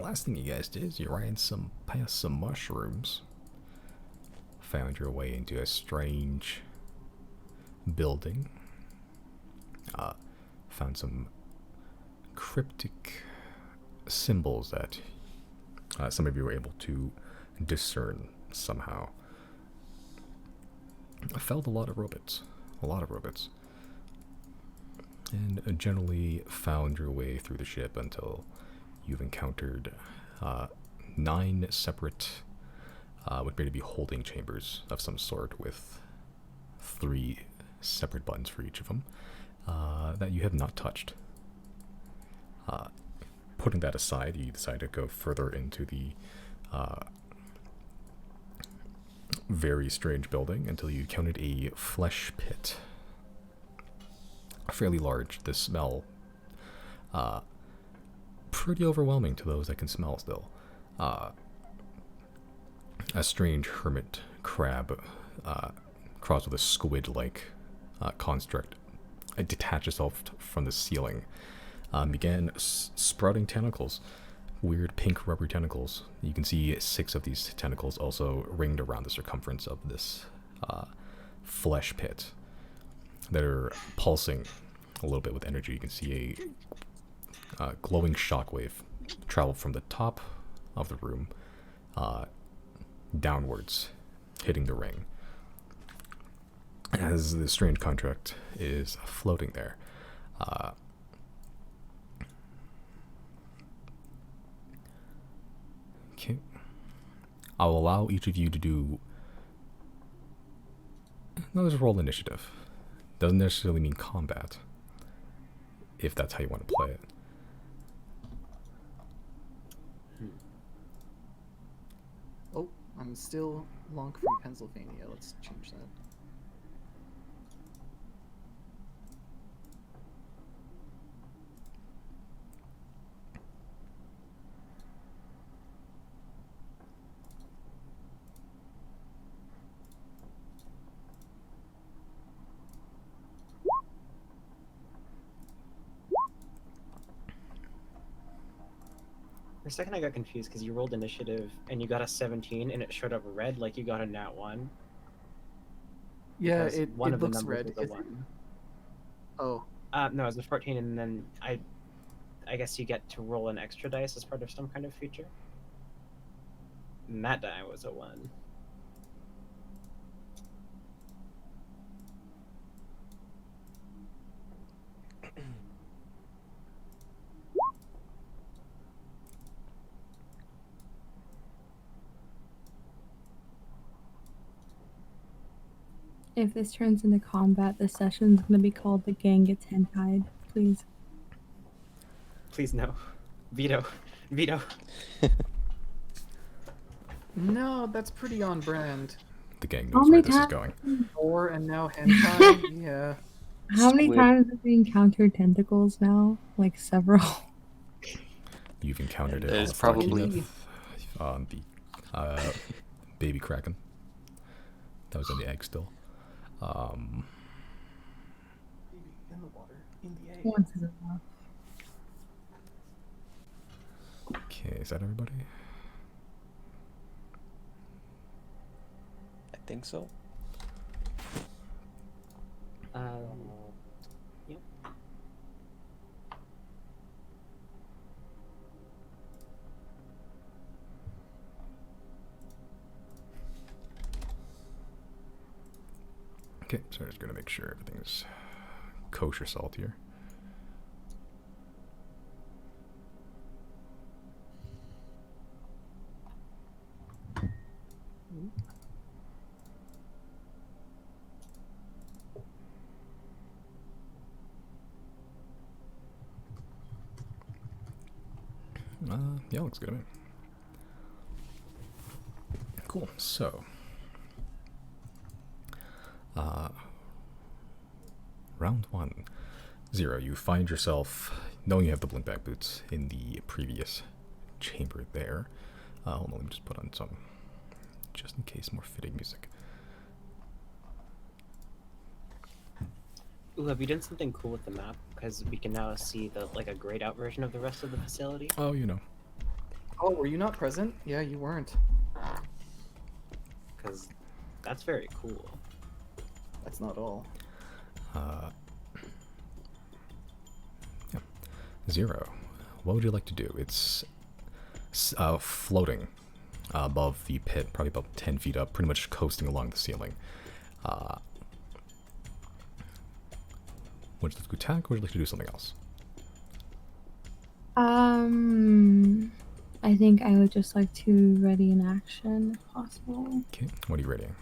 last thing you guys did is you ran past some mushrooms. Found your way into a strange building. Found some cryptic symbols that some of you were able to discern somehow. I felt a lot of robots. And generally found your way through the ship until you've encountered 9 separate, what appear to be holding chambers of some sort with 3 separate buttons for each of them that you have not touched. Putting that aside, you decide to go further into the very strange building until you encountered a flesh pit. Fairly large. The smell pretty overwhelming to those that can smell still. A strange hermit crab crossed with a squid-like construct. It detached itself from the ceiling. Began sprouting tentacles. Weird pink rubber tentacles. You can see 6 of these tentacles also ringed around the circumference of this flesh pit that are pulsing a little bit with energy. You can see a glowing shockwave travel from the top of the room downwards, hitting the ring. As the strange contract is floating there. Okay. I'll allow each of you to do... No, let's roll initiative. Doesn't necessarily mean combat, if that's how you want to play it. Oh, I'm still Lonk from Pennsylvania. Let's change that. For a second I got confused because you rolled initiative and you got a 17 and it showed up red like you got a nat 1. Yeah, Because it one of the looks numbers red. was a 1. Oh. No, it was a 14 and then I guess you get to roll an extra dice as part of some kind of feature. And that die was a 1. If this turns into combat, the session's gonna be called The Gang Gets Hentai. Please. Please no. Veto. Veto. No, that's pretty on brand. The gang How knows many where this is times- going. Or and now hentai. Yeah. How many Squid. times have we encountered tentacles now? Like several. You've encountered it There's on the probably- on the baby kraken. That was in the egg still. In the water, in the egg. Once is enough. Okay, is that everybody? I think so. Yep. Okay, so I'm just gonna make sure everything's kosher salt here. Yeah, looks good to me. Cool, so round 1. 0, you find yourself, knowing you have the blinkback boots, in the previous chamber there. Hold on, let me just put on some, just in case, more fitting music. Ooh, have you done something cool with the map? Because we can now see the a grayed out version of the rest of the facility. Oh, you know. Oh, were you not present? Yeah, you weren't. Because that's very cool. That's not all. Yeah. Zero. What would you like to do? It's floating above the pit, probably about 10 feet up, pretty much coasting along the ceiling. Would you like to attack, or would you like to do something else? I think I would just like to ready an action if possible. Okay, what are you readying?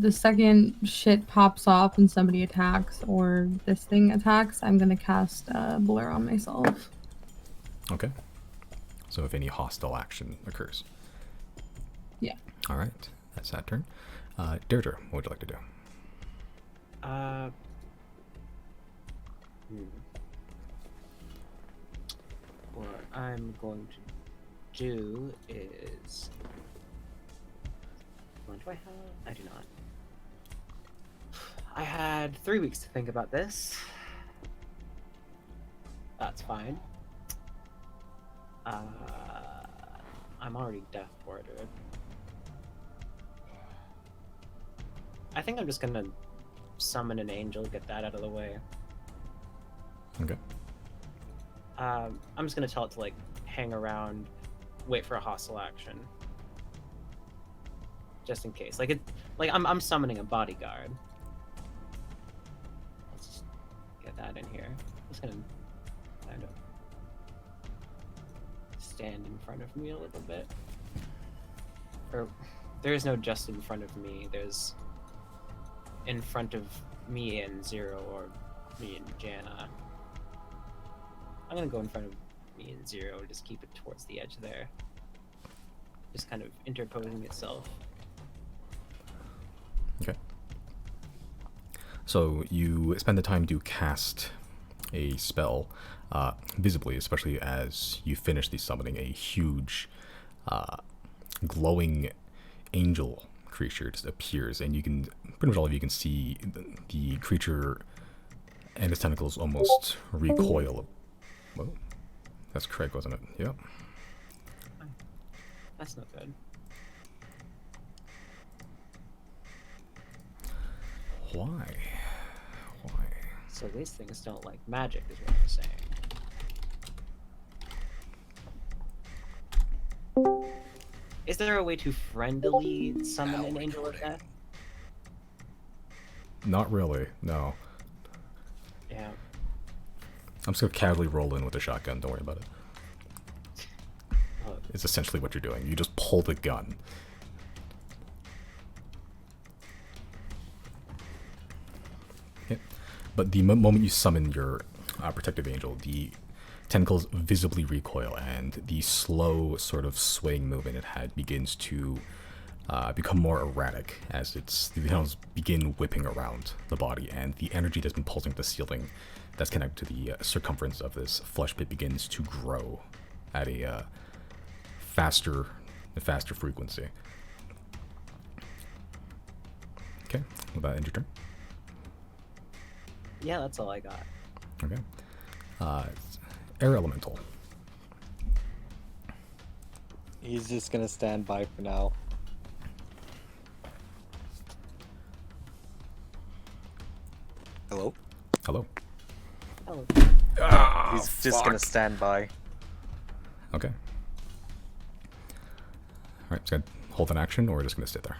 The second shit pops off and somebody attacks or this thing attacks, I'm gonna cast Blur on myself. Okay. So if any hostile action occurs. Yeah. Alright, that's that turn. Deirdre, what would you like to do? What I'm going to do is... What do I have? I do not. I had 3 weeks to think about this. That's fine. I'm already death bordered. I think I'm just gonna summon an angel, get that out of the way. Okay. I'm just gonna tell it to like hang around, wait for a hostile action, just in case. I'm summoning a bodyguard. Let's just get that in here. I'm just gonna kind of stand in front of me a little bit. Or there is no just in front of me. There's in front of me and Zero, or me and Jana. I'm gonna go in front of me and Zero, just keep it towards the edge there. Just kind of interposing itself. Okay. So you spend the time to cast a spell, visibly, especially as you finish the summoning. A huge, glowing angel creature just appears, and you can, pretty much all of you can see the creature and its tentacles almost recoil. Whoa. That's Craig, wasn't it? Yep. That's not good. Why? So these things don't like magic, is what you're saying. Is there a way to friendly summon an angel of death? Not really, no. Yeah. I'm just gonna casually roll in with a shotgun, don't worry about it. Oh, It's essentially what you're doing. You just pull the gun. Okay. But the moment you summon your protective angel, the tentacles visibly recoil, and the slow sort of swaying movement it had begins to become more erratic as the tentacles begin whipping around the body, and the energy that's been pulsing the ceiling that's connected to the circumference of this flesh pit begins to grow at a faster frequency. Okay, will that end your turn? yeah, that's all I got. Okay. Air Elemental. He's just gonna stand by for now. Hello? Hello. Oh, He's just gonna stand by. Okay. Alright, just gonna hold an action, or we're just gonna sit there?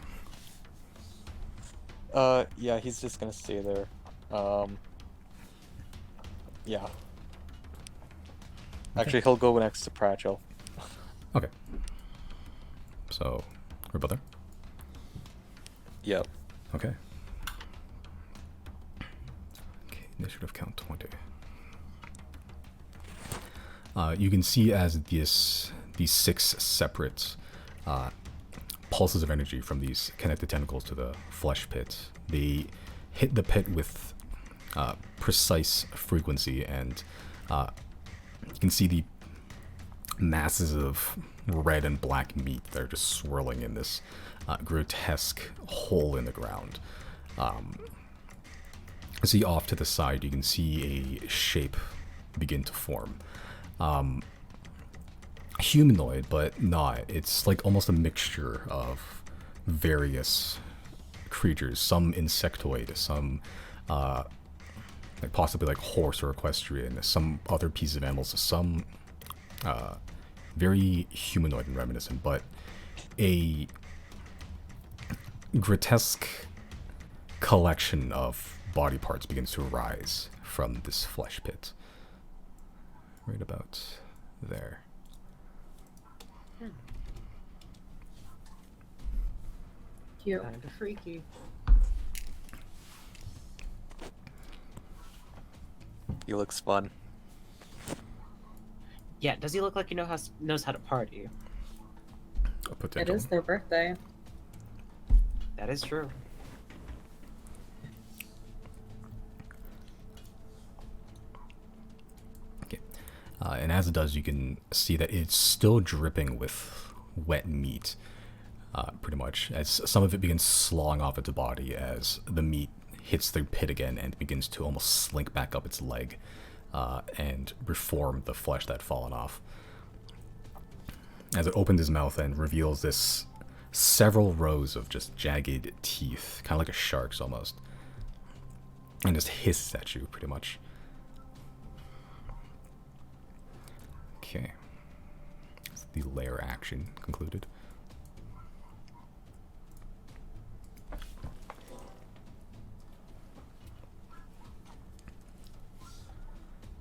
Yeah, he's just gonna stay there. Yeah. Actually, he'll go next to Pratchell. Okay. So, we're both there? Yep. Okay. Okay, initiative count 20. You can see as these 6 separate pulses of energy from these connected tentacles to the flesh pit, they hit the pit with precise frequency, and you can see the masses of red and black meat that are just swirling in this grotesque hole in the ground. See off to the side, you can see a shape begin to form. humanoid, but not. It's like almost a mixture of various creatures. Some insectoid, some like possibly like horse or equestrian, some other pieces of animals, some very humanoid and reminiscent, but a grotesque collection of body parts begins to arise from this flesh pit. Right about there. Cute. Kind of freaky. He looks fun. Yeah, does he look like he knows how to party? A It potential. is their birthday. That is true. Okay. And as it does, you can see that it's still dripping with wet meat, pretty much, as some of it begins sloughing off its body as the meat hits the pit again and begins to almost slink back up its leg and reform the flesh that had fallen off. As it opens its mouth and reveals this several rows of just jagged teeth, kind of like a shark's almost, and just hisses at you, pretty much. Okay. That's the lair action concluded.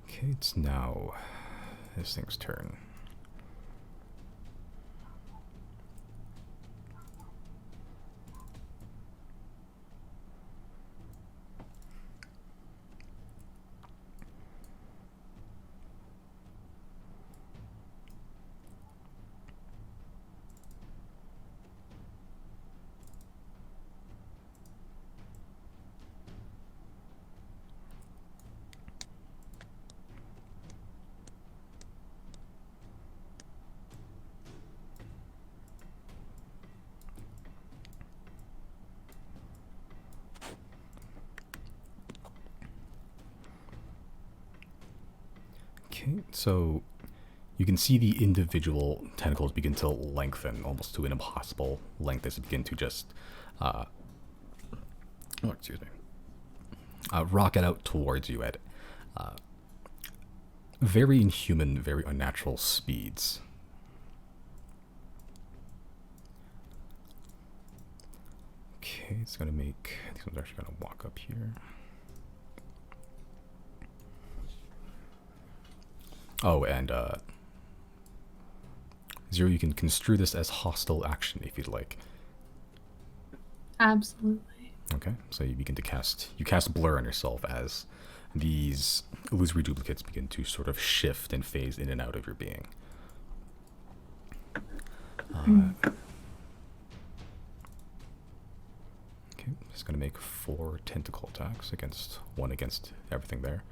Okay, it's now this thing's turn. Okay, so you can see the individual tentacles begin to lengthen almost to an impossible length as they begin to just, rocket out towards you at very inhuman, very unnatural speeds. Okay, it's gonna make, these ones are actually gonna walk up here. Oh, and Zero, you can construe this as hostile action if you'd like. Absolutely. Okay, so you begin to cast Blur on yourself as these illusory duplicates begin to sort of shift and phase in and out of your being. Okay, just gonna make 4 tentacle attacks against everything there.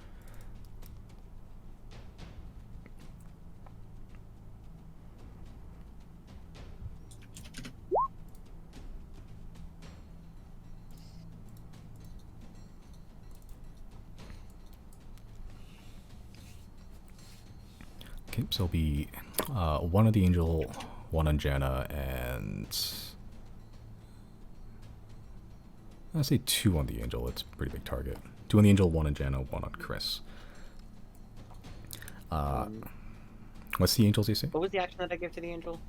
Okay, so it'll be 1 on the Angel, 1 on Janna, and I'd say 2 on the Angel. It's a pretty big target. 2 on the Angel, 1 on Janna, 1 on Chris. What's the Angel's AC? What was the action that I gave to the angel?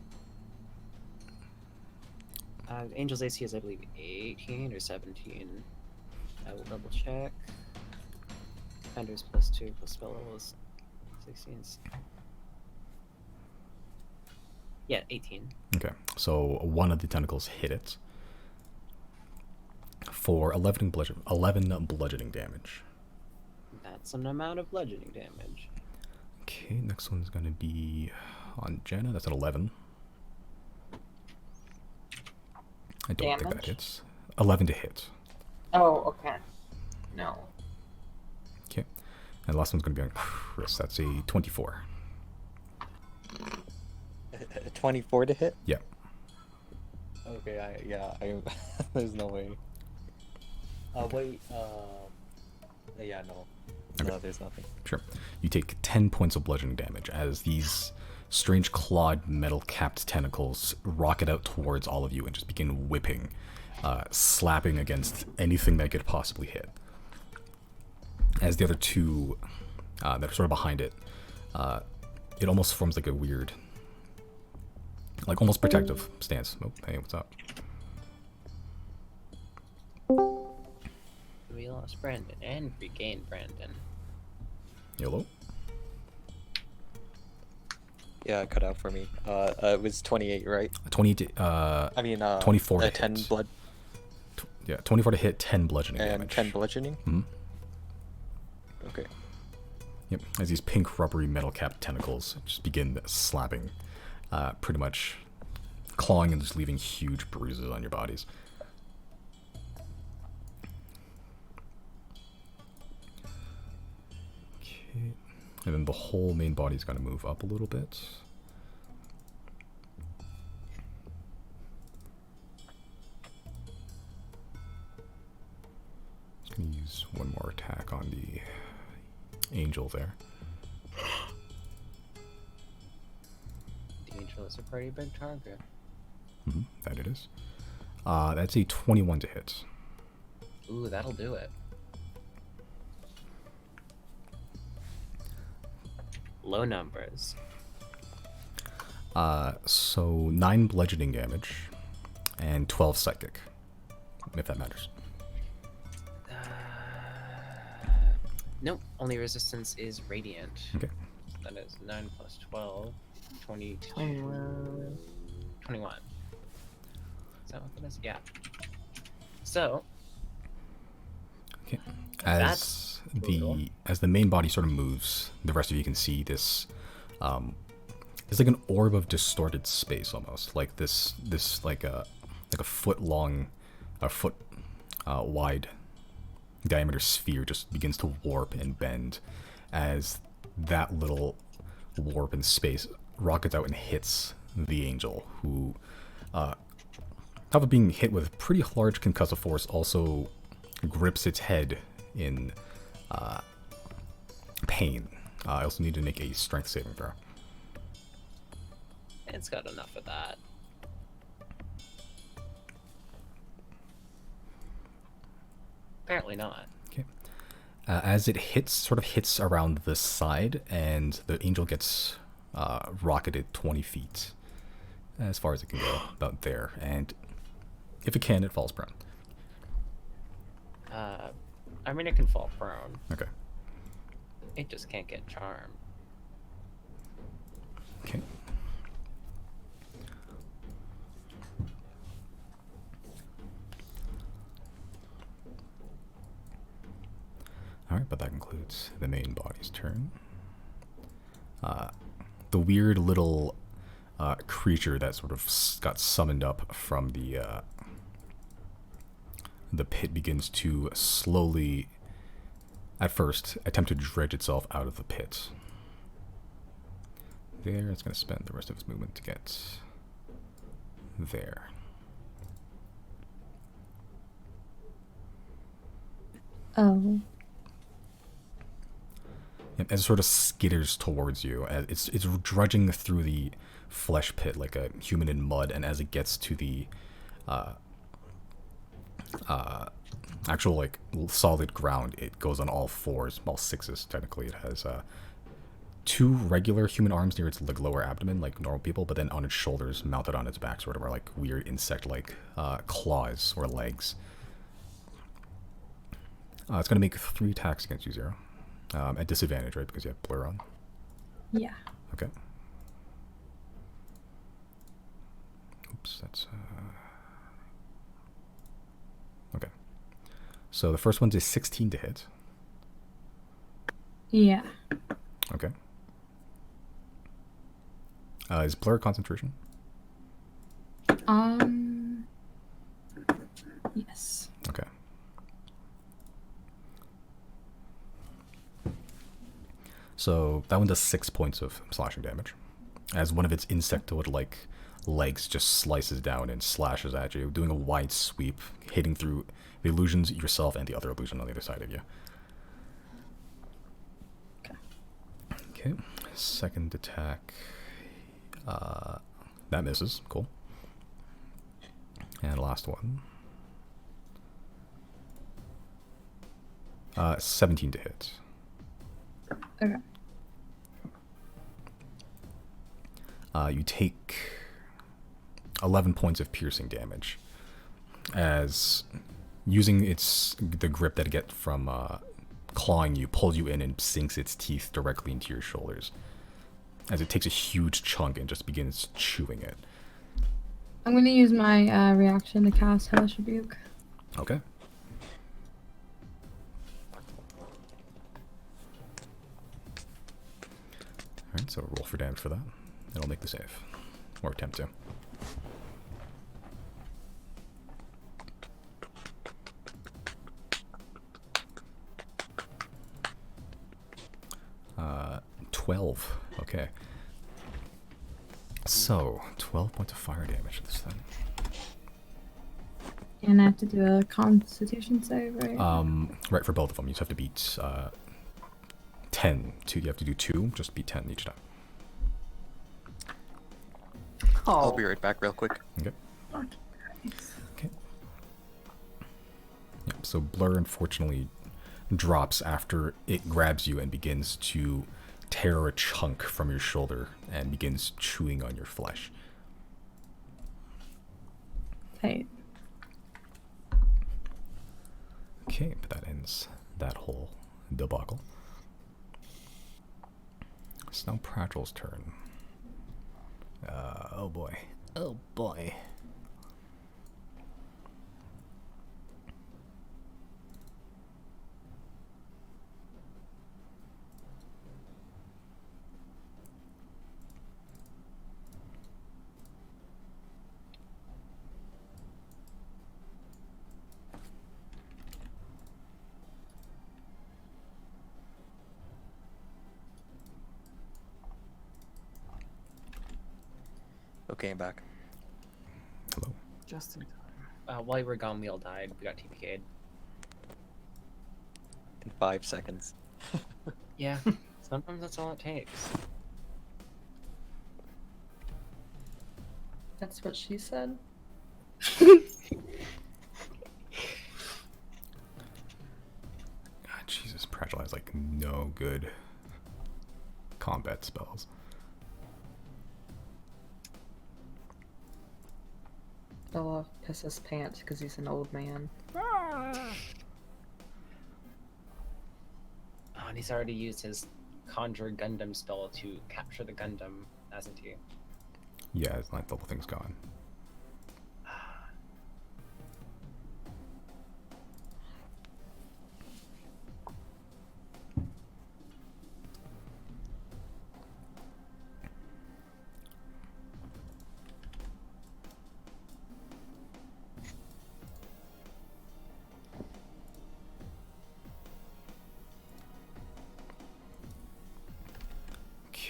Angel's AC is, I believe, 18 or 17. I will double check. Defenders +2 plus spell level is 16. Yeah, 18. Okay, so 1 of the tentacles hit it for 11 bludgeoning damage. That's an amount of bludgeoning damage. Okay, next one's gonna be on Janna. That's an 11. I don't think that Damage? hits. 11 to hit. Oh, okay. No. Okay, and the last one's gonna be on Chris. That's a 24. 24 to hit? Yeah. Okay, there's no way. Wait, yeah, no. Okay. No, there's nothing. Sure. You take 10 points of bludgeoning damage as these strange clawed metal-capped tentacles rocket out towards all of you and just begin whipping, slapping against anything that could possibly hit. As the other two that are sort of behind it, it almost forms like a weird, like almost protective stance. Oh, hey, what's up? We lost Brandon and regained Brandon. YOLO? Yeah, it cut out for me. It was 28, right? 20, I mean, 24 to 10 hit. blood Yeah, 24 to hit, 10 bludgeoning and damage. 10 bludgeoning? Mhm. Okay. Yep, as these pink rubbery metal capped tentacles just begin slapping, pretty much clawing and just leaving huge bruises on your bodies. Okay, and then the whole main body is going to move up a little bit. Just going to use one more attack on the angel there. The angel is a pretty big target. That it is. That's a 21 to hit. Ooh, that'll do it. Low numbers. So 9 bludgeoning damage and 12 psychic, if that matters. Nope, only resistance is radiant. Okay. That is 9 plus 12, 22, 21. 21. Is that what that is? Yeah. So, Okay. That's brutal. As the main body sort of moves, the rest of you can see this. It's like an orb of distorted space almost, like this like a foot long, a foot wide diameter sphere just begins to warp and bend as that little warp in space rockets out and hits the angel, who, on top of being hit with pretty large concussive force, also grips its head in pain. I also need to make a strength saving throw. it's got enough of that. Apparently not. Okay. As it sort of hits around the side, and the angel gets rocketed 20 feet, as far as it can go, about there. And if it can, it falls prone. I mean, it can fall prone. Okay. It just can't get charmed. Okay. Alright, but that concludes the main body's turn. The weird little creature that sort of got summoned up from the pit begins to slowly, at first, attempt to dredge itself out of the pit. There, it's going to spend the rest of its movement to get there. Oh. As it sort of skitters towards you, as it's drudging through the flesh pit like a human in mud, and as it gets to the actual like solid ground, it goes on all fours, all sixes technically. It has 2 regular human arms near its like lower abdomen, like normal people, but then on its shoulders, mounted on its back, sort of are like weird insect-like claws or legs. It's gonna make 3 attacks against you, Zero. At disadvantage, right? Because you have blur on. Yeah. Okay. Oops, that's okay. So the first one's a 16 to hit. Yeah. Okay. Is blur concentration? Yes. Okay. So that one does 6 points of slashing damage, as one of its insectoid-like legs just slices down and slashes at you, doing a wide sweep, hitting through the illusions, yourself, and the other illusion on the other side of you. Okay, second attack. That misses. Cool. And last one. 17 to hit. Okay. You take 11 points of piercing damage as using the grip that it gets from clawing you pulls you in and sinks its teeth directly into your shoulders as it takes a huge chunk and just begins chewing it. I'm gonna use my reaction to cast Hellish Rebuke. Okay. Alright, so roll for damage for that. It'll make the save. Or attempt to. 12. Okay. So, 12 points of fire damage to this thing. And I have to do a Constitution save, right? Right, for both of them. You just have to beat 10. You have to do 2, just beat 10 each time. I'll be right back real quick. Okay. Okay. Yeah, so Blur unfortunately drops after it grabs you and begins to tear a chunk from your shoulder and begins chewing on your flesh. Tight. Okay, but that ends that whole debacle. It's now Pratchell's turn. Oh boy. Oh boy. Okay, I'm back. Hello. Just in time. While you were gone, we all died. We got TPK'd. In 5 seconds. Yeah, sometimes that's all it takes. That's what she said. God, Jesus, Pratchell has like no good combat spells. Fell off piss his pants because he's an old man. Oh, and he's already used his Conjure Gundam spell to capture the Gundam, hasn't he? Yeah, it's like the whole thing's gone.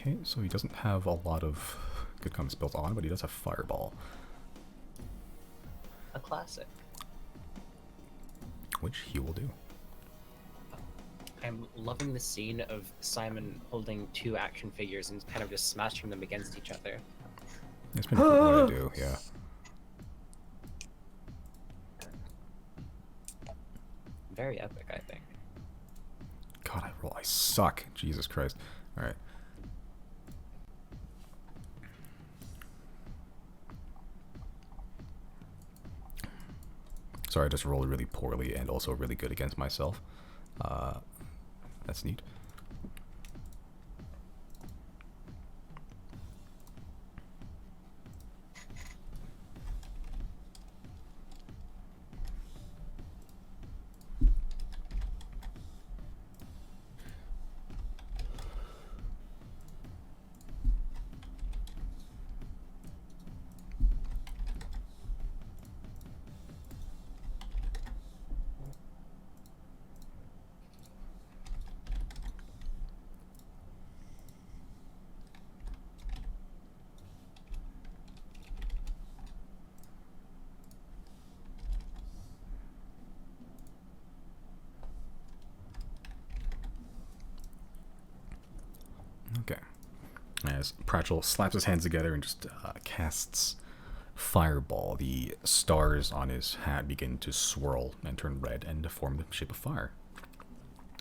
Okay, so he doesn't have a lot of good combat spells on, but he does have Fireball, A classic. which he will do. I'm loving the scene of Simon holding 2 action figures and kind of just smashing them against each other. It's been a cool way to do, yeah. Very epic, I think. God, I suck. Jesus Christ. Alright. Sorry, I just rolled really poorly and also really good against myself. That's neat. Okay. As Pratchell slaps his hands together and just casts Fireball, the stars on his hat begin to swirl and turn red and to form the shape of fire.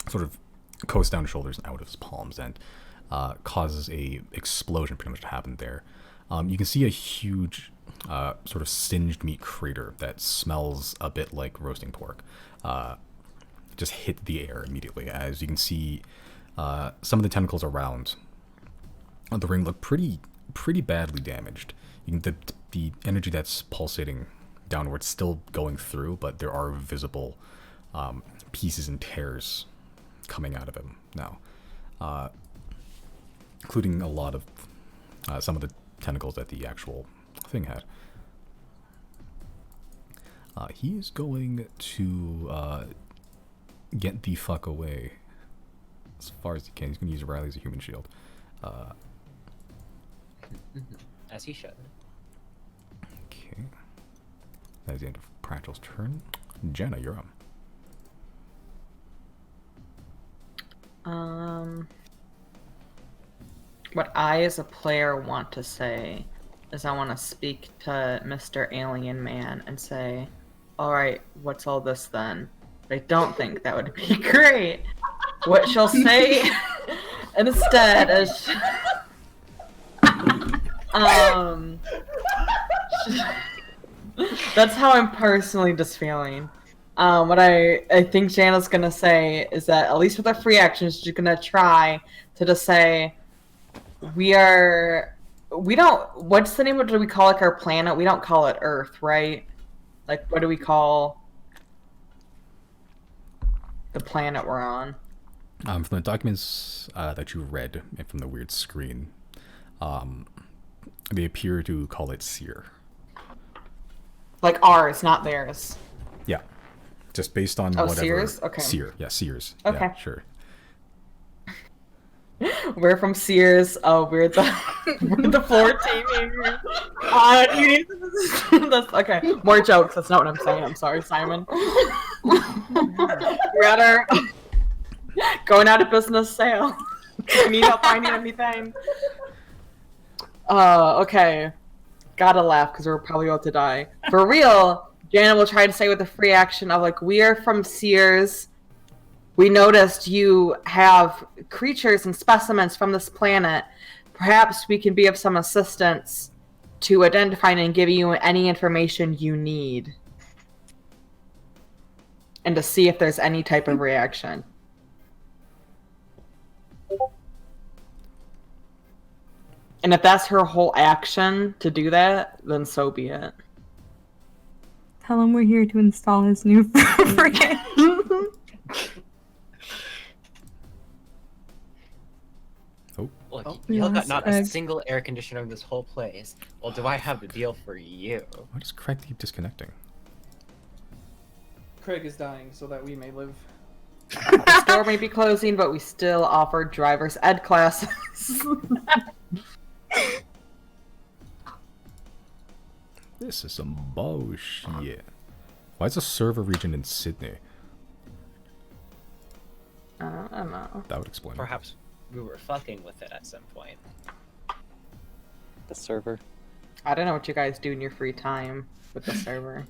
Sort of coasts down his shoulders and out of his palms and causes a explosion pretty much to happen there. You can see a huge sort of singed meat crater that smells a bit like roasting pork. Just hit the air immediately. As you can see, some of the tentacles around the ring look pretty badly damaged. The energy that's pulsating downwards still going through, but there are visible pieces and tears coming out of him now, including a lot of some of the tentacles that the actual thing had. He is going to get the fuck away as far as he can. He's going to use Riley as a human shield. As he should. Okay. That is the end of Pratchell's turn. Jenna, you're up. What I, as a player, want to say is I want to speak to Mr. Alien Man and say, alright, what's all this then? But I don't think that would be great. What she'll say instead is... That's how I'm personally just feeling. What I think Jana's gonna say is that, at least with our free actions, she's gonna try to just say, we don't, what's the name of, do we call like our planet? We don't call it Earth, right? Like, what do we call the planet we're on? From the documents that you read and from the weird screen, they appear to call it Seer. Like ours, not theirs. Yeah. Just based on Oh, whatever. Sears? Okay. Seer. Yeah, Sears. Okay. Yeah, sure. We're from Sears. Oh, we're the floor teaming. That's okay. More jokes. That's not what I'm saying. I'm sorry, Simon. We're at our going out of business sale. We need help finding anything. Okay. Gotta laugh because we're probably about to die. For real, Jana will try to say with a free action of like, we are from Sears. We noticed you have creatures and specimens from this planet. Perhaps we can be of some assistance to identifying and giving you any information you need. And to see if there's any type of reaction. And if that's her whole action to do that, then so be it. Tell him we're here to install his new frigate. Look, we you got lost not Craig. a single air conditioner in this whole place. Well, do I have the deal for you? Why does Craig keep disconnecting? Craig is dying so that we may live. The store may be closing, but we still offer driver's ed classes. This is some bullshit. Why is the server region in Sydney? I don't know. That would explain it. Perhaps we were fucking with it at some point. The server. I don't know what you guys do in your free time with the server.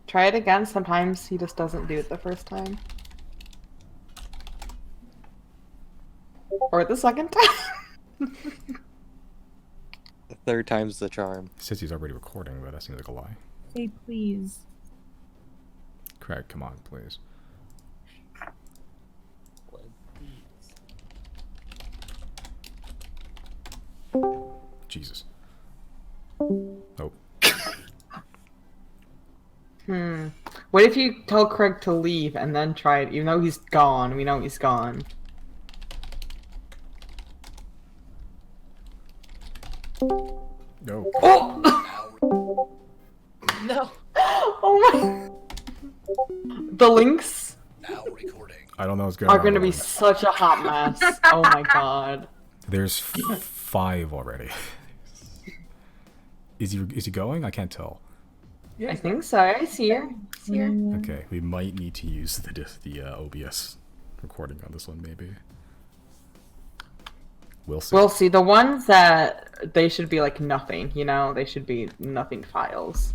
Try it again. Sometimes he just doesn't do it the first time. Or the second time. The third time's the charm. He says he's already recording, but that seems like a lie. Say please. Craig, come on, please. Jesus. Oh. What if you tell Craig to leave and then try it, even though he's gone? We know he's gone. No. Oh! No! Oh my... The links Now recording. I don't know what's going on. are gonna be such a hot mess. Oh my god. There's 5 already. Is he going? I can't tell. Yeah, I think so. I see her. See her. Okay, we might need to use the OBS recording on this one, maybe. We'll see. We'll see. The ones that they should be like nothing, you know, they should be nothing files.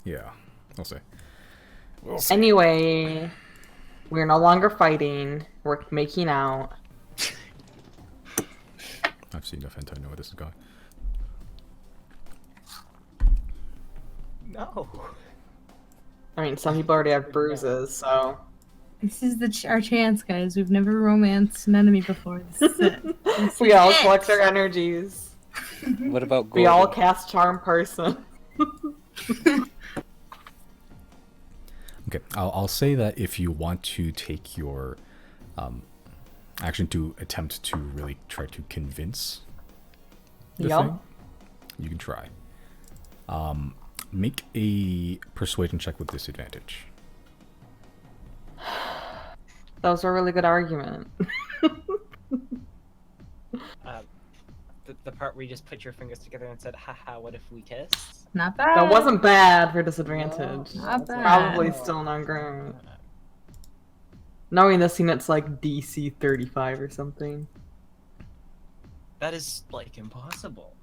Yeah, we'll see. We'll see. Anyway, we're no longer fighting. We're making out. I've seen enough hentai to know where this is going. No. I mean, some people already have bruises, so. This is our chance, guys. We've never romanced an enemy before. This is it. This We is all it. collect our energies. What about We all Gordon? cast Charm Person. Okay, I'll say that if you want to take your action to attempt to really try to convince the Yup. thing, you can try. Make a persuasion check with disadvantage. That was a really good argument. The part where you just put your fingers together and said, haha, what if we kissed? Not bad. That wasn't bad for disadvantage. Not bad. Probably still not great. Knowing this scene, it's like DC 35 or something. That is, like, impossible.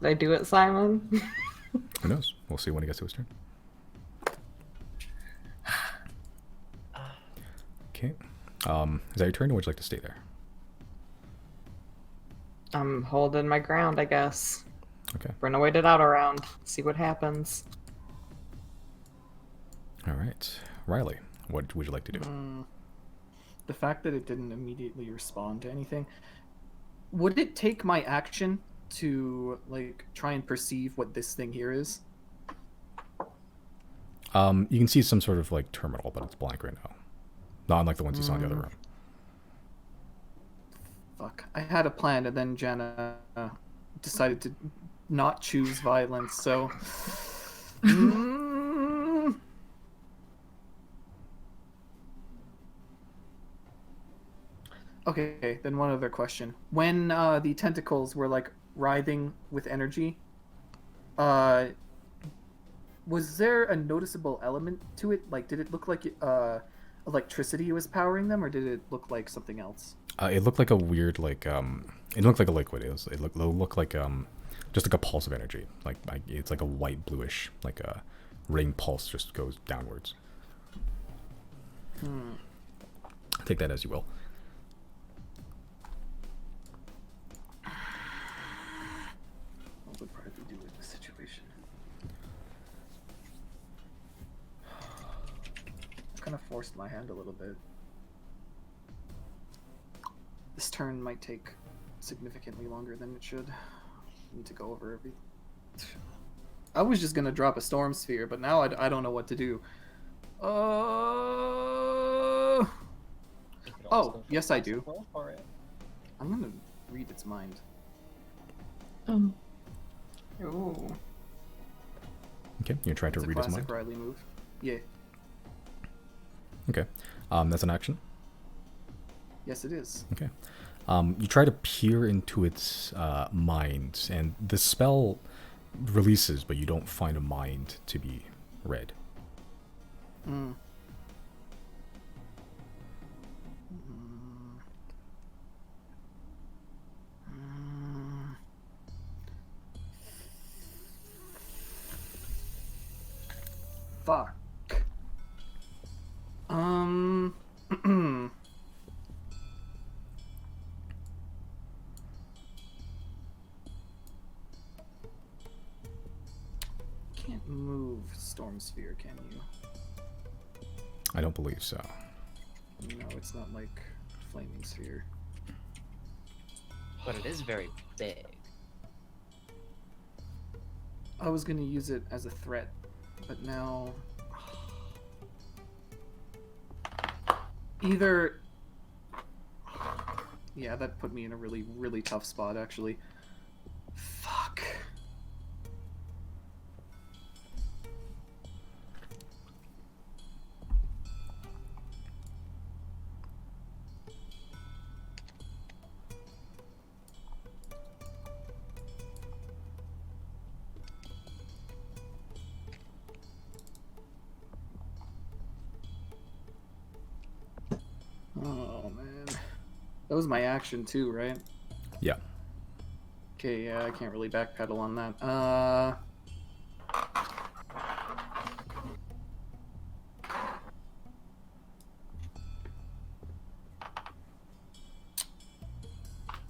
Did I do it, Simon? Who knows? We'll see when he gets to his turn. Okay. Is that your turn, or would you like to stay there? I'm holding my ground, I guess. Okay. We're gonna wait it out around. See what happens. All right. Riley, what would you like to do? The fact that it didn't immediately respond to anything. Would it take my action to like try and perceive what this thing here is? You can see some sort of like terminal, but it's blank right now. Not unlike the ones you saw in the other room. Fuck. I had a plan, and then Jenna decided to not choose violence, so. Okay, then one other question. When the tentacles were like writhing with energy, was there a noticeable element to it? Like, did it look like electricity was powering them, or did it look like something else? It looked like a weird, like, it looked like a liquid. It looked like, just like a pulse of energy. Like it's like a white bluish, like a ring pulse just goes downwards. Take that as you will. What would probably do in this situation? Kind of forced my hand a little bit. This turn might take significantly longer than it should. Need to go over every. I was just gonna drop a storm sphere, but now I don't know what to do. Oh, yes, I do. I'm gonna read its mind. Oh. Ooh. Okay, you're trying to It's a read his classic mind. Riley move. Yeah. Okay, that's an action. Yes, it is. Okay. You try to peer into its mind, and the spell releases, but you don't find a mind to be read. Fuck. Can't move Storm Sphere, can you? I don't believe so. No, it's not like Flaming Sphere. But it is very big. I was gonna use it as a threat, but now either. Yeah, that put me in a really, really tough spot, actually. Fuck. Oh man, that was my action too, right? Yeah. Okay, yeah, I can't really backpedal on that.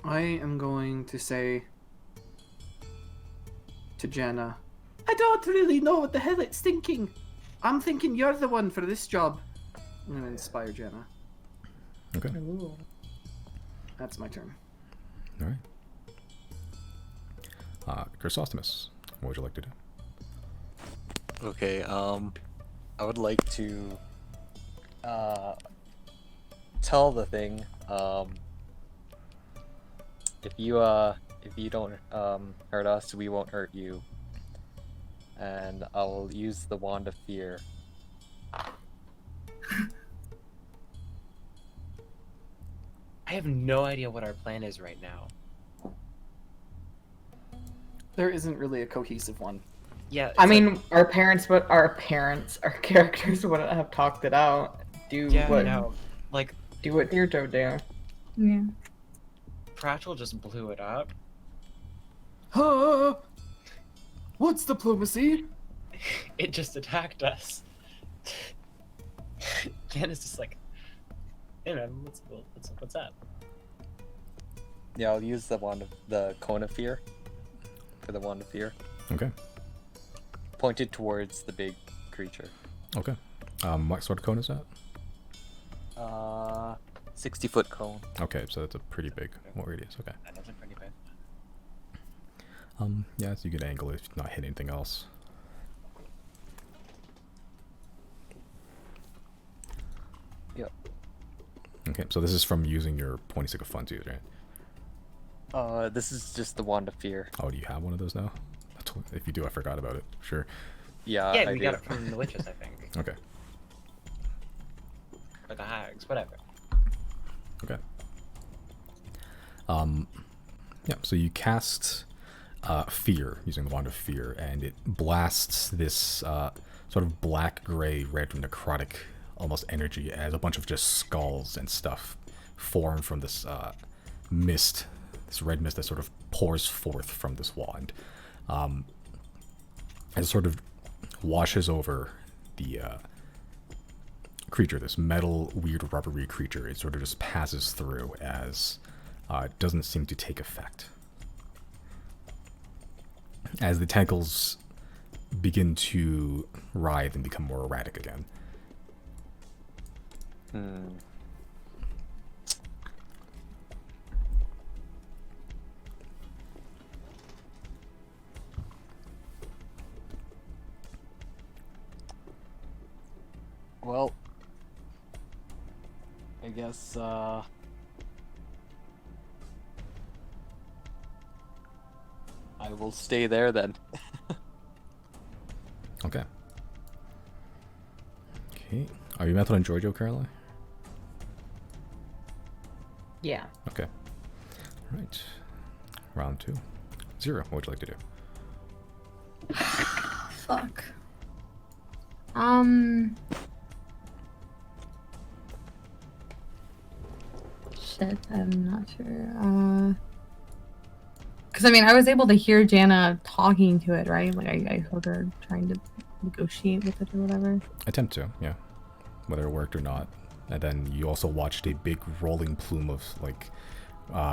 I am going to say to Jenna, I don't really know what the hell it's thinking. I'm thinking you're the one for this job. I'm gonna inspire Jenna. Okay. Ooh. That's my turn. All right. Chrysostomus, what would you like to do? Okay, I would like to tell the thing, if you don't hurt us, we won't hurt you. And I'll use the Wand of Fear. I have no idea what our plan is right now. There isn't really a cohesive one. Yeah. I it's mean, our characters wouldn't have talked it out. yeah, I know. Like, Do what Deirdre do. Yeah. Pratchell just blew it up. Huh? What's diplomacy? It just attacked us. Ken is just like, hey man, what's up? Yeah, I'll use the Cone of Fear for the Wand of Fear. Okay. Pointed towards the big creature. Okay. What sort of cone is that? 60-foot cone. Okay, so that's a pretty big radius. Okay. That doesn't pretty bad. Yeah, it's a good angle if not hit anything else. Yep. Okay, so this is from using your pointy stick of funsies, right? This is just the Wand of Fear. Oh, do you have one of those now? If you do, I forgot about it. Sure. Yeah, Yeah, I we do. got it from the witches, I think. Okay. Or the hags, whatever. Okay. Yeah, so you cast Fear using the Wand of Fear, and it blasts this sort of black-gray, red, necrotic almost energy as a bunch of just skulls and stuff form from this mist, this red mist that sort of pours forth from this wand. As it sort of washes over the creature, this metal, weird, rubbery creature. It sort of just passes through as it doesn't seem to take effect. As the tentacles begin to writhe and become more erratic again. Well, I guess, I will stay there then. Okay. Okay. Are you Matron and Giorgio currently? Yeah. Okay. Alright. Round 2. Zero, what would you like to do? Fuck. Shit, I'm not sure. Because I mean, I was able to hear Jana talking to it, right? Like I heard her trying to negotiate with it or whatever. Attempt to, yeah. Whether it worked or not. And then you also watched a big rolling plume of like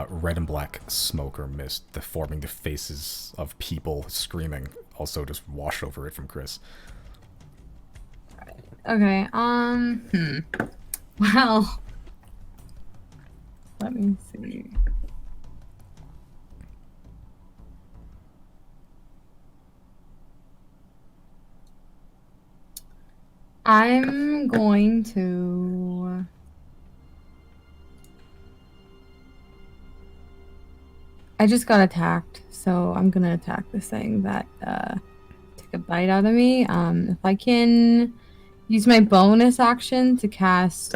red and black smoke or mist forming the faces of people screaming also just wash over it from Chris. Okay, well, let me see. I'm going to... I just got attacked, so I'm gonna attack this thing that took a bite out of me. If I can use my bonus action to cast,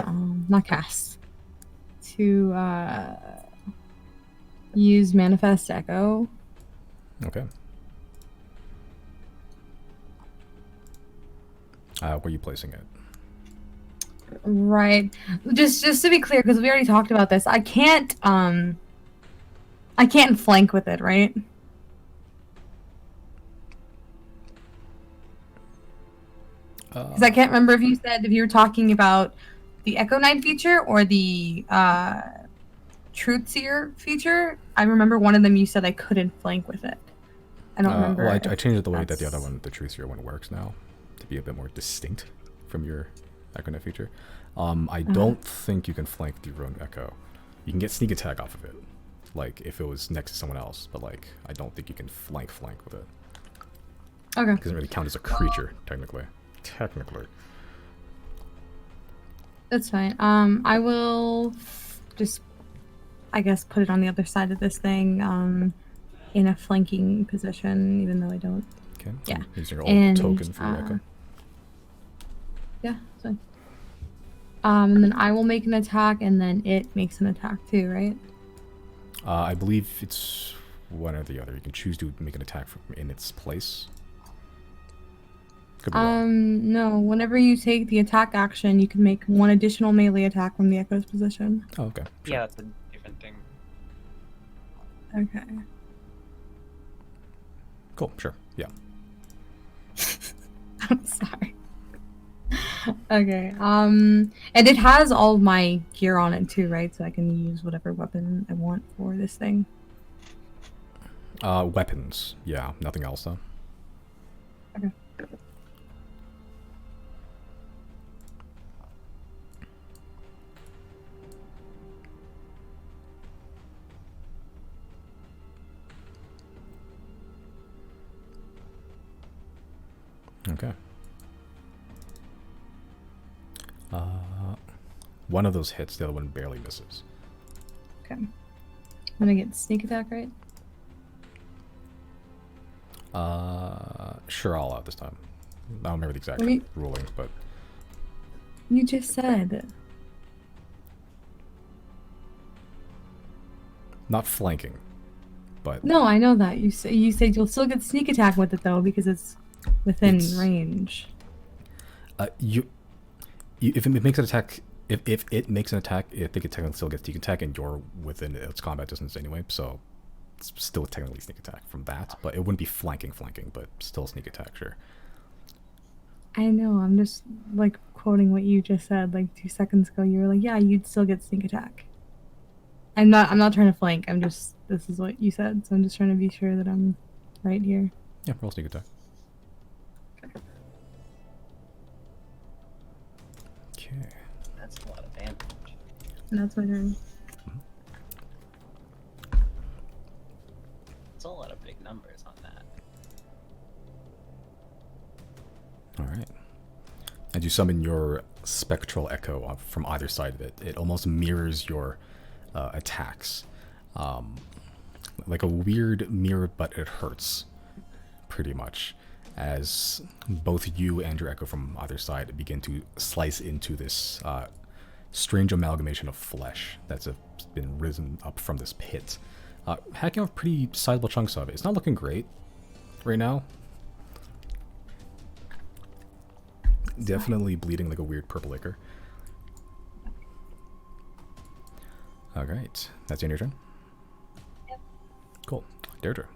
to use Manifest Echo. Okay. Where are you placing it? Right. Just to be clear, because we already talked about this, I can't flank with it, right? Because I can't remember if you were talking about the Echo Knight feature or the Truth Seer feature. I remember one of them you said I couldn't flank with it. I don't remember. Well, I changed it the way that the that's- other one, the Truth Seer one, works now, to be a bit more distinct from your Echo Knight feature. I don't think you can flank the Rogue Echo. You can get sneak attack off of it, like if it was next to someone else, but like I don't think you can flank with it. Okay. It doesn't really count as a creature, technically. That's fine. I will just, I guess, put it on the other side of this thing, in a flanking position, even though I don't. Okay. Yeah. Using your old And, token for your Echo. Yeah, that's fine. And then I will make an attack, and then it makes an attack too, right? I believe it's one or the other. You can choose to make an attack from in its place. Could be wrong. No. Whenever you take the attack action, you can make one additional melee attack from the Echo's position. Oh, okay. Sure. Yeah, that's a different thing. Okay. Cool. Sure. Yeah. I'm sorry. Okay. And it has all my gear on it too, right? So I can use whatever weapon I want for this thing. Weapons. Yeah. Nothing else though. Okay. Okay. One of those hits, the other one barely misses. Okay. I'm gonna get sneak attack, right? Sure, all out this time. I don't remember the exact Wait. rulings, but You just said. not flanking. But No, I know that. You said you'll still get sneak attack with it though because it's within It's- range. you if it makes an attack, if it makes an attack, I think it technically still gets sneak attack, and you're within its combat distance anyway, so it's still technically sneak attack from that. But it wouldn't be flanking, but still sneak attack, sure. I know. I'm just like quoting what you just said like 2 seconds ago. You were like, "Yeah, you'd still get sneak attack." I'm not trying to flank. This is what you said, so I'm just trying to be sure that I'm right here. Yeah, roll sneak attack. Okay. That's a lot of damage. And that's my turn. It's a lot of big numbers on that. All right. As you summon your spectral echo from either side of it, it almost mirrors your attacks. Like a weird mirror, but it hurts, pretty much, as both you and your echo from either side begin to slice into this strange amalgamation of flesh that's been risen up from this pit, hacking off pretty sizable chunks of it. It's not looking great right now. Definitely bleeding like a weird purple ichor. Alright, that's the end of your turn? Yep. Cool. Deirdre.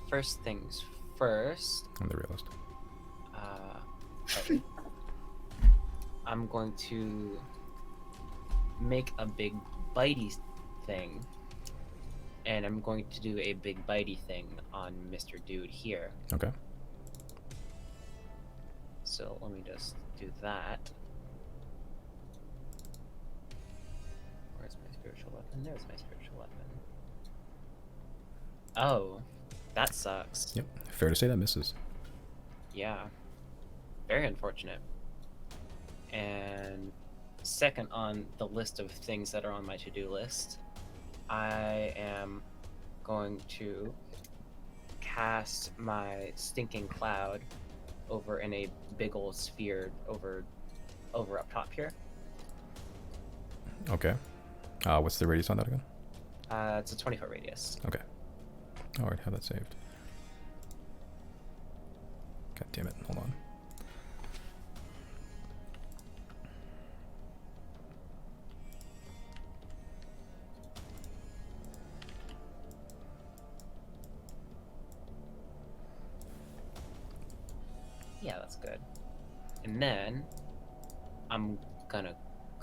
First things first. I'm the realist. Okay. I'm going to make a big bitey thing, and I'm going to do a big bitey thing on Mr. Dude here. Okay. So let me just do that. Where's my spiritual weapon? There's my spiritual weapon. Oh, that sucks. Yep. Fair to say that misses. Yeah. Very unfortunate. And second on the list of things that are on my to-do list, I am going to cast my stinking cloud over in a big old sphere over up top here. Okay. What's the radius on that again? It's a 20-foot radius. Okay. Alright, have that saved. God damn it. Hold on. Yeah, that's good. And then I'm gonna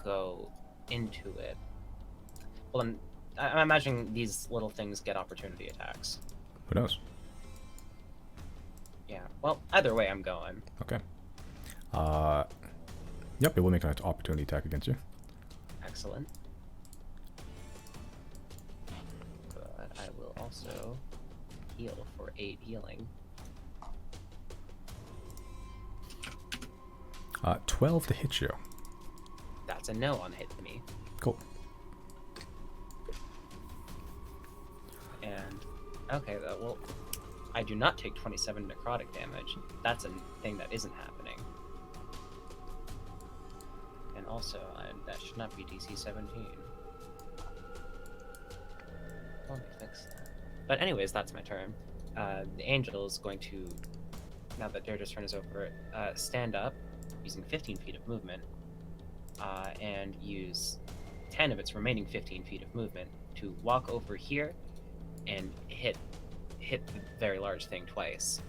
go into it. Well, I'm imagining these little things get opportunity attacks. Who knows? Yeah. Well, either way, I'm going. Okay. Yep, it will make an opportunity attack against you. Excellent. But I will also heal for 8 healing. 12 to hit you. That's a no on hit to me. Cool. And okay, well, I do not take 27 necrotic damage. That's a thing that isn't happening. And also, that should not be DC 17. Let me fix that. But anyways, that's my turn. The angel is going to, now that Deirdre's turn is over, stand up using 15 feet of movement, and use 10 of its remaining 15 feet of movement to walk over here and hit the very large thing twice.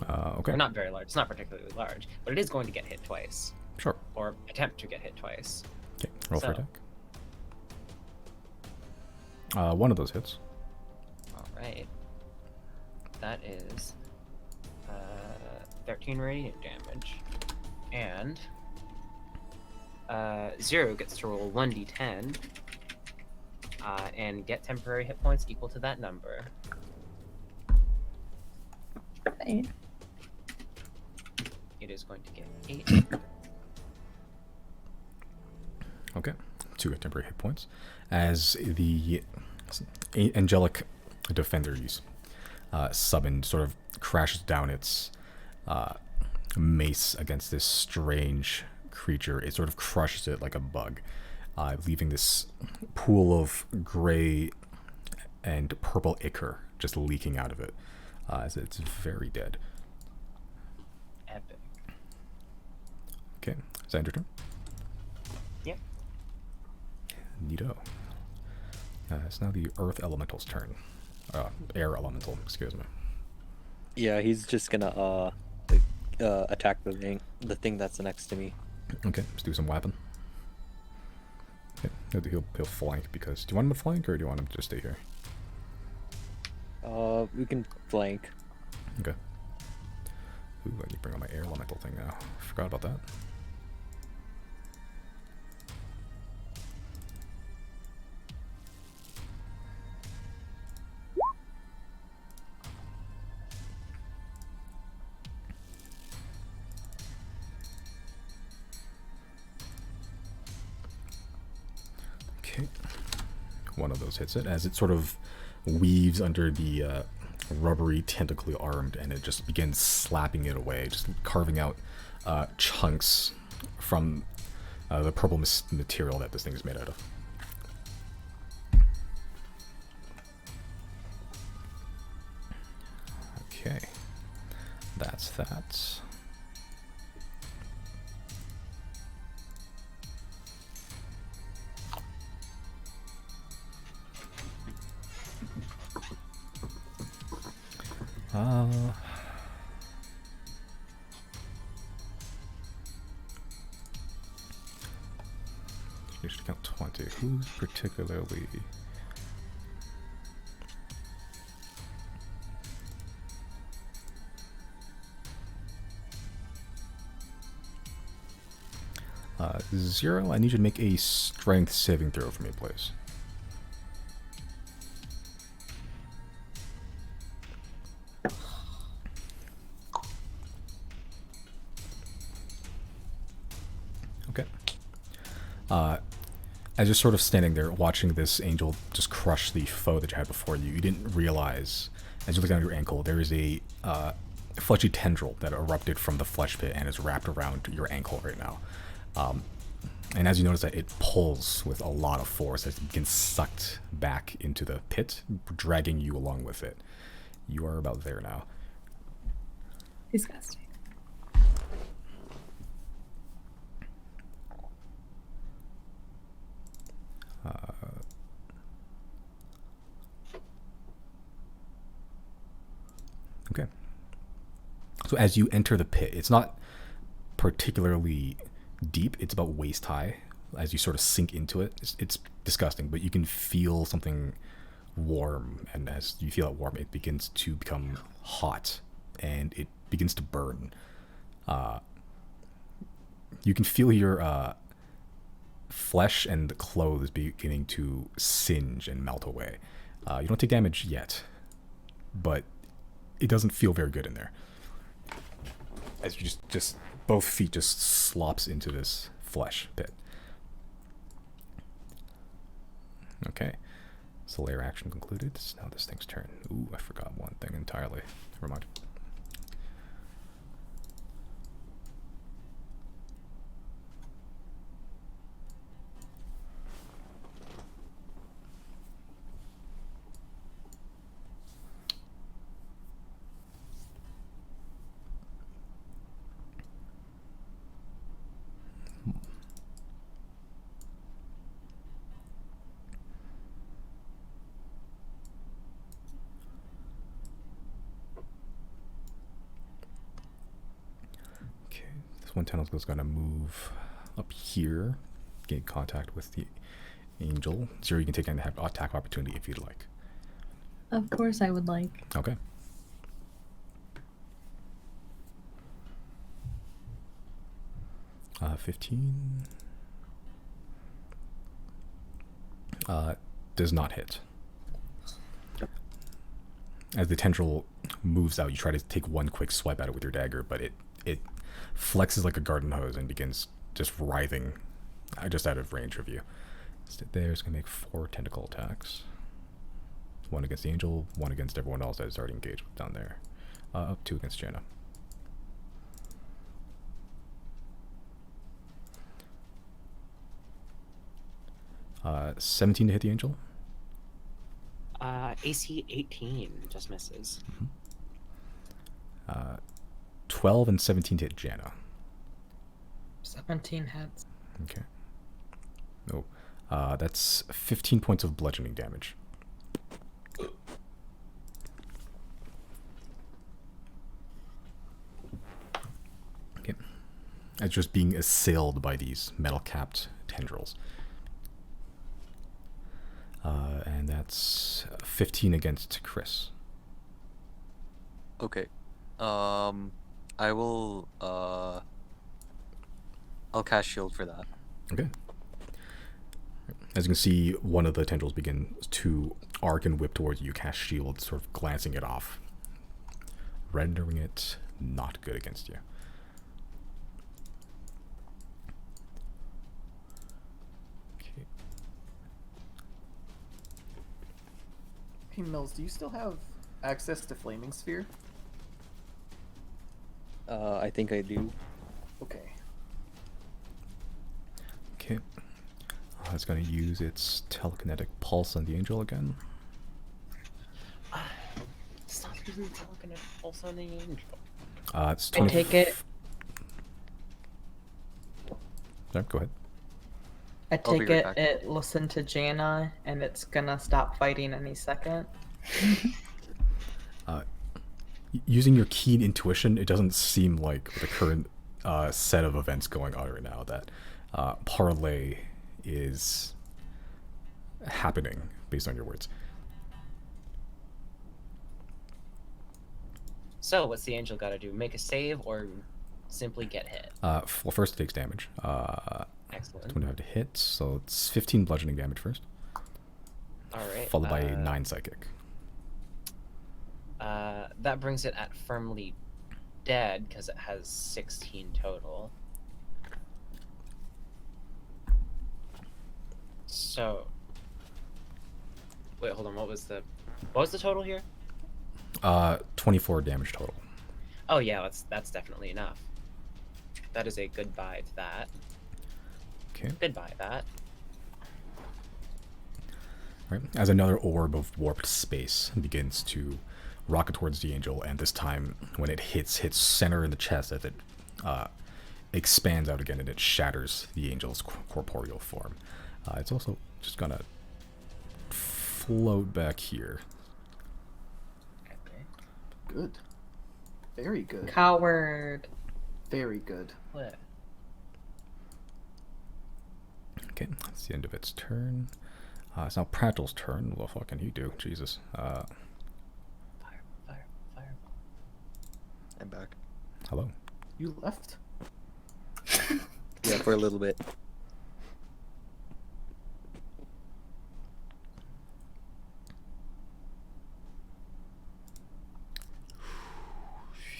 Okay. Or not very large. It's not particularly large, but it is going to get hit twice. Sure. Or attempt to get hit twice. Okay, roll for So. attack. One of those hits. Alright. That is 13 radiant damage. And 0 gets to roll 1d10 and get temporary hit points equal to that number. Right. It is going to get 8. Okay. 2 temporary hit points. As the angelic defender use summoned sort of crashes down its mace against this strange creature. It sort of crushes it like a bug, leaving this pool of gray and purple ichor just leaking out of it, as it's very dead. Epic. Okay, is that your turn? Yep. Neato. It's now the Earth Elemental's turn. Air Elemental, excuse me. Yeah, he's just gonna attack the thing that's next to me. Okay, let's do some weapon. Okay, he'll flank because... Do you want him to flank or do you want him to just stay here? We can flank. Okay. Ooh, I need to bring on my air elemental thing now. Forgot about that. Okay. One of those hits it as it sort of weaves under the rubbery tentacly armed, and it just begins slapping it away, just carving out chunks from the purple material that this thing is made out of. Okay, that's that. You should count 20. Who's particularly... Zero, I need you to make a strength saving throw for me, please. Okay. As you're sort of standing there watching this angel just crush the foe that you had before you, you didn't realize, as you look down at your ankle, there is a fleshy tendril that erupted from the flesh pit and is wrapped around your ankle right now. And as you notice that it pulls with a lot of force as it gets sucked back into the pit, dragging you along with it. You are about there now. Disgusting. Okay. So as you enter the pit, it's not particularly deep. It's about waist high. As you sort of sink into it, it's disgusting, but you can feel something warm, and as you feel it warm, it begins to become hot, and it begins to burn. You can feel your flesh and the clothes beginning to singe and melt away. You don't take damage yet, but it doesn't feel very good in there. As you just both feet just slops into this flesh pit. Okay, so layer action concluded. It's now this thing's turn. Ooh, I forgot one thing entirely. Never mind. One tentacle is going to move up here, gain contact with the angel. Zero, you can take an attack opportunity if you'd like. Of course I would like. Okay. Uh, 15. Does not hit. As the tendril moves out, you try to take one quick swipe at it with your dagger, but it flexes like a garden hose and begins just writhing just out of range of you. There, it's going to make 4 tentacle attacks. One against the angel, one against everyone else that is already engaged down there. Up 2 against Jana. Uh, 17 to hit the angel. AC 18 just misses. 12 and 17 to hit Jana. 17 hits. Okay. Oh, that's 15 points of bludgeoning damage. Okay. It's just being assailed by these metal-capped tendrils. And that's 15 against Chris. Okay. I will, I'll cast shield for that. Okay. As you can see, one of the tendrils begin to arc and whip towards you. Cast shield, sort of glancing it off, rendering it not good against you. Okay. Hey Mills, do you still have access to Flaming Sphere? I think I do. Okay. Okay. It's going to use its telekinetic pulse on the angel again. Stop using the telekinetic pulse on the angel. It's I take it. No, go ahead. I I'll be take right it. back. It listened to Jana, and it's gonna stop fighting any second. Using your keen intuition, it doesn't seem like with the current set of events going on right now that parlay is happening based on your words. So, what's the angel got to do? Make a save or simply get hit? Well, first it takes damage. Excellent. 25 to hit, so it's 15 bludgeoning damage first, All right. followed by 9 psychic. That brings it at firmly dead because it has 16 total. So, wait, hold on. What was the total here? 24 damage total. Oh yeah, that's definitely enough. That is a goodbye to that. Okay. Goodbye that. Right. As another orb of warped space begins to rocket towards the angel, and this time when it hits center in the chest as it expands out again and it shatters the angel's corporeal form. It's also just gonna float back here. Good. Very good. Coward. Very good. What? Okay, that's the end of its turn. It's now Prattl's turn. What the fuck can he do? Jesus. Fire. I'm back. Hello. You left? Yeah, for a little bit.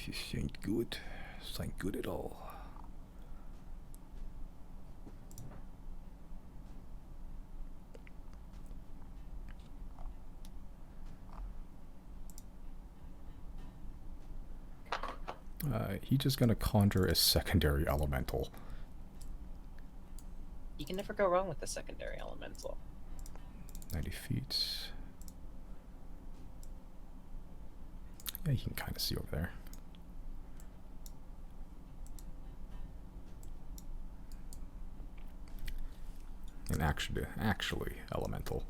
This ain't good. This ain't good at all. He's just gonna conjure a secondary elemental. You can never go wrong with the secondary elemental. 90 feet. Yeah, you can kind of see over there. And actually elemental.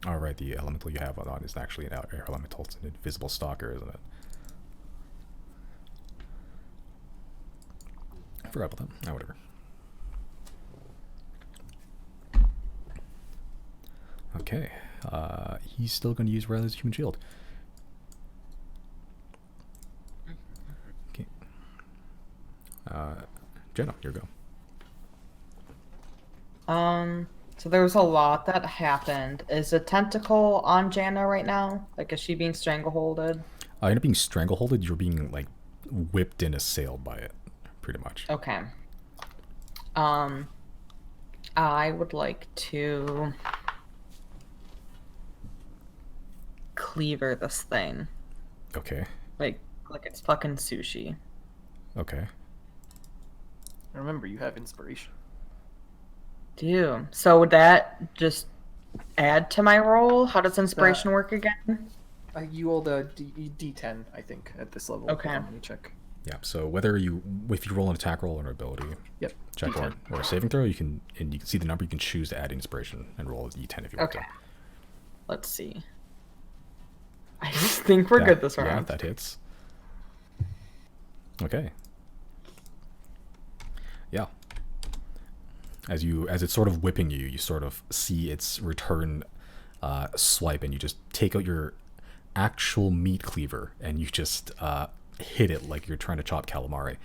Alright, the elemental you have on is actually an air elemental. It's an invisible stalker, isn't it? I forgot about that. Oh, whatever. Okay. He's still going to use Riley's human shield. Okay. Jenna, your go. So there was a lot that happened. Is the tentacle on Jana right now? Like, is she being strangleholded? You're not being strangleholded, you're being, like, whipped and assailed by it, pretty much. Okay. I would like to cleaver this thing. Okay. Like it's fucking sushi. Okay. Remember, you have inspiration. Do. So would that just add to my roll? How does inspiration work again? You rolled a D10, I think, at this level. Okay. Let me check. Yeah, so if you roll an attack roll or an ability Yep. check D10. or a saving throw, you can see the number, you can choose to add inspiration and roll a d10 if you want Okay. to. Let's see. I just think we're good this Yeah, round. that hits. Okay. Yeah. As it's sort of whipping you, you sort of see its return swipe, and you just take out your actual meat cleaver and you just hit it like you're trying to chop calamari,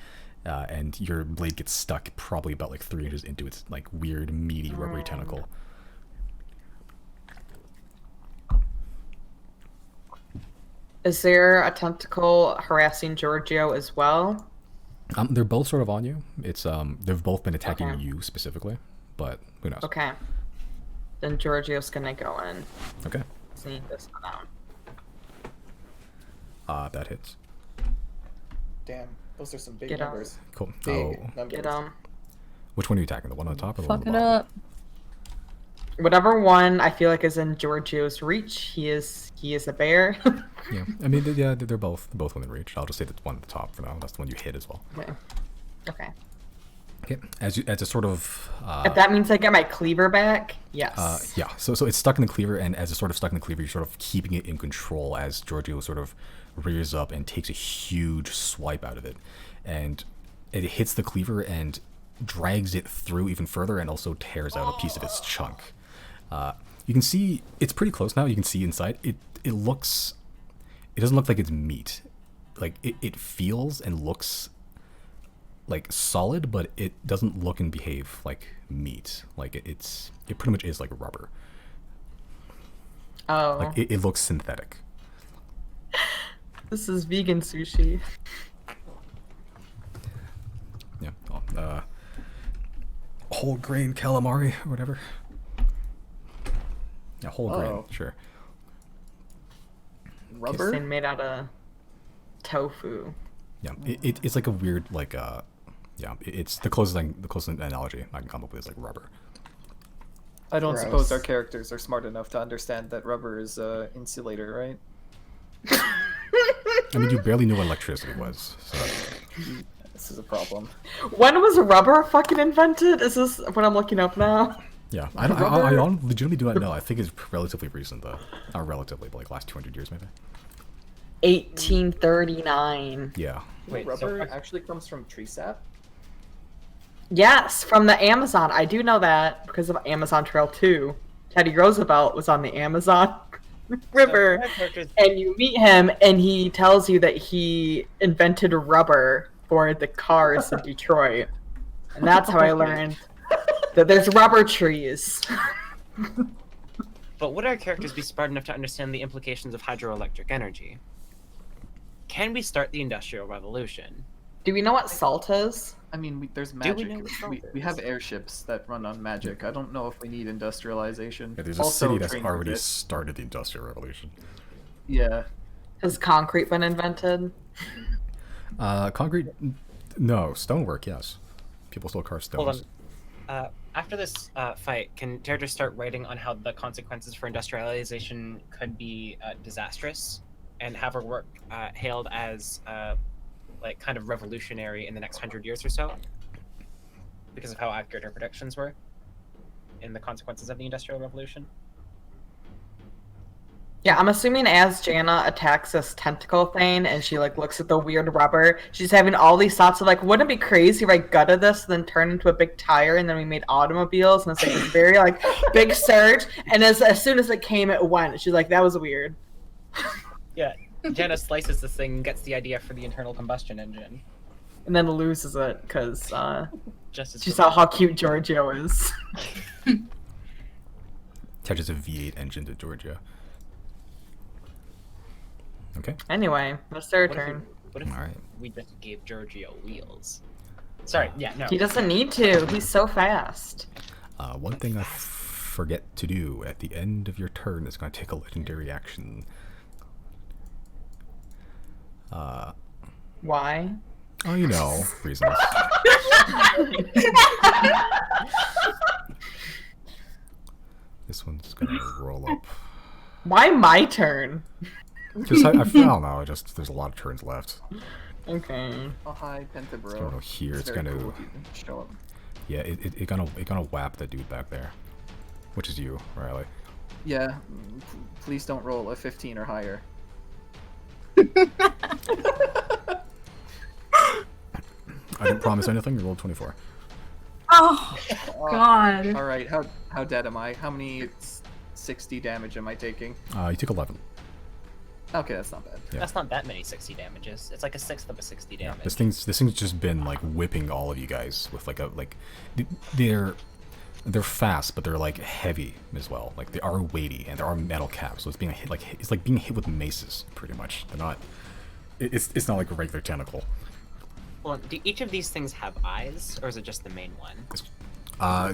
and your blade gets stuck probably about like 3 inches into its like weird meaty rubbery tentacle. Is there a tentacle harassing Giorgio as well? They're both sort of on you. It's they've both been attacking Okay. you specifically, but who knows? Okay. Then Giorgio's gonna go in. Okay. See this one out. That hits. Damn, those are some big Get out. numbers. Cool. Big Oh, numbers. Get which one are you attacking? The one on the top or the one Fuck on it the bottom? up. Whatever one I feel like is in Giorgio's reach. He is a bear. Yeah, I mean, they're both within reach. I'll just say the one at the top for now. That's the one you hit as well. Okay. Okay, as a sort of If that means I get my cleaver back, yes. yeah. So it's stuck in the cleaver, and as it's sort of stuck in the cleaver, you're sort of keeping it in control as Giorgio sort of rears up and takes a huge swipe out of it, and it hits the cleaver and drags it through even further, and also tears out a piece of its chunk. You can see it's pretty close now. You can see inside. It doesn't look like it's meat. Like it feels and looks like solid, but it doesn't look and behave like meat. Like it pretty much is like rubber. Oh. Like it looks synthetic. This is vegan sushi. Yeah. Whole grain calamari or whatever. Yeah, whole grain, Oh. sure. Rubber? Thing made out of tofu. Yeah, it's like a weird Yeah, it's the closest analogy I can come up with is like rubber. I don't Gross. suppose our characters are smart enough to understand that rubber is insulator, right? I mean, you barely knew what electricity was. So. This is a problem. When was rubber fucking invented? Is this what I'm looking up now? Yeah, I legitimately do not know. I think it's relatively recent though. Not relatively, but like last 200 years maybe. 1839. Yeah. Wait, Rubber so actually comes from tree sap? Yes, from the Amazon. I do know that because of Amazon Trail 2. Teddy Roosevelt was on the Amazon River, my character's- and you meet him, and he tells you that he invented rubber for the cars in Detroit. And that's how I learned that there's rubber trees. But would our characters be smart enough to understand the implications of hydroelectric energy? Can we start the Industrial Revolution? Do we know what salt is? I mean, there's Do magic. we know what salt We have is? airships that run on magic. I don't know if we need industrialization. Yeah, there's a Also, city that's train already resist. started the Industrial Revolution. Yeah. Has concrete been invented? Concrete, no. Stonework, yes. People still carve stones. Hold on. After this fight, can characters start writing on how the consequences for industrialization could be disastrous, and have her work hailed as like kind of revolutionary in the next 100 years or so, because of how accurate her predictions were in the consequences of the Industrial Revolution? Yeah, I'm assuming as Jana attacks this tentacle thing and she like looks at the weird rubber, she's having all these thoughts of like, wouldn't it be crazy if I gutted this and then turned into a big tire and then we made automobiles, and it's like this very like big surge, and as soon as it came it went. She's like, that was weird. Yeah, Jenna slices this thing and gets the idea for the internal combustion engine. And then loses it because Just as she saw how cute Giorgio is. Attaches a V8 engine to Georgia. Okay. Anyway, it's their What if turn. What if All right. we just gave Giorgio wheels? Sorry, yeah, no. He doesn't need to. He's so fast. One thing I forget to do at the end of your turn is going to take a legendary action. Why? Oh, you know, reasons. This one's going to roll up. Why my turn? Just, I don't know, just there's a lot of turns left. Okay. Oh, hi, Pentabro. It's going to go here. It's very going to, cool if you can show up. yeah, it gonna whap that dude back there, which is you, Riley. Yeah, please don't roll a 15 or higher. I didn't promise anything. You rolled 24. Oh, God. Alright, how dead am I? How many 60 damage am I taking? You took 11. Okay, that's not bad. Yeah. That's not that many 60 damages. It's like a sixth of a 60 Yeah, damage. this thing's just been like whipping all of you guys with like they're fast, but they're like heavy as well. Like they are weighty and there are metal caps, so it's being hit it's like being hit with maces pretty much. They're not. It's not like a regular tentacle. Well, do each of these things have eyes, or is it just the main one?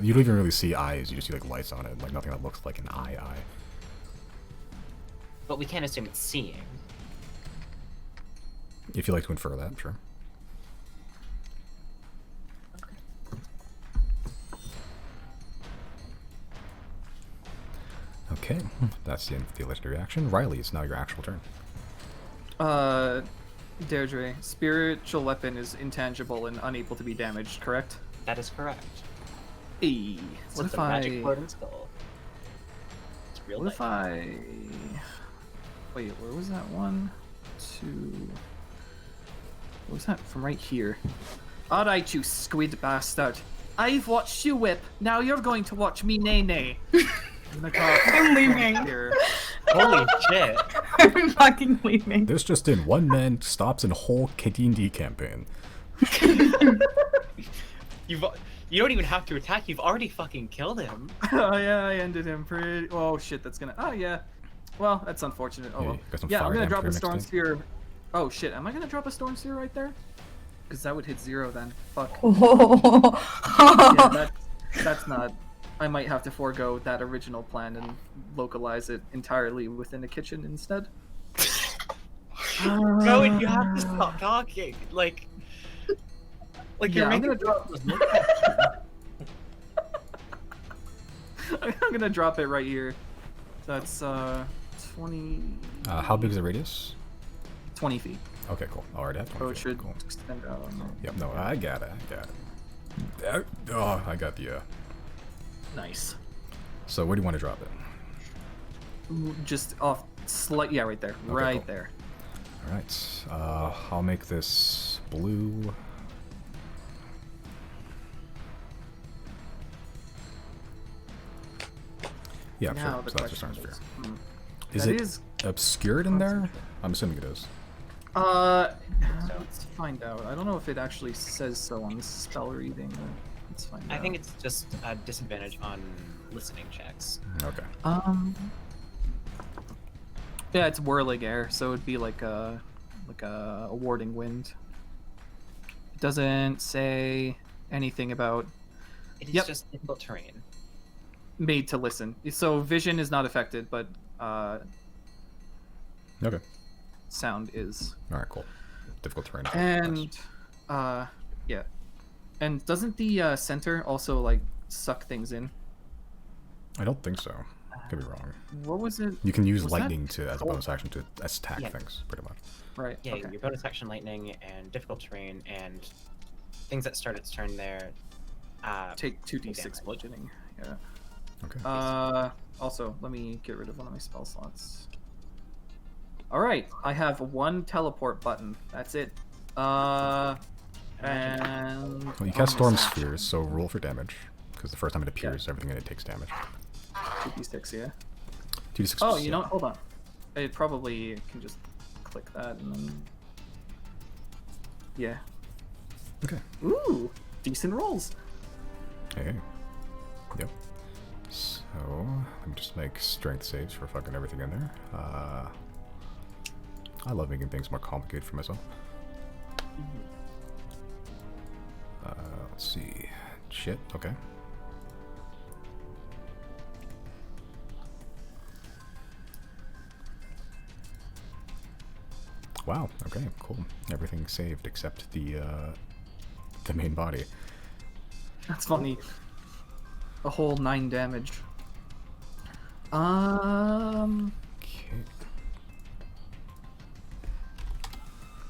You don't even really see eyes. You just see like lights on it, like nothing that looks like an eye. But we can't assume it's seeing. If you like to infer that, sure. Okay, that's the end of the legendary action. Riley, it's now your actual turn. Deirdre, spiritual weapon is intangible and unable to be damaged, correct? That is correct. Hey, what It's if a I... magic floating skull. It's real What if life. I... Wait, where was that one? Two... What was that? From right here. Alright, you squid bastard. I've watched you whip, now you're going to watch me nay-nay. I'm leaving. Here. Holy shit! I'm fucking leaving. This just in: one man stops in whole KD&D campaign. You don't even have to attack. You've already fucking killed him. Oh yeah, I ended him pretty... Oh shit, that's gonna... Oh yeah. Well, that's unfortunate. Oh Yeah, well. you got some Yeah, I'm fire gonna damage drop for a your storm next sphere. Oh shit, am I gonna drop a storm sphere right there? Because that would hit 0 then. Fuck. Yeah, that's not... I might have to forego that original plan and localize it entirely within the kitchen instead. No, and you have to stop talking. Like, Like Yeah, you're I'm making gonna drop. I'm gonna drop it right here. That's 20. How big is the radius? 20 feet. Okay, cool. Already have 20 So it feet. should Cool. extend out on there. Yep, no, I got it. Oh, I got the, Nice. So where do you want to drop it? Just off slight. Yeah, right there. Okay, Right cool. there. Alright, I'll make this blue. Yeah, Now sure. the So that's just question sphere. is, Is that it is- obscured in there? I'm assuming it is. Let's find out. I don't know if it actually says so on the spell reading. Let's find out. I think it's just a disadvantage on listening checks. Okay. Yeah, it's whirling air, so it'd be like a warding wind. It doesn't say anything about It is Yep. just difficult terrain. made to listen. So vision is not affected, but Okay. sound is. Alright, cool. Difficult terrain. And yeah. And doesn't the center also like suck things in? I don't think so. Could be wrong. What was it? You can use Was that lightning to as a cold? bonus action to attack Yeah. things, pretty much. Right. Yeah, Okay. your bonus action lightning and difficult terrain and things that start its turn there. Take 2d6 damage. bludgeoning. Yeah. Okay. Also, let me get rid of one of my spell slots. All right, I have one teleport button. That's it. And Well, you cast Storm Spheres, so roll for damage. Because the first time it appears, everything in it takes damage. 2d6, yeah. 2d6. Oh, you know, hold on. It probably can just click that and then. Yeah. Okay. Ooh, decent rolls. Hey. Yep. So, let me just make strength saves for fucking everything in there. I love making things more complicated for myself. Let's see. Shit, okay. Wow, okay, cool. Everything saved except the main body. That's funny. A whole 9 damage. Um. Okay.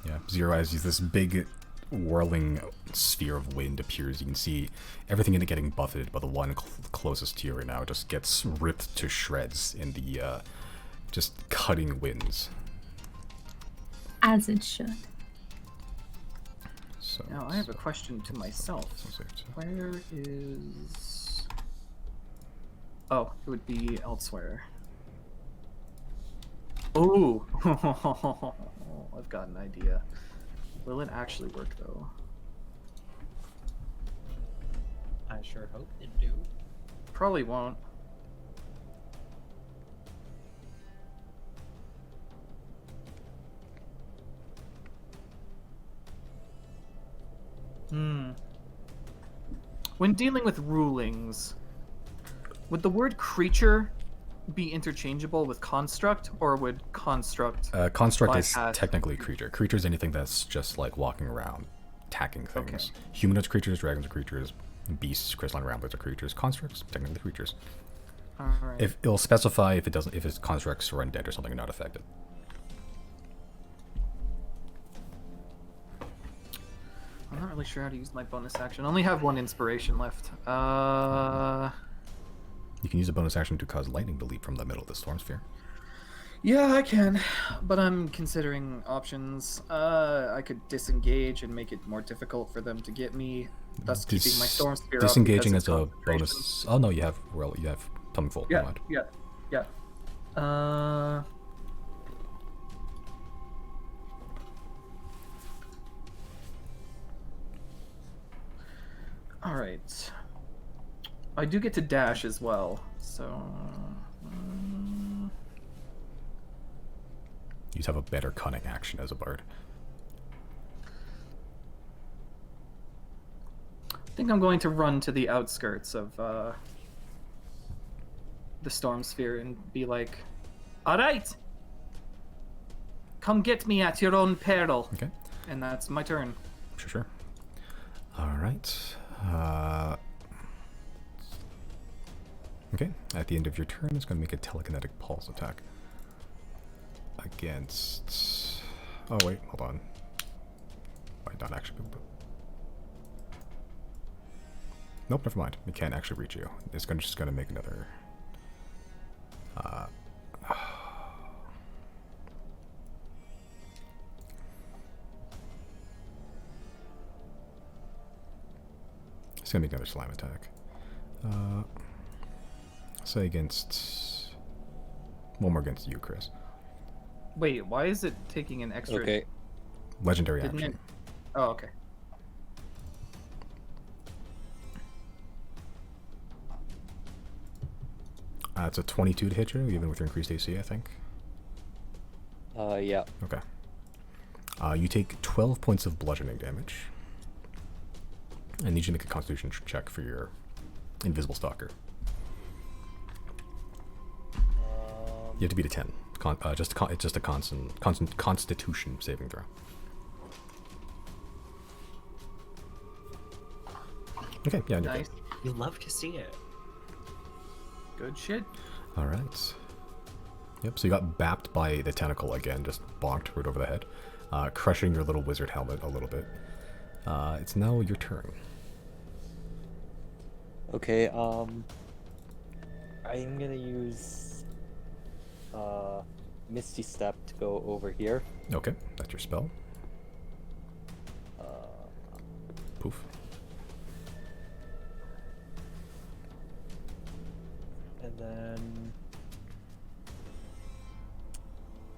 Yeah, Zero Eyes uses this big whirling sphere of wind appears. You can see everything in it getting buffeted, but the one closest to you right now just gets ripped to shreds in the just cutting winds. As it should. So Now I have a question to myself. Where is? Oh, it would be elsewhere. Oh, I've got an idea. Will it actually work though? I sure hope it do. Probably won't. When dealing with rulings, would the word creature be interchangeable with construct, or would construct? Construct is bypass- technically creature. Creature is anything that's just like walking around, attacking things. Humanoid creatures, dragons are creatures, beasts, crystalline ramblers are creatures. Constructs, technically creatures. Alright. If it'll specify if it doesn't, if its constructs are undead or something, are not affected. I'm not really sure how to use my bonus action. I only have one inspiration left. You can use a bonus action to cause lightning to leap from the middle of the storm sphere. Yeah, I can, but I'm considering options. I could disengage and make it more difficult for them to get me, thus keeping my storm spear up disengaging because as of a concentration. bonus. Oh no, you have tongue full. Never Yeah, mind. yeah. All right. I do get to dash as well, so. You have a better cunning action as a bard. I think I'm going to run to the outskirts of the storm sphere and be like, "All right, come get me at your own peril." Okay. And that's my turn. Sure. Alright. Okay, at the end of your turn, it's going to make a telekinetic pulse attack. Against... Oh wait, hold on. Might not actually be able to... Nope, never mind. It can't actually reach you. It's just going to make another... It's going to make another slime attack. Say against... One more against you, Chris. Wait, why is it taking an extra? Okay. Legendary Didn't action. it? Oh, okay. It's a 22 to hit you, even with your increased AC, I think. Yeah. Okay. You take 12 points of bludgeoning damage. I need you to make a constitution check for your invisible stalker. You have to beat a 10. It's just a constant constitution saving throw. Okay, yeah, and you're Nice. You love to see it. Good shit. good. Alright. Yep, so you got bapped by the tentacle again, just bonked right over the head, crushing your little wizard helmet a little bit. It's now your turn. Okay, I'm gonna use Misty Step to go over here. Okay, that's your spell. Poof.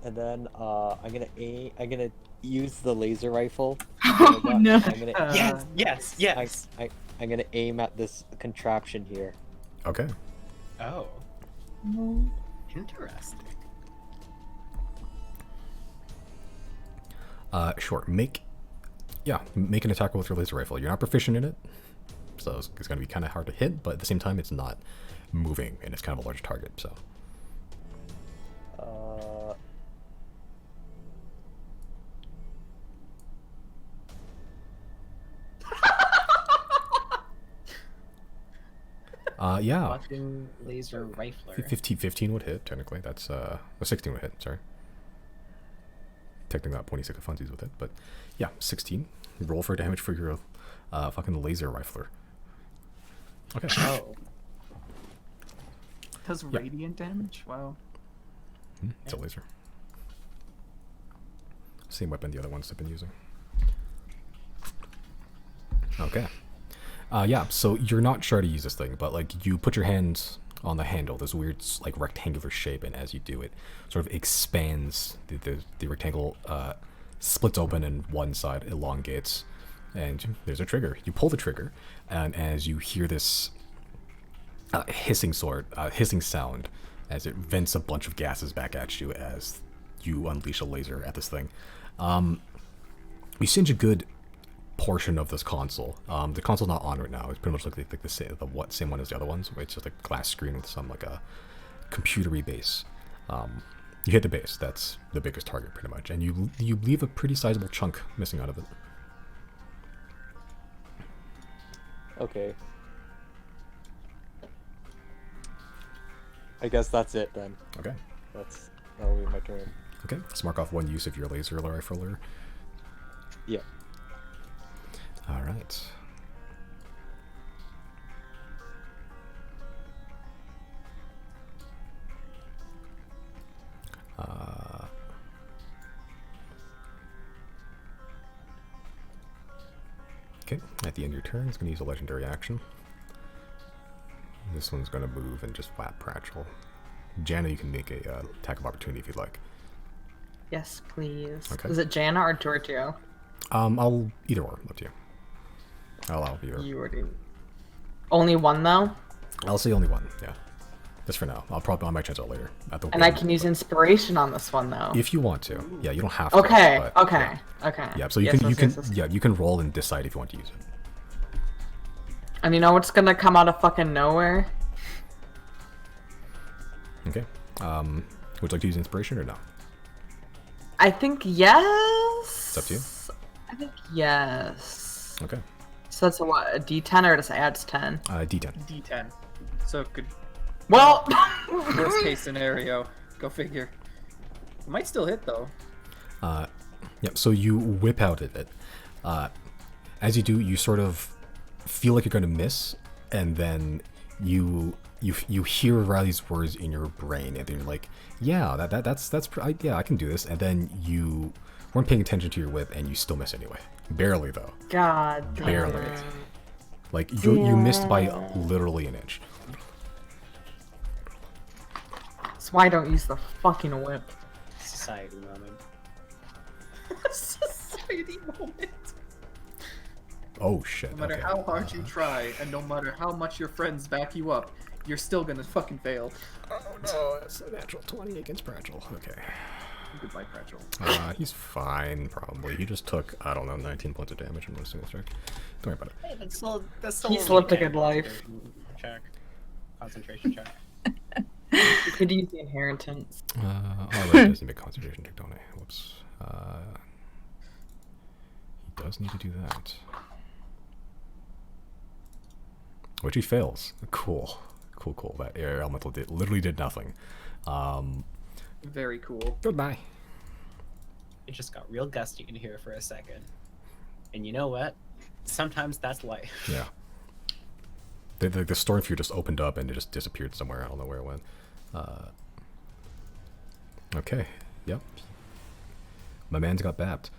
And then I'm gonna use the laser rifle. Oh no. Yes. I'm gonna aim at this contraption here. Okay. Oh, No. interesting. Sure. Make an attack roll with your laser rifle. You're not proficient in it, so it's going to be kind of hard to hit, but at the same time, it's not moving, and it's kind of a large target, so. Yeah. Fucking laser rifler. 15 would hit, technically. That's, 16 would hit, sorry. Technically not pointing of funsies with it, but yeah, 16. Roll for damage for your fucking laser rifler. Okay. Oh, Does radiant damage? Wow. It's a laser. Same weapon the other ones have been using. Okay. Yeah, so you're not sure to use this thing, but like you put your hands on the handle, this weird like rectangular shape, and as you do it, sort of expands. The rectangle splits open and one side elongates, and there's a trigger. You pull the trigger, and as you hear this hissing sound, as it vents a bunch of gases back at you as you unleash a laser at this thing. You singe a good portion of this console. The console's not on right now. It's pretty much like the same one as the other ones. It's just a glass screen with some like a computery base. You hit the base. That's the biggest target pretty much, and you leave a pretty sizable chunk missing out of it. Okay. I guess that's it then. Okay. That'll be my turn. Okay. Let's mark off one use of your laser rifler. Yeah. All right. Okay, at the end of your turn, it's going to use a legendary action. This one's going to move and just flap Pratchel. Jana, you can make a attack of opportunity if you'd like. Yes, please. Okay. Is it Jana or Giorgio? I'll either or, up to you. I'll allow either. You already. Only one though. I'll say only one, yeah. Just for now. I might change out later. And I can use inspiration on this one though. if you want to. Yeah, you don't have to. Okay. but, Okay. Yeah. Okay. Yeah, so Yes, you can roll and decide if you want to use it. And you know what's gonna come out of fucking nowhere? Okay. Would you like to use inspiration or no? I think yes. It's up to you. I think yes. Okay. So that's a what? A D10 or it just adds 10? D10. D10. So it could. Well, Worst case scenario. Go figure. It might still hit though. Yep. So you whip out at it. As you do, you sort of feel like you're going to miss, and then you hear Riley's words in your brain, and then you're like, yeah, yeah, I can do this. And then you weren't paying attention to your whip, and you still miss anyway. Barely though. God damn Barely. it. Like you missed by literally an inch. That's why I don't use the fucking whip. Society moment. Society moment. Oh shit. No matter okay. how hard you try, and no matter how much your friends back you up, you're still gonna fucking fail. Oh no, it's a natural 20 against Pratchell. Okay. Goodbye, Pratchell. He's fine, probably. He just took, I don't know, 19 points of damage in one single strike. Don't worry about it. Hey, that's still He's lived a good life. Concentration check. You could use the inheritance. Alright, doesn't make a concentration check, don't I? Whoops. He does need to do that. Which he fails. Cool. Cool. That air elemental literally did nothing. Very cool. Goodbye. It just got real gusty in here for a second. And you know what? Sometimes that's life. Yeah. The storm fear just opened up and it just disappeared somewhere. I don't know where it went. Okay. Yep. My man's got bapped.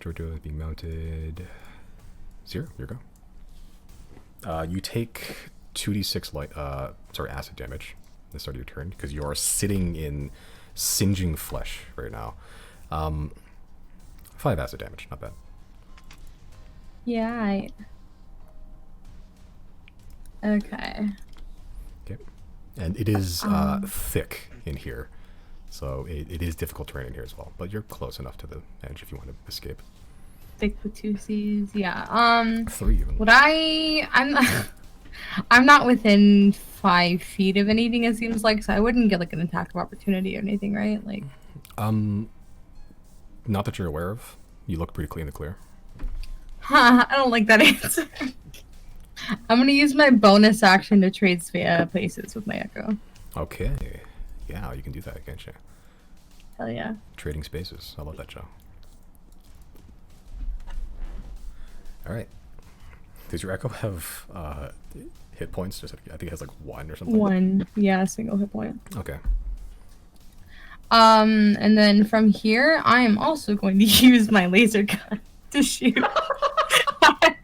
Giorgio is being mounted. Zero, here you go. You take 2d6 acid damage at the start of your turn because you are sitting in singeing flesh right now. 5 acid damage, not bad. Yeah. Okay. Okay. And it is thick in here, so it is difficult terrain in here as well. But you're close enough to the edge if you want to escape. Thick with 2 C's. Yeah. 3 even. Would I'm not within 5 feet of anything, it seems like, so I wouldn't get like an attack of opportunity or anything, right? Like. Not that you're aware of. You look pretty clean and clear. I don't like that answer. I'm gonna use my bonus action to trade places with my Echo. Okay. Yeah, you can do that, can't you? Hell yeah. Trading spaces. I love that show. Alright. Does your Echo have hit points? Just, I think it has like 1 or something. 1. Yeah, single hit point. Okay. And then from here, I am also going to use my laser gun to shoot.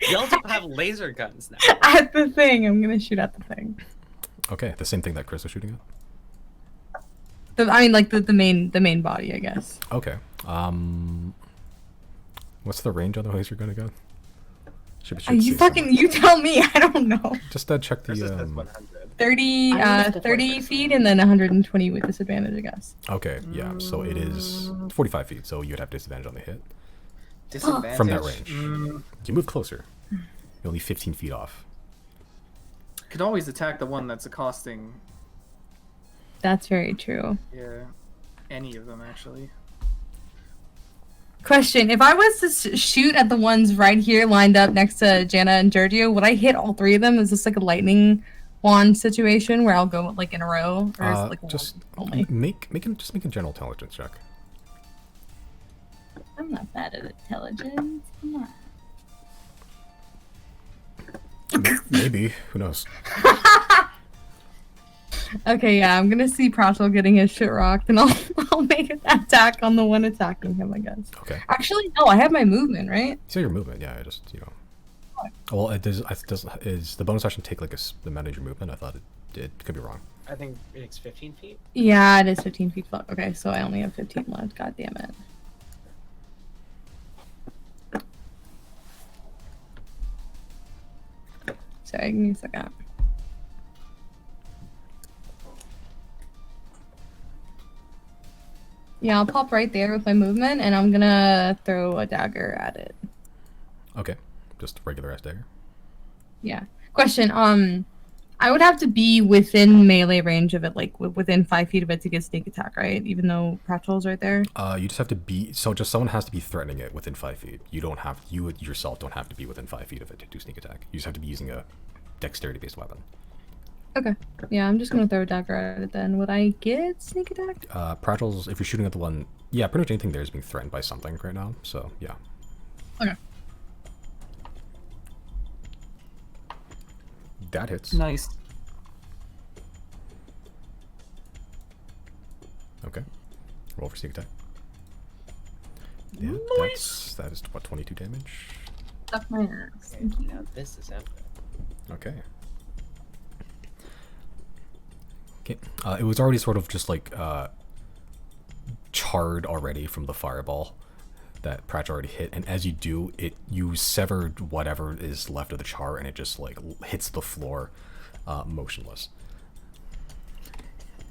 You also have laser guns now. At the thing. I'm gonna shoot at the thing. Okay, the same thing that Chris was shooting at? The main body, I guess. Okay. What's the range on the laser gun again? You tell me, I don't know. Just check the 30 feet and then 120 with disadvantage, I guess. Okay, yeah, so it is 45 feet, so you'd have disadvantage on the hit. Disadvantage? From that range. You move closer. You're only 15 feet off. Could always attack the one that's accosting. That's very true. Yeah. Any of them, actually. Question, if I was to shoot at the ones right here lined up next to Jana and Giorgio, would I hit all 3 of them? Is this like a lightning wand situation where I'll go like in a row? Or is it like just one only? make a general intelligence check. I'm not bad at intelligence. Come on. Maybe. Who knows? Okay, yeah, I'm gonna see Pratchell getting his shit rocked, and I'll make an attack on the one attacking him, I guess. Okay. Actually, no, I have my movement, right? So your movement, yeah, I just, Well, is the bonus action take like the amount of your movement? I thought it did. Could be wrong. I think it's 15 feet. Yeah, it is 15 feet. Fuck. Okay, so I only have 15 left. God damn it. Sorry, give me a second. Yeah, I'll pop right there with my movement, and I'm gonna throw a dagger at it. Okay, just regular ass dagger. Yeah. Question. I would have to be within melee range of it, like within 5 feet of it to get sneak attack, right? Even though Pratchell's right there. You just have to be, so just someone has to be threatening it within 5 feet. You don't have, you yourself don't have to be within 5 feet of it to do sneak attack. You just have to be using a dexterity-based weapon. Okay. Yeah, I'm just gonna throw a dagger at it then. Would I get sneak attack? Pratchell's, if you're shooting at the one, yeah, pretty much anything there is being threatened by something right now, so yeah. Okay. That hits. Nice. Okay. Roll for sneak attack. Yeah, that is what, 22 damage? Stuff my ass. Okay, now this is epic. Okay. Okay. It was already sort of just like charred already from the fireball that Pratch already hit, and as you do, you severed whatever is left of the char, and it just like hits the floor, motionless.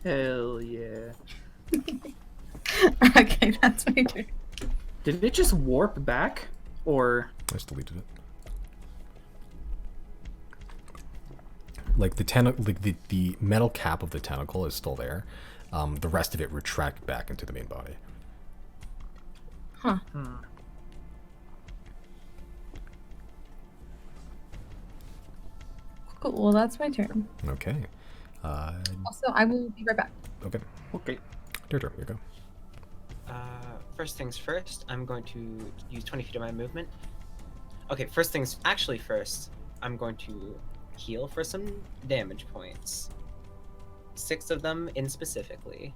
Hell yeah. Okay, that's my turn. Did it just warp back? Or... I just deleted it. Like the metal cap of the tentacle is still there. The rest of it retracted back into the main body. Huh. Cool. Well, that's my turn. Okay. Also, I will be right back. Okay. Okay. Your turn. You go. First things first, I'm going to use 20 feet of my movement. Okay, first, I'm going to heal for some damage points. 6 of them in specifically.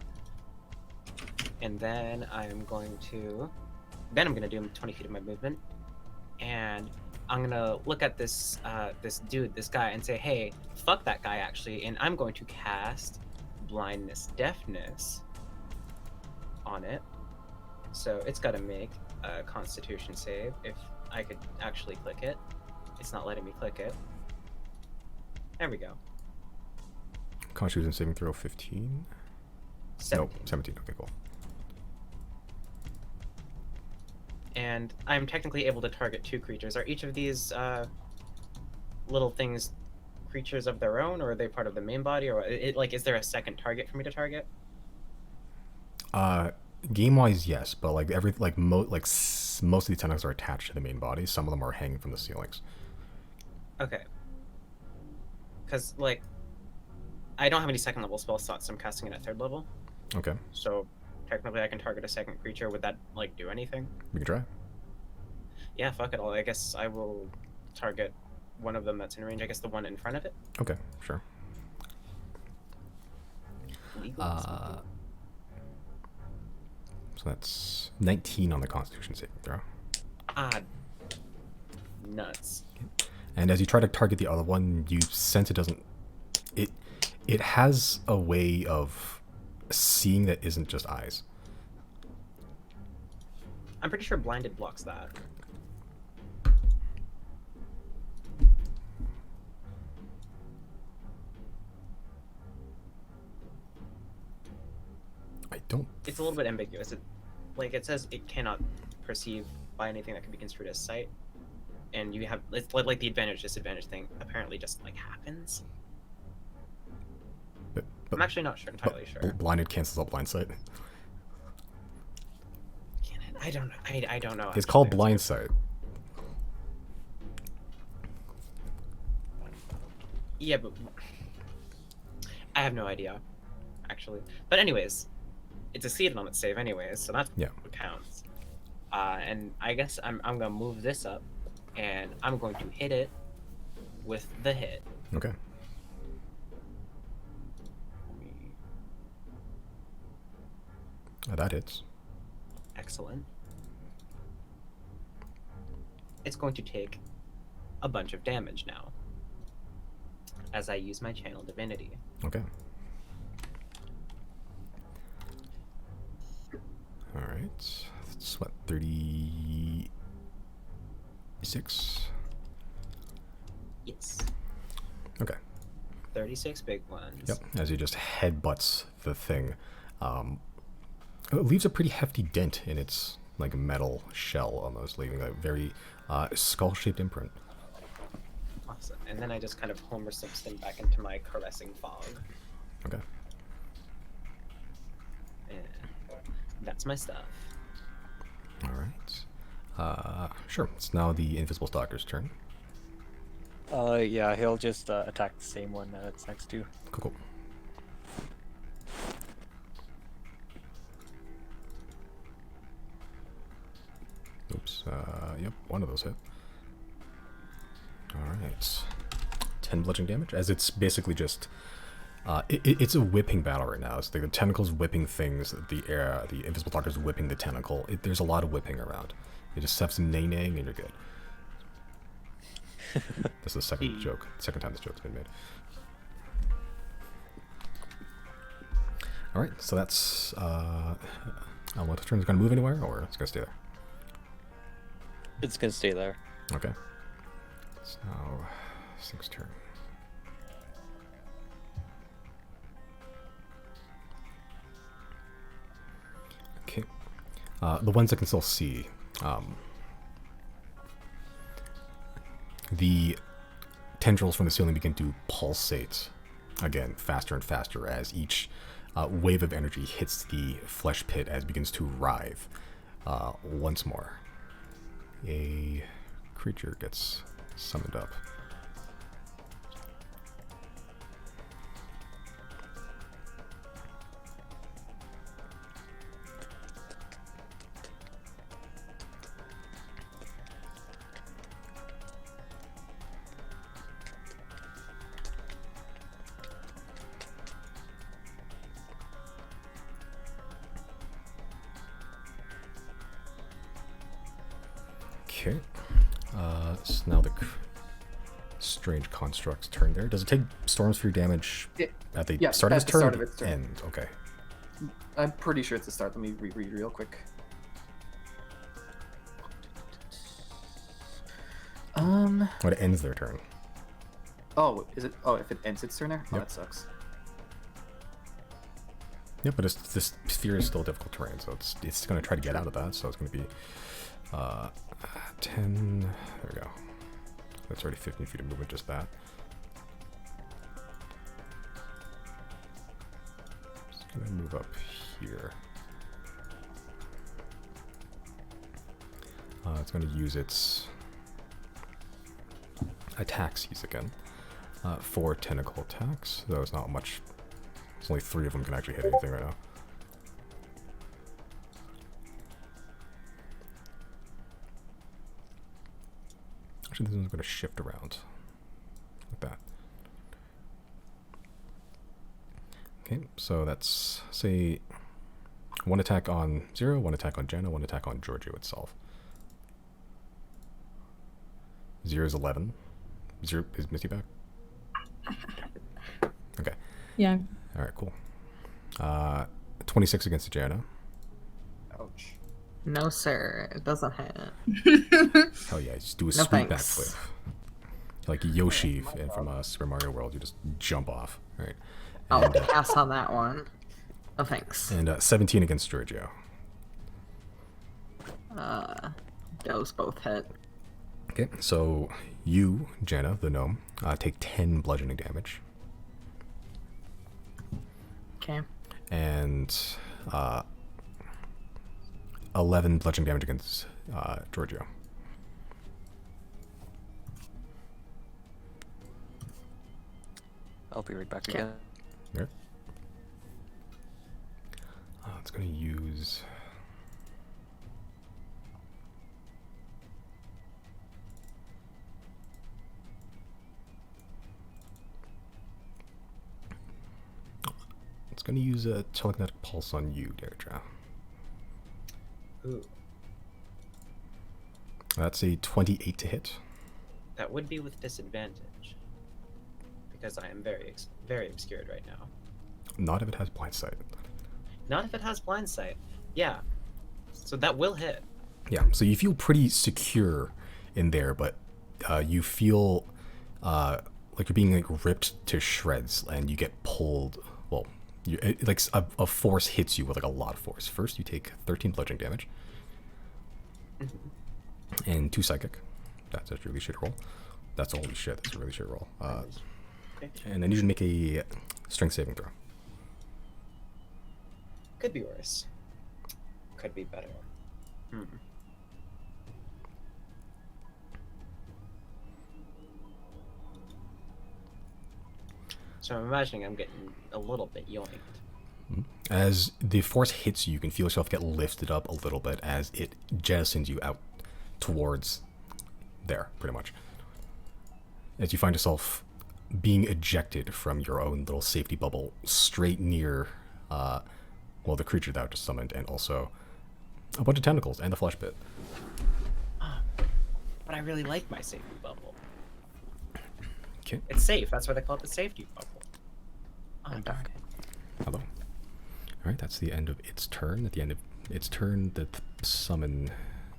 And then I'm going to do 20 feet of my movement. And I'm gonna look at this this guy, and say, hey, fuck that guy actually, and I'm going to cast blindness deafness on it. So it's got to make a constitution save. If I could actually click it. It's not letting me click it. There we go. Constitution saving throw 15? 17. No, 17. Okay, cool. And I'm technically able to target 2 creatures. Are each of these little things creatures of their own, or are they part of the main body, or is there a second target for me to target? Game wise, yes, but most of the tentacles are attached to the main body. Some of them are hanging from the ceilings. Okay. Because I don't have any second level spell slots, so I'm casting it at 3rd level. Okay. So technically, I can target a second creature. Would that do anything? We can try. Yeah, fuck it all. I guess I will target one of them that's in range. I guess the one in front of it. Okay, sure. So that's 19 on the Constitution saving throw. Nuts. And as you try to target the other one, you sense it doesn't. It has a way of seeing that isn't just eyes. I'm pretty sure blinded blocks that. I don't. It's a little bit ambiguous. It says it cannot perceive by anything that can be construed as sight, and you have it's like the advantage disadvantage thing apparently just happens. But I'm actually not entirely sure. Blinded cancels out blind sight. Can it? I don't know. I don't know. It's called blind sight. Yeah, but I have no idea, actually. But anyways, it succeeded on its save anyways, so that's Yeah. what counts. And I guess I'm gonna move this up, and I'm going to hit it with the hit. Okay. That hits. Excellent. It's going to take a bunch of damage now, as I use my channel divinity. Okay. All right. That's what, 36? Yes. Okay. 36 big ones. Yep. As he just headbutts the thing, it leaves a pretty hefty dent in its metal shell, almost leaving a very skull-shaped imprint. Oh, Awesome. And then I just kind of Homer Simpson back into my caressing fog. Okay. And that's my stuff. All right. Sure. It's now the Invisible Stalker's turn. Yeah, he'll just attack the same one that it's next to. Cool. Oops. Yep, one of those hit. Alright. 10 bludgeoning damage, as it's basically just... it's a whipping battle right now. It's the tentacle's whipping things, the Invisible Stalker's whipping the tentacle. There's a lot of whipping around. You just have some nay-naying and you're good. This is the second time this joke's been made. Alright, so that's... I don't know if the turn's gonna move anywhere, or it's gonna stay there. It's gonna stay there. Okay. It's now Sync's turn. Okay. The ones that can still see, the tendrils from the ceiling begin to pulsate again faster and faster as each wave of energy hits the flesh pit as it begins to writhe once more. A creature gets summoned up. Okay. So now the strange construct's turn there. Does it take Storm Sphere damage at the start of its turn? Start of its turn. End. Okay. I'm pretty sure it's the start. Let me reread real quick. When it ends their turn. Oh, is it? Oh, if it ends its turn there? Oh, Yep. that sucks. Yeah, but this sphere is still difficult terrain, so it's going to try to get out of that. So it's going to be 10. There we go. That's already 15 feet of movement, just that. Just going to move up here. It's going to use its attacks again. 4 tentacle attacks, though it's not much. There's only 3 of them can actually hit anything right now. Actually, this one's going to shift around. Like that. Okay, so that's, say, 1 attack on Zero, 1 attack on Jenna, 1 attack on Giorgio itself. 0 is 11. 0 is Misty back? Okay. Yeah. Alright, cool. 26 against Jana. Ouch. No, sir. It doesn't hit. Hell yeah, just do a No sweet thanks. backflip. Like Yoshi from Super Mario World, you just jump off. Right. I'll And, pass on that one. No thanks. and 17 against Giorgio. Those both hit. Okay, so you, Jana, the gnome, take 10 bludgeoning damage. Okay. And 11 bludgeoning damage against Giorgio. I'll be right back Okay. again. Okay. It's going to use... It's going to use a telekinetic pulse on you, Deirdre. Ooh, That's a 28 to hit. that would be with disadvantage. Because I am very obscured right now. Not if it has blind sight. Not if it has blind sight. Yeah. So that will hit. Yeah, so you feel pretty secure in there, but you feel like you're being like ripped to shreds, and you get pulled. Well, like a force hits you with like a lot of force. First, you take 13 bludgeoning damage, and 2 psychic. That's a really shit roll. That's holy shit. That's a really shit roll. Okay. And I need you to make a strength saving throw. Could be worse. Could be better. So I'm imagining I'm getting a little bit yoinked. As the force hits you, you can feel yourself get lifted up a little bit as it jettisons you out towards there, pretty much. As you find yourself being ejected from your own little safety bubble straight near, well, the creature that I just summoned, and also a bunch of tentacles and the flesh pit. But I really like my safety bubble. Okay. It's safe. That's why they call it the safety bubble. Oh, darn it. Hello. Alright, that's the end of its turn. At the end of its turn, the summon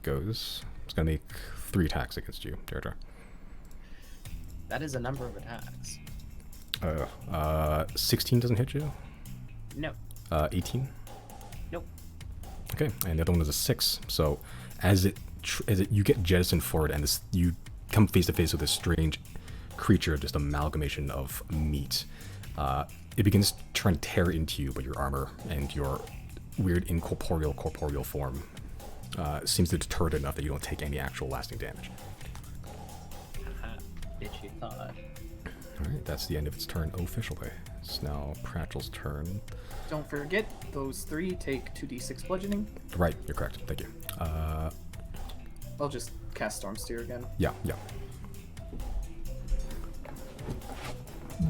goes. It's going to make 3 attacks against you, Deirdre. That is a number of attacks. 16 doesn't hit you? No. 18? Nope. Okay, and the other one is a 6. So as you get jettisoned forward and you come face to face with this strange creature, just amalgamation of meat, it begins trying to tear into you, but your armor and your weird incorporeal corporeal form seems to deter it enough that you don't take any actual lasting damage. Bitchy thought. Alright, that's the end of its turn officially. It's now Pratchell's turn. Don't forget, those 3 take 2d6 bludgeoning. Right, you're correct. Thank you. I'll just cast Storm Steer again. Yeah.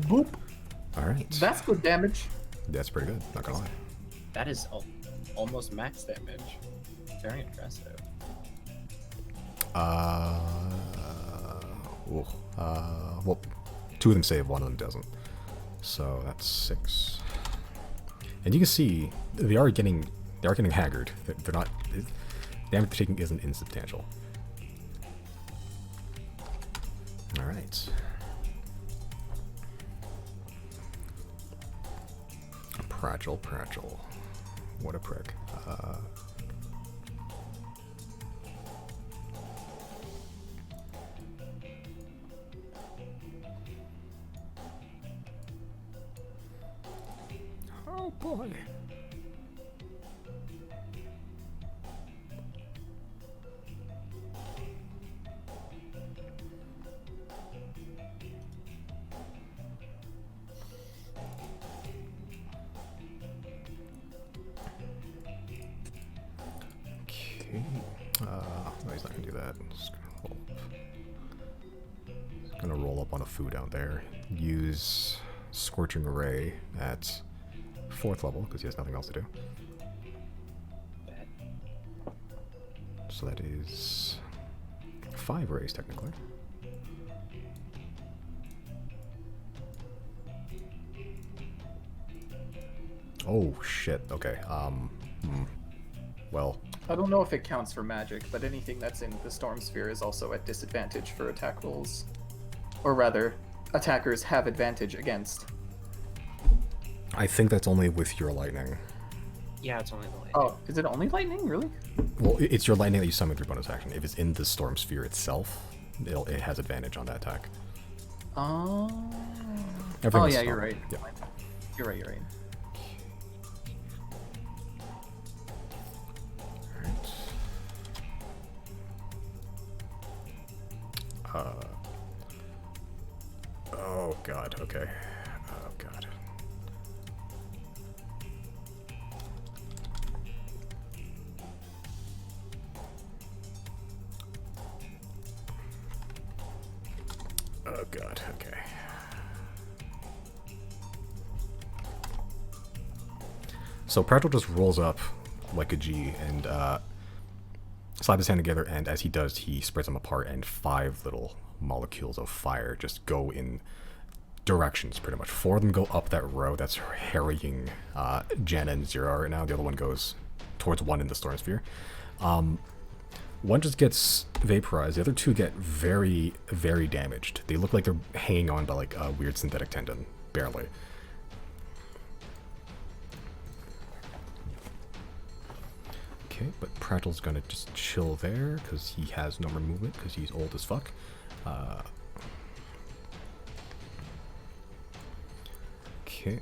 Boop. Alright. That's good damage. That's pretty good, not gonna lie. That is almost max damage. Very impressive. Well, 2 of them save, 1 of them doesn't. So that's 6. And you can see they are getting haggard. They're not. The damage they're taking isn't insubstantial. All right. Pratchell. What a prick. Oh boy. Okay. No, he's not gonna do that. Just gonna roll up on a food down there. Use Scorching Ray at 4th level because he has nothing else to do. So that is 5 rays technically. Oh shit. Okay. Well. I don't know if it counts for magic, but anything that's in the Storm Sphere is also at disadvantage for attack rolls. Or rather, attackers have advantage against. I think that's only with your lightning. Yeah, it's only the lightning. Oh, is it only lightning? Really? Well, it's your lightning that you summon through bonus action. If it's in the Storm Sphere itself, it has advantage on that attack. Oh. Everything Oh is yeah, fine. you're right. Yeah. You're right. Oh god, okay. Oh god. Oh god, okay. So Pratchell just rolls up like a G and slaps his hand together, and as he does, he spreads them apart, and 5 little molecules of fire just go in directions, pretty much. 4 of them go up that row that's harrying Jana and Zero right now. The other one goes towards one in the Storm Sphere. One just gets vaporized. The other 2 get very, very damaged. They look like they're hanging on by like a weird synthetic tendon, barely. Okay, but Pratchell's gonna just chill there because he has no more movement because he's old as fuck. Okay.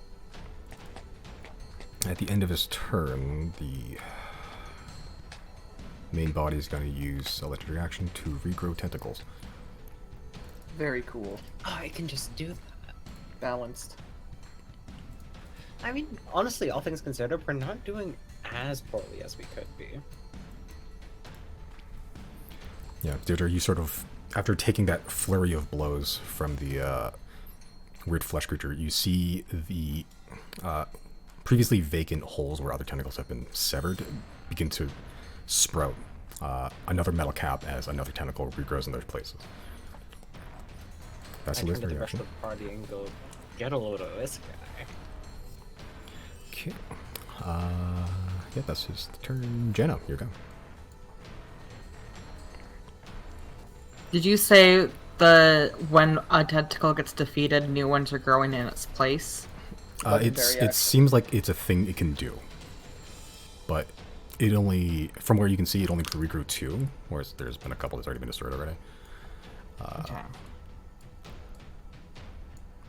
At the end of his turn, the main body is going to use a legendary action to regrow tentacles. Very cool. Oh, I can just do that. Balanced. I mean, honestly, all things considered, we're not doing as poorly as we could be. Yeah, Deirdre, you sort of, after taking that flurry of blows from the weird flesh creature, you see the previously vacant holes where other tentacles have been severed begin to sprout another metal cap as another tentacle regrows in their places. That's I a turn to list the rest reaction. of the party and go, get a load of this guy. Okay. Yeah, that's his turn. Jenna, your go. Did you say when a tentacle gets defeated, new ones are growing in its place? Legendary It seems like it's a thing it can do, but it only, from where you can see, it only regrew 2, whereas there's been a couple that's already been destroyed already. Okay.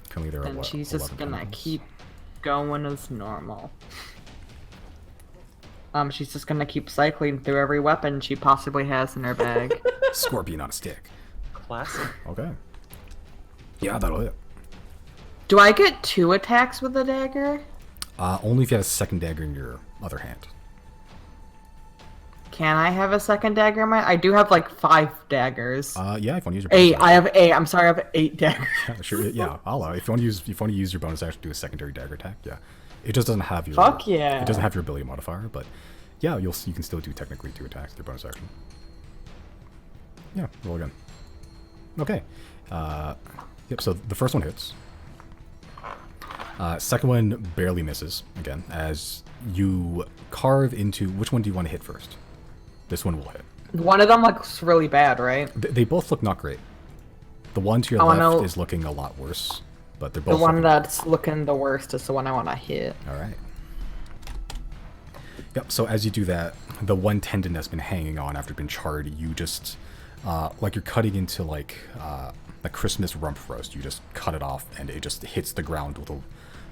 Currently there are Then she's just 11 gonna tentacles. keep going as normal. She's just gonna keep cycling through every weapon she possibly has in her bag. Scorpion on a stick. Classic. Okay. Yeah, that'll hit. Do I get 2 attacks with the dagger? Only if you have a second dagger in your other hand. Can I have a second dagger in my? I do have like 5 daggers. Yeah, if you want to use your bonus 8. action. I have 8. I'm sorry, I have 8 daggers. Yeah, sure. Yeah, I'll allow it. If you want to use your bonus action to do a secondary dagger attack, yeah. It just doesn't have your. Fuck yeah. It doesn't have your ability modifier, but yeah, you can still do technically 2 attacks with your bonus action. Yeah, roll again. Okay. Yep. So the first one hits. Second one barely misses again as you carve into. Which one do you want to hit first? This one will hit. One of them looks really bad, right? They both look not great. The one to your Oh, left no. is looking a lot worse, but they're both. The one looking- that's looking the worst is the one I want to hit. All right. Yep. So as you do that, the one tendon that's been hanging on after being charred, you just like you're cutting into like a Christmas rump roast. You just cut it off, and it just hits the ground with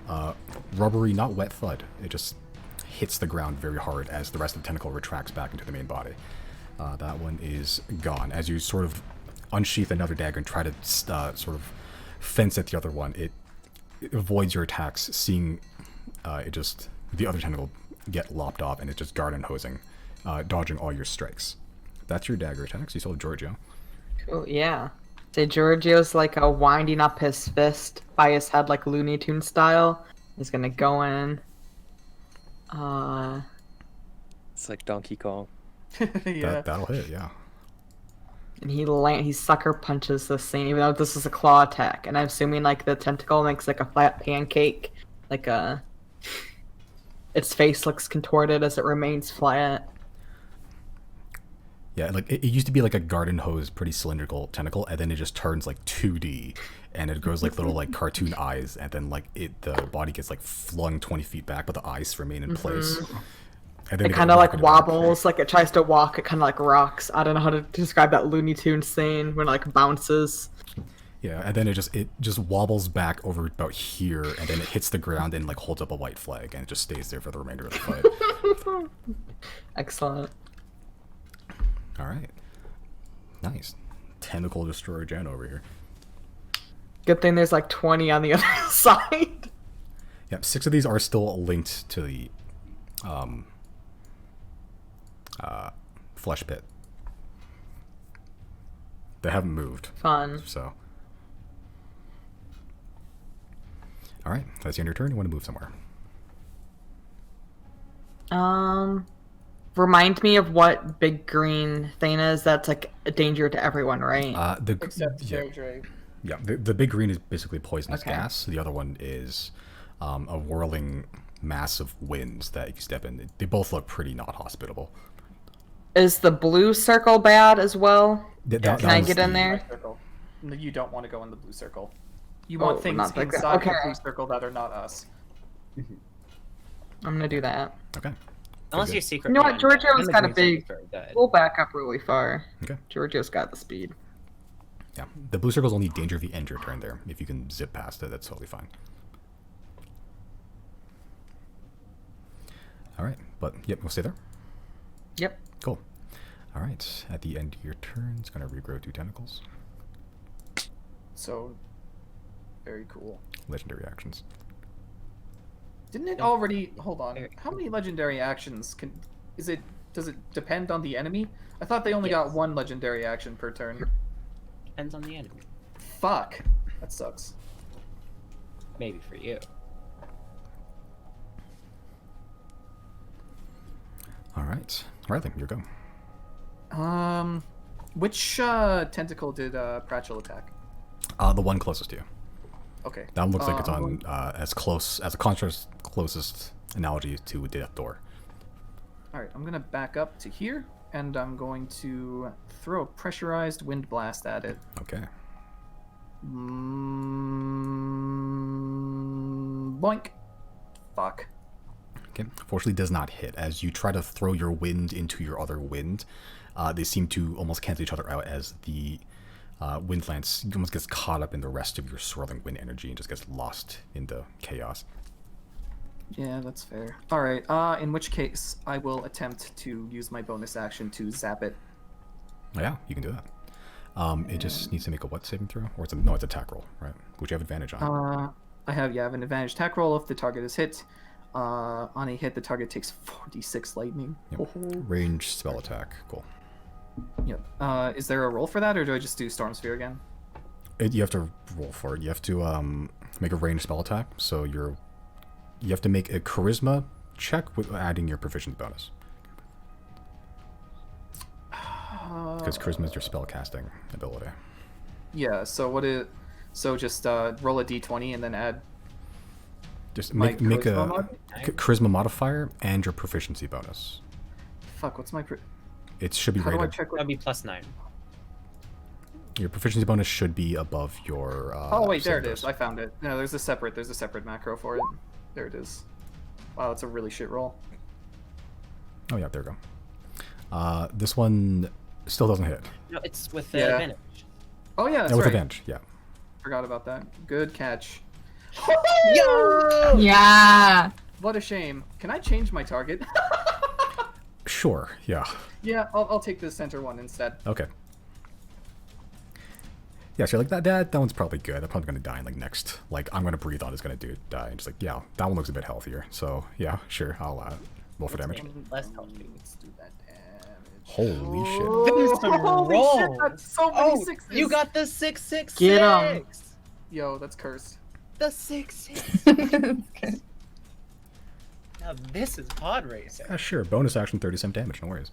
a rubbery, not wet thud. It just hits the ground very hard as the rest of the tentacle retracts back into the main body. That one is gone. As you sort of unsheath another dagger and try to sort of fence at the other one, it avoids your attacks, seeing the other tentacle get lopped off, and it's just garden hosing, dodging all your strikes. That's your dagger attacks. You still have Giorgio. Cool, yeah. Say Giorgio's like winding up his fist by his head like Looney Tunes style. He's gonna go in. It's like Donkey Kong. Yeah. That'll hit, yeah. And he sucker punches this thing, even though this is a claw attack. And I'm assuming like the tentacle makes like a flat pancake, like its face looks contorted as it remains flat. Yeah, like it used to be like a garden hose, pretty cylindrical tentacle, and then it just turns like 2D, and it grows like little like cartoon eyes, and then like the body gets like flung 20 feet back, but the eyes remain in place. And then It kind of like wobbles, like it tries to walk. It kind of like rocks. I don't know how to describe that Looney Tunes thing when it like bounces. Yeah, and then it just wobbles back over about here, and then it hits the ground and like holds up a white flag, and it just stays there for the remainder of the fight. Excellent. All right, nice. Tentacle Destroyer Jan over here. Good thing there's like 20 on the other side. Yep, 6 of these are still linked to the flesh pit. They haven't moved. Fun. So, all right, that's the end of your turn. You want to move somewhere? Remind me of what big green thing is that's like a danger to everyone, right? Except yeah, Deirdre. yeah. The big green is basically poisonous Okay. gas. The other one is a whirling mass of winds that you step in. They both look pretty not hospitable. Is the blue circle bad as well? That Can I was get in the- there? Circle. No, you don't want to go in the blue circle. You Oh, want things not like that. inside the Okay. blue circle that are not us. I'm gonna do that. Okay. Unless good. you're secret. You know what, Giorgio's got a big- Very good. We'll back up really far. Okay. Giorgio's got the speed. Yeah, the blue circle's only danger if you end your turn there. If you can zip past it, that's totally fine. All right, but yep, we'll stay there. Yep. Cool. All right, at the end of your turn, it's gonna regrow 2 tentacles. So, very cool. Legendary actions. Didn't it already? Hold on. How many legendary actions can? Does it depend on the enemy? I thought they only got 1 legendary action per turn. Depends on the enemy. Fuck. That sucks. Maybe for you. All right, Riley, your go. Which tentacle did Pratchell attack? The one closest to you. Okay. That one looks like it's I'm on going- as close as a contrast closest analogy to Death Door. All right, I'm gonna back up to here, and I'm going to throw a pressurized wind blast at it. Okay. Boink. Fuck. Okay. Fortunately, does not hit. As you try to throw your wind into your other wind, they seem to almost cancel each other out as the wind lance almost gets caught up in the rest of your swirling wind energy and just gets lost in the chaos. Yeah, that's fair. All right. In which case, I will attempt to use my bonus action to zap it. Yeah, you can do that. It just needs to make a what saving throw, or it's no, it's attack roll, right? Which you have advantage on. I have an advantage attack roll if the target is hit. On a hit, the target takes 4d6 lightning. Yep. Range spell attack. Cool. Yep. Is there a roll for that, or do I just do Storm Sphere again? You have to roll for it. You have to make a ranged spell attack. So you have to make a charisma check with adding your proficiency bonus. Because charisma is your spell casting ability. Yeah. So just roll a d20 and then add. Just My make a charisma mod? charisma modifier and your proficiency bonus. Fuck. What's my? It should be How do I rated. check? That'd be +9. Your proficiency bonus should be above your. Oh wait, there it saving is. throws. I found it. No, there's a separate macro for it. There it is. Wow, that's a really shit roll. Oh yeah, there we go. This one still doesn't hit. No, it's with Yeah. advantage. Oh yeah, that's No, with right. advantage. Yeah. Forgot about that. Good catch. Yo! Yeah. What a shame. Can I change my target? Sure. Yeah. Yeah, I'll take the center one instead. Okay. Yeah, so you're like that one's probably good. They're probably gonna die in next. I'm gonna breathe on is gonna die. And just yeah, that one looks a bit healthier. So yeah, sure, I'll roll for damage. Less healthy. Let's do that damage. Holy shit. There's some Holy shit, rolls. that's so many sixes. You got the 666. Get 'em. Yo, that's cursed. The 6. Okay. Now this is pod racing. Yeah, sure. Bonus action, 37 damage. No worries.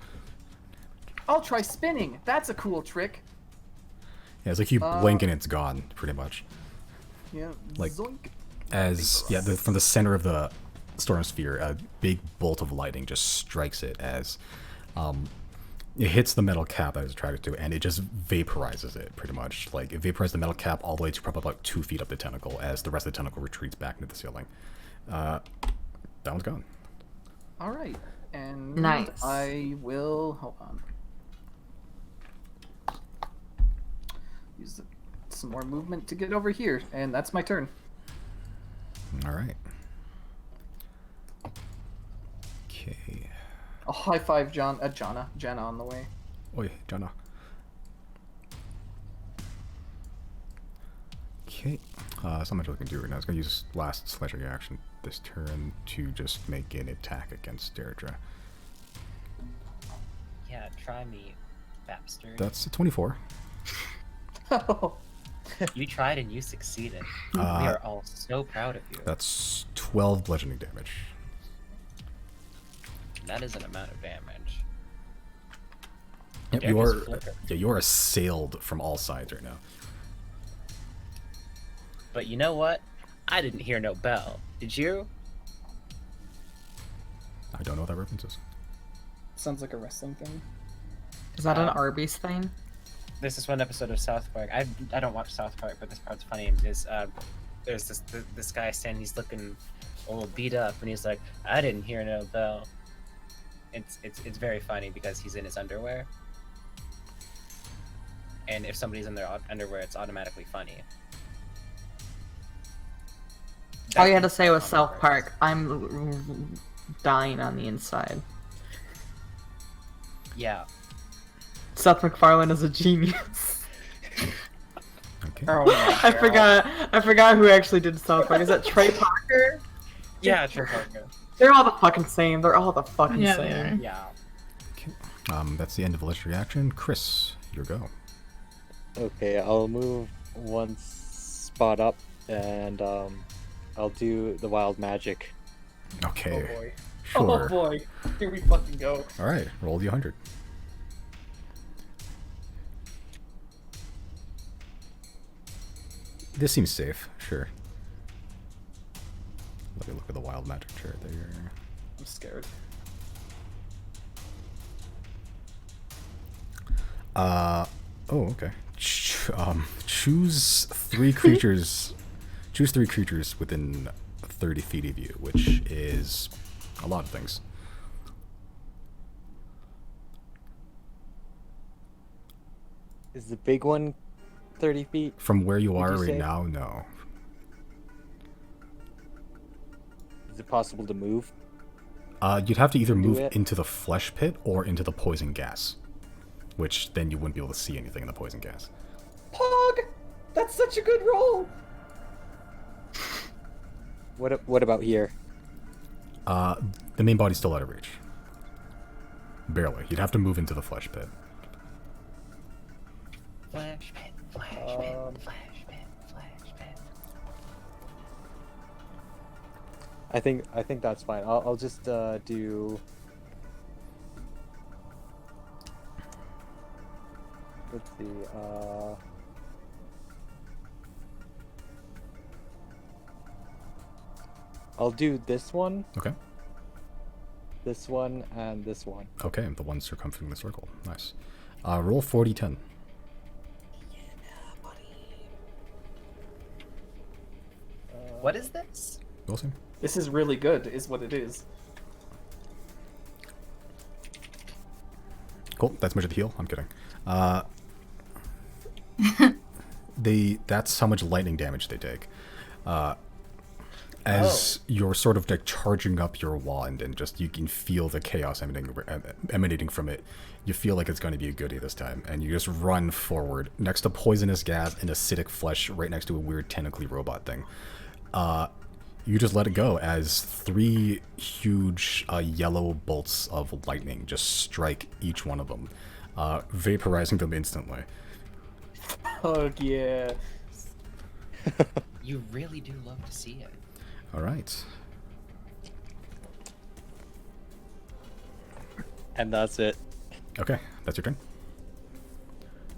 I'll try spinning. That's a cool trick. Yeah, it's like you blink and it's gone, pretty much. Yeah. Like- Zoink. As from the center of the storm sphere, a big bolt of lightning just strikes it as it hits the metal cap that it's attracted to, and it just vaporizes it pretty much. It vaporizes the metal cap all the way to probably about 2 feet up the tentacle, as the rest of the tentacle retreats back into the ceiling. That one's gone. All right. And Nice. I will hold on. Use some more movement to get over here, and that's my turn. All right. Okay. A high five, Jana on the way. Oi, Jonah. Okay. So much I can do right now. I was going to use last slashing action this turn to just make an attack against Deirdre. Yeah, try me, Bapster. That's a 24. You tried and you succeeded. We are all so proud of you. That's 12 bludgeoning damage. That is an amount of damage. Yep, Deirdre's flicker. you are assailed from all sides right now. But you know what? I didn't hear no bell. Did you? I don't know what that reference is. Sounds like a wrestling thing. Is that an Arby's thing? This is one episode of South Park. I don't watch South Park, but this part's funny. Is there's this guy standing, he's looking a little beat up, and he's like, I didn't hear no bell. It's very funny because he's in his underwear, and if somebody's in their underwear, it's automatically funny. All you had to say was South Park. I'm dying on the inside. Yeah. Seth MacFarlane is a genius. Okay. Oh my I forgot who actually did South Park. Is that Trey Parker? Yeah, Trey Parker. They're all the fucking same. They're all the fucking Yeah, they same. are. Yeah. Okay. That's the end of the legendary action. Chris, your go. Okay, I'll move one spot up, and I'll do the wild magic. Okay. Oh boy. Sure. Oh boy. Here we fucking go. All right. Roll the 100. This seems safe. Sure. Let me look at the wild magic chart there. I'm scared. Oh, okay. Choose 3 creatures. Choose 3 creatures within 30 feet of you, which is a lot of things. Is the big one 30 feet? From where you Would are you right say? now, no. Is it possible to move? You'd have to either Do move it. into the flesh pit or into the poison gas, which then you wouldn't be able to see anything in the poison gas. Pog! That's such a good roll! What about here? The main body's still out of reach. Barely. You'd have to move into the flesh pit. Flash pit, flash pit, flash pit, flash pit. I think that's fine. I'll just do. Let's see. I'll do this one, Okay. this one, and this one. Okay, the one circumferring the circle. Nice. Roll 40-10. What is this? We'll see. This is really good, is what it is. Cool. That's measured to heal. I'm kidding. That's how much lightning damage they take. As you're sort of like charging up your wand, and just you can feel the chaos emanating from it. You feel like it's going to be a goodie this time, and you just run forward next to poisonous gas and acidic flesh, right next to a weird tentacly robot thing. You just let it go as 3 huge yellow bolts of lightning just strike each one of them, vaporizing them instantly. Oh yeah. You really do love to see it. All right. And that's it. Okay, that's your turn.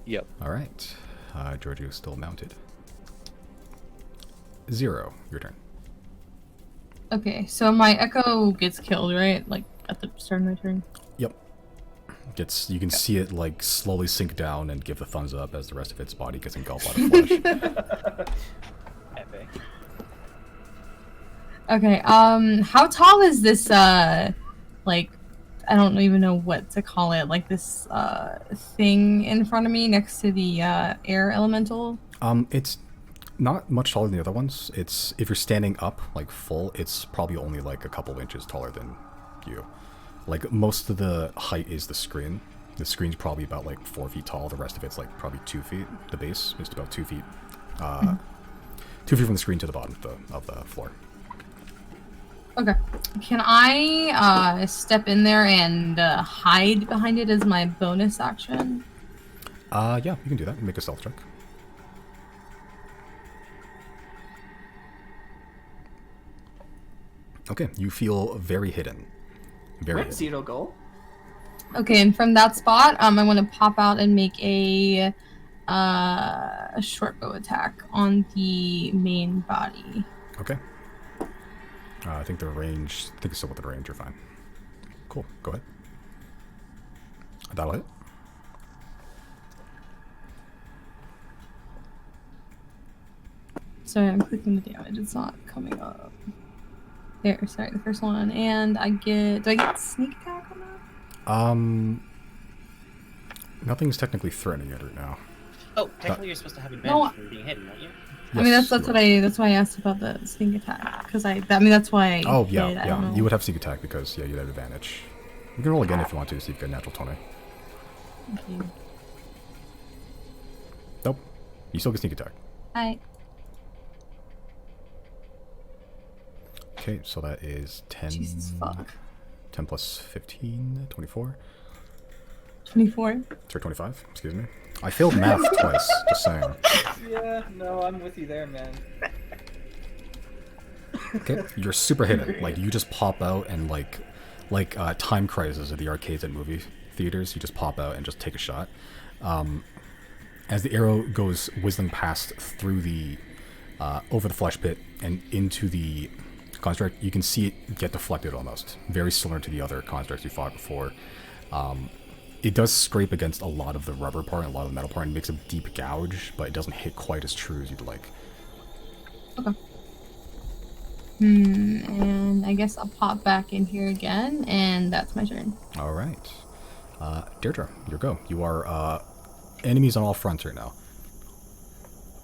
Yep. All right. Giorgio's still mounted. 0, your turn. Okay, so my echo gets killed, right? Like at the start of my turn. Yep. You can see it like slowly sink down and give the thumbs up as the rest of its body gets engulfed by the flesh. Epic. Okay, how tall is this, like, I don't even know what to call it, like this, thing in front of me next to the, air elemental? It's not much taller than the other ones. It's, if you're standing up, like full, it's probably only like a couple inches taller than you. Like, most of the height is the screen. The screen's probably about like 4 feet tall. The rest of it's like probably 2 feet. The base is about 2 feet. 2 feet from the screen to the bottom of the floor. Okay. Can I, step in there and, hide behind it as my bonus action? Yeah, you can do that. Make a stealth check. Okay, you feel very hidden. Very Where'd hidden. Zero go? Okay, and from that spot, I want to pop out and make a short bow attack on the main body. Okay. I think the range. I think it's still with the range. You're fine. Cool. Go ahead. That'll hit. Sorry, I'm clicking the damage. It's not coming up. There, sorry, the first one. And I get... Do I get sneak attack on that? Nothing's technically threatening it right now. Oh, technically you're supposed to have advantage No. for being hidden, don't you? I mean, Yes, that's you what that's why I asked about the sneak attack, because I mean that's why I Oh, did, yeah, I don't yeah. know. You would have sneak attack because, yeah, you'd have advantage. You can roll again if you want to see if you get a natural 20. Thank you. Nope. You still get sneak attack. Hi. Okay, so that is 10. Jesus fuck. 10 plus 15, 24. 24. Sorry, 25, excuse me. I failed math twice, just saying. Yeah, no, I'm with you there, man. Okay, you're super hidden. Like, you just pop out and, like Time Crisis at the arcades at movie theaters, you just pop out and just take a shot. As the arrow goes whizzing past through the, over the flesh pit and into the construct, you can see it get deflected almost. Very similar to the other constructs you fought before. It does scrape against a lot of the rubber part and a lot of the metal part and makes a deep gouge, but it doesn't hit quite as true as you'd like. Okay. And I guess I'll pop back in here again, and that's my turn. All right. Deirdre, your go. You are enemies on all fronts right now.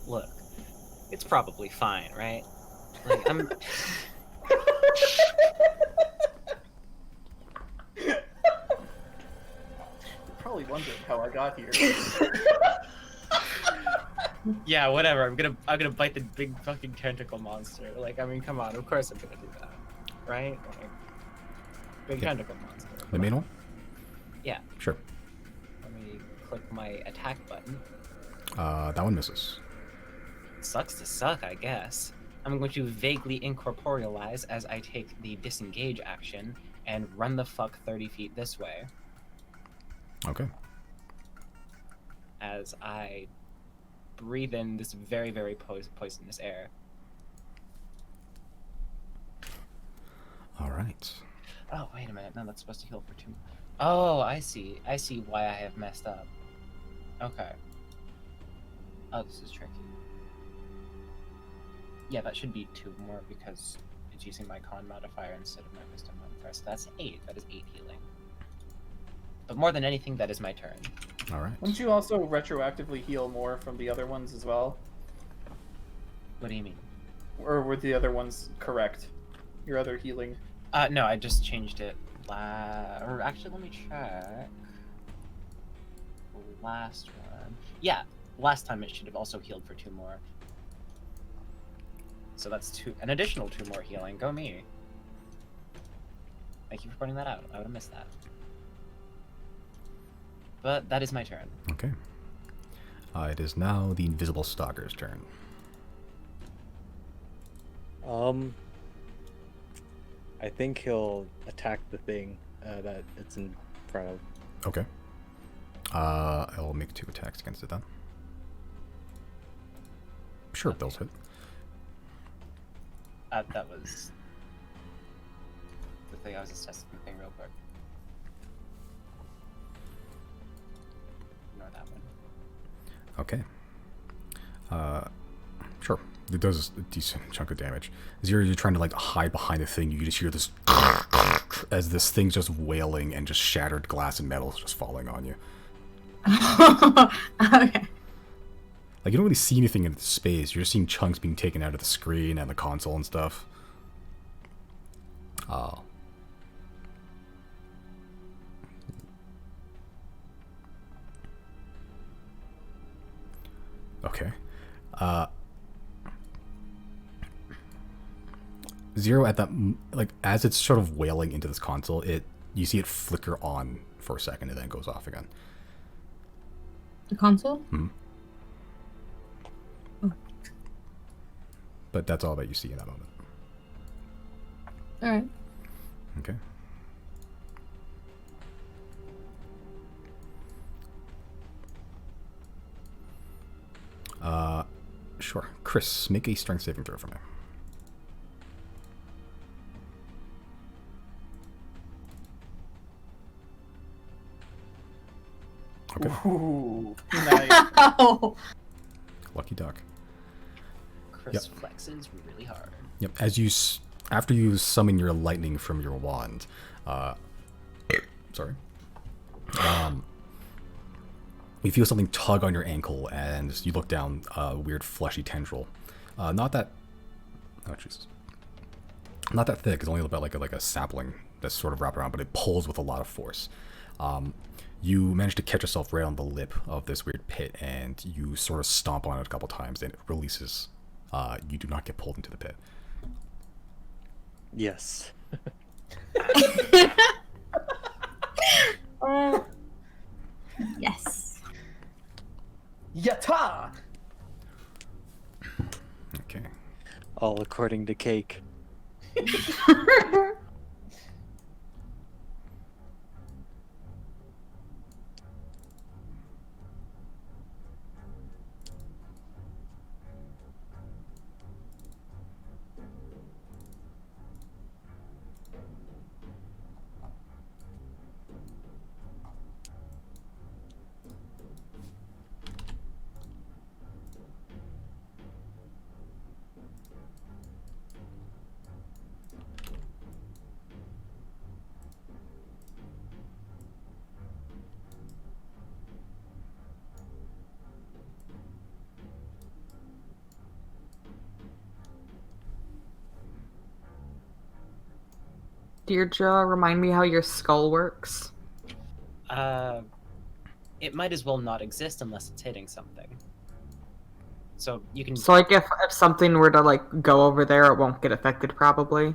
Look, it's probably fine, right? Like, I'm. Probably wondering how I got here. Yeah, whatever. I'm gonna bite the big fucking tentacle monster. Like, I mean, come on. Of course I'm gonna do that, right? Like, big tentacle monster. The main one? Yeah. Sure. Let me click my attack button. That one misses. Sucks to suck, I guess. I'm going to vaguely incorporealize as I take the disengage action and run the fuck 30 feet this way. Okay. As I breathe in this very, very poisonous air. All right. Oh, wait a minute. No, that's supposed to heal for 2. Oh, I see. I see why I have messed up. Okay. Oh, this is tricky. Yeah, that should be 2 more because it's using my con modifier instead of my wisdom modifier. So that's 8. That is 8 healing. But more than anything, that is my turn. All right. Wouldn't you also retroactively heal more from the other ones as well? What do you mean? Or were the other ones correct? Your other healing? No, I just changed it. Or actually, let me check. Last one. Yeah, last time it should have also healed for 2 more. So that's an additional 2 more healing. Go me. Thank you for pointing that out. I would have missed that. But that is my turn. Okay. It is now the Invisible Stalker's turn. I think he'll attack the thing that it's in front of. Okay. I'll make 2 attacks against it then. Sure, those hit. That was the thing. I was just testing the thing real quick. Ignore that one. Okay. Sure. It does a decent chunk of damage. As you're trying to like hide behind the thing, you just hear this as this thing's just wailing and just shattered glass and metal just falling on you. Okay. Like, you don't really see anything in space. You're just seeing chunks being taken out of the screen and the console and stuff. Oh. Okay. Zero at that, like, as it's sort of wailing into this console, you see it flicker on for a second and then it goes off again. The console? Hmm. But that's all that you see in that moment. Alright. Okay. Sure. Chris, make a strength saving throw for me. Okay. Ooh, nice. Lucky duck. Chris flexes really hard. Yep. As you, after you summon your lightning from your wand, sorry. You feel something tug on your ankle, and you look down. A weird fleshy tendril Not that. Oh Jesus. Not that thick. It's only about like a sapling that's sort of wrapped around, but it pulls with a lot of force. You manage to catch yourself right on the lip of this weird pit, and you sort of stomp on it a couple times, and it releases. You do not get pulled into the pit. Yes. Yes. Yata! Okay. All according to Cake. Deirdre, remind me how your skull works. It might as well not exist unless it's hitting something. So you can. So, like, if something were to, like, go over there, it won't get affected, probably?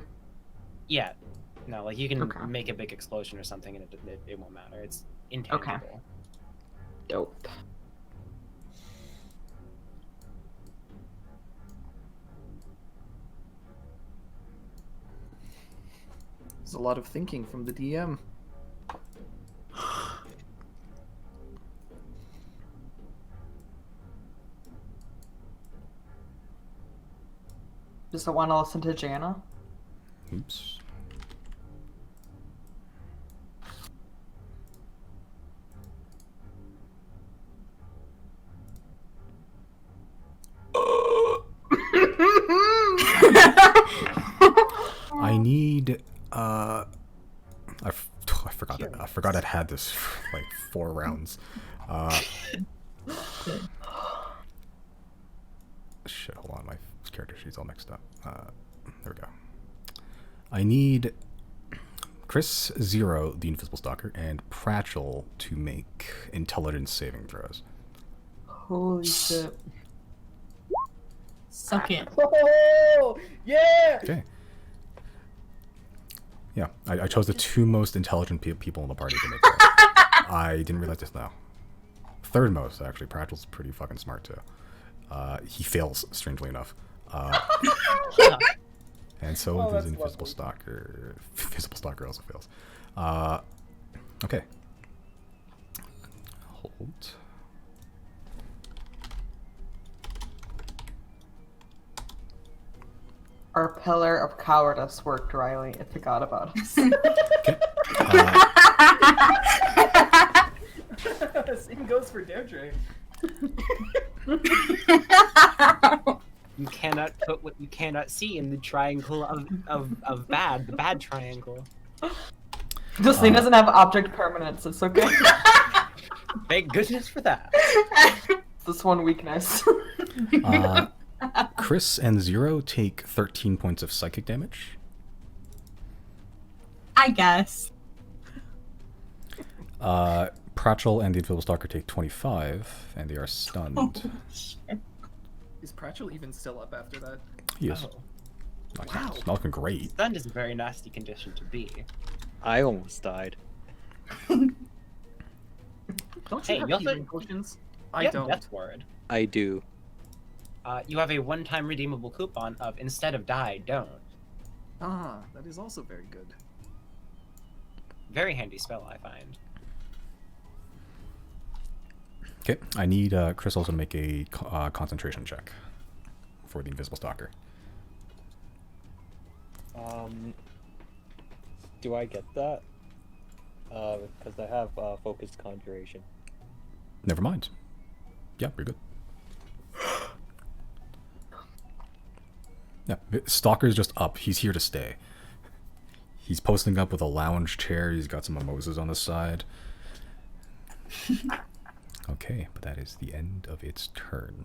Yeah. No, like, you can Okay. make a big explosion or something and it won't matter. It's intangible. Dope. There's a lot of thinking from the DM. Just don't want to listen to Jana? Oops. I need I forgot that I forgot I'd had this for like 4 rounds. Shit, hold on, my character sheet's all mixed up. There we go. I need Chris Zero, the Invisible Stalker, and Pratchell to make intelligence saving throws. Holy shit. Suck it. Oh, yeah! Okay. Yeah, I chose the 2 most intelligent people in the party to make that. I didn't realize this now. 3rd most, actually. Pratchell's pretty fucking smart, too. He fails, strangely enough. And so Oh, does that's Invisible lovely. Stalker. Invisible Stalker also fails. Okay. Hold. Our pillar of cowardice worked, Riley. It forgot about us. Okay. Same goes for Deirdre. You cannot put what you cannot see in the triangle of bad, the bad triangle. This thing doesn't have object permanence. It's okay. Thank goodness for that. This one weakness. Chris and Zero take 13 points of psychic damage. I guess. Pratchell and the Invisible Stalker take 25, and they are stunned. Shit. Is Pratchell even still up after that? He is. Oh. Wow. It's not looking great. Stunned is a very nasty condition to be. I almost died. Don't you Hey, have you also- healing potions? I Yeah, don't. Death word. I do. You have a one-time redeemable coupon of instead of die, don't. Ah, that is also very good. Very handy spell, I find. Okay, I need Chris also to make a concentration check for the Invisible Stalker. Do I get that? Because I have focused conjuration. Never mind. Yeah, you're good. Yeah, Stalker's just up. He's here to stay. He's posting up with a lounge chair. He's got some mimosas on the side. Okay, but that is the end of its turn.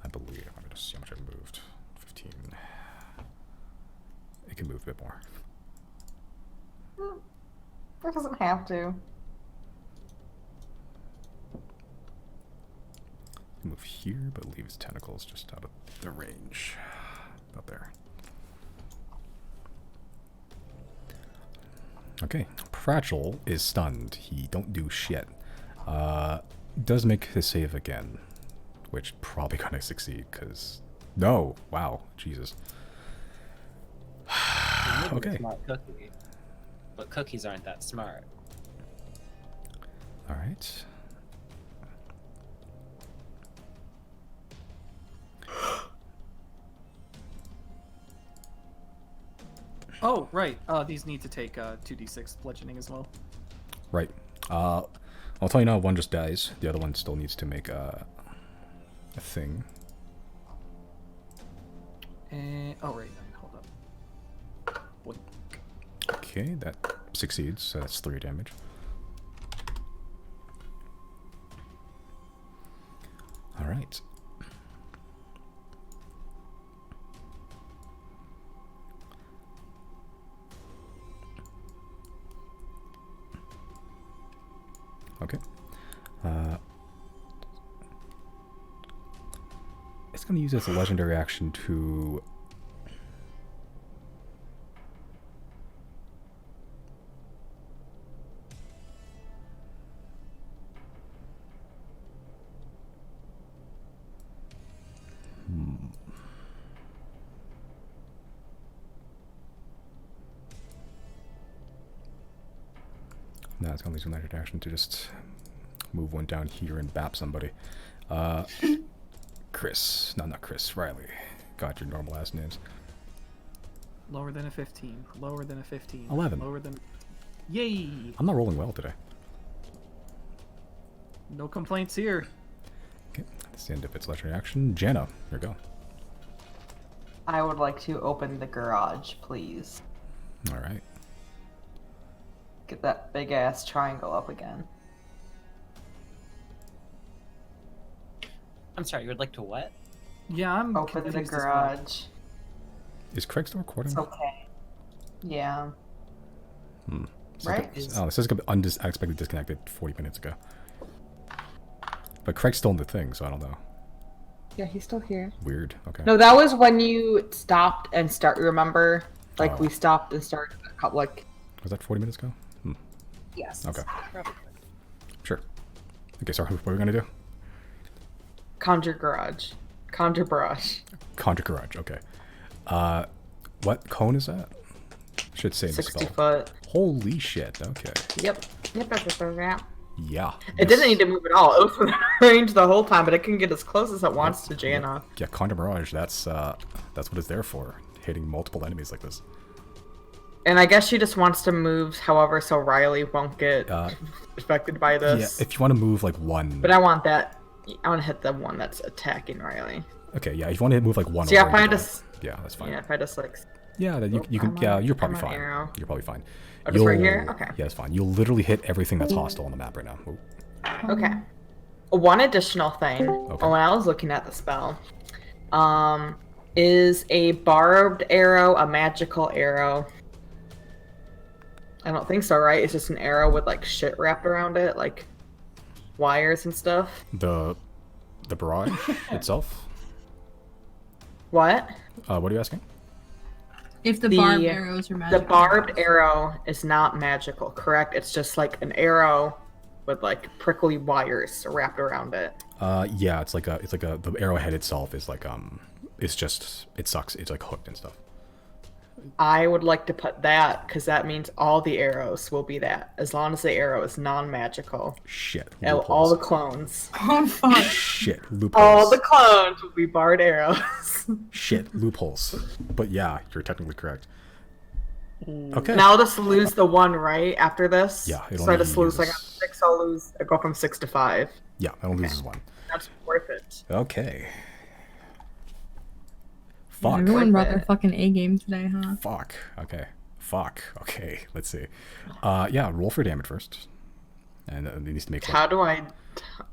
I believe. Let me just see how much I moved. 15. It can move a bit more. It doesn't have to. Move here, but leave his tentacles just out of the range. About there. Okay, Pratchell is stunned. He don't do shit. Does make his save again, which probably gonna succeed, because... No! Wow, Jesus. Okay. Smart cookie, but cookies aren't that smart. Alright. Oh, right. These need to take 2d6 bludgeoning as well. Right. I'll tell you now, one just dies. The other one still needs to make a thing. Oh, right. Hold up. What? Okay, that succeeds, so that's 3 damage. Alright. Okay. It's going to use its legendary action to... No, it's going to use a legendary action to just move one down here and bap somebody. Chris. No, not Chris. Riley. Got your normal ass names. Lower than a 15. Lower than a 15. 11. Lower than... Yay! I'm not rolling well today. No complaints here. Okay, that's the end of its legendary action. Jana, here we go. I would like to open the garage, please. Alright. Get that big ass triangle up again. I'm sorry, you would like to what? Yeah, I'm Open the confused as well. garage. Is Craig still recording? It's okay. Yeah. This Right? Oh, this is unexpectedly disconnected 40 minutes ago. But Craig's still in the thing, so I don't know. Yeah, he's still here. Weird. Okay. No, that was when you stopped and start. Remember, like Oh. we stopped and started a couple. Like Was that 40 minutes ago? yes. Okay. Probably. Sure. Okay, sorry. What are we going to do? Conjure garage. Conjure brush. Conjure Garage. Okay. What cone is that? Should say in the 60 spell. foot. Holy shit. Okay. Yep. Yep. Yeah. It didn't need to move at all. It was within range the whole time, but it can get as close as it wants to Jana. Yeah, Conjure Barrage. That's what it's there for. Hitting multiple enemies like this. And I guess she just wants to move, however, so Riley won't get affected by this. Yeah, if you want to move like one. But I want that. I want to hit the one that's attacking Riley. Okay, yeah, if you want to move like one. So yeah, over if I into just. that, yeah, that's fine. Yeah, if I just like. Yeah, then you can. I'm Yeah, on- you're probably I'm on fine. arrow. You're probably fine. Oh, just right here? Okay. Yeah, it's fine. You'll literally hit everything that's hostile on the map right now. Ooh. Okay. One additional thing, Okay. when I was looking at the spell, is a barbed arrow a magical arrow? I don't think so, right? It's just an arrow with like shit wrapped around it, like wires and stuff. The barrage itself. What? What are you asking? If the The- barbed arrows are magical. The barbed arrow is not magical, correct? It's just like an arrow with like prickly wires wrapped around it. Yeah, it's like the arrowhead itself is like it sucks. It's like hooked and stuff. I would like to put that because that means all the arrows will be that, as long as the arrow is non-magical. Shit. And all the clones. Oh fuck. Shit loopholes. All the clones will be barred arrows. Shit loopholes. But yeah, you're technically correct. Okay. Now I'll just lose the one right after this. Yeah, it So I only just lose like uses- 6. I go from 6 to 5. Yeah, I don't lose one. That's worth it. Okay. Yeah, Fuck. everyone brought Worth their it. fucking A game today, huh? Fuck. Okay. Fuck. Okay. Let's see. Yeah, roll for damage first. And it needs to make. How do I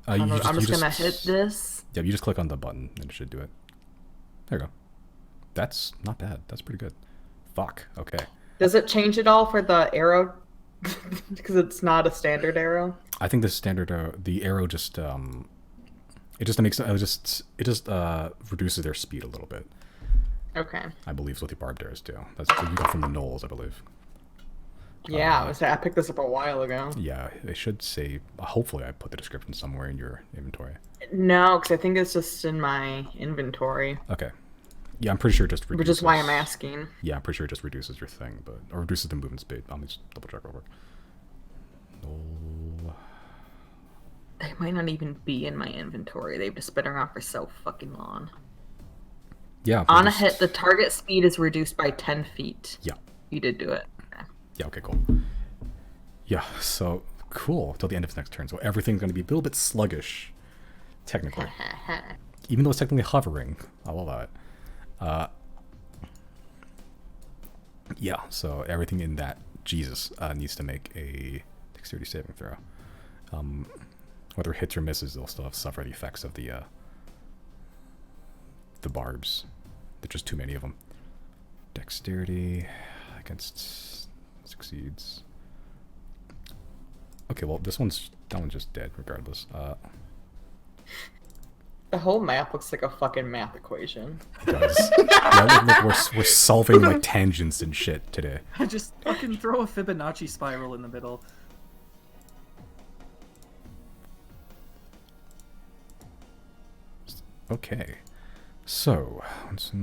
I'm just gonna hit this. Yeah, you just click on the button and it should do it. There you go. That's not bad. That's pretty good. Fuck. Okay. Does it change at all for the arrow? Because it's not a standard arrow. I think the standard the arrow just it just reduces their speed a little bit. Okay. I believe is what the barbed arrows do. That's what we got from the Knolls, I believe. Yeah, I picked this up a while ago. Yeah, they should say. Hopefully, I put the description somewhere in your inventory. No, because I think it's just in my inventory. Okay. Yeah, I'm pretty sure it just reduces. Which is why I'm asking. Yeah, I'm pretty sure it just reduces your thing, or reduces the movement speed. Let me just double check real quick. No. They might not even be in my inventory. They've just been around for so fucking long. Yeah. On a hit, the target speed is reduced by 10 feet. Yeah. You did do it. Okay. Yeah, okay, cool. Yeah, so cool. Till the end of his next turn. So everything's going to be a little bit sluggish, technically. Even though it's technically hovering. I'll allow it. Yeah, so everything in that Jesus needs to make a dexterity saving throw. Whether it hits or misses, they'll still suffer the effects of the barbs. There's just too many of them. Dexterity against succeeds. Okay, well that one's just dead regardless. The whole map looks like a fucking math equation. It does. Yeah, look, we're solving like tangents and shit today. Just fucking throw a Fibonacci spiral in the middle. Okay, so that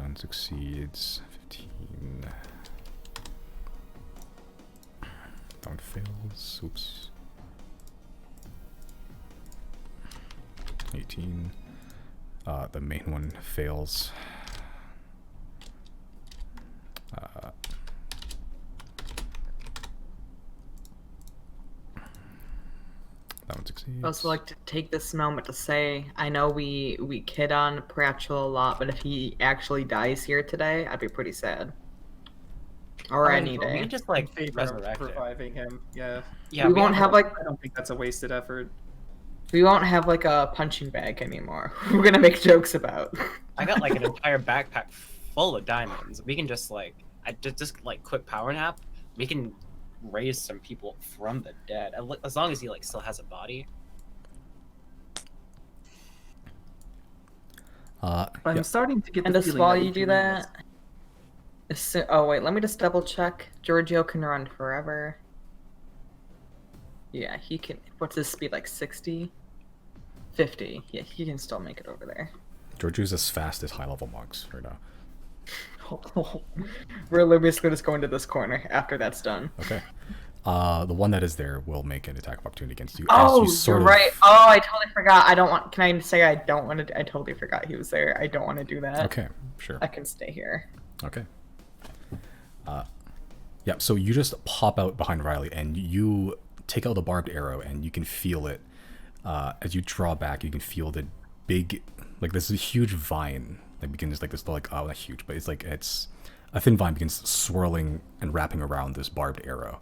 one succeeds. 15. That one fails. Oops. 18. The main one fails. That one succeeds. I also like to take this moment to say, I know we kid on Pratchell a lot, but if he actually dies here today, I'd be pretty sad. Or any We day. can just like Favor resurrect of it. reviving him. Yeah. Yeah, we won't have like I don't think that's a wasted effort. we won't have like a punching bag anymore. We're gonna make jokes about. I got like an entire backpack full of diamonds. We can just like, just like quick power nap. We can raise some people from the dead, as long as he like still has a body. I'm starting to get And the just feeling while that you do that, oh wait, let me just double check. Giorgio can run forever. Yeah, he can. What's his speed, like 60? 50. Yeah, he can still make it over there. Giorgio's as fast as high level monks right now. We're literally just going to this corner after that's done. Okay. The one that is there will make an attack of opportunity against you. Oh, as you sort you're of... right. Oh, I totally forgot. I don't want. Can I say I don't want to? I totally forgot he was there. I don't want to do that. Okay, sure. I can stay here. Okay. Yeah, so you just pop out behind Riley and you take out the barbed arrow and you can feel it. As you draw back, you can feel the big, like this is a huge vine that begins like this, like, oh, not huge, but it's a thin vine begins swirling and wrapping around this barbed arrow.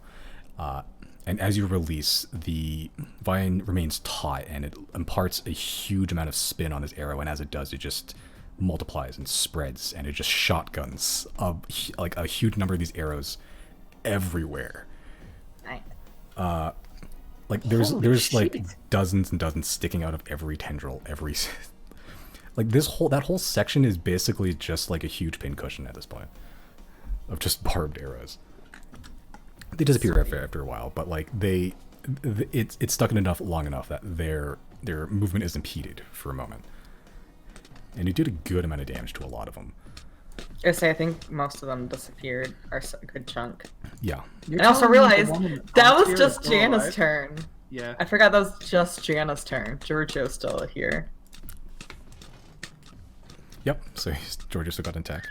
And as you release, the vine remains taut and it imparts a huge amount of spin on this arrow, and as it does, it just multiplies and spreads, and it just shotguns like a huge number of these arrows everywhere. Nice. Like there's Holy like shit. dozens and dozens sticking out of every tendril, like that whole section is basically just like a huge pincushion at this point of just barbed arrows. They disappear after a while, but like it's stuck in long enough that their movement is impeded for a moment, and you did a good amount of damage to a lot of them. I say I think most of them disappeared, or a good chunk. Yeah. You're I also telling me the realized one in the that was frontier just is still Jana's alive? turn. Yeah. I forgot that was just Jana's turn. Giorgio's still here. Yep. So Georgia still got intact.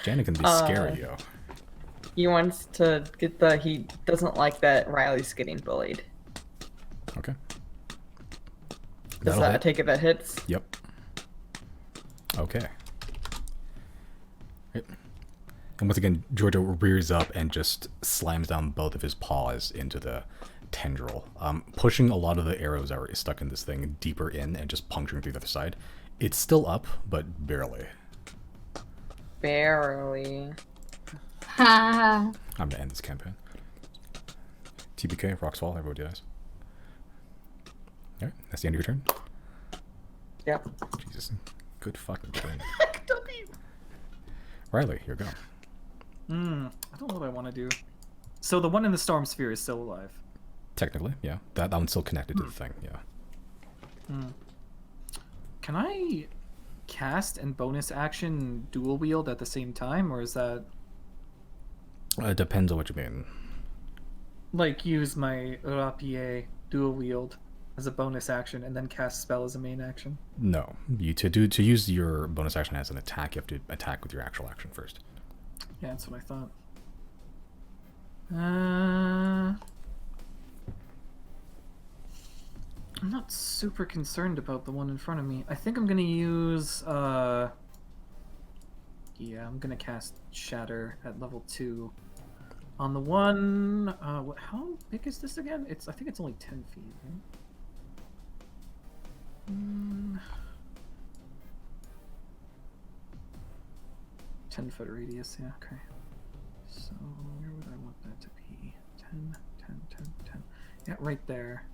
Janet can be scary, yo. He wants to get he doesn't like that Riley's getting bullied. Okay. Does That'll that hit. take it that hits? Yep. Okay. Right. And once again, Giorgio rears up and just slams down both of his paws into the tendril, pushing a lot of the arrows that were stuck in this thing deeper in and just puncturing through the other side. It's still up, but barely. Barely. Ha! I'm gonna end this campaign. TBK, rocks fall, everybody dies. Alright, that's the end of your turn. Yep. Jesus. Good fucking thing. Riley, your go. I don't know what I want to do. So the one in the storm sphere is still alive. Technically, yeah. That one's still connected to the thing, yeah. Can I cast and bonus action dual wield at the same time, or is that It depends on what you mean. like use my rapier dual wield as a bonus action and then cast spell as a main action? No. To use your bonus action as an attack, you have to attack with your actual action first. Yeah, that's what I thought. I'm not super concerned about the one in front of me. I think I'm gonna use yeah, I'm gonna cast Shatter at level 2. On the one how big is this again? I think it's only 10 feet, right? 10-foot radius, yeah, okay. So where would I want that to be? 10, 10, 10, 10. Yeah, right there.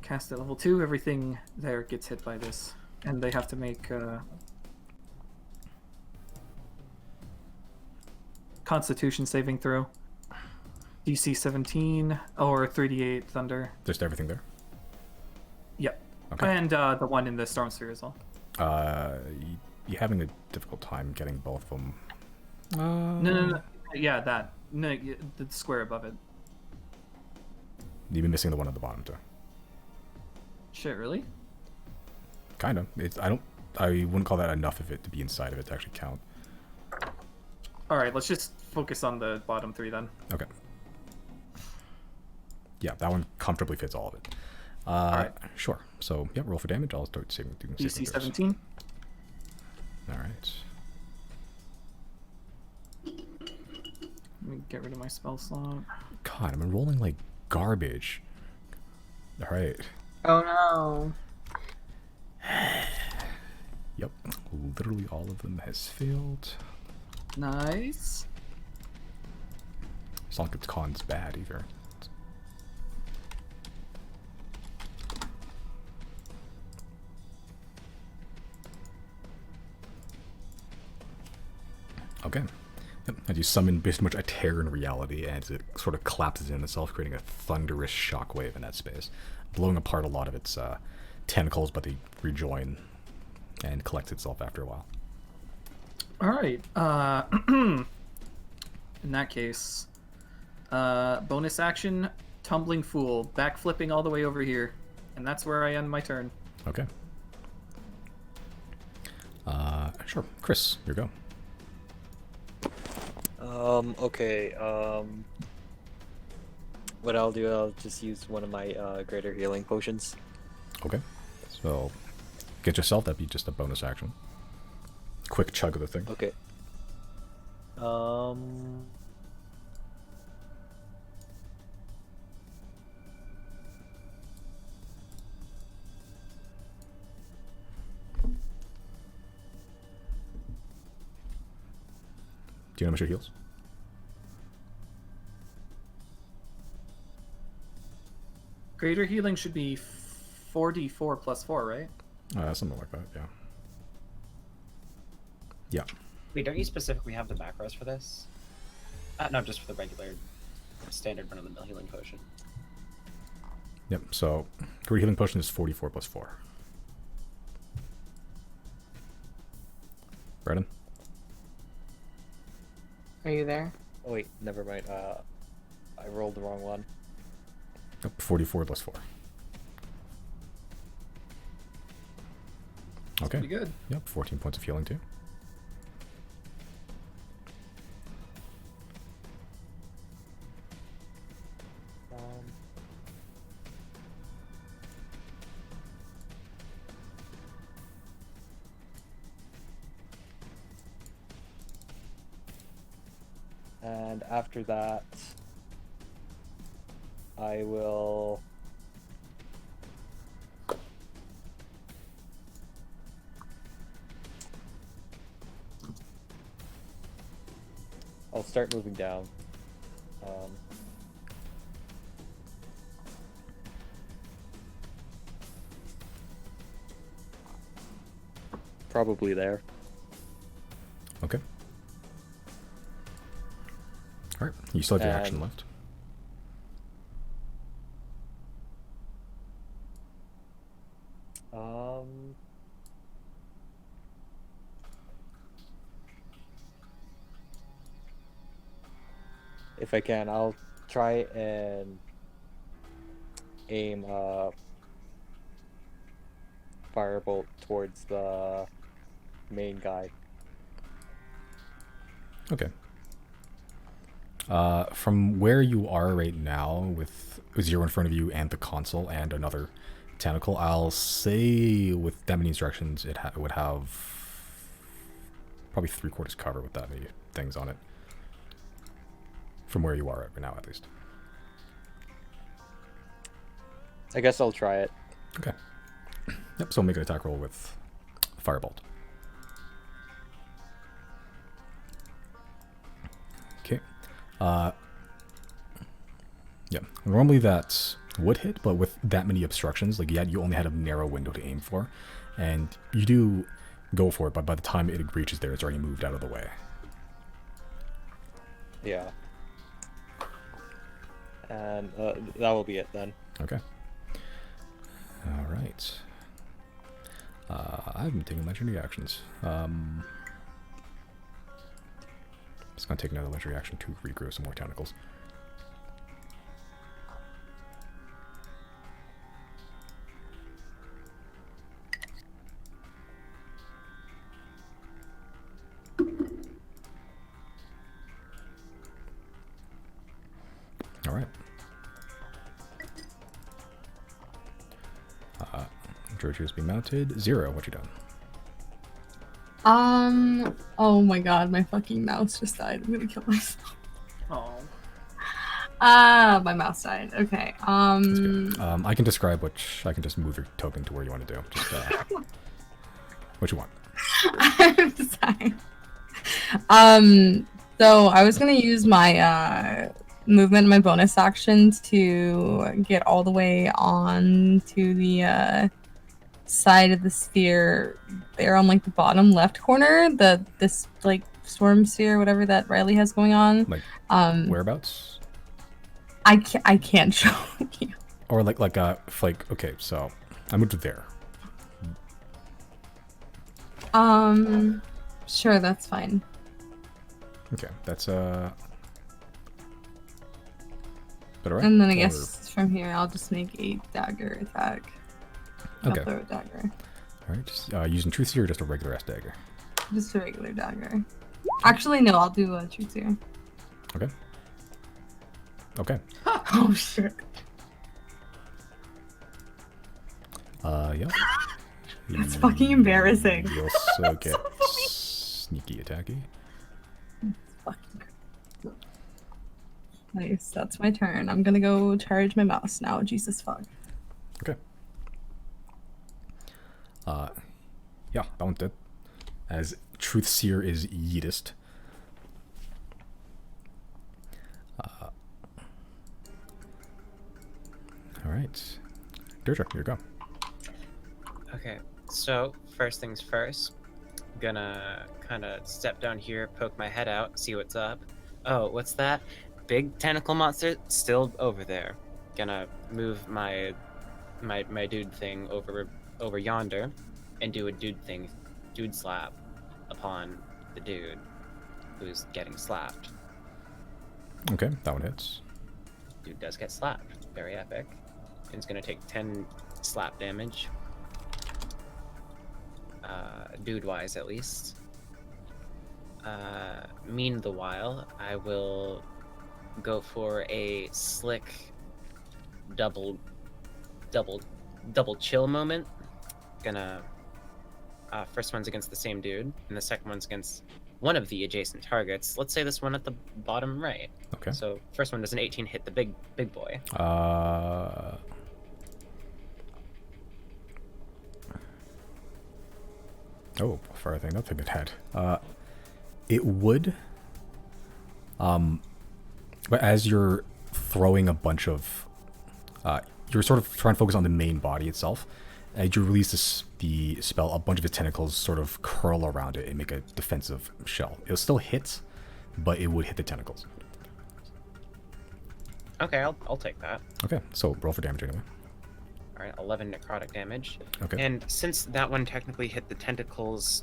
Cast at level 2, everything there gets hit by this. And they have to make Constitution saving throw. DC 17 or 3d8 thunder. Just everything there? Yep. Okay. And the one in the storm sphere as well. You're having a difficult time getting both of them. No. Yeah, that. No, the square above it. You've been missing the one at the bottom too. Shit, really? Kind of. I wouldn't call that enough of it to be inside of it to actually count. Alright, let's just focus on the bottom 3 then. Okay. Yeah, that one comfortably fits all of it. Alright. Sure. So, yeah, roll for damage. I'll start doing DC saving throws. 17. Alright. Let me get rid of my spell slot. God, I'm rolling like garbage. Alright. Oh no. Yep. Literally all of them has failed. Nice. It's not like its con's bad either. Okay. Yep. As you summon pretty much a tear in reality, and it sort of collapses in itself, creating a thunderous shockwave in that space, blowing apart a lot of its tentacles, but they rejoin and collect itself after a while. Alright. In that case, bonus action, Tumbling Fool, backflipping all the way over here. And that's where I end my turn. Okay. Sure. Chris, your go. Okay, what I'll do, I'll just use one of my greater healing potions. Okay. So, get yourself, that'd be just a bonus action. Quick chug of the thing. Okay. Do you know how much it heals? Greater healing should be 4d4 plus 4, right? Something like that, yeah. Yeah. Wait, don't you specifically have the macros for this? Not just for the regular standard run-of-the-mill healing potion. Yep, so great healing potion is 44 plus 4. Brennan? Are you there? Oh wait, never mind. I rolled the wrong one. Yep, 44 plus 4. Okay. Pretty good. Yep, 14 points of healing too. And after that, I will... I'll start moving down. Probably there. Okay. Alright, you still have your action And- left. If I can, I'll try and aim a firebolt towards the main guy. Okay. From where you are right now, with zero in front of you and the console and another tentacle, I'll say with that many instructions, it would have probably 3/4 cover with that many things on it. From where you are right now, at least. I guess I'll try it. Okay. Yep, so make an attack roll with Firebolt. Okay. Yeah, normally that would hit, but with that many obstructions, like, yeah, you only had a narrow window to aim for, and you do go for it, but by the time it reaches there, it's already moved out of the way. Yeah. And that will be it then. Okay. All right. I've been taking legendary actions. Just gonna take another legendary action to regrow some more tentacles. All right. Georgia's been mounted. Zero. What you done? Oh my god, my fucking mouse just died. I'm gonna kill myself. Oh. My mouse died. Okay. That's good. I can describe which. I can just move your token to where you want to do. Just what you want. I'm sorry. So I was gonna use my movement, my bonus actions to get all the way on to the side of the sphere there on like the bottom left corner, this like storm sphere, whatever that Riley has going on. Like whereabouts? I can't show you. Or like okay, so I moved it there. Sure, that's fine. Okay, that's better. Right? And then I Or- guess from here I'll just make a dagger attack. Okay. I'll throw a dagger. All right, just using truth seer or just a regular ass dagger. Just a regular dagger. Actually, no, I'll do a truth seer. Okay. Okay. Oh shit. Yeah. That's fucking embarrassing. You also get sneaky attacky. Fucking nice. That's my turn. I'm gonna go charge my mouse now. Jesus fuck. Okay. Yeah, that one's dead. As Truth Seer is yeetest. Alright. Deirdre, here you go. Okay, so first things first, gonna kind of step down here, poke my head out, see what's up. Oh, what's that? Big tentacle monster still over there. Gonna move my dude thing over yonder, and do a dude slap upon the dude who's getting slapped. Okay, that one hits. Dude does get slapped. Very epic. And it's gonna take 10 slap damage. Dude-wise, at least. Meanwhile, I will go for a slick double chill moment. Gonna First one's against the same dude, and the second one's against one of the adjacent targets. Let's say this one at the bottom right. Okay. So first one does an 18 hit the big boy. Oh, far thing, nothing it had. It would. But as you're throwing a bunch of, you're sort of trying to focus on the main body itself. As you release the spell, a bunch of its tentacles sort of curl around it and make a defensive shell. It'll still hit, but it would hit the tentacles. Okay, I'll take that. Okay, so roll for damage anyway. All right, 11 necrotic damage. Okay. And since that one technically hit the tentacles,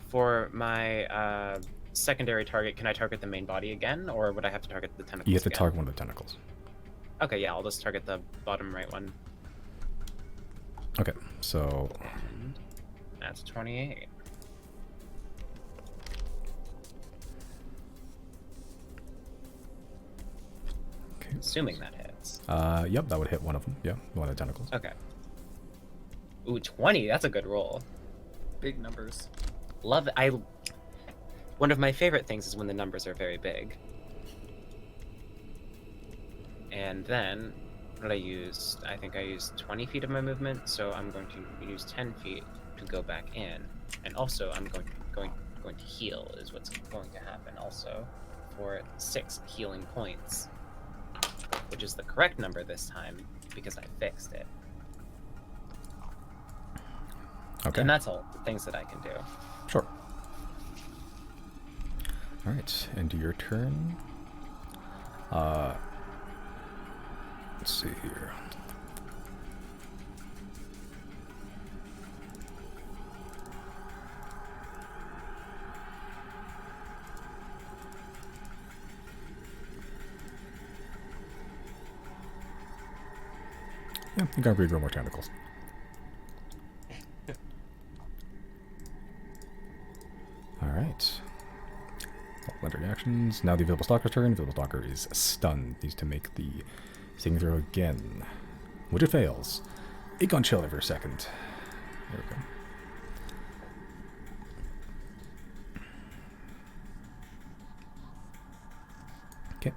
for my secondary target, can I target the main body again, or would I have to target the tentacles? You have to again? target one of the tentacles. Okay, yeah, I'll just target the bottom right one. Okay, so And that's 28. okay. Assuming that hits. Yep, that would hit one of them. Yeah, one of the tentacles. Okay. Ooh, 20. That's a good roll. Big numbers. Love it. One of my favorite things is when the numbers are very big. And then, what did I use? I think I used 20 feet of my movement, so I'm going to use 10 feet to go back in. And also, I'm going to heal, is what's going to happen also, for 6 healing points. Which is the correct number this time, because I fixed it. Okay. And that's all the things that I can do. Sure. Alright, end of your turn. Let's see here. Yeah, you gotta regrow more tentacles. Alright. Legendary actions. Now the available stalker's turn. Available stalker is stunned. Needs to make the saving throw again, which it fails. It got chill for a second. There we go. Okay.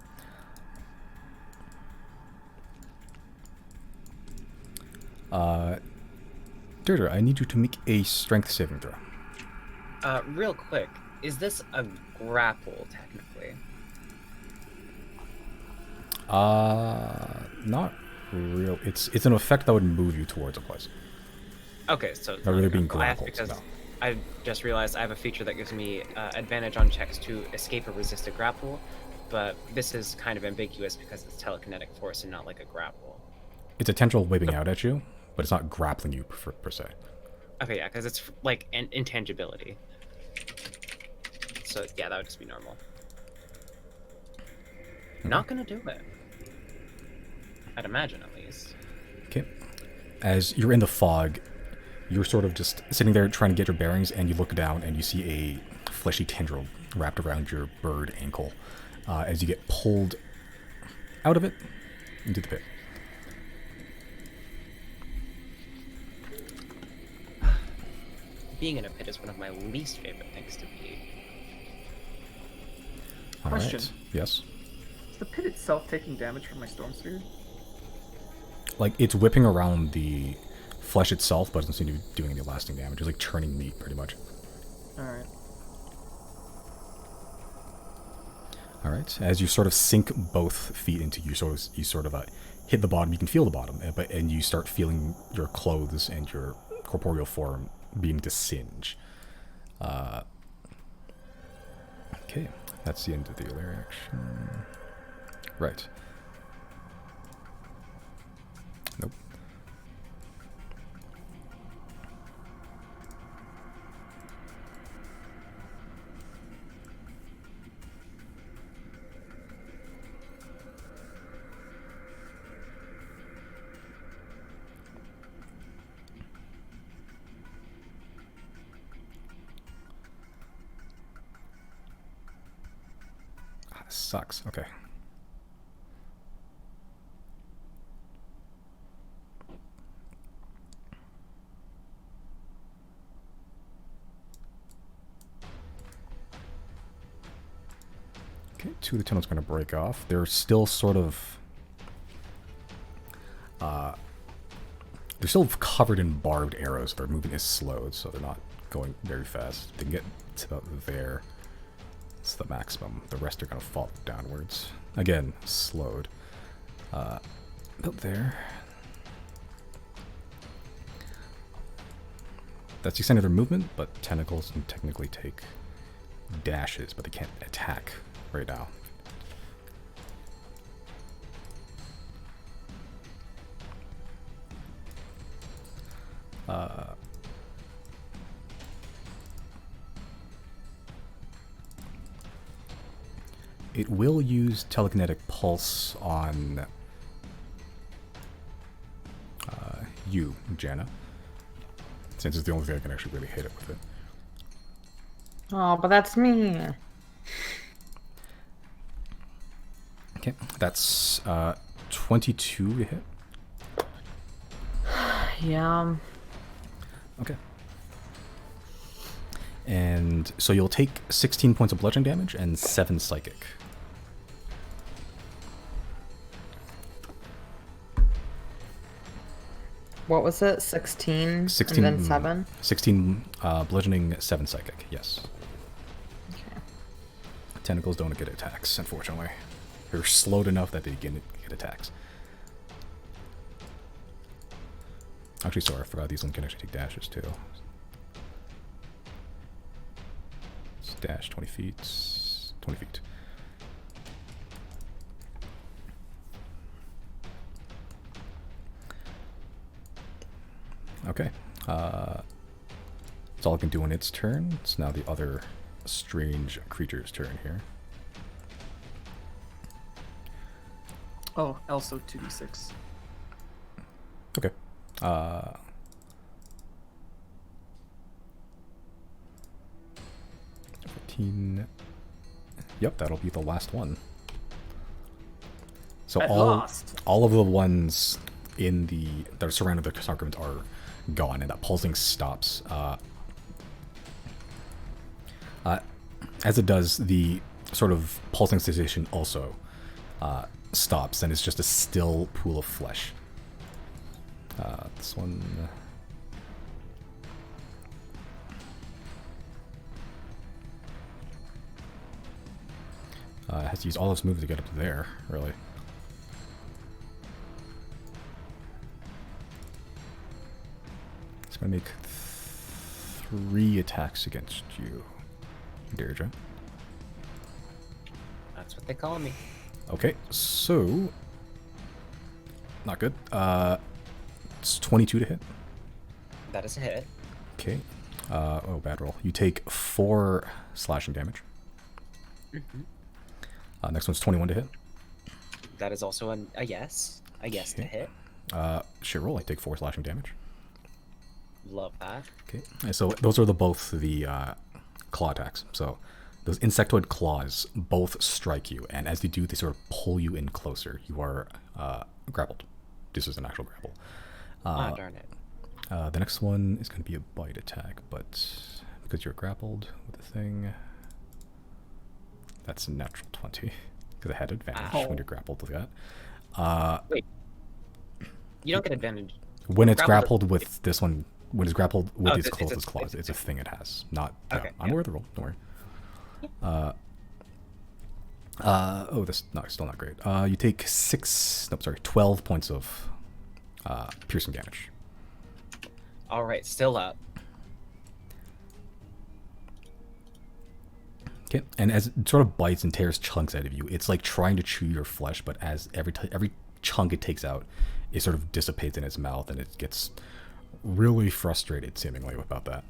Dirter, I need you to make a strength saving throw. Real quick, is this a grapple, technically? Not real. It's an effect that would move you towards a place. Okay, so it's Not really being grapple. I have- grappled, because no. I just realized I have a feature that gives me advantage on checks to escape or resist a grapple, but this is kind of ambiguous because it's telekinetic force and not like a grapple. It's a tendril whipping out at you, but it's not grappling you per se. Okay, yeah, because it's like an intangibility. So yeah, that would just be normal. Not gonna do it. I'd imagine, at least. Okay. As you're in the fog, you're sort of just sitting there trying to get your bearings, and you look down and you see a fleshy tendril wrapped around your bird ankle as you get pulled out of it into the pit. Being in a pit is one of my least favorite things to be. All right. Question. Yes. Is the pit itself taking damage from my storm sphere? Like, it's whipping around the flesh itself, but it doesn't seem to be doing any lasting damage. It's like churning meat, pretty much. Alright. All right. As you sort of sink both feet into you sort of hit the bottom. You can feel the bottom, and you start feeling your clothes and your corporeal form beginning to singe. Okay, that's the end of the other action. Right. Nope. Sucks. Okay. Okay, 2 of the tunnels are going to break off. They're still sort of... they're still covered in barbed arrows. Their movement is slowed, so they're not going very fast. They can get to about there. It's the maximum. The rest are going to fall downwards. Again, slowed. About there. That's the extent of their movement, but tentacles can technically take dashes, but they can't attack right now. It will use telekinetic pulse on you, Jana, since it's the only thing I can actually really hit it with it. Oh, but that's me. Okay, that's 22 to hit. Yeah. Okay. And so you'll take 16 points of bludgeoning damage and 7 psychic. What was it? 16, 16 and then 7? 16 bludgeoning, 7 psychic, yes. Okay. Tentacles don't get attacks, unfortunately. They're slowed enough that they get attacks. Actually, sorry, I forgot these ones can actually take dashes too. Dash 20 feet. 20 feet. Okay. That's all it can do on its turn. It's now the other strange creature's turn here. Oh, also 2d6. Okay. 15. Yep, that'll be the last one. So all of the ones in that are surrounding the sarcomate are gone, and that pulsing stops. As it does, the sort of pulsing sensation also stops, and it's just a still pool of flesh. This one. Has to use all its movement to get up to there, really. It's going to make 3 attacks against you, Deirdre. That's what they call me. Okay, so... Not good. It's 22 to hit. That is a hit. Okay. Oh, bad roll. You take 4 slashing damage. Mm-hmm. Next one's 21 to hit. That is also a yes. A yes to hit. Shit roll. I take 4 slashing damage. Love that. Okay. And so those are both the claw attacks. So those insectoid claws both strike you, and as they do, they sort of pull you in closer. You are grappled. This is an actual grapple. Darn it. The next one is going to be a bite attack, but because you're grappled with the thing, that's a natural 20. Because I had advantage when you're grappled with that. Wait. You don't get advantage. When it's grappled with this one, when it's grappled with its closest it's claws, it's a thing it has. Not. Okay, I'm aware of the roll. Don't worry. Oh, that's still not great. You take 12 points of piercing damage. All right, still up. Okay, and as it sort of bites and tears chunks out of you, it's like trying to chew your flesh, but as every chunk it takes out, it sort of dissipates in its mouth, and it gets really frustrated, seemingly, about that.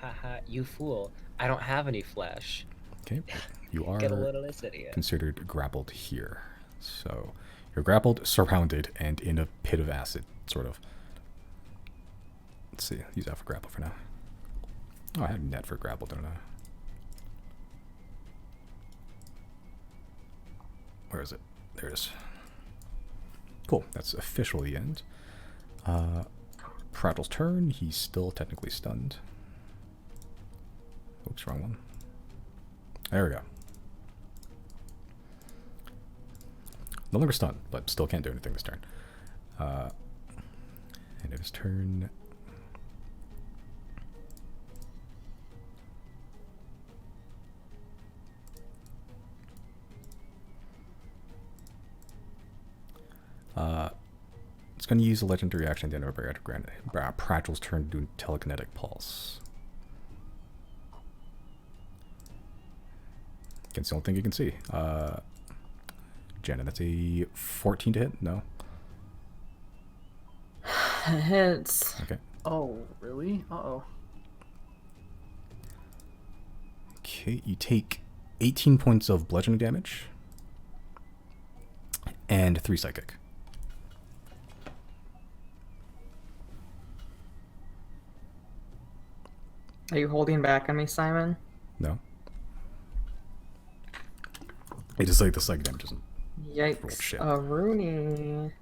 Haha, you fool. I don't have any flesh. Okay, you are Get a little idiot. considered grappled here. So you're grappled, surrounded, and in a pit of acid, sort of. Let's see, use that for grapple for now. Oh, I had net for grapple, don't I? Where is it? There it is. Cool, that's officially the end. Prattle's turn. He's still technically stunned. Oops, wrong one. There we go. No longer stunned, but still can't do anything this turn. End of his turn. It's going to use a legendary action at the end of Pratchell's turn to do telekinetic pulse. Against the only thing you can see. Jenna, that's a 14 to hit? No? It hits. Okay. Oh, really? Uh-oh. Okay, you take 18 points of bludgeoning damage. And 3 psychic. Are you holding back on me, Simon? No? I just like the psychic damage isn't. Yikes. Shit. Rooney.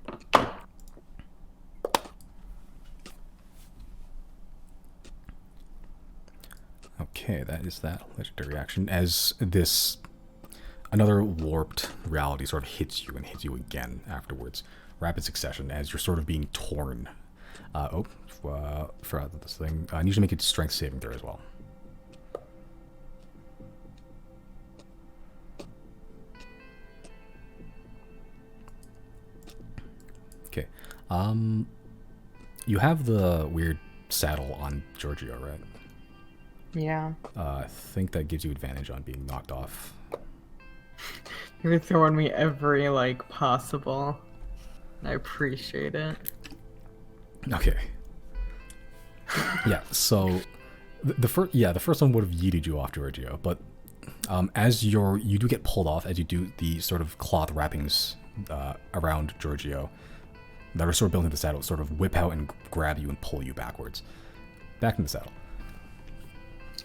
Okay, that is that legendary action. As this, another warped reality sort of hits you and hits you again afterwards. Rapid succession as you're sort of being torn. For this thing, I need you to make a strength saving throw as well. Okay. You have the weird saddle on Giorgio, right? Yeah. I think that gives you advantage on being knocked off. You're throwing me every, possible. I appreciate it. Okay. Yeah, so the first one would have yeeted you off, Giorgio, but as you do get pulled off, as you do the sort of cloth wrappings around Giorgio that are sort of built into the saddle, sort of whip out and grab you and pull you backwards. Back in the saddle.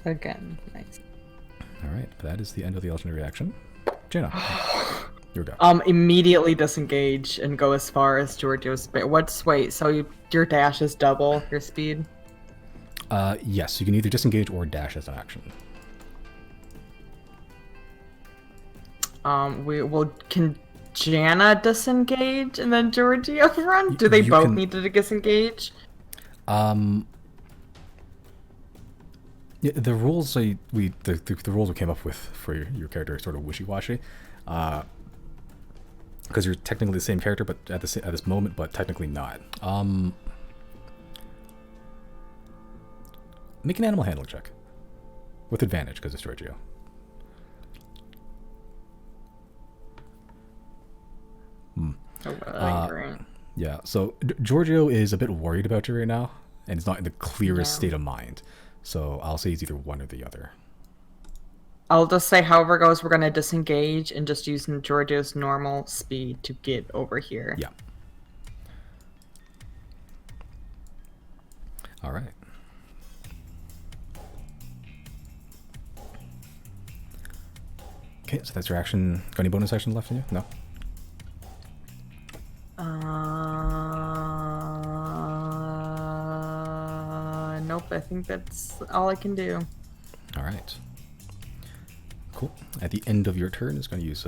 Again, nice. Alright, that is the end of the legendary action. Jaina, here we go. Immediately disengage and go as far as Giorgio's speed. So your dash is double your speed? Yes, you can either disengage or dash as an action. Can Jana disengage and then Giorgio run? Do they both need to disengage? Yeah, the rules the rules we came up with for your character are sort of wishy-washy, because you're technically the same character, but at this moment, but technically not. Make an animal handling check with advantage because it's Giorgio. Great. Yeah, so Giorgio is a bit worried about you right now, and is not in the clearest state of mind. So I'll say it's either one or the other. I'll just say, however it goes, we're going to disengage and just using Giorgio's normal speed to get over here. Yeah. All right. Okay, so that's your action. Got any bonus action left in you? No? Nope, I think that's all I can do. All right. Cool. At the end of your turn, it's going to use...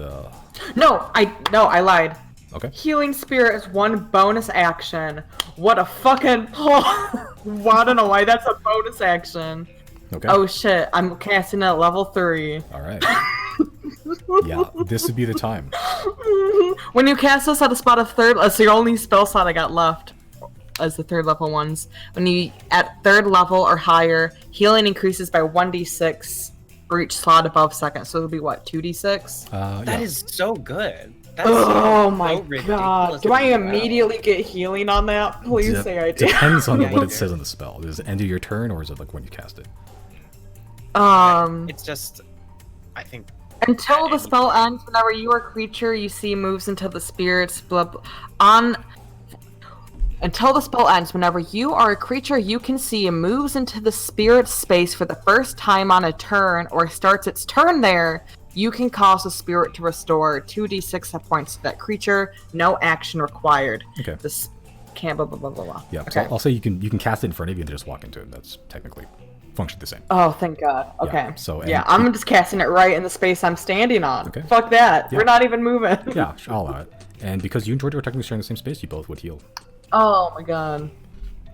No, I lied. Okay. Healing Spirit is one bonus action. What a fucking... I don't know why that's a bonus action. Okay. Oh shit, I'm casting at level 3. All right. Yeah, this would be the time. When you cast this at a spot of third... That's the only spell slot I got left as the third level ones. When you at third level or higher, healing increases by 1d6 for each slot above second. So it'll be what, 2d6? That is so good. That's Oh so my ridiculous god. Do to I do that. immediately get healing on that? Please say I do. Depends on Yeah, what you it do. says on the spell. Is it end of your turn, or is it like when you cast it? It's just, I think... Until the any- spell ends, whenever you or creature you see moves into the spirit's Until the spell ends, whenever you or a creature you can see moves into the spirit's space for the first time on a turn or starts its turn there, you can cause the spirit to restore 2d6 hit points to that creature. No action required. Okay. This can't blah blah blah blah blah. Yeah, Okay. so I'll say you can cast it in front of you and just walk into it. That's technically function the same. Oh, thank God. Okay. Yeah, so, and yeah, I'm just casting it right in the space I'm standing on. Okay. Fuck that. Yeah. We're not even moving. Yeah, I'll allow it. And because you and Georgia are technically sharing the same space, you both would heal. Oh my god.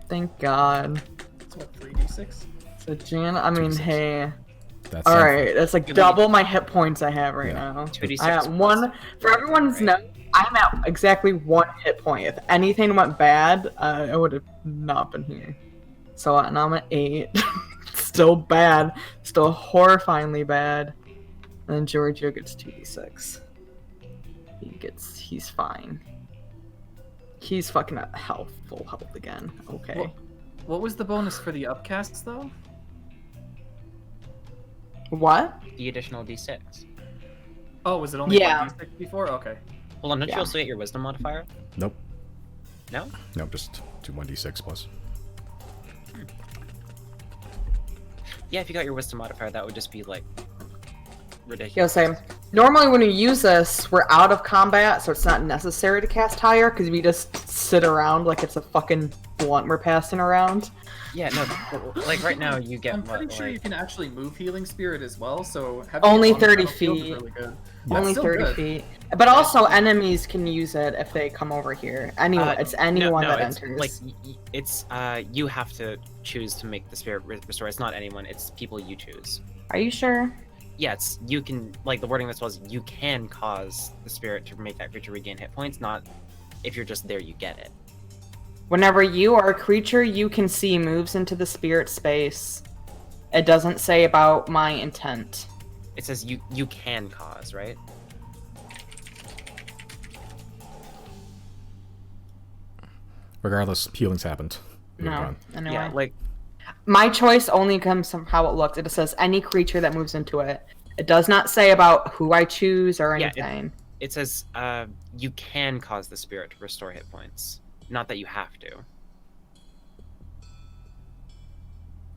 Thank God. It's what, 3d6? So Jan, I mean, 2d6. hey. That's Alright, that's like Give me- double my hit points I have right Yeah. now. 2d6 I got plus- one. For everyone's Right. note, I'm at exactly 1 hit point. If anything went bad, I would have not been here. So now I'm at 8. Still bad. Still horrifyingly bad. And then Giorgio gets 2d6. He's fine. He's fucking at full health again. Okay. What was the bonus for the upcasts, though? What? The additional d6. Oh, was it only Yeah. 1d6 before? Okay. Hold on, don't Yeah. you also get your wisdom modifier? Nope. No? No, just do 1d6 plus. Yeah, if you got your wisdom modifier, that would just be like Yeah, ridiculous. same. Normally when we use this, we're out of combat, so it's not necessary to cast higher, because we just sit around like it's a fucking blunt we're passing around. Yeah, no, but, like right now you get I'm pretty what, sure you like, can actually move Healing Spirit as well, so having Only it on the 30 battlefield is feet. really good. Yeah. Only still 30 good. feet. But also enemies can use it if they come over here. Anyone, it's anyone that it's, enters. like it's you have to choose to make the spirit restore. It's not anyone. It's people you choose. Are you sure? Yeah, it's you can like the wording of this was you can cause the spirit to make that creature regain hit points. Not if you're just there, you get it. Whenever you or a creature you can see moves into the spirit space, it doesn't say about my intent. It says you can cause, right? Regardless, healing's happened. Moving No. on. Anyway. Yeah, like My choice only comes from how it looks. It says any creature that moves into it. It does not say about who I choose or Yeah, anything. it says you can cause the spirit to restore hit points, not that you have to.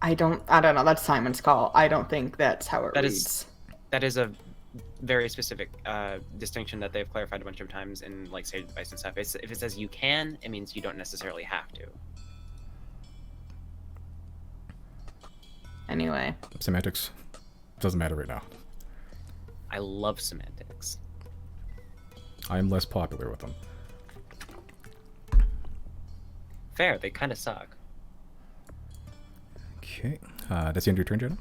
I don't know. That's Simon's call. I don't think that's how it That reads. is- That is a very specific distinction that they've clarified a bunch of times in like Sage Advice and stuff. If it says you can, it means you don't necessarily have to. Anyway. Semantics doesn't matter right now. I love semantics. I am less popular with them. Fair, they kind of suck. Okay, that's the end of your turn, Jenna.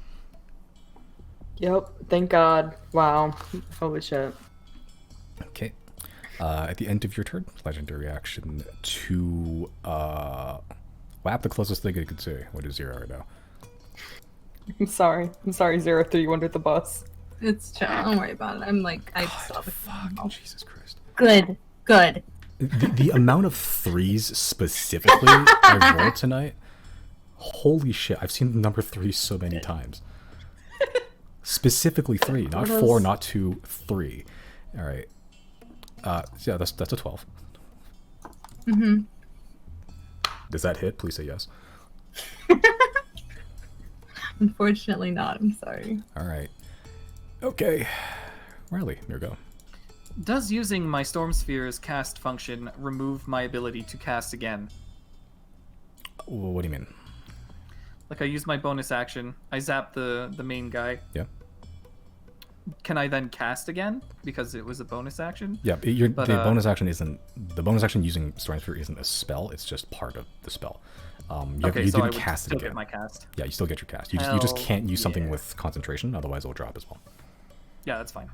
Yep. Thank God. Wow. Holy shit. Okay. At the end of your turn, legendary action to whap the closest thing I could say. What is 0 right now? I'm sorry. 03 under the bus. It's chill. Don't worry about it. I'm like, I God, stop it. fuck, Jesus Christ. Good. Good. The amount of threes specifically I rolled tonight, holy shit, I've seen the number 3 so many times. Specifically 3, not 4, not 2, 3. All right. Yeah, that's a 12. Mm-hmm. Does that hit? Please say yes. Unfortunately not. I'm sorry. All right. Okay. Riley, here we go. Does using my Storm Sphere's cast function remove my ability to cast again? What do you mean? Like I use my bonus action, I zap the main guy. Yeah. Can I then cast again because it was a bonus action? Yeah, the bonus action isn't the bonus action using Storm Sphere isn't a spell. It's just part of the spell. You Okay, so I didn't would cast it still again. get my cast. Yeah, you still get your cast. You just Hell can't use something yeah. with concentration, otherwise it'll drop as well. Yeah, that's fine.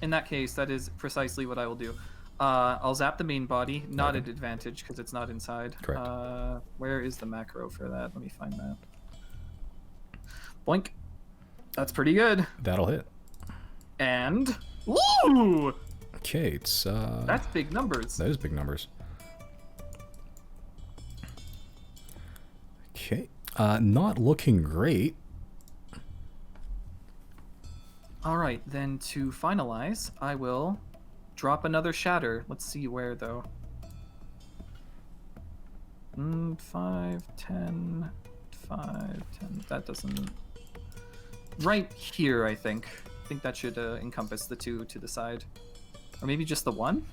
In that case, that is precisely what I will do. I'll zap the main body, not Okay. at advantage because it's not inside. Correct. Where is the macro for that? Let me find that. Boink. That's pretty good. That'll hit. And woo! Okay, it's That's big numbers. that is big numbers. Okay, not looking great. All right, then to finalize, I will drop another shatter. Let's see where though. 5, 10, 5, 10. That doesn't. Right here, I think. I think that should encompass the 2 to the side, or maybe just the 1.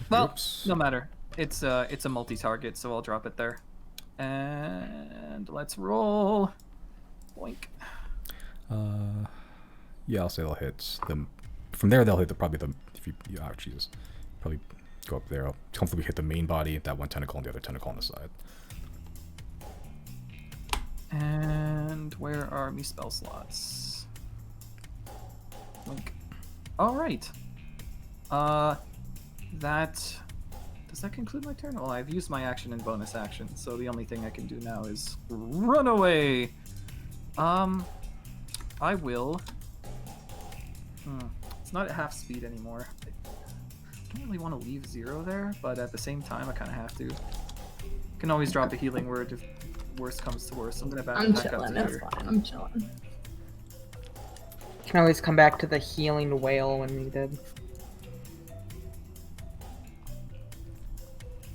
Well, Oops. no matter. It's a multi-target, so I'll drop it there. And let's roll. Boink. Yeah, I'll say it'll hit. From there, they'll hit if you oh Jesus, probably go up there. I'll comfortably hit the main body, that one tentacle, and the other tentacle on the side. And where are me spell slots? Link. All right. Does that conclude my turn? Well, I've used my action and bonus action, so the only thing I can do now is run away. I will. It's not at half speed anymore. I don't really want to leave 0 there, but at the same time, I kind of have to. Can always drop a healing word if worst comes to worst. I'm gonna back up chilling. to That's here. fine. I'm chilling. Can always come back to the healing whale when needed.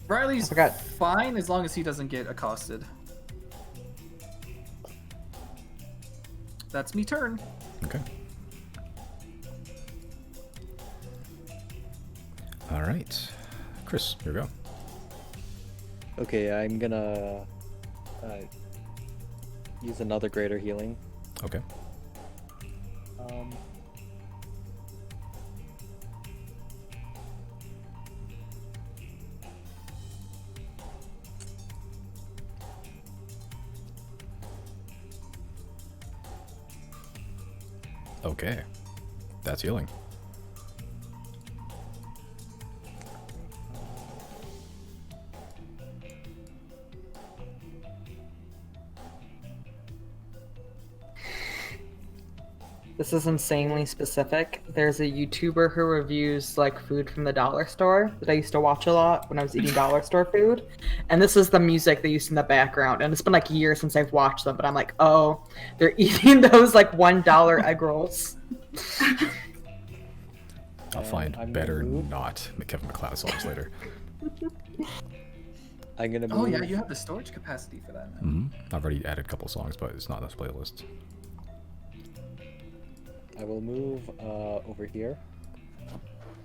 Riley's I forgot. fine as long as he doesn't get accosted. That's me turn. Okay. All right, Chris, here we go. Okay, I'm gonna use another greater healing. Okay. Okay, that's healing. This is insanely specific. There's a YouTuber who reviews like food from the dollar store that I used to watch a lot when I was eating dollar store food. And this is the music they used in the background. And it's been like years since I've watched them, but I'm like, oh, they're eating those like $1 egg rolls. I'll find better not Kevin McLeod songs later. I'm gonna move. Oh yeah, you have the storage capacity for that. Man. I've already added a couple songs, but it's not on this playlist. I will move over here.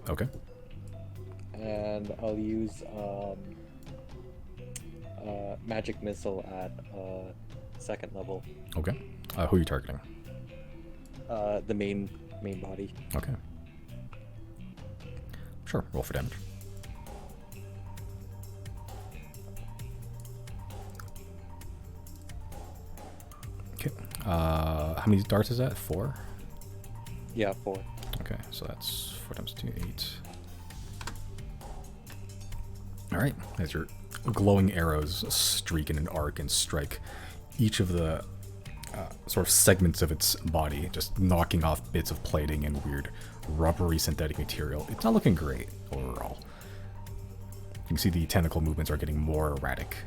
Okay. And I'll use magic missile at 2nd level. Okay. Who are you targeting? The main body. Okay. Sure. Roll for damage. Okay. How many darts is that? 4? Yeah, 4. Okay, so that's 4 times 2, 8. Alright, as your glowing arrows streak in an arc and strike each of the sort of segments of its body, just knocking off bits of plating and weird rubbery synthetic material. It's not looking great overall. You can see the tentacle movements are getting more erratic.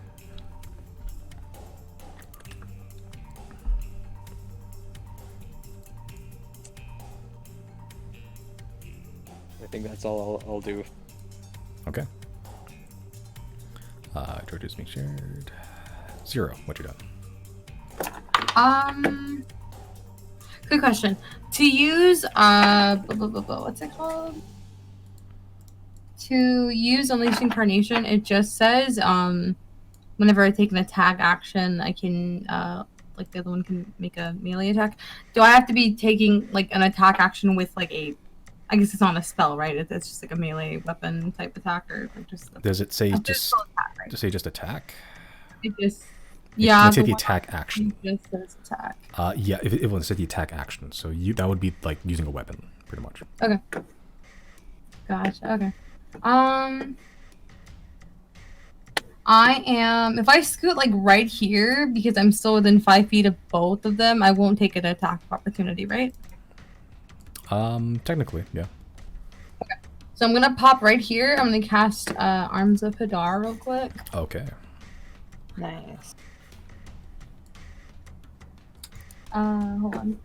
I think that's all I'll do. Okay. George's being shared. 0. What you done? Good question. To use what's it called? To use Unleash Incarnation, it just says whenever I take an attack action, I can like the other one can make a melee attack. Do I have to be taking like an attack action with like a? I guess it's not a spell, right? It's just like a melee weapon type attack, or like just. Does it say just attack, right? say just attack? It just. Yeah. Let's say the attack action. It just says attack. Yeah, it will say the attack action. So that would be like using a weapon, pretty much. Okay. Gotcha. Okay. I am. If I scoot like right here, because I'm still within 5 feet of both of them, I won't take an attack of opportunity, right? Technically, yeah. Okay. So I'm gonna pop right here. I'm gonna cast Arms of Hadar real quick. Okay. Nice. Hold on.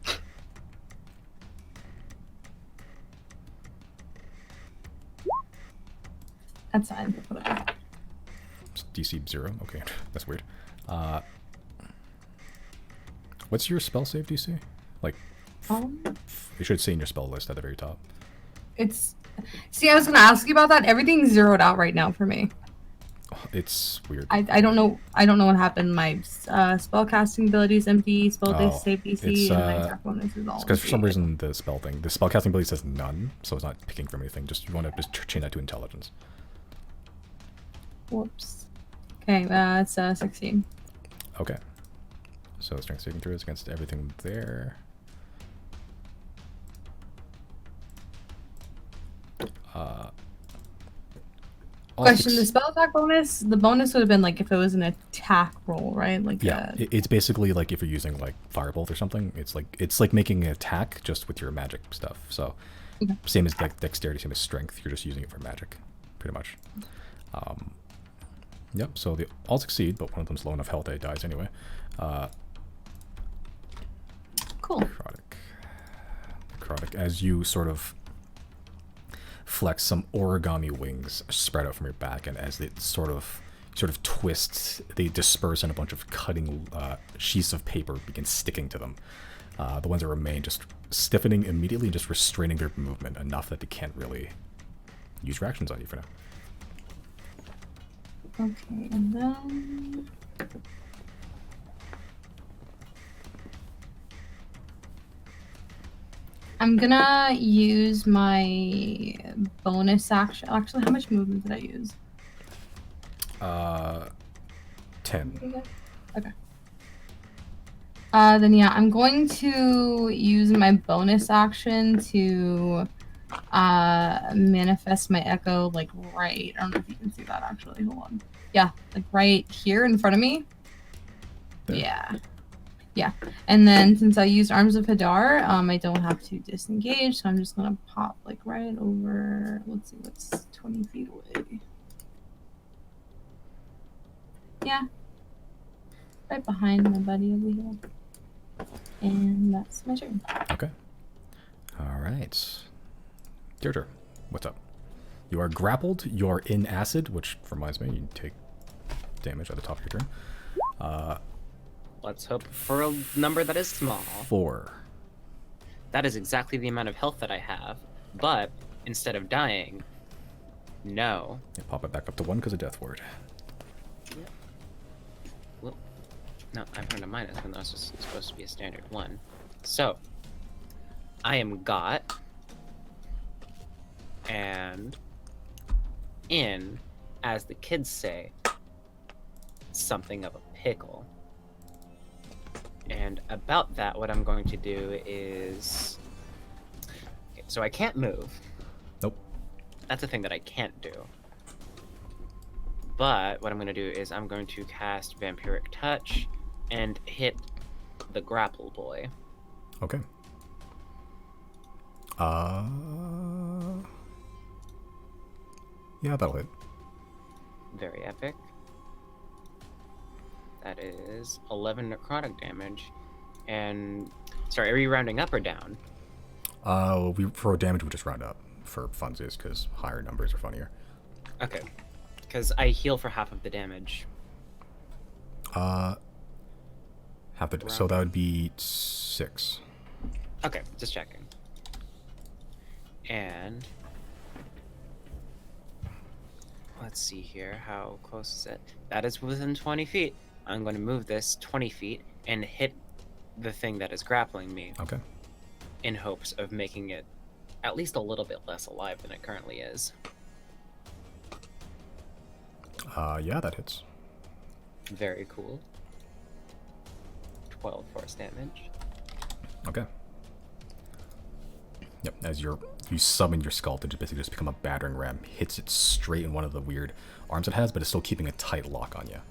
That's fine. Whatever. It's DC 0. Okay, that's weird. What's your spell save DC? Like, it should say in your spell list at the very top. It's. See, I was gonna ask you about that. Everything's zeroed out right now for me. it's weird. I don't know what happened. My spellcasting ability is empty. Spell Oh, save DC it's, and my attack bonus is all. Because for some empty. reason the spellcasting ability says none, so it's not picking from anything. Just you want to just change that to intelligence. Whoops. Okay, it's 16. Okay. So strength saving throws against everything there. Question: the spell attack bonus. The bonus would have been like if it was an attack roll, right? Like yeah, it's basically like if you're using like firebolt or something. It's like making an attack just with your magic stuff. So okay. Same as like dexterity, same as strength. You're just using it for magic, pretty much. Yep. So they all succeed, but one of them's low enough health that it dies anyway. Cool. Necrotic. As you sort of flex, some origami wings spread out from your back, and as it sort of twists, they disperse, and a bunch of cutting sheets of paper begin sticking to them. The ones that remain just stiffening immediately and just restraining their movement enough that they can't really use reactions on you for now. Okay, and then I'm gonna use my bonus action. Actually, how much movement did I use? 10. Okay. Then yeah, I'm going to use my bonus action to manifest my echo like right. I don't know if you can see that actually. Hold on. Yeah, like right here in front of me. There. Yeah. And then since I used Arms of Hadar, I don't have to disengage, so I'm just gonna pop like right over. Let's see, what's 20 feet away. Yeah. Right behind my buddy over here. And that's my turn. Okay. All right. Deirdre, what's up? You are grappled. You're in acid, which reminds me, you take damage at the top of your turn. Let's hope for a number that is small. 4. That is exactly the amount of health that I have, but instead of dying, no. Yeah, pop it back up to 1 because of Death Ward. Yep. Well, no, I put it a minus when that was just supposed to be a standard 1. So, I am got, and in, as the kids say, something of a pickle. And about that, what I'm going to do is... Okay, so I can't move. Nope. That's a thing that I can't do. But what I'm going to do is I'm going to cast Vampiric Touch and hit the grapple boy. Okay. Yeah, that'll hit. Very epic. That is 11 necrotic damage. And... Sorry, are you rounding up or down? For damage, we just round up for funsies, because higher numbers are funnier. Okay. Because I heal for half of the damage. So that would be 6. Okay, just checking. And... Let's see here. How close is it? That is within 20 feet. I'm going to move this 20 feet and hit the thing that is grappling me. Okay. In hopes of making it at least a little bit less alive than it currently is. Yeah, that hits. Very cool. 12 force damage. Okay. Yep, as you summon your skull to basically just become a battering ram, hits it straight in one of the weird arms it has, but it's still keeping a tight lock on you.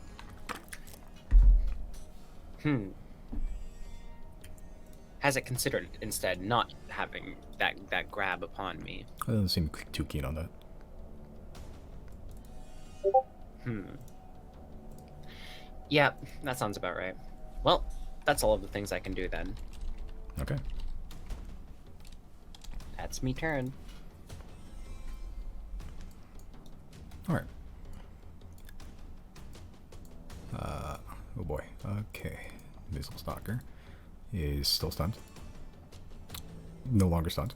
Has it considered instead not having that grab upon me? It doesn't seem too keen on that. Yeah, that sounds about right. Well, that's all of the things I can do then. Okay. That's me turn. Alright. Oh boy. Okay. Missile Stalker is still stunned. No longer stunned.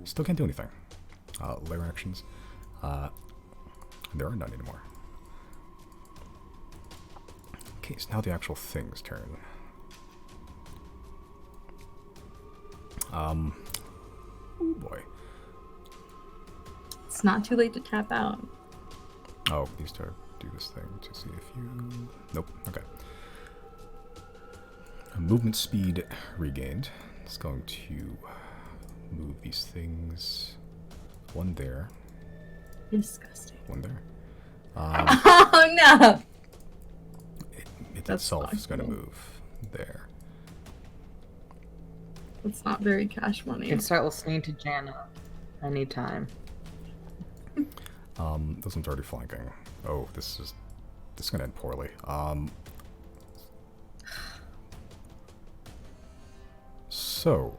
Still can't do anything. Lair actions. There are none anymore. Okay, so now the actual thing's turn. Oh boy. It's not too late to tap out. Oh, needs to do this thing to see if you... Nope, okay. Movement speed regained. It's going to move these things. One there. Disgusting. One there. Oh no! It That's itself is going to possible. move there. It's not very cash You money. can start listening to Jana anytime. This one's already flanking. Oh, this is going to end poorly. So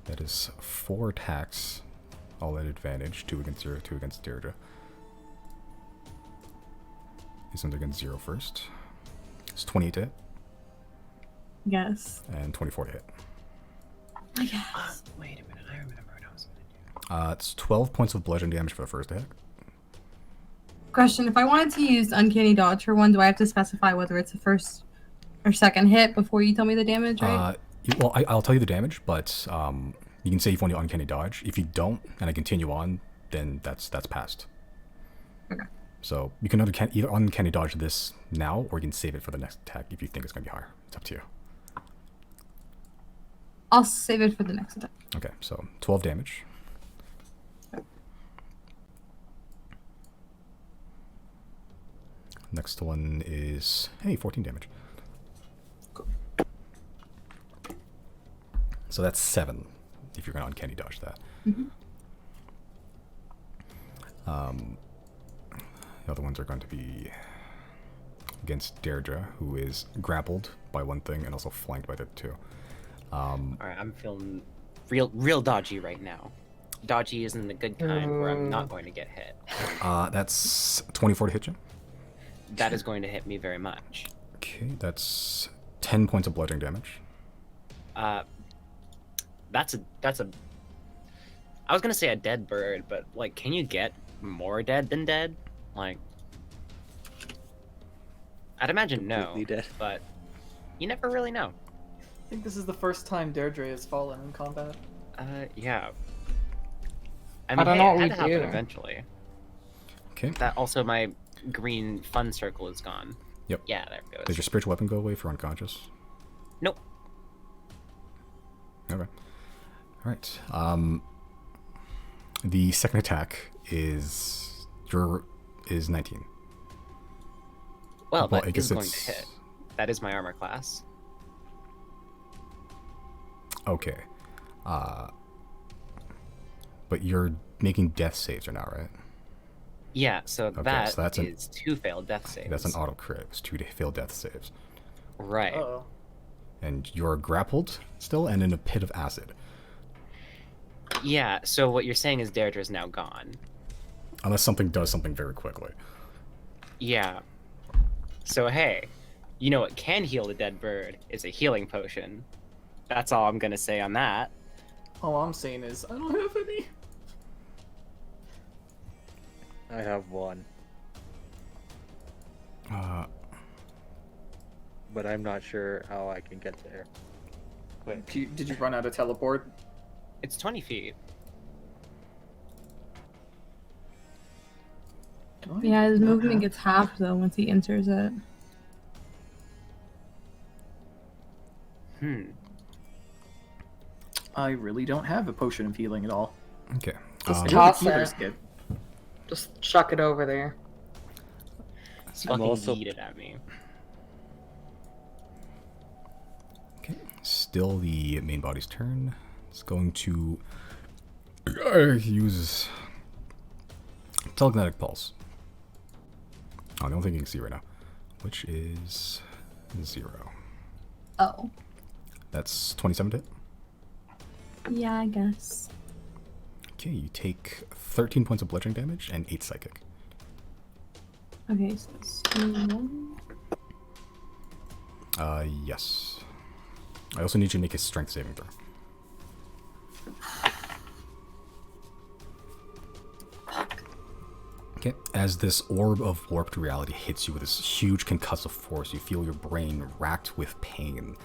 that is 4 attacks, all at advantage. 2 against 0, 2 against Deirdre. This one's against 0 first. It's 28 to hit Yes. and 24 to hit. I guess. Wait a minute, I remember what I was gonna do. It's 12 points of bludgeoning damage for the first attack. Question: if I wanted to use Uncanny Dodge for one, do I have to specify whether it's the first or second hit before you tell me the damage, right? Well, I'll tell you the damage, but you can say you've only Uncanny Dodge. If you don't, and I continue on, then that's passed. Okay. So you can either Uncanny Dodge this now, or you can save it for the next attack if you think it's going to be higher. It's up to you. I'll save it for the next attack. Okay, so 12 damage. Next one is, hey, 14 damage. So that's 7, if you're going to Uncanny Dodge that. Mm-hmm. The other ones are going to be against Deirdre, who is grappled by one thing and also flanked by the two. Alright, I'm feeling real dodgy right now. Dodgy isn't the good kind where I'm not going to get hit. That's 24 to hit you. That is going to hit me very much. Okay, that's 10 points of bludgeoning damage. That's a I was gonna say a dead bird, but like, can you get more dead than dead? Like, I'd imagine no, Completely dead. but you never really know. I think this is the first time Deirdre has fallen in combat. Yeah. I I mean, don't hey, know it what had we to happen do. eventually. Okay. That also, my green fun circle is gone. Yep. Yeah, there it goes. Does your spiritual weapon go away if you're unconscious? Nope. Okay. Alright. The second attack is 19. Well, Well, I that guess is going it's- to hit. That is my armor class. Okay. But you're making death saves right now, right? Yeah, so so that that's an- is 2 failed death saves. That's an auto crit. It's 2 failed death saves. Right. Uh-oh. And you're grappled still and in a pit of acid. Yeah, so what you're saying is Deirdre's now gone. Unless something does something very quickly. Yeah. So hey, you know what can heal the dead bird is a healing potion. That's all I'm gonna say on that. All I'm saying is, I don't have any. I have one, but I'm not sure how I can get there. Did you run out of teleport? It's 20 feet. Yeah, his movement gets halved though once he enters it. I really don't have a potion of healing at all. Okay. Just Really toss healer's it. kit. Just chuck it over there. It's I'm fucking also- yeeted at me. Okay. Still the main body's turn. It's going to use telekinetic pulse. Oh, the only thing you can see right now, which is 0. Oh. That's 27 to hit. Yeah, I guess. Okay, you take 13 points of bludgeoning damage and 8 psychic. Okay, so it's 1. Yes. I also need you to make a strength saving throw. Okay, as this orb of warped reality hits you with this huge concussive force, you feel your brain racked with pain.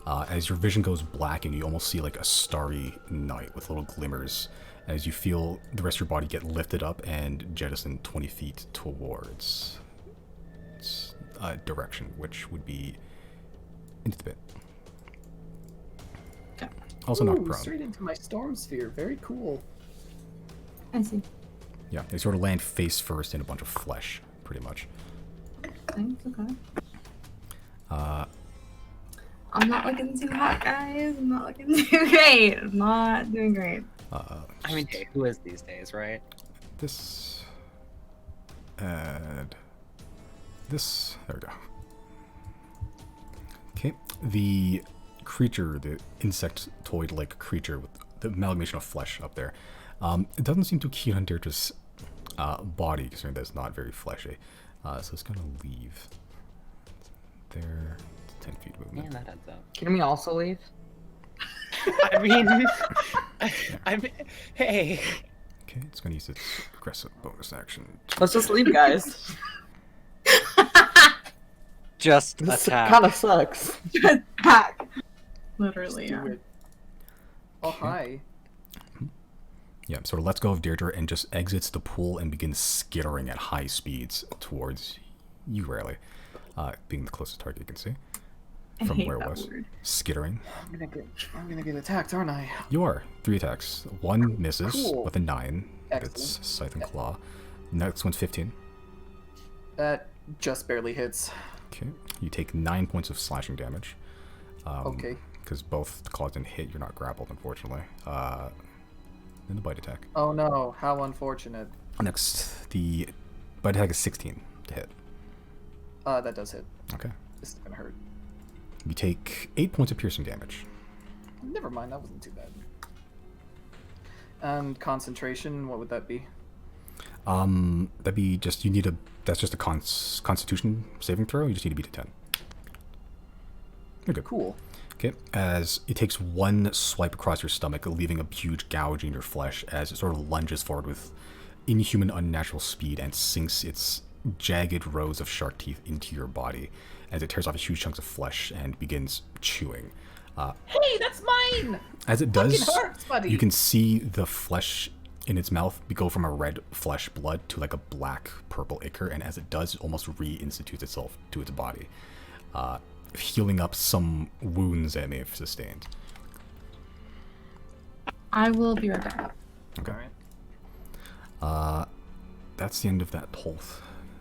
As your vision goes black and you almost see like a starry night with little glimmers, as you feel the rest of your body get lifted up and jettisoned 20 feet towards direction, which would be into the pit. Okay. Also not prone. Straight into my storm sphere. Very cool. I see. Yeah, they sort of land face first in a bunch of flesh, pretty much. Thanks, okay. I'm not looking too hot, guys. I'm not looking too great. I'm not doing great. I mean, hey, who is these days, right? This and this. There we go. Okay, the creature, the insectoid-like creature with the amalgamation of flesh up there, it doesn't seem to key on Deirdre's body, considering that it's not very fleshy. So it's gonna leave. There, 10 feet movement. Man, that adds up. Can we also leave? I mean, hey. Okay, it's gonna use its aggressive bonus action. Let's just leave, guys. Just This attack. kind of sucks. Attack. Literally, Just do yeah. it. Oh, hi. Yeah, sort of lets go of Deirdre and just exits the pool and begins skittering at high speeds towards you, Rayleigh, being the closest target you can see I from hate where it that was. word. Skittering. I'm gonna get attacked, aren't I? You are. 3 attacks. One misses Cool. with a 9. Excellent. It's Scythe and Claw. Next one's 15. That just barely hits. Okay. You take 9 points of slashing damage. Okay. Because both the claws didn't hit, you're not grappled, unfortunately. Then the bite attack. Oh no, how unfortunate. Next, the bite attack is 16 to hit. That does hit. Okay. This is gonna hurt. You take 8 points of piercing damage. Never mind, that wasn't too bad. And concentration, what would that be? That'd be just, that's just a constitution saving throw. You just need to beat a 10. You're good. Cool. Okay, as it takes one swipe across your stomach, leaving a huge gouge in your flesh as it sort of lunges forward with inhuman, unnatural speed and sinks its jagged rows of shark teeth into your body as it tears off huge chunks of flesh and begins chewing. Hey, that's mine! As it does, Fucking hurts, buddy. you can see the flesh in its mouth go from a red flesh blood to like a black purple ichor, and as it does, it almost reinstitutes itself to its body, healing up some wounds that it may have sustained. I will be right back. Okay. Alright. That's the end of that whole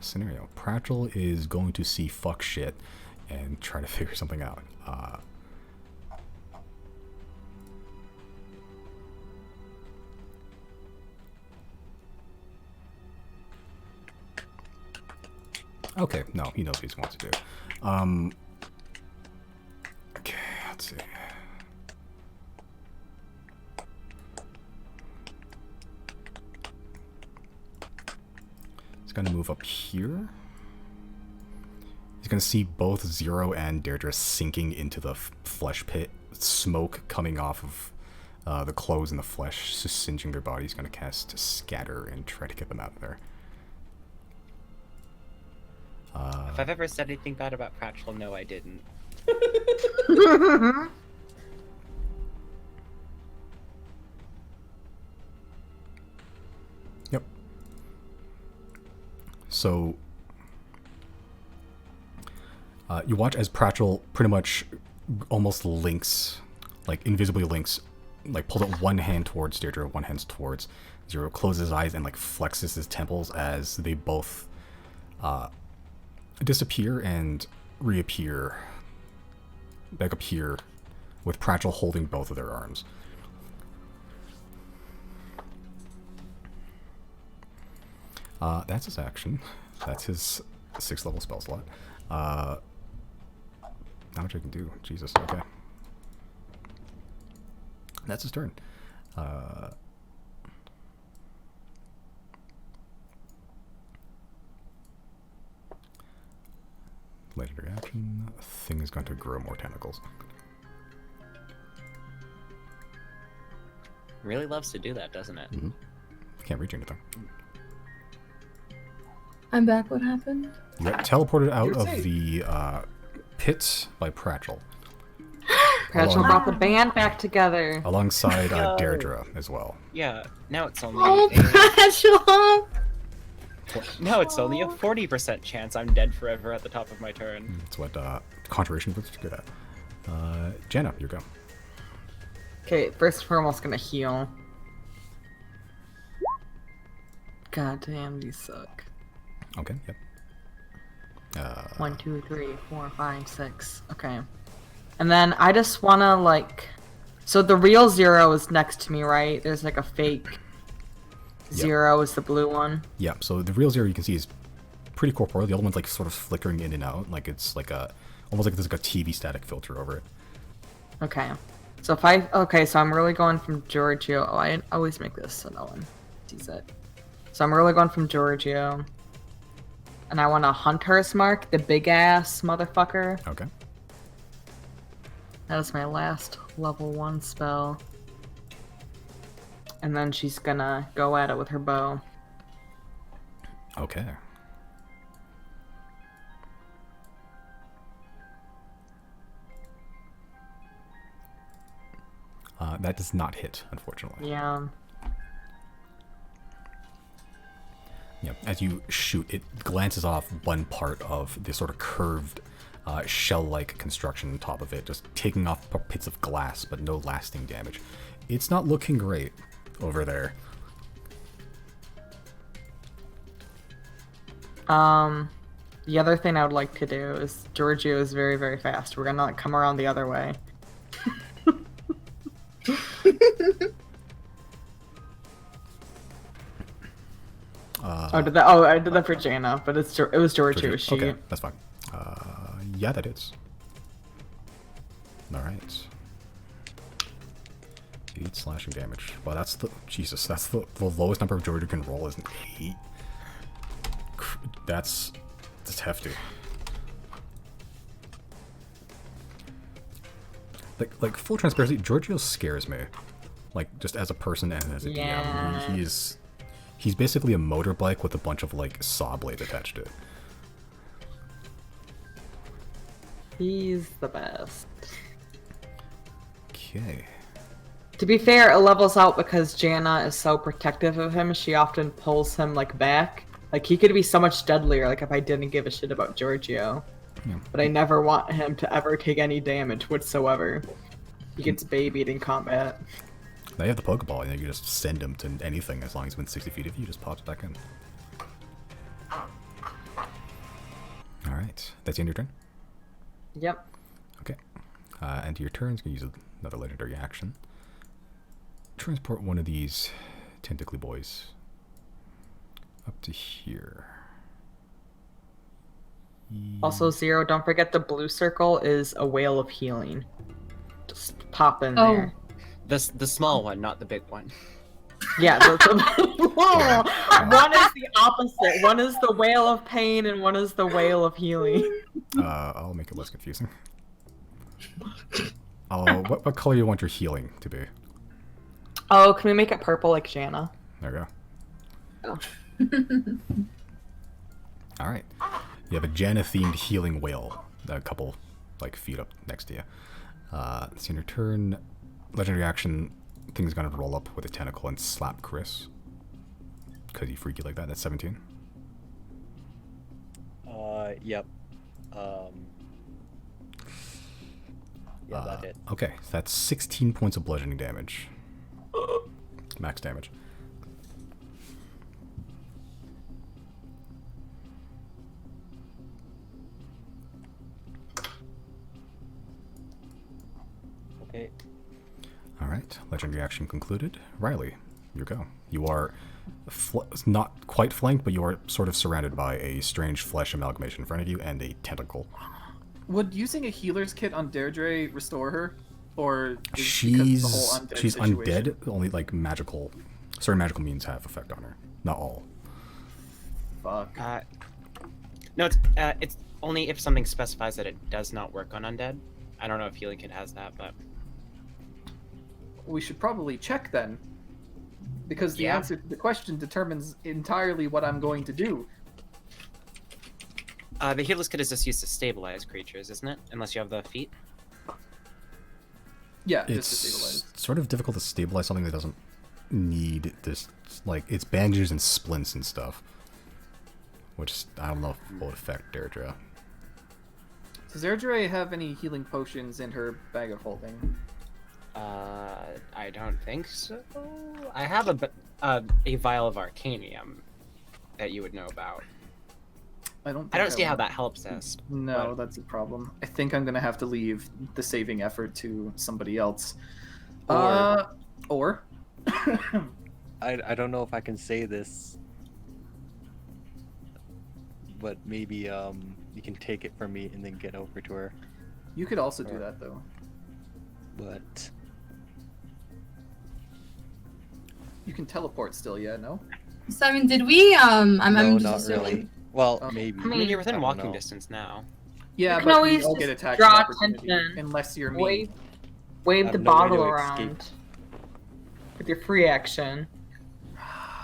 scenario. Pratchell is going to see fuck shit and try to figure something out. Okay, no, he knows what he wants to do. Okay, let's see. He's gonna move up here. He's gonna see both Zero and Deirdre sinking into the flesh pit. Smoke coming off of the clothes and the flesh, just singeing their bodies. He's gonna cast Scatter and try to get them out of there. If I've ever said anything bad about Pratchell, no, I didn't. Yep. So, you watch as Pratchell pretty much almost links, like invisibly links, like pulls up one hand towards Deirdre, one hand towards Zero, closes his eyes and like flexes his temples as they both disappear and reappear back up here with Pratchell holding both of their arms. That's his action. That's his 6th level spell slot. Not much I can do. Jesus, okay. That's his turn. Legendary action. Thing is going to grow more tentacles. Really loves to do that, doesn't it? Can't reach anything. I'm back. What happened? You got teleported out You're of safe. the pits by Pratchell. Pratchell brought the band back together. Alongside Yo. Deirdre as well. Yeah, now it's only Oh, Pratchell! now it's only a 40% chance I'm dead forever at the top of my turn. That's what Conjuration was good at. Jenna, you go. Okay, first we're almost gonna heal. God damn, these suck. Okay, yep. 1, 2, 3, 4, 5, 6. Okay. And then I just wanna like, so the real 0 is next to me, right? There's like a fake 0 is the blue one. Yeah, so the real 0 you can see is pretty corporeal. The other one's like sort of flickering in and out, like it's like almost like there's like a TV static filter over it. Okay. So so I'm really going from Giorgio. Oh, I always make this so no one sees it. So I'm really going from Giorgio. And I want a Hunter's Mark, the big ass motherfucker. Okay. That is my last level 1 spell. And then she's gonna go at it with her bow. Okay. That does not hit, unfortunately. Yeah. Yeah, as you shoot, it glances off one part of the sort of curved, shell-like construction on top of it, just taking off bits of glass, but no lasting damage. It's not looking great over there. The other thing I would like to do is Giorgio is very, very fast. We're gonna like, come around the other way. I did that for Jaina, but it was Giorgio. She. Okay, that's fine. Yeah, that is. All right. 8 slashing damage. Well, that's the lowest number of Giorgio can roll is an 8. That's hefty. Like full transparency, Giorgio scares me. Like just as a person and as a Yeah. DM, he's basically a motorbike with a bunch of like saw blades attached to it. He's the best. Okay. To be fair, it levels out because Janna is so protective of him. She often pulls him like back. Like he could be so much deadlier. Like if I didn't give a shit about Giorgio. Yeah. But I never want him to ever take any damage whatsoever. He gets babied in combat. Now you have the Pokeball, and you can just send him to anything as long as it's within 60 feet of you. Just pops back in. All right, that's the end of your turn. Yep. Okay, and your turn is gonna use another legendary action. Transport one of these tentacly boys up to here. Also, Zero, don't forget the blue circle is a whale of healing. Just pop in Oh. there. The small one, not the big one. Yeah, Whoa! One is the opposite. One is the whale of pain and one is the whale of healing. I'll make it less confusing. What color do you want your healing to be? Oh, can we make it purple like Janna? There we go. Oh. All right. You have a Janna-themed healing whale, a couple like feet up next to you. So in your turn, legendary action, thing's gonna roll up with a tentacle and slap Chris. Because he freaky like that. That's 17. Yep. Yeah, that hit. Okay, so that's 16 points of bludgeoning damage. Max damage. Okay. All right, legendary action concluded. Riley, you go. You are not quite flanked, but you are sort of surrounded by a strange flesh amalgamation in front of you and a tentacle. Would using a healer's kit on Deirdre restore her, or is She's because the whole undead she's situation? undead. Only like certain magical means have effect on her. Not all. Fuck. No, it's only if something specifies that it does not work on undead. I don't know if healing kit has that, but We should probably check then, because the Yeah. answer to the question determines entirely what I'm going to do. The healer's kit is just used to stabilize creatures, isn't it? Unless you have the feet. Yeah, It's just to stabilize. sort of difficult to stabilize something that doesn't need this. Like, it's bandages and splints and stuff. Which, I don't know if will affect Deirdre. Does Erdre have any healing potions in her bag of holding? I don't think so. I have a vial of arcanium that you would know about. I don't See how that helps us. No, but- that's a problem. I think I'm gonna have to leave the saving effort to somebody else. Or I don't know if I can say this, but maybe you can take it from me and then get over to her. you could also do that though. But You can teleport still, yeah? No. Simon, did we? I'm no, just not assuming. really. Well, Okay. maybe. I I mean, you're within I don't walking know. distance now. Yeah, You can but always we all just get attacks draw of opportunity attention. unless you're me. Wave I the have no way bottle to around escape. with your free action.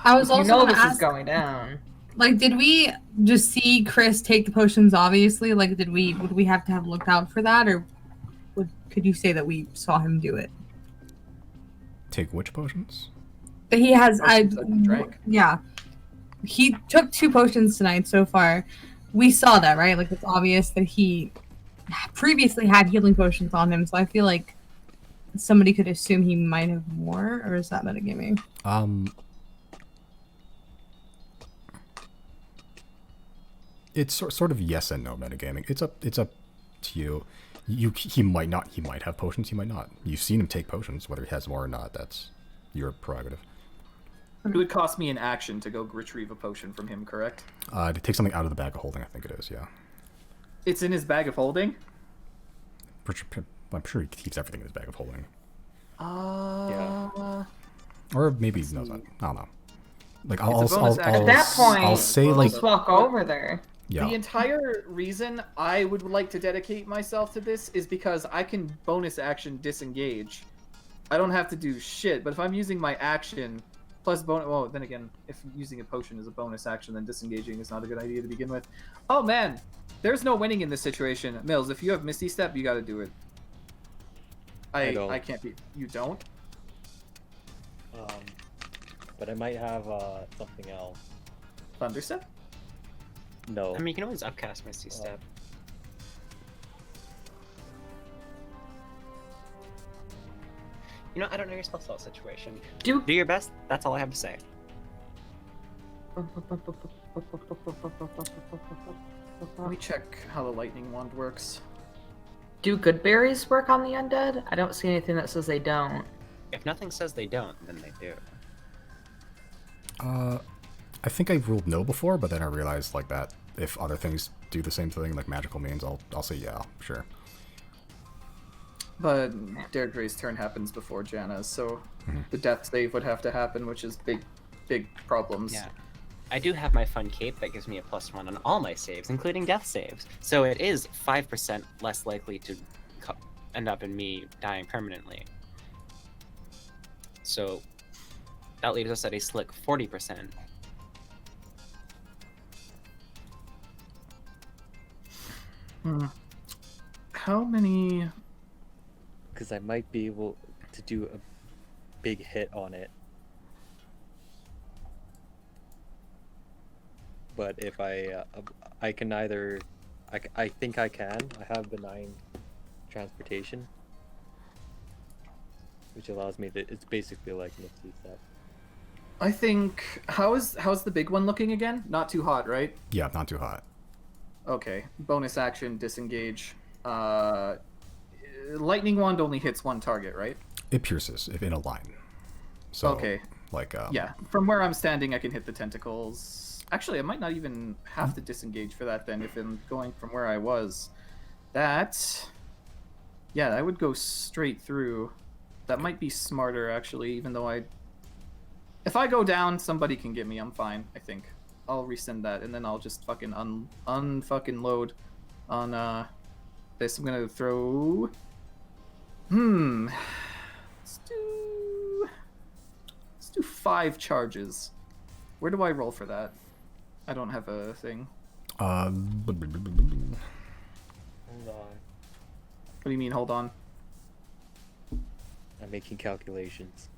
I was You also know gonna this ask, is going down. like, did we just see Chris take the potions? Obviously, like, would we have to have looked out for that, or could you say that we saw him do it? Take which potions? But he has, Potions that you drank. yeah, he took 2 potions tonight so far. We saw that, right? Like, it's obvious that he previously had healing potions on him, so I feel like somebody could assume he might have more, or is that metagaming? It's sort of yes and no metagaming. It's up to you. He might have potions, he might not. You've seen him take potions, whether he has more or not, that's your prerogative. It would cost me an action to go retrieve a potion from him, correct? To take something out of the bag of holding, I think it is, yeah. It's in his bag of holding? I'm sure he keeps everything in his bag of holding. Yeah. Or maybe he knows that. I don't know. Like, It's a bonus action. At that point, I'll say, like, just walk over there. yeah. The entire reason I would like to dedicate myself to this is because I can bonus action disengage. I don't have to do shit, but if I'm using my action plus bonus, well, then again, if using a potion is a bonus action, then disengaging is not a good idea to begin with. Oh man, there's no winning in this situation. Mills, if you have Misty Step, you gotta do it. I don't. I can't be. You don't? But I might have something else. Thunder Step? No. I mean, you can always upcast Misty Step. You know, I don't know your spell slot situation. Do Do your best. That's all I have to say. Let me check how the lightning wand works. do good berries work on the undead? I don't see anything that says they don't. If nothing says they don't, then they do. I think I ruled no before, but then I realized, like, that if other things do the same thing, like magical means, I'll say yeah, sure. But Deirdre's turn happens before Janna's, so the death save would have to happen, which is big problems. Yeah. I do have my fun cape that gives me a +1 on all my saves, including death saves. So it is 5% less likely to end up in me dying permanently. So that leaves us at a slick 40%. How many? Because I might be able to do a big hit on it. But if I can either, I think I can. I have benign transportation, which allows me to. It's basically like Misty Step. I think how's the big one looking again? Not too hot, right? Yeah, not too hot. Okay. Bonus action, disengage. Lightning wand only hits one target, right? It pierces if in a line. So, Okay. like, Yeah. From where I'm standing, I can hit the tentacles. Actually, I might not even have to disengage for that then if I'm going from where I was. That... Yeah, I would go straight through. That might be smarter, actually, even though I... If I go down, somebody can get me. I'm fine, I think. I'll resend that, and then I'll just fucking unfucking load on this. I'm gonna throw... Let's do 5 charges. Where do I roll for that? I don't have a thing. Blah, blah, blah, blah, blah. Hold on. What do you mean, hold on? I'm making calculations.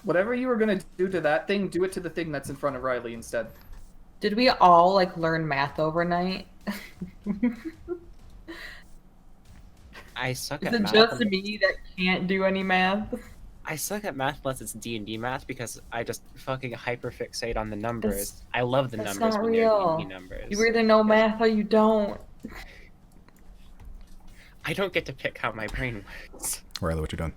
Whatever you were gonna do to that thing, do it to the thing that's in front of Riley instead. Did we all like learn math overnight? I suck Is at it math. just me that can't do any math? I suck at math unless it's D&D math because I just fucking hyperfixate on the numbers. I love the That's numbers not when they're real. D&D numbers. You either know math or you don't. I don't get to pick how my brain works. Riley, what you done?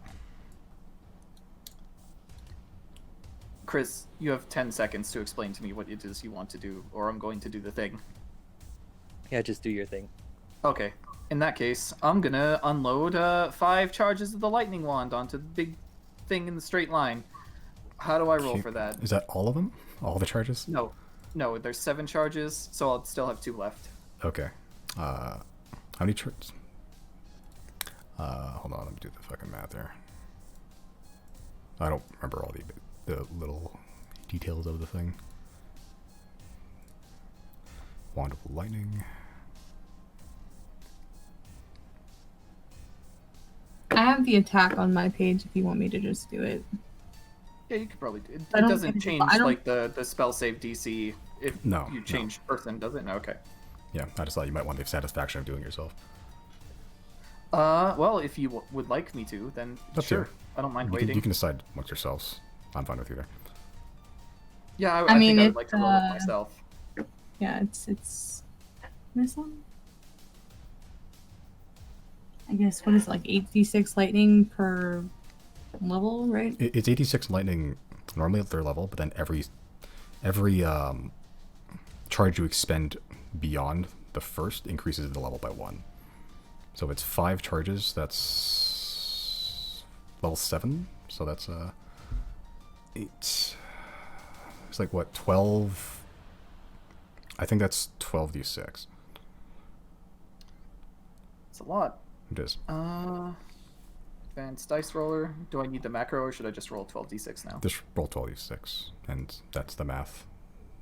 Chris, you have 10 seconds to explain to me what it is you want to do, or I'm going to do the thing. Yeah, just do your thing. Okay. In that case, I'm gonna unload 5 charges of the lightning wand onto the big thing in the straight line. How do I roll Okay. for that? Is that all of them? All the charges? No. No, there's 7 charges, so I'll still have 2 left. Okay. How many charges? Hold on, let me do the fucking math there. I don't remember all the little details of the thing. Wand of lightning. I have the attack on my page if you want me to just do it. Yeah, you could probably do it. I It don't doesn't think- change, I don't- like, the spell save DC if No, you no. change person, does it? No, okay. Yeah, I just thought you might want the satisfaction of doing it yourself. Well, if you would like me to, then Up to sure. you. I don't mind You waiting. can decide amongst yourselves. I'm fine with either. Yeah, I I mean, think I would it's, like to roll it myself. Yeah, it's this one. I guess what is it, like 8d6 lightning per level, right? It's 86 lightning normally at their level, but then every charge you expend beyond the first increases the level by 1. So if it's 5 charges, that's level 7. So that's 8. It's like what, 12? I think that's 12d6. It's a lot. It is. Advanced dice roller. Do I need the macro, or should I just roll 12d6 now? Just roll 12d6, and that's the math.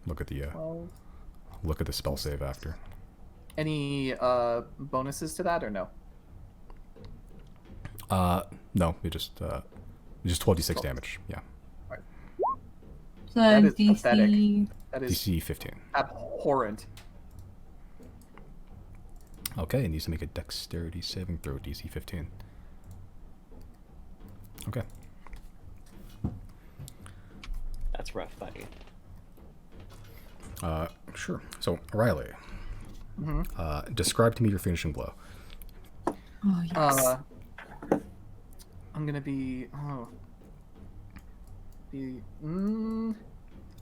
Look at the 12. look at the spell save after. Any bonuses to that, or no? No, we just 12d6 damage. Yeah. So That is DC. pathetic. That is DC 15. abhorrent. Okay, it needs to make a dexterity saving throw, DC 15. Okay. That's rough, buddy. Sure. So, Riley, Mm-hmm. describe to me your finishing blow. Oh yes. I'm gonna be.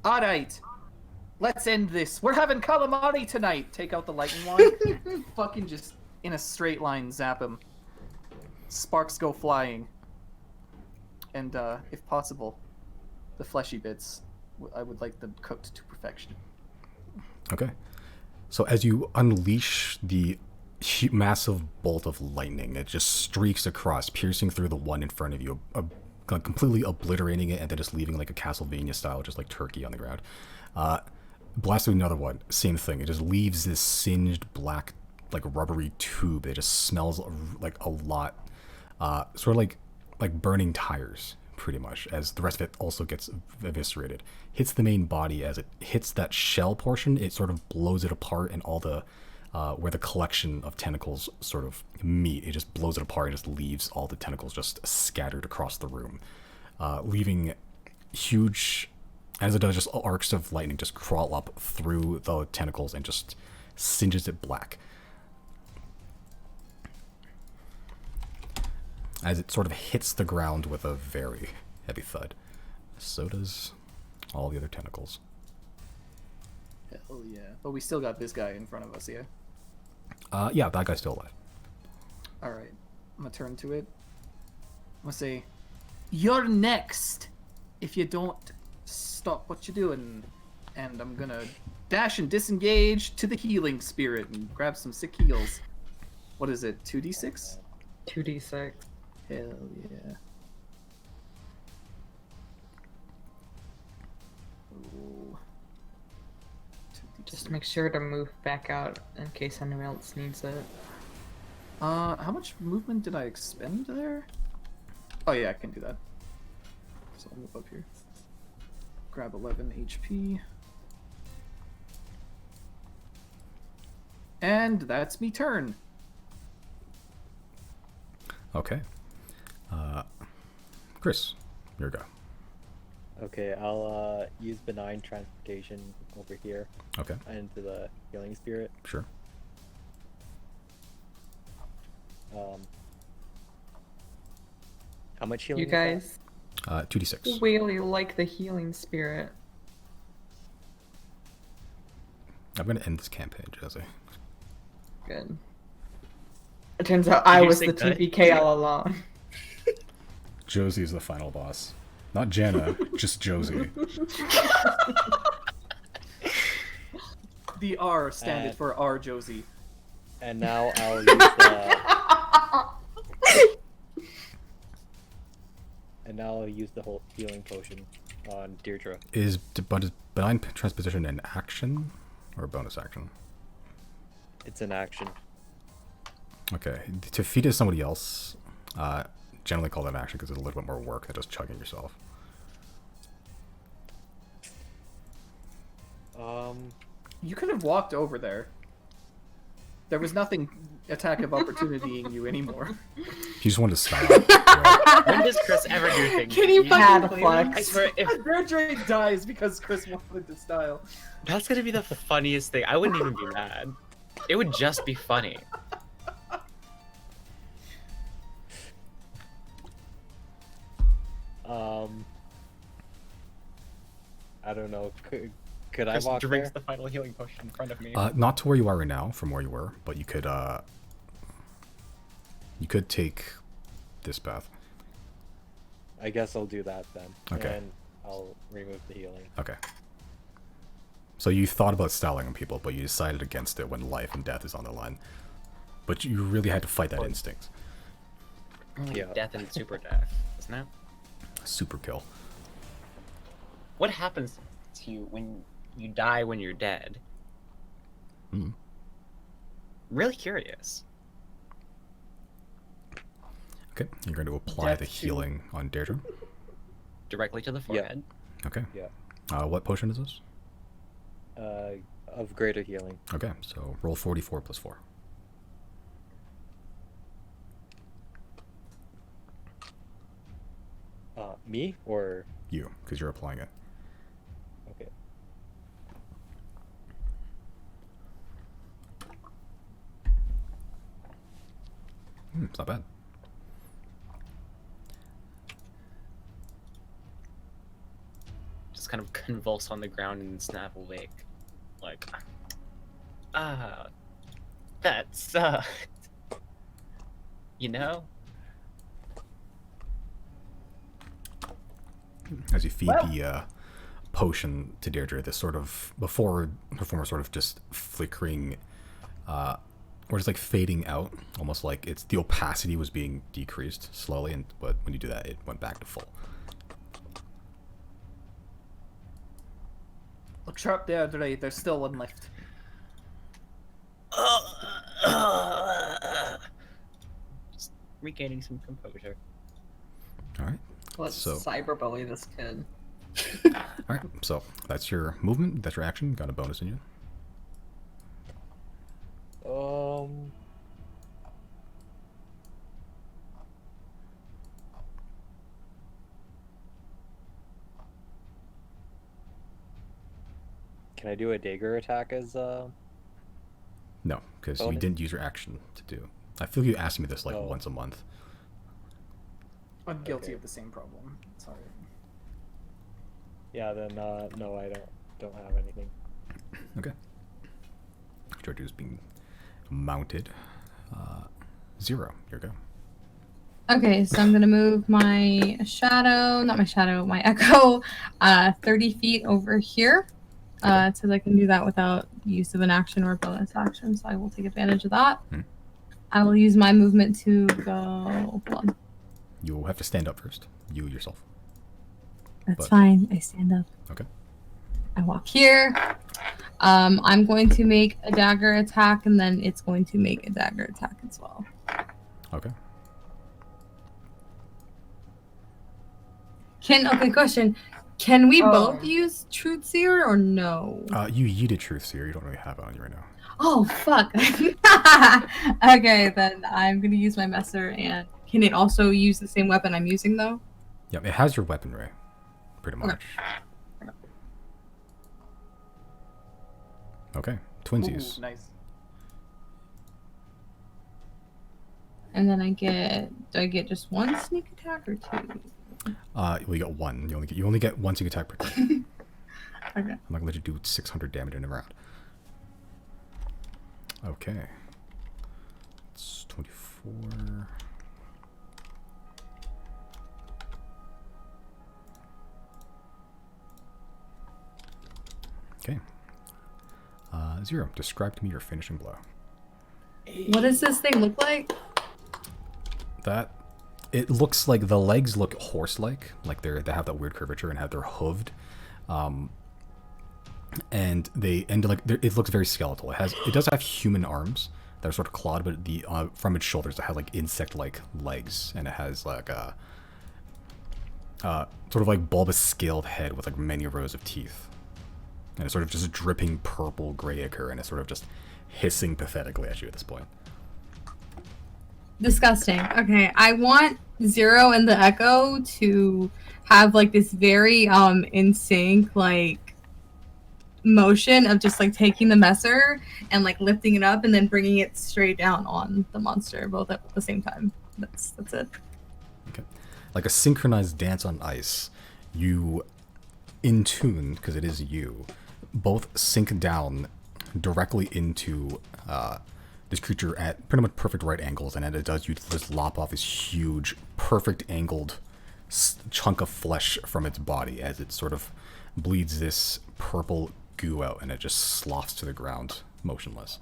Alright. Let's end this. We're having calamari tonight. Take out the lightning wand. Fucking just in a straight line zap him. Sparks go flying. And if possible, the fleshy bits, I would like them cooked to perfection. Okay. So as you unleash the massive bolt of lightning, it just streaks across, piercing through the one in front of you, completely obliterating it, and then just leaving like a Castlevania style, just like turkey on the ground. Blast through another one, same thing. It just leaves this singed black, like rubbery tube that just smells like a lot, sort of like burning tires, pretty much. As the rest of it also gets eviscerated, hits the main body. As it hits that shell portion, it sort of blows it apart, and all the where the collection of tentacles sort of meet, it just blows it apart and just leaves all the tentacles just scattered across the room, leaving huge, as it does, just arcs of lightning just crawl up through the tentacles and just singes it black. As it sort of hits the ground with a very heavy thud. So does all the other tentacles. Hell yeah. But we still got this guy in front of us, yeah? Yeah, that guy's still alive. Alright. I'm gonna turn to it. I'm gonna say, "You're next! If you don't stop what you're doing." And I'm gonna dash and disengage to the healing spirit and grab some sick heals. What is it, 2d6? 2d6. Hell yeah. Ooh. Just make sure to move back out in case anyone else needs it. How much movement did I expend there? Oh yeah, I can do that. So I'll move up here. Grab 11 HP. And that's me turn. Okay. Chris, your go. Okay, I'll use benign transportation over here Okay, into the healing spirit. sure. How much healing? You guys 2d6. really like the healing spirit. I'm gonna end this campaign, Jesse. Good. It turns out I Did you was say the good? TPK all along. Josie is the final boss. Not Jana, just Josie. The R standard for R Josie. And now I'll use the. And now I'll use the whole healing potion on Deirdre. But is benign transposition an action or a bonus action? It's an action. Okay, to feed it to somebody else, generally call that an action because it's a little bit more work than just chugging yourself. You could have walked over there. There was nothing attack of opportunitying you anymore. You just wanted to stop. Right? When does Chris ever do things? Can you Had fucking a believe flex. I swear, if Bertrand dies because Chris wanted to style. that's gonna be the funniest thing, I wouldn't even be mad. It would just be funny. I don't know. Could I Chris walk drinks there? the final healing potion in front of me. Not to where you are right now, from where you were, but you could take this path. I guess I'll do that then. Okay. And I'll remove the healing. Okay. So you thought about styling on people, but you decided against it when life and death is on the line. But you really had to fight that instinct. Only Yeah. death and super death, isn't it? Super kill. What happens to you when you die when you're dead? Hmm. Really curious. Okay, you're going to apply the Death to- healing on Deirdre. Directly to the forehead. Okay. Yeah. What potion is this? Of greater healing. Okay, so roll 44 plus 4. Me or You, because you're applying it. okay. It's not bad. Just kind of convulse on the ground and snap awake. Like, that sucked. You know? As you feed the potion to Deirdre, this sort of, before her form was sort of just flickering, or just like fading out, almost like it's the opacity was being decreased slowly, but when you do that, it went back to full. Look sharp there, Dre. There's still one left. Just regaining some composure. All right. Let's So- cyberbully this kid. All right. So that's your movement. That's your action. Got a bonus in you. Can I do a dagger attack as No, because you Bonus? didn't use your action to do. I feel you asked me this like Oh. once a month. I'm guilty Okay. of the same problem. Sorry. Yeah, then no, I don't have anything. Okay. Georgia's being mounted. 0. Your go. Okay, so I'm gonna move my my echo, 30 feet over here. It says I can do that without use of an action or a bonus action, so I will take advantage of that. Hmm. I will use my movement to go. Hold on. You'll have to stand up first. You yourself. That's But- fine. I stand up. Okay. I walk here. I'm going to make a dagger attack, and then it's going to make a dagger attack as well. Okay. Okay, question. Can we Oh. both use Truth Seer or no? You yeeted Truth Seer. You don't really have it on you right now. Oh, fuck. Okay, then I'm going to use my Messer, and can it also use the same weapon I'm using, though? Yep, it has your weaponry, pretty much. Okay, twinsies. Ooh, nice. And then do I get just one sneak attack or two? Well, you get one. You only get one sneak attack per turn. Okay. I'm not gonna let you do 600 damage in a round. Okay. It's 24. Okay. Zero. Describe to me your finishing blow. What does this thing look like? It looks like the legs look horse-like, like they have that weird curvature and have they're hooved, and it looks very skeletal. It does have human arms that are sort of clawed, but from its shoulders it has like insect-like legs, and it has like a sort of like bulbous scaled head with like many rows of teeth, and it's sort of just dripping purple gray ichor, and it's sort of just hissing pathetically at you at this point. Disgusting. Okay, I want Zero and the Echo to have like this very in sync like motion of just like taking the Messer and like lifting it up and then bringing it straight down on the monster both at the same time. That's it. Okay, like a synchronized dance on ice. You, in tune, because it is you, both sink down directly into this creature at pretty much perfect right angles, and as it does, you just lop off this huge, perfect angled chunk of flesh from its body as it sort of bleeds this purple goo out, and it just sloughs to the ground, motionless.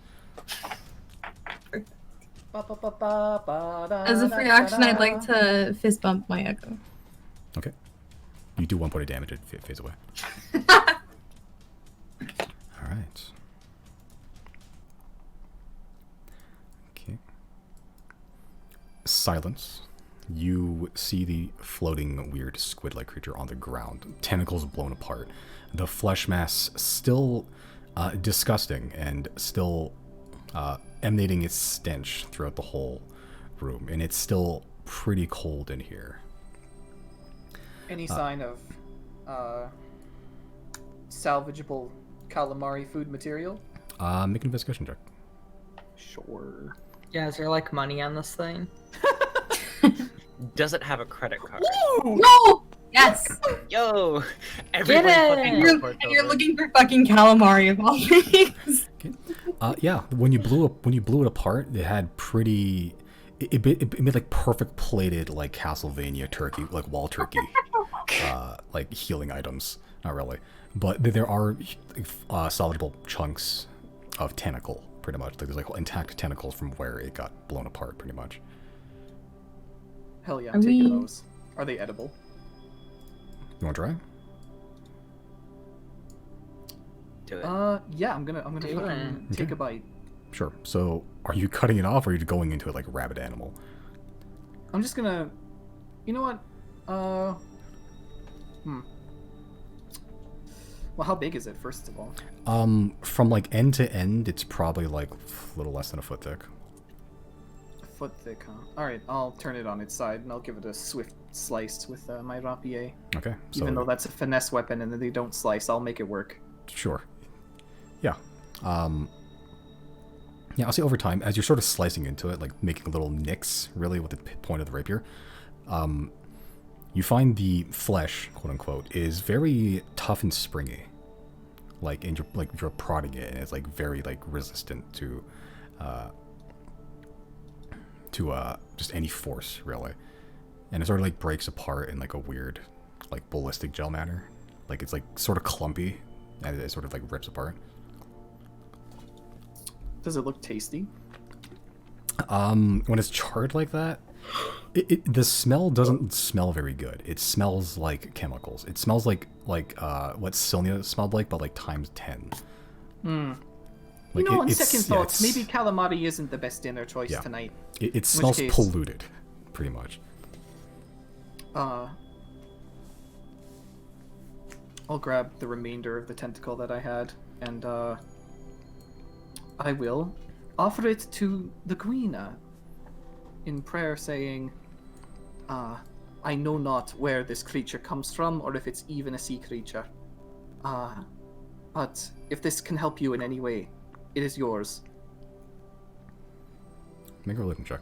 As a free action, I'd like to fist bump my Echo. Okay. You do 1 point of damage, it fades away. Alright. Okay. Silence. You see the floating weird squid-like creature on the ground, tentacles blown apart. The flesh mass still disgusting and still emanating its stench throughout the whole room, and it's still pretty cold in here. Any sign of salvageable calamari food material? Make an investigation check. Sure. Yeah, is there like money on this thing? Does it have a credit card? No! Yes! Yo! Everyone it! fucking You're, report and you're over. looking for fucking calamari of all things. Okay. Yeah, when you blew it apart, it had pretty. It made like perfect plated like Castlevania turkey, like wall turkey, like healing items. Not really, but there are salvageable chunks of tentacle, pretty much. Like there's like intact tentacles from where it got blown apart, pretty much. Hell yeah, Are I'm taking we- those. Are they edible? You want to try? Do it. Yeah, I'm gonna Do fucking it. take a bite. Sure. So, are you cutting it off, or are you going into it like a rabid animal? I'm just gonna. You know what? Well, how big is it, first of all? From like end to end, it's probably like a little less than a foot thick. A foot thick, huh? Alright, I'll turn it on its side and I'll give it a swift slice with my rapier. Okay. So Even though that's a finesse weapon and they don't slice, I'll make it work. sure. Yeah. Yeah, I'll say over time, as you're sort of slicing into it, like making little nicks, really, with the point of the rapier, you find the flesh, quote unquote, is very tough and springy. Like, and you're prodding it, and it's like very like resistant to just any force, really. And it sort of like breaks apart in like a weird, like ballistic gel manner. Like it's like sort of clumpy, and it sort of like rips apart. Does it look tasty? When it's charred like that, The smell doesn't smell very good. It smells like chemicals. It smells like what Sylnia smelled like, but like times 10. Hmm. Like, on it's- second yeah, thoughts, it's- maybe calamari isn't the best dinner choice Yeah. tonight. It smells case- polluted, pretty much. I'll grab the remainder of the tentacle that I had, and I will offer it to the queen in prayer, saying, I know not where this creature comes from, or if it's even a sea creature. But if this can help you in any way, it is yours. Make a religion check.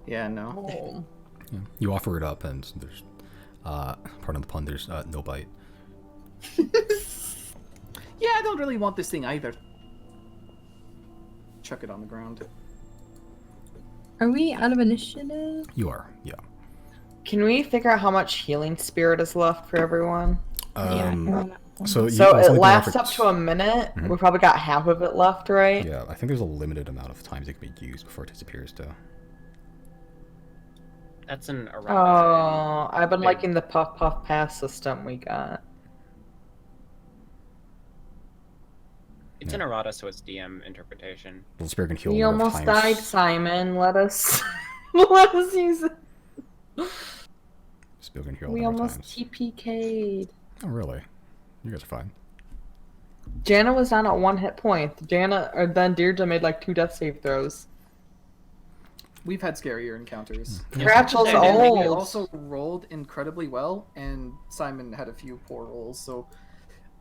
Yeah, no. Oh. Yeah. You offer it up, and there's, pardon the pun, there's no bite. Yeah, I don't really want this thing either. Chuck it on the ground. Are we out of initiative? You are, yeah. Can we figure out how much healing spirit is left for everyone? So, So it's it only lasts offered- up to a minute. Mhm. We probably got half of it left, right? Yeah, I think there's a limited amount of times it can be used before it disappears, too. That's an errata. Oh, I've been Big. liking the puff puff pass system we got. It's an errata, so it's DM interpretation. The spirit can heal We a number of almost times. died, Simon. Let us let us use it. Spirit can heal a We number of almost times. TPK'd. Oh, really? You guys are fine. Jana was down at 1 hit point. Then Deirdre made like 2 death save throws. We've had scarier encounters. Ratchel's And we old. also rolled incredibly well, and Simon had a few poor rolls, so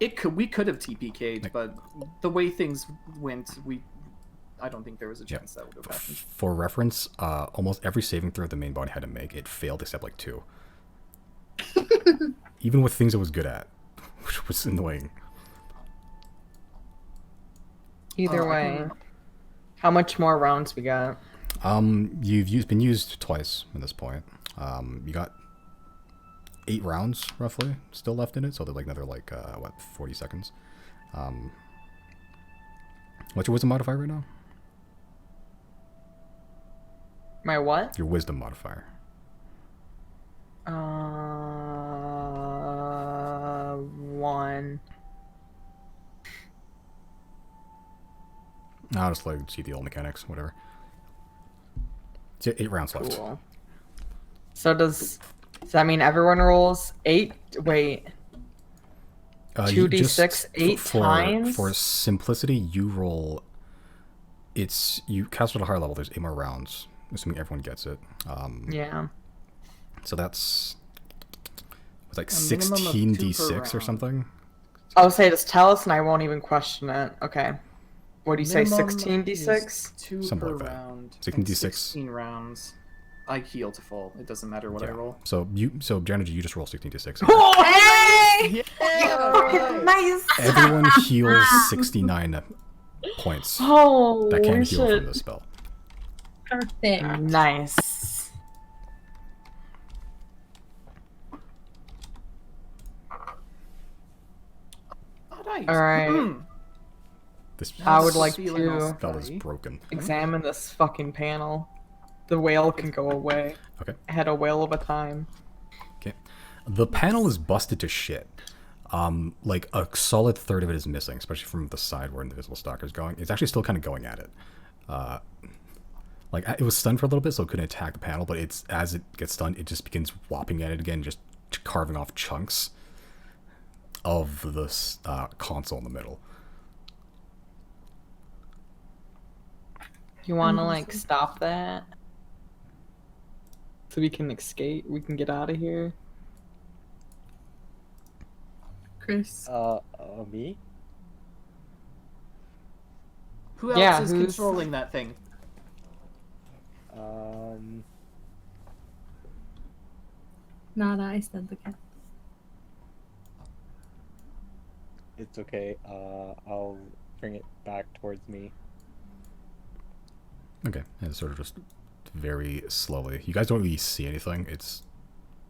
we could have TPK'd, but the way things went, I don't think there was a Yeah. chance that would have happened. For reference, almost every saving throw the main body had to make, it failed except like 2. Even with things it was good at, which was annoying. Either I way. can- How much more rounds we got? You've been used twice at this point. You got 8 rounds roughly still left in it, so they're like another 40 seconds. What's your wisdom modifier right now? My what? Your wisdom modifier. 1. I'll just see the old mechanics, whatever. So 8 rounds left. Cool. So does that mean everyone rolls 8? Wait. You 2d6 just- 8 times? For simplicity, you roll. You cast it at a higher level. There's 8 more rounds, assuming everyone gets it. Yeah. So that's like A minimum of 2 per 16d6 or round. something. I'll say just tell us and I won't even question it. Okay. What do you say, Minimum 16d6? is 2 Something per like that. round. 16d6. 16 rounds. I heal to fall. It doesn't matter what I Yeah. roll. So Janet, you just roll 16d6. Hey! Yeah! Nice! Everyone heals 69 points Oh, that can heal shit. from this spell. Perfect. Nice. Alright. All right. This I would like Feeling all to spell is sorry. broken. examine this fucking panel. The whale can go away. Okay. I had a whale of a time. Okay. The panel is busted to shit. Like a solid third of it is missing, especially from the side where Invisible Stalker is going. It's actually still kind of going at it. Like it was stunned for a little bit, so it couldn't attack the panel. But as it gets stunned, it just begins whopping at it again, just carving off chunks of this console in the middle. You want to like stop that? So we can escape. We can get out of here. Chris. Me? Who else Yeah, is who's- controlling that thing? Not I said the cat. It's okay. I'll bring it back towards me. Okay, and it's sort of just very slowly. You guys don't really see anything. It's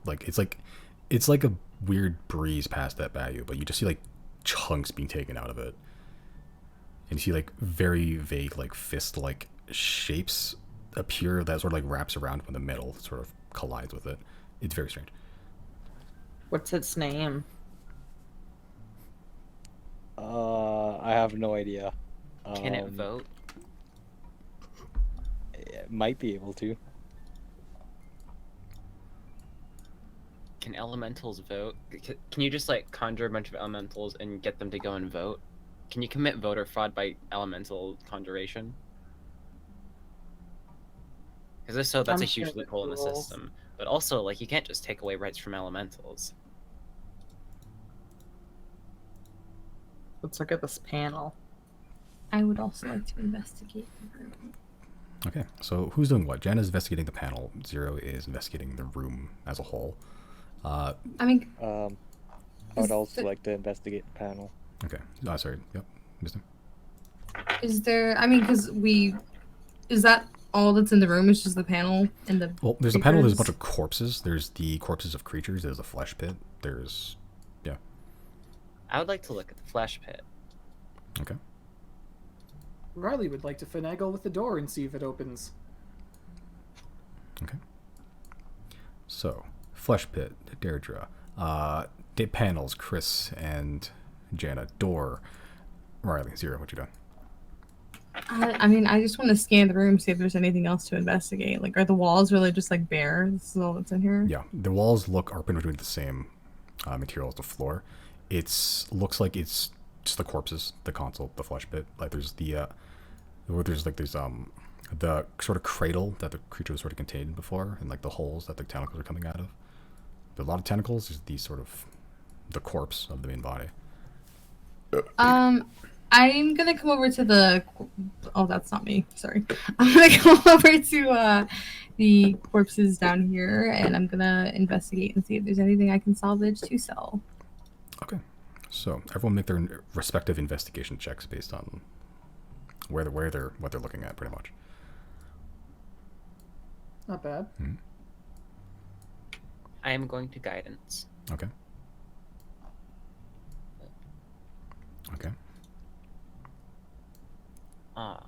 like a weird breeze past that bayou, but you just see like chunks being taken out of it. and you see like very vague like fist-like shapes appear that sort of like wraps around when the metal sort of collides with it. It's very strange. What's its name? I have no idea. Can it vote? It might be able to. Can elementals vote? Can you just like conjure a bunch of elementals and get them to go and vote? Can you commit voter fraud by elemental conjuration? Because if so, that's I'm a huge sure there's loophole in the rules. system. But also, like, you can't just take away rights from elementals. Let's look at this panel. I would also like to investigate the room. Okay, so who's doing what? Jen is investigating the panel. Zero is investigating the room as a whole. I mean, I Is would also the- like to investigate the panel. Okay. Oh, sorry. Yep. Wisdom. is there? I mean, because is that all that's in the room? Is just the panel and the. Well, there's a panel. There's a bunch papers? of corpses. There's the corpses of creatures. There's a flesh pit. There's, yeah. I would like to look at the flesh pit. Okay. Riley would like to finagle with the door and see if it opens. Okay. So, flesh pit, Deirdre. The panels, Chris and Jana. Door, Riley. Zero. What you doing? I mean, I just want to scan the room, see if there's anything else to investigate. Like, are the walls really just like bare? This is all that's in here. Yeah, the walls are pretty much the same material as the floor. Looks like it's just the corpses, the console, the flesh pit. Like there's the sort of cradle that the creature was sort of contained in before, and like the holes that the tentacles are coming out of. There's a lot of tentacles. There's these sort of the corpse of the main body. I'm gonna come over to the. Oh, that's not me. Sorry. I'm gonna come over to the corpses down here, and I'm gonna investigate and see if there's anything I can salvage to sell. Okay, so everyone make their respective investigation checks based on what they're looking at, pretty much. Not bad. I am going to guidance. Okay. Okay. Ah.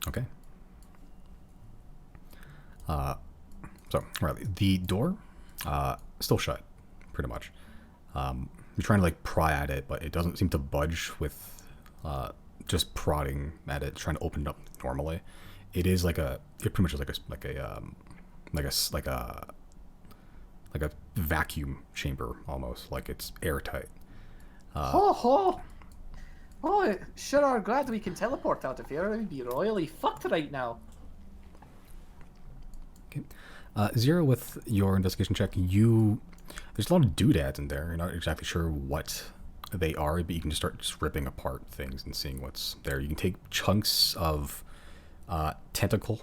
Okay. So, Riley, the door, still shut, pretty much. You're trying to like pry at it, but it doesn't seem to budge with, just prodding at it, trying to open it up normally. It pretty much is like a vacuum chamber almost, like it's airtight. Ho ho! Oh, sure are glad we can teleport out of here. We'd be royally fucked right now. Okay. Zero, with your investigation check, there's a lot of doodads in there. You're not exactly sure what they are, but you can just start ripping apart things and seeing what's there. You can take chunks of tentacle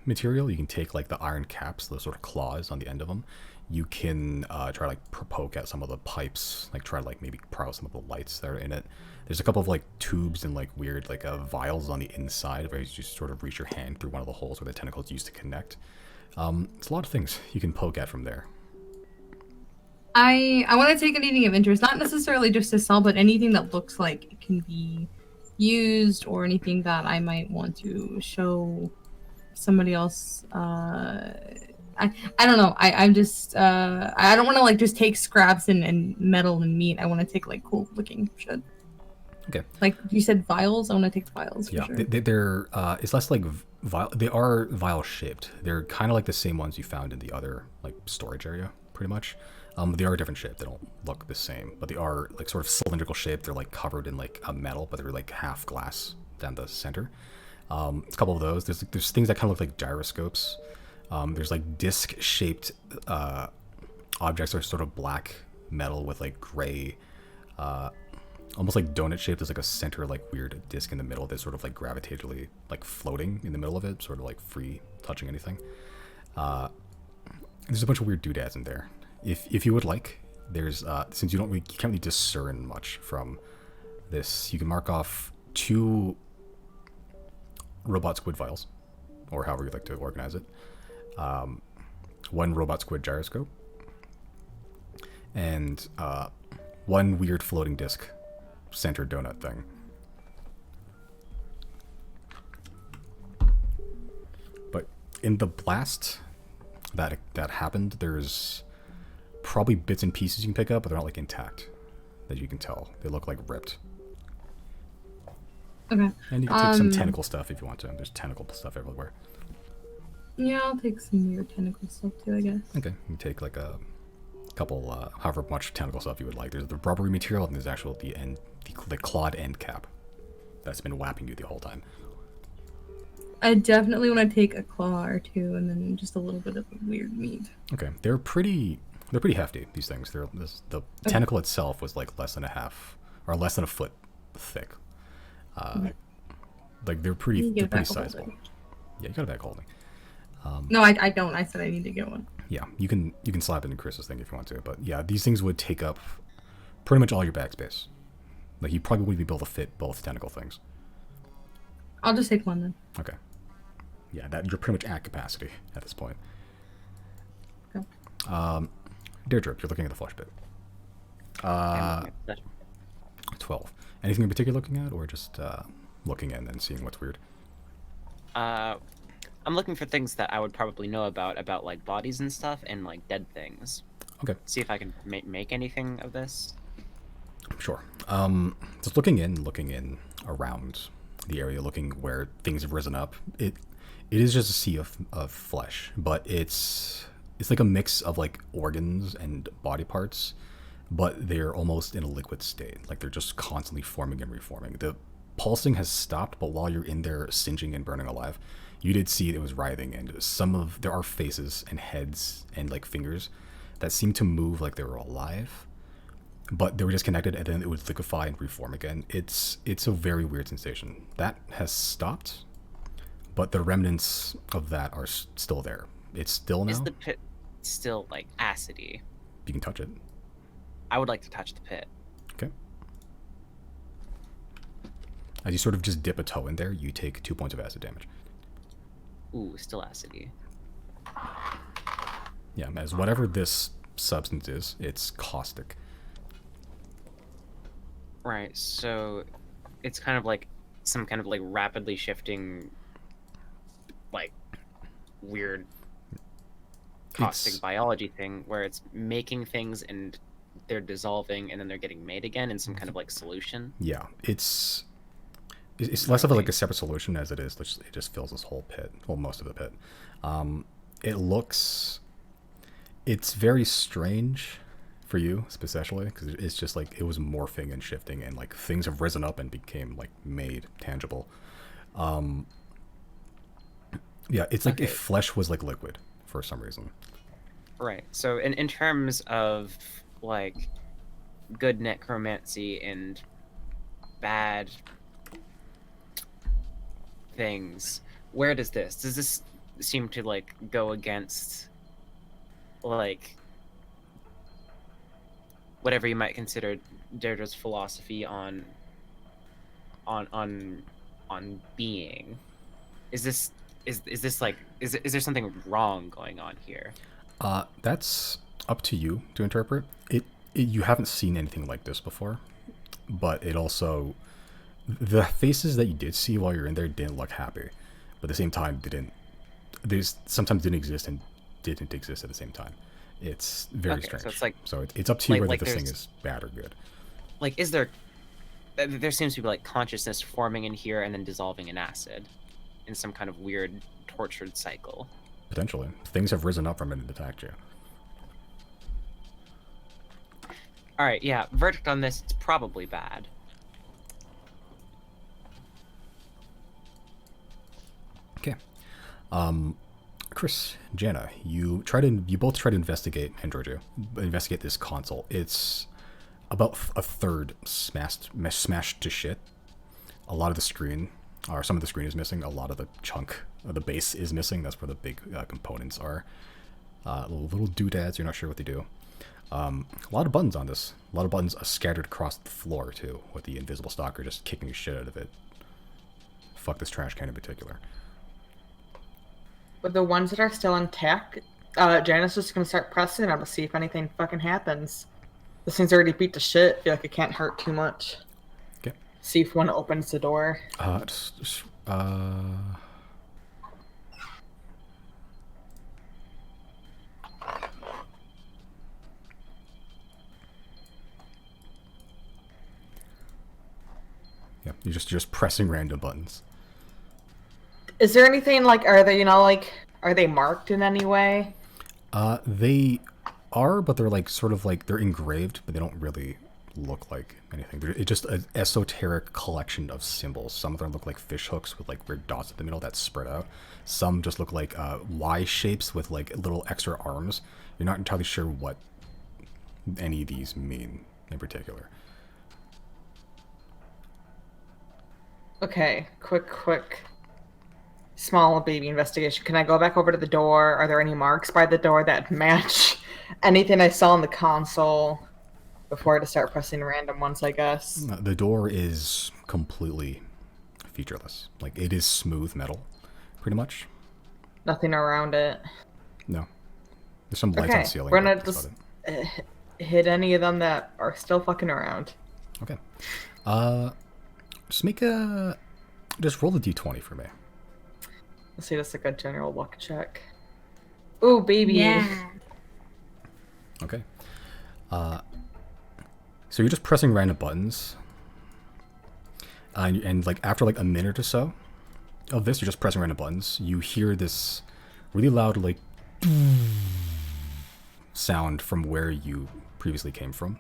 material. You can take like the iron caps, those sort of claws on the end of them. You can try to like poke at some of the pipes, like try to like maybe pry out some of the lights that are in it. There's a couple of like tubes and like weird like vials on the inside where you just sort of reach your hand through one of the holes where the tentacles used to connect. It's a lot of things you can poke at from there. I want to take anything of interest, not necessarily just to sell, but anything that looks like it can be used or anything that I might want to show somebody else. I don't know. I'm just I don't want to like just take scraps and metal and meat. I want to take like cool looking shit. Okay. Like you said, vials. I want to take the vials. For Yeah, sure. they're it's less like vial. They are vial shaped. They're kind of like the same ones you found in the other like storage area, pretty much. They are different shape. They don't look the same, but they are like sort of cylindrical shape. They're like covered in like a metal, but they're like half glass down the center. A couple of those. There's things that kind of look like gyroscopes. There's like disc shaped objects that are sort of black metal with like gray, almost like donut shaped. There's like a center like weird disc in the middle that's sort of like gravitationally like floating in the middle of it, sort of like free touching anything. There's a bunch of weird doodads in there. If you would like, there's since you can't really discern much from this, you can mark off 2 robot squid vials. or however you like to organize it. 1 robot squid gyroscope, and 1 weird floating disc center donut thing. But in the blast that happened, there's probably bits and pieces you can pick up, but they're not like intact, that you can tell. They look like ripped. Okay. And you can take some tentacle stuff if you want to. There's tentacle stuff everywhere. Yeah, I'll take some weird tentacle stuff too, I guess. Okay, you can take like a couple, however much tentacle stuff you would like. There's the rubbery material, and there's actual the clawed end cap that's been whapping you the whole time. I definitely want to take a claw or 2, and then just a little bit of weird meat. Okay, they're pretty hefty. These things. The tentacle itself was like less than a foot thick. Like they're pretty sizable. Yeah, you got a bag holding. No, I don't. I said I need to get one. Yeah, you can slap it in Chris's thing if you want to, but yeah, these things would take up pretty much all your bag space. Like you probably would be able to fit both tentacle things. I'll just take one then. Okay. Yeah, you're pretty much at capacity at this point. Okay. Deirdre, you're looking at the flesh bit. 12. Anything in particular looking at, or just looking in and seeing what's weird? I'm looking for things that I would probably know about like bodies and stuff, and like dead things. Okay. See if I can make anything of this. Sure. Just looking in around the area, looking where things have risen up. It is just a sea of flesh, but it's like a mix of like organs and body parts, but they're almost in a liquid state. Like they're just constantly forming and reforming. The pulsing has stopped, but while you're in there singeing and burning alive, you did see it was writhing, and there are faces and heads and like fingers that seem to move like they were alive, but they were disconnected, and then it would liquefy and reform again. It's a very weird sensation. That has stopped, but the remnants of that are still there. It's still now. Is the pit still like acidy? You can touch it. I would like to touch the pit. Okay. As you sort of just dip a toe in there, you take 2 points of acid damage. Ooh, still acidy. Yeah, as whatever this substance is, it's caustic. Right, so it's kind of like some kind of like rapidly shifting, like weird caustic biology thing where it's making things and they're dissolving and then they're getting made again in some kind of like solution. Yeah, it's less of like a separate solution as it is. It just fills this whole pit, well, most of the pit. It's very strange for you, especially because it's just like it was morphing and shifting, and like things have risen up and became like made tangible. Yeah, it's like if flesh was like liquid for some reason. Right. So in terms of like good necromancy and bad things, where does this seem to like go against like whatever you might consider Deirdre's philosophy on being? Is this like is there something wrong going on here? That's up to you to interpret. You haven't seen anything like this before, but it also, the faces that you did see while you're in there didn't look happy, but at the same time sometimes didn't exist and didn't exist at the same time. It's very strange. So it's up to you whether this thing is bad or good. Like, is there seems to be like consciousness forming in here and then dissolving in acid in some kind of weird tortured cycle. Potentially. Things have risen up from it and attacked you. Alright, yeah. Verdict on this, it's probably bad. Okay. Chris, Jana, you both try to investigate, and Giorgio, investigate this console. It's about a third smashed to shit. A lot of the screen, or some of the screen is missing. A lot of the chunk of the base is missing. That's where the big components are. Little doodads, you're not sure what they do. A lot of buttons on this. A lot of buttons scattered across the floor, too, with the invisible stalker just kicking the shit out of it. Fuck this trash can in particular. With the ones that are still intact, Janice just gonna start pressing them to see if anything fucking happens. This thing's already beat to shit. I feel like it can't hurt too much. Okay. See if one opens the door. Yeah, you're just pressing random buttons. Is there anything like, are they, are they marked in any way? They are, but they're like sort of like they're engraved, but they don't really look like anything. It's just an esoteric collection of symbols. Some of them look like fish hooks with like weird dots in the middle that spread out. Some just look like Y shapes with like little extra arms. You're not entirely sure what any of these mean in particular. Okay, quick. Small baby investigation. Can I go back over to the door? Are there any marks by the door that match anything I saw on the console before I start pressing random ones, I guess? The door is completely featureless. Like, it is smooth metal, pretty much. Nothing around it. No. There's some lights on the ceiling. We're gonna just hit any of them that are still fucking around. Okay. Just roll the d20 for me. Let's see, that's like a general luck check. Ooh, baby. Yeah. Okay. So you're just pressing random buttons. And like after like a minute or so of this, you're just pressing random buttons. You hear this really loud like sound from where you previously came from.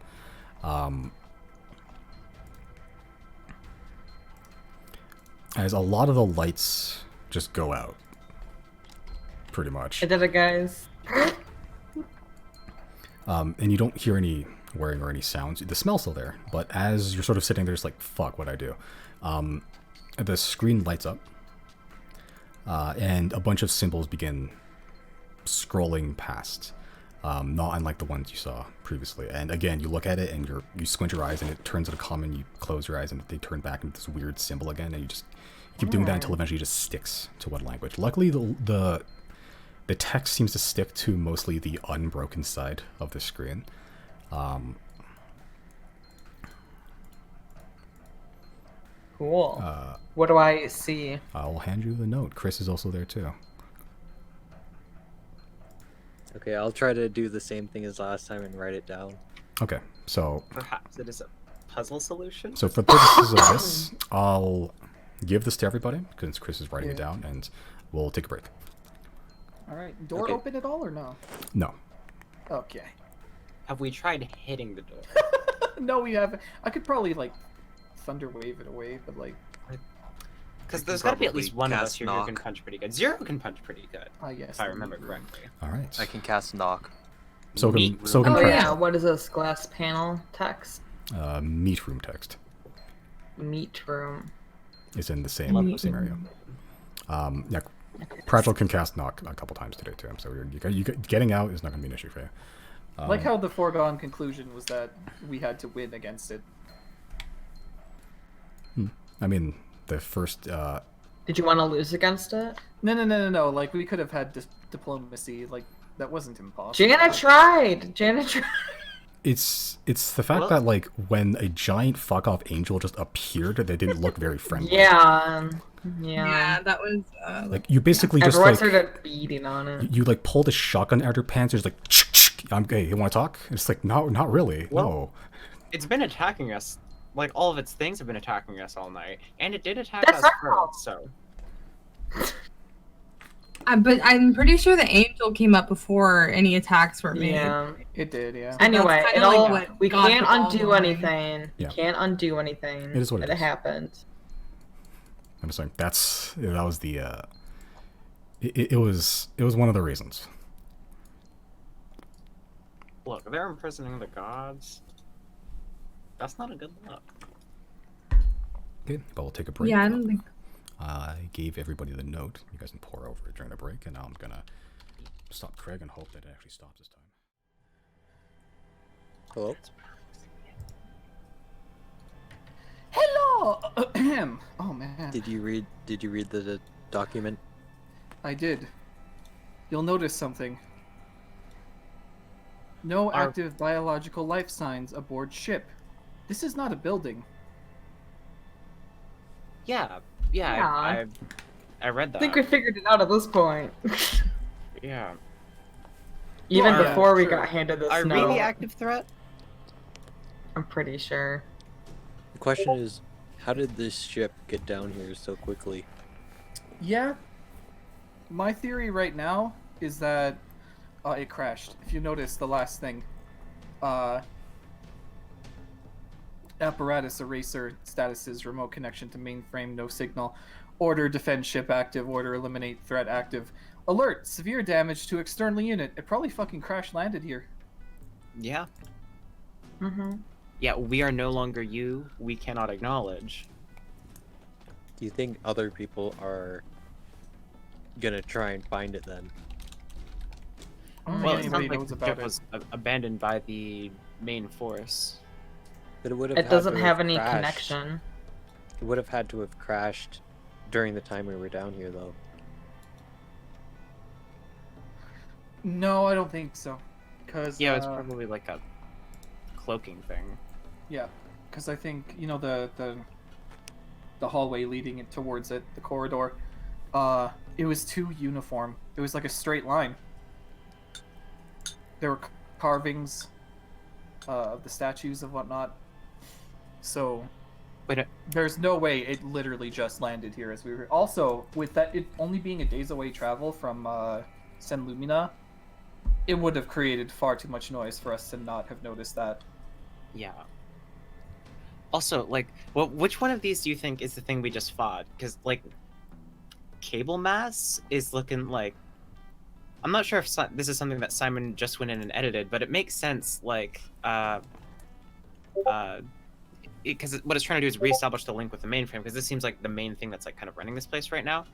As a lot of the lights just go out. Pretty much. I did it, guys. And you don't hear any whirring or any sounds. The smell's still there, but as you're sort of sitting there, it's like, fuck, what'd I do? The screen lights up, and a bunch of symbols begin scrolling past, not unlike the ones you saw previously. And again, you look at it, and you squint your eyes, and it turns into common. You close your eyes, and they turn back into this weird symbol again, and you just keep doing that until eventually it just sticks to one language. Luckily, the text seems to stick to mostly the unbroken side of the screen. Cool. What do I see? I'll hand you the note. Chris is also there too. Okay, I'll try to do the same thing as last time and write it down. Okay, so Perhaps it is a puzzle solution? so for purposes of this, I'll give this to everybody because Chris is writing it down, and we'll take a break. All right. Door Okay. open at all or no? No. Okay. Have we tried hitting the door? No, we haven't. I could probably like thunder wave it away, but like Because I there's can got to be at least one of us cast here who can knock. punch pretty good. Zero can punch pretty good, I guess. if I remember correctly. All right. I can cast knock. So Meat can so room. can Oh Pratt. yeah, what is this glass panel text? Meat room text Meat room. is in the same area. Yeah, Pratchell can cast knock a couple times today too. So getting out is not going to be an issue for you. like how the foregone conclusion was that we had to win against it. I mean, the first. Did you want to lose against it? No. Like we could have had diplomacy. Like that wasn't impossible. Janet tried. It's the fact that like when a giant fuck off angel just appeared, they didn't look very friendly. Yeah. That was Like you basically just Everyone like started beating on it. you like pulled a shotgun out of your pants. You're just like, I'm gay. You want to talk? It's like no, not really. No. It's been attacking us. Like, all of its things have been attacking us all night. And it did attack That's us our first, fault. so... but I'm pretty sure the angel came up before any attacks were made. Yeah. It did, yeah. Anyway, That's kinda like what we got can't the ball undo rolling. anything. Yeah. We can't undo anything. It is what it that is. happened. I'm just saying that was the. It was one of the reasons. Look, they're imprisoning the gods. That's not a good look. Okay, but we'll take a break. Yeah, I don't think. I gave everybody the note. You guys can pour over it during the break, and now I'm gonna stop Craig and hope that it actually stops this time. Hello? Hello. Oh man. Did you read the document? I did. you'll notice something. No Our- active biological life signs aboard ship. This is not a building. Yeah, Yeah. I read I that. think we figured it out at this point. Yeah. Even Well, before we sure. got handed this Are note. we the active threat? I'm pretty sure. The question is, how did this ship get down here so quickly? Yeah. My theory right now is that it crashed. If you notice the last thing, apparatus eraser statuses, remote connection to mainframe, no signal, order defend ship active, order eliminate threat active, alert severe damage to external unit. It probably fucking crash landed here. Yeah. Mm-hmm. Yeah, we are no longer you. We cannot acknowledge. Do you think other people are gonna try and find it then? I don't Well, think it anybody sounds like knows the about ship it. was abandoned by the main force. But it would have. It had doesn't to have any crashed. connection. It would have had to have crashed during the time we were down here, though. No, I don't think so. Cause Yeah, it's probably like a cloaking thing. yeah, because I think the hallway leading it towards it, the corridor, it was too uniform. It was like a straight line. There were carvings of the statues and whatnot. So Wait, there's no way it literally just landed here as we were. Also, with that, it only being a days away travel from Sen Lumina, it would have created far too much noise for us to not have noticed that. yeah. Also, like, well, which one of these do you think is the thing we just fought? Because, like, cable mass is looking like. I'm not sure if this is something that Simon just went in and edited, but it makes sense, like, because what it's trying to do is reestablish the link with the mainframe, because this seems like the main thing that's, like, kind of running this place right now,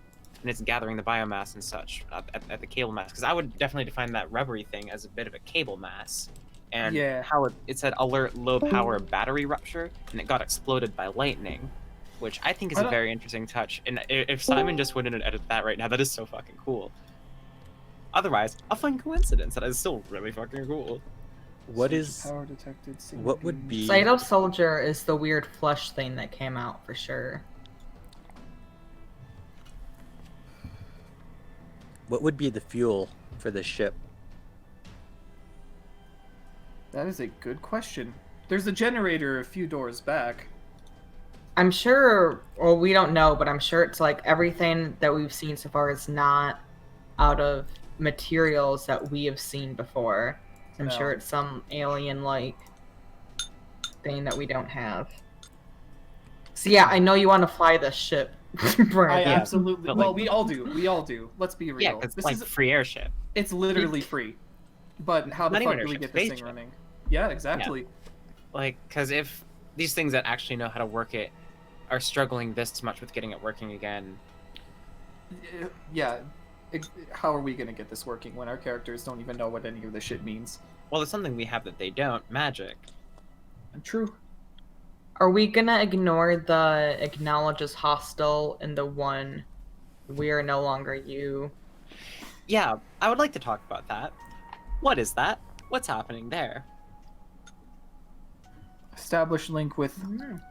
and it's gathering the biomass and such at the cable mass, because I would definitely define that rubbery thing as a bit of a cable mass. And Yeah. how it said alert low power battery rupture, and it got exploded by lightning, which I think is I a don't- very interesting touch. And if Simon just went in and edited that right now, that is so fucking cool. Otherwise, a fun coincidence that is still really fucking cool. What Surge is? power detected? What would be? Cyto Soldier is the weird flesh thing that came out for sure. What would be the fuel for this ship? That is a good question. There's a generator a few doors back. I'm sure, well, we don't know, but I'm sure it's like everything that we've seen so far is not out of materials that we have seen before. I'm No. sure it's some alien-like thing that we don't have. So yeah, I know you want to fly the ship, I Brandon. Yeah, absolutely. but, Well, like- we all do. We all do. Let's be real. Yeah, because This like is free airship. it's literally free. But how the Not fuck even do we airship, get this thing spaceship. running? Yeah, exactly. Like, because if these things that actually know how to work it are struggling this much with getting it working again, Yeah. How are we gonna get this working when our characters don't even know what any of this shit means? well, there's something we have that they don't: magic. True. Are we gonna ignore the acknowledges hostile and the one we are no longer you? Yeah, I would like to talk about that. What is that? What's happening there? Establish link with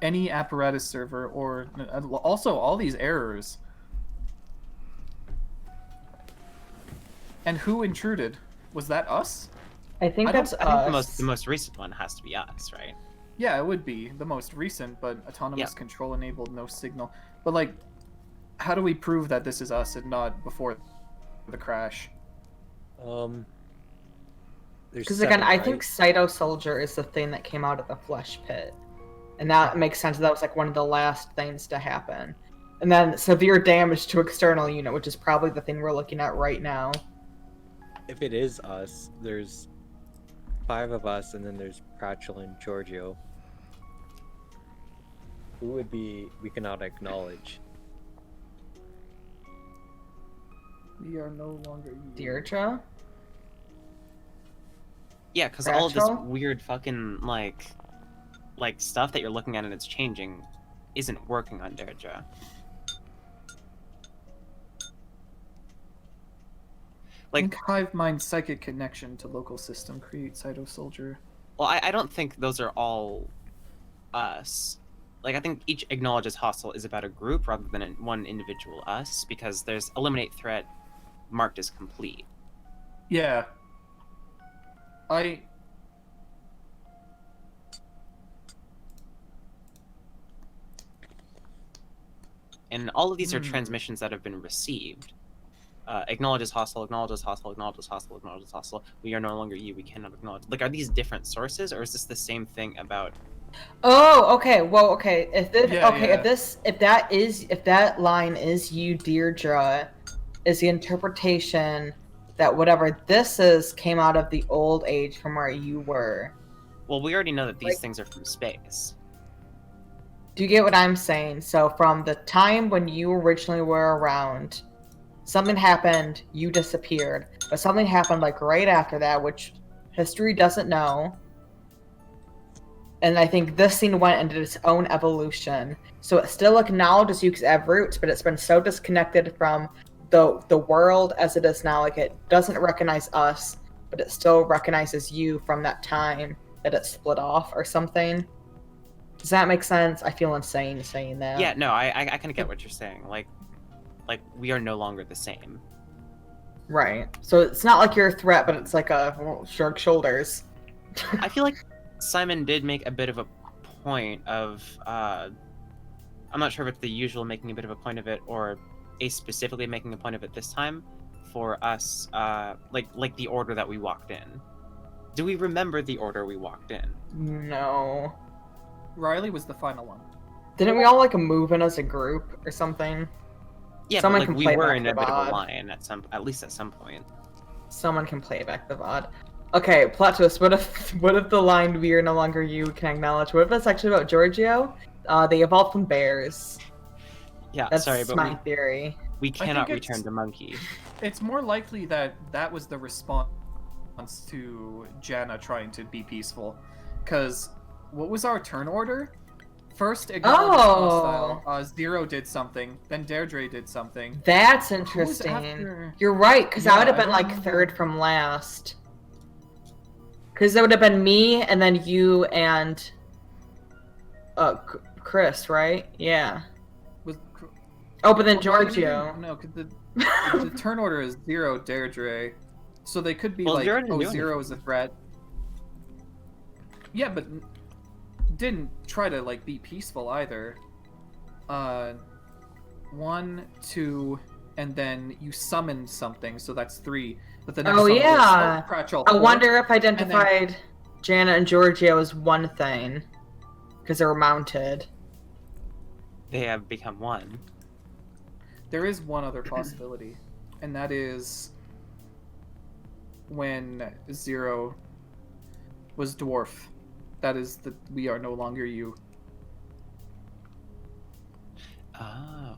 any apparatus server or also all these errors. And who intruded? Was that us? I think I don't- that's I think us. the most recent one has to be us, right? Yeah, it would be the most recent, but autonomous control enabled, no signal. But like, how do we prove that this is us and not before the crash? There's Because again, seven, I right? think Cyto Soldier is the thing that came out of the flesh pit. And that makes sense. That was like one of the last things to happen. And then severe damage to external unit, which is probably the thing we're looking at right now. If it is us, there's 5 of us, and then there's Pratchell and Giorgio. Who would be we cannot acknowledge? We are no longer you. Deirdre? Yeah, because all of this Fractal? weird fucking like stuff that you're looking at and it's changing isn't working on Deirdre. Like, hive mind psychic connection to local system create cyto soldier. well, I don't think those are all us. Like, I think each acknowledges hostile is about a group rather than one individual us, because there's eliminate threat marked as complete. Yeah. And all of these are transmissions that have been received. Acknowledges hostile, acknowledges hostile, acknowledges hostile, acknowledges hostile. We are no longer you, we cannot acknowledge. Like, are these different sources, or is this the same thing about... Oh, okay. Well, okay. If this, Yeah, okay, yeah. if that line is you, Deirdre, is the interpretation that whatever this is came out of the old age from where you were. Well, we already know that these things are from space. Do you get what I'm saying? So from the time when you originally were around, something happened, you disappeared, but something happened like right after that, which history doesn't know. And I think this scene went into its own evolution. So it still acknowledges you because it have roots, but it's been so disconnected from the world as it is now. Like, it doesn't recognize us, but it still recognizes you from that time that it split off or something. Does that make sense? I feel insane saying that. Yeah, no, I kind of get what you're saying. Like we are no longer the same. Right. So it's not like you're a threat, but it's like a shrug shoulders. I feel like Simon did make a bit of a point of... I'm not sure if it's the usual making a bit of a point of it, or Ace specifically making a point of it this time, for us, like the order that we walked in. Do we remember the order we walked in? No. Riley was the final one. Didn't we all like move in as a group or something? Yeah, Someone but can like, we play were back in the a bit of VOD. a line at least at some point. Someone can play back the VOD. Okay, plot twist. What if the line "We are no longer you" can acknowledge? What if it's actually about Giorgio? They evolved from bears. Yeah, That's sorry, but my theory. we cannot think it's- return to monkey. It's more likely that that was the response to Janna trying to be peaceful. Because what was our turn order? First, acknowledge hostile. Zero did something. Then Deirdre did something. That's Who was interesting. after- You're right, because Yeah, I would have I been don't like remember. third from last. Because there would have been me, and then you and Chris, right? Yeah. Was, Oh, but then well, Giorgio. No, because the turn order is Zero, Deirdre. So they could be Well, like, Zero didn't oh, do Zero anything. is a threat. Yeah, but didn't try to like be peaceful either. 1, 2, and then you summoned something, so that's 3. But the next Oh, summon was, yeah. Pratchell, I 4. wonder if identified Janna and Giorgio as one thing. Because they were mounted. They have become one. There is one other possibility, and that is when Zero was dwarf. That is the "we are no longer you." Oh.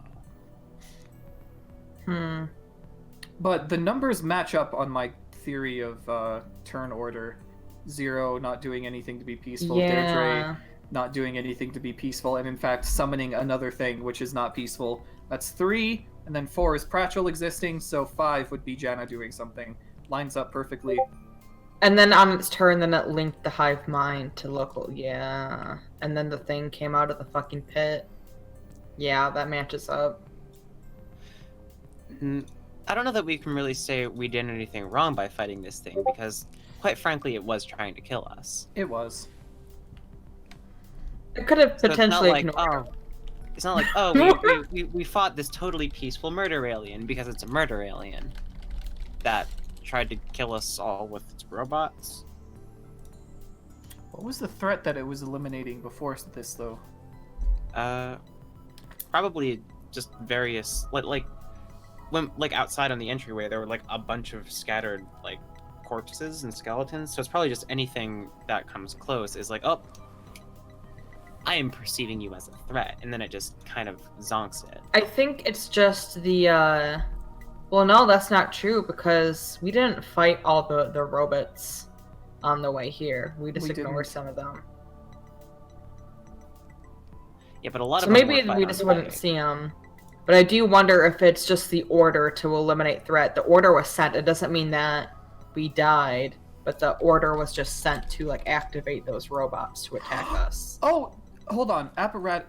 But the numbers match up on my theory of turn order. Zero not doing anything to be peaceful. Yeah. Deirdre not doing anything to be peaceful, and in fact summoning another thing which is not peaceful. That's 3, and then 4 is Pratchell existing, so 5 would be Janna doing something. Lines up perfectly. And then on its turn, then it linked the hive mind to local. Yeah. And then the thing came out of the fucking pit. Yeah, that matches up. I don't know that we can really say we did anything wrong by fighting this thing, because, quite frankly, it was trying to kill us. It was. It could have So potentially it's not like, ignored. it's not like, oh, we fought this totally peaceful murder alien because it's a murder alien that tried to kill us all with its robots. What was the threat that it was eliminating before this, though? Probably just various, when outside on the entryway, there were like a bunch of scattered like corpses and skeletons. So it's probably just anything that comes close is like, oh, I am perceiving you as a threat, and then it just kind of zonks it. I think it's just the, well, no, that's not true, because we didn't fight all the robots on the way here. We just ignored didn't. some of them. Yeah, but a lot So of them maybe were fight we on just the wouldn't way. see them. But I do wonder if it's just the order to eliminate threat. The order was sent. It doesn't mean that we died, but the order was just sent to like activate those robots to attack us. Oh, hold on, Apparat.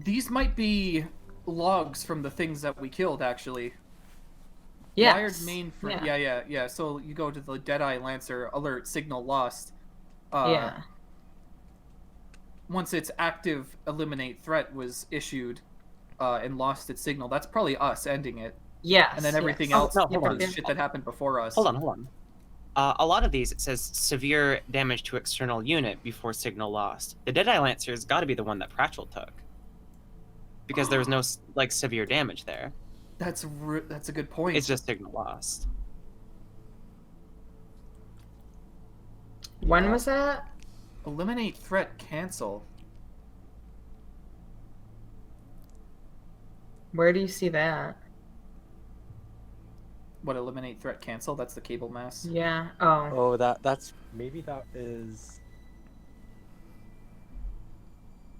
These might be logs from the things that we killed, actually. Yes. Wired mainframe. Yeah. So you go to the Deadeye Lancer alert signal lost. Yeah. Once its active eliminate threat was issued, and lost its signal, that's probably us ending it. Yes. And then everything yes. else, Oh, no, hold the on. shit that happened before us. Hold on. A lot of these, it says severe damage to external unit before signal lost. The Deadeye Lancer's got to be the one that Pratchell took. Because there was no, like, severe damage there. That's a good point. It's just signal lost. When was that? Eliminate threat cancel. Where do you see that? What, eliminate threat cancel? That's the cable mass. Yeah. Oh. Oh, that's maybe that is.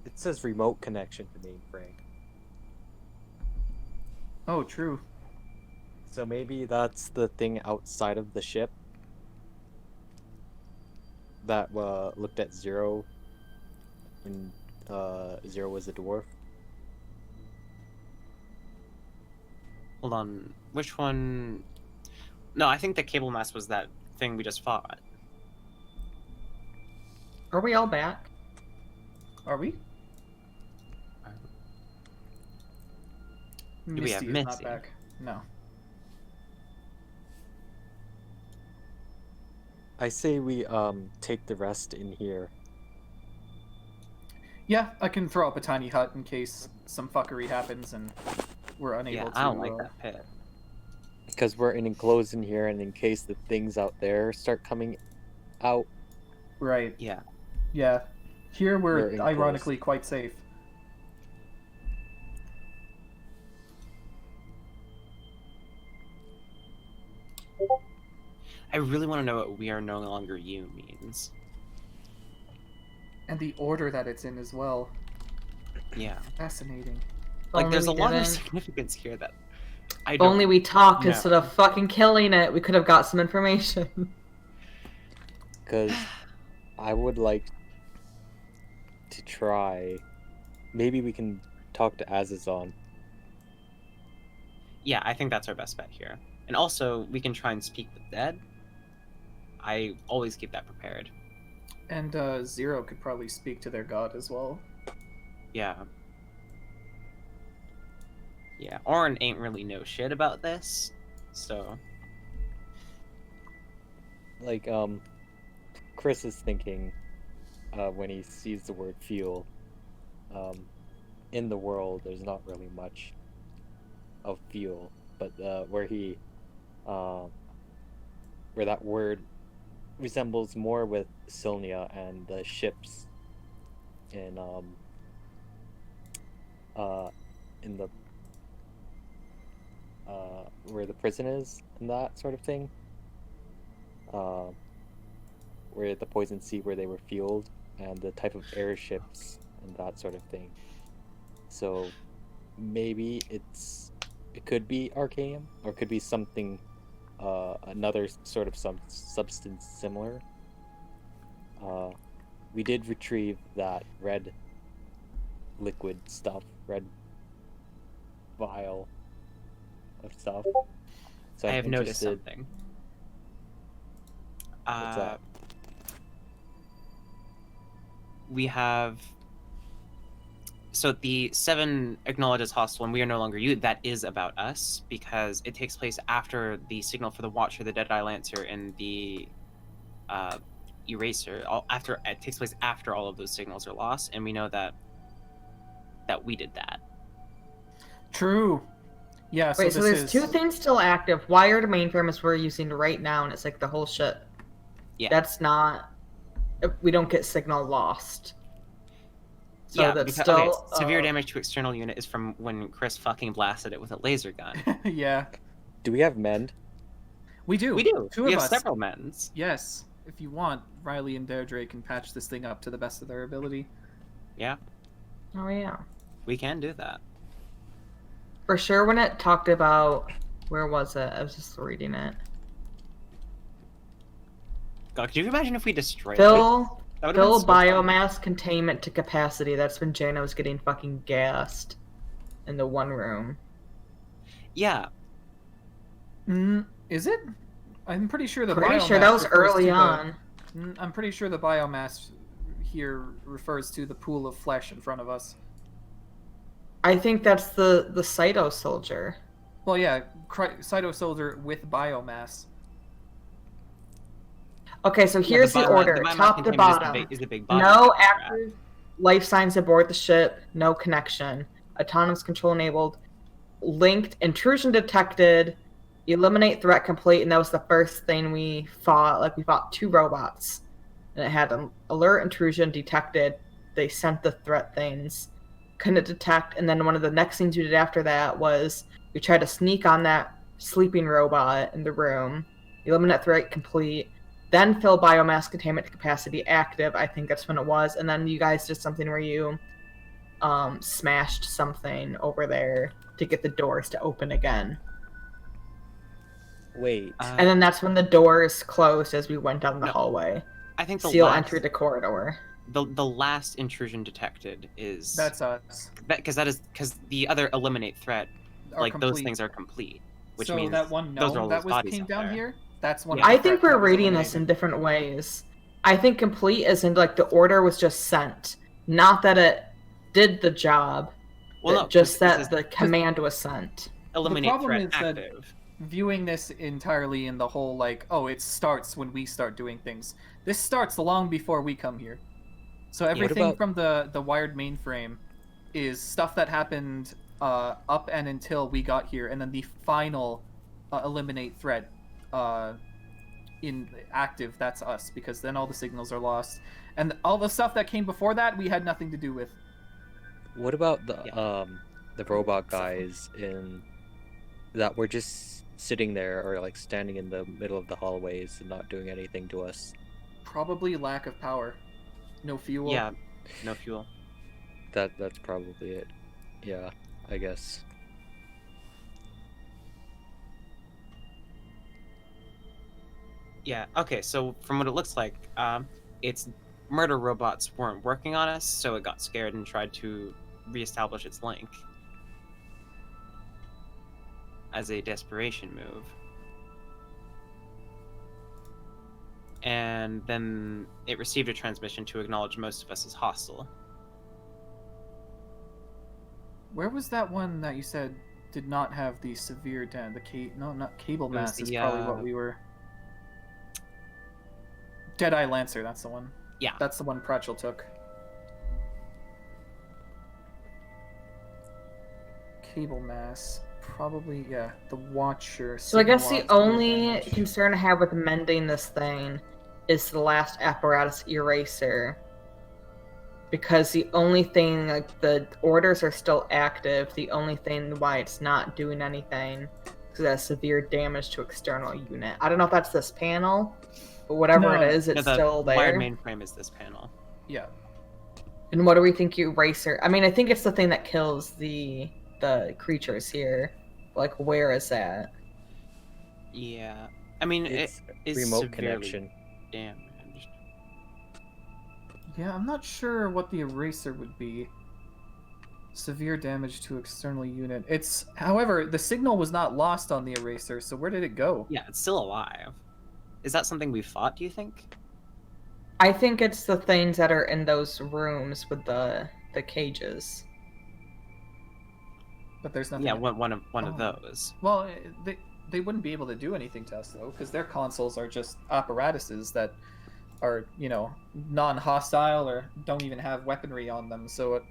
It says remote connection to mainframe. Oh, true. So maybe that's the thing outside of the ship that looked at Zero when Zero was a dwarf. Hold on. Which one? No, I think the cable mass was that thing we just fought. Are we all back? Are we? Do we have Misty is not Misty? back. No. I say we take the rest in here. Yeah, I can throw up a tiny hut in case some fuckery happens and we're unable Yeah, to. I don't like that pit. Because we're enclosed in here, and in case the things out there start coming out. Right. Yeah. Yeah. Here We're we're enclosed. ironically quite safe. I really want to know what "we are no longer you" means. And the order that it's in as well. Yeah. Fascinating. Like, Only there's a we lot of didn't. significance here that I If don't... only we talked No. instead of fucking killing it, we could have got some information. Because I would like to try. Maybe we can talk to Asazon. Yeah, I think that's our best bet here. And also, we can try and speak with dead. I always keep that prepared. And Zero could probably speak to their god as well. Yeah. Yeah, Orin ain't really know shit about this, so... Like, Chris is thinking, when he sees the word fuel, in the world, there's not really much of fuel, but where that word resembles more with Sylnia and the ships in the where the prison is and that sort of thing, where the poison sea where they were fueled, and the type of airships and that sort of thing. So maybe it could be Arcanium, or it could be something, another sort of substance similar. We did retrieve that red liquid stuff, red vial of stuff. So I I'm have noticed interested- something. What's that? We have... So the 7 acknowledged as hostile and "we are no longer you," that is about us, because it takes place after the signal for the Watcher, the Deadeye Lancer, and the Eraser. It takes place after all of those signals are lost, and we know that we did that. True. Yeah, Wait, so this there's is... 2 things still active. Wired mainframe is we're using right now, and it's like the whole shit. Yeah. That's not... We don't get signal lost. So Yeah, that's because, still... severe damage to external unit is from when Chris fucking blasted it with a laser gun. Yeah. Do we have mend? We do. We do. Two We of have us. several men's. Yes. If you want, Riley and Deirdre can patch this thing up to the best of their ability. Yeah, Oh, yeah. we can do that. For sure, when it talked about where was it? I was just reading it. God, could you imagine if we destroyed it? Fill That would've been so fun. biomass containment to capacity. That's when Jana was getting fucking gassed in the one room. Yeah. Is it? I'm pretty sure the Pretty biomass sure that was refers early to the- on. I'm pretty sure the biomass here refers to the pool of flesh in front of us. I think that's the Cyto soldier. Well, yeah, Cyto soldier with biomass. Okay, so here's the order, biomass top to containment bottom. is the big body. No active life signs aboard the ship. No connection. Autonomous control enabled. Linked. Intrusion detected. Eliminate threat complete. And that was the first thing we fought. Like, we fought 2 robots. And it had an alert intrusion detected. They sent the threat things. Couldn't detect. And then one of the next things we did after that was we tried to sneak on that sleeping robot in the room. Eliminate threat complete. Then fill biomass containment capacity active. I think that's when it was. And then you guys did something where you smashed something over there to get the doors to open again. Wait. And then that's when the doors closed as we went down the hallway. I think the Seal last, entered the corridor. the last intrusion detected is That's us. because the other eliminate threat, Are like those complete. things are complete, which so means that one those are all gnome that those was bodies came out down there. here. That's one. Yeah. of the I think threat we're that was reading this in eliminated. different ways. I think complete is in like the order was just sent, not that it did the job. Well, but no, just this that is the command was sent. eliminate problem threat is that- active. Viewing this entirely in the whole like, oh, it starts when we start doing things. This starts long before we come here. So everything about- from the wired mainframe is stuff that happened up and until we got here, and then the final eliminate threat in active. That's us, because then all the signals are lost, and all the stuff that came before that we had nothing to do with. What about the robot guys in that were just sitting there or like standing in the middle of the hallways and not doing anything to us? Probably lack of power, no fuel. Yeah, no fuel. That's probably it. Yeah, I guess. Yeah. Okay. So from what it looks like, its murder robots weren't working on us, so it got scared and tried to reestablish its link as a desperation move. And then it received a transmission to acknowledge most of us as hostile. Where was that one that you said did not have the severe not cable was mass is the, probably what we were. Deadeye Lancer, that's the one. Yeah. That's the one Pratchell took. Cable mass, probably, yeah. The Watcher. So I guess the signal loss, only damage. concern I have with mending this thing is the last apparatus eraser. Because the only thing, like, the orders are still active. The only thing why it's not doing anything is that severe damage to external unit. I don't know if that's this panel, but whatever No. it is, it's the still there. wired mainframe is this panel. Yeah. And what do we think eraser? I mean, I think it's the thing that kills the creatures here. Like, where is that? Yeah. I mean, It's it is remote severely connection. damaged. Yeah, I'm not sure what the eraser would be. Severe damage to external unit. It's, however, the signal was not lost on the eraser, so where did it go? Yeah, it's still alive. Is that something we fought, do you think? I think it's the things that are in those rooms with the cages. But there's nothing. Yeah, one of Oh. those. Well, they wouldn't be able to do anything to us though, because their consoles are just apparatuses that are, non-hostile or don't even have weaponry on them. So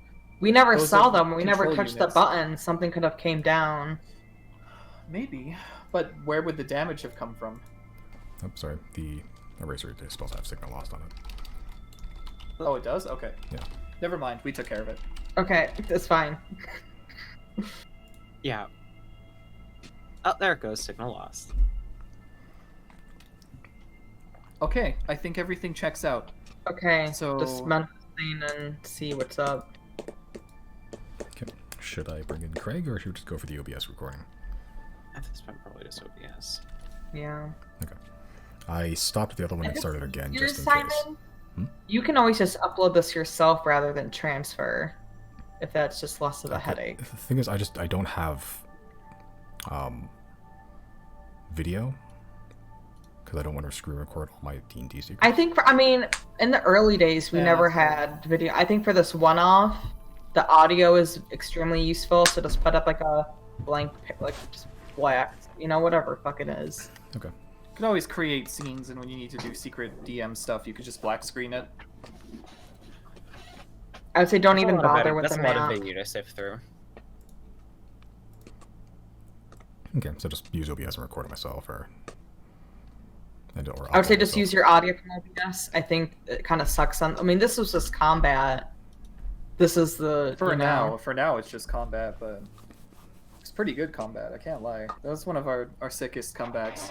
We never Those saw are them. We never control touched units. the button. Something could have came down. maybe, but where would the damage have come from? I'm sorry, the eraser is supposed to have signal lost on it. Oh, it does. Okay. Yeah. Never mind. We took care of it. Okay, that's fine. Yeah. Oh, there it goes. Signal lost. Okay, I think everything checks out. Okay, So- just mend the thing and see what's up. Okay. should I bring in Craig, or should we just go for the OBS recording? At this point, probably just OBS. Yeah. Okay. I stopped the other one and think started again, Yours, just in Simon, case. you can always just upload this yourself rather than transfer, if that's just less of a headache. The thing is, I don't have video, because I don't want to screen record all my D&D secrets. I think, in the early days, we never had video. I think for this one-off, the audio is extremely useful, so just put up like a blank, like just black, whatever fuck it is. Okay. You can always create scenes, and when you need to do secret DM stuff, you could just black screen it. I would say don't That's even a lot of bother with that's the a lot map. of video to sift through. Okay, so just use OBS and record it myself, or I would say just use your audio from OBS. I think it kind of sucks on. This was just combat. This is the For now, it's just combat, but it's pretty good combat. I can't lie. That was one of our sickest comebacks.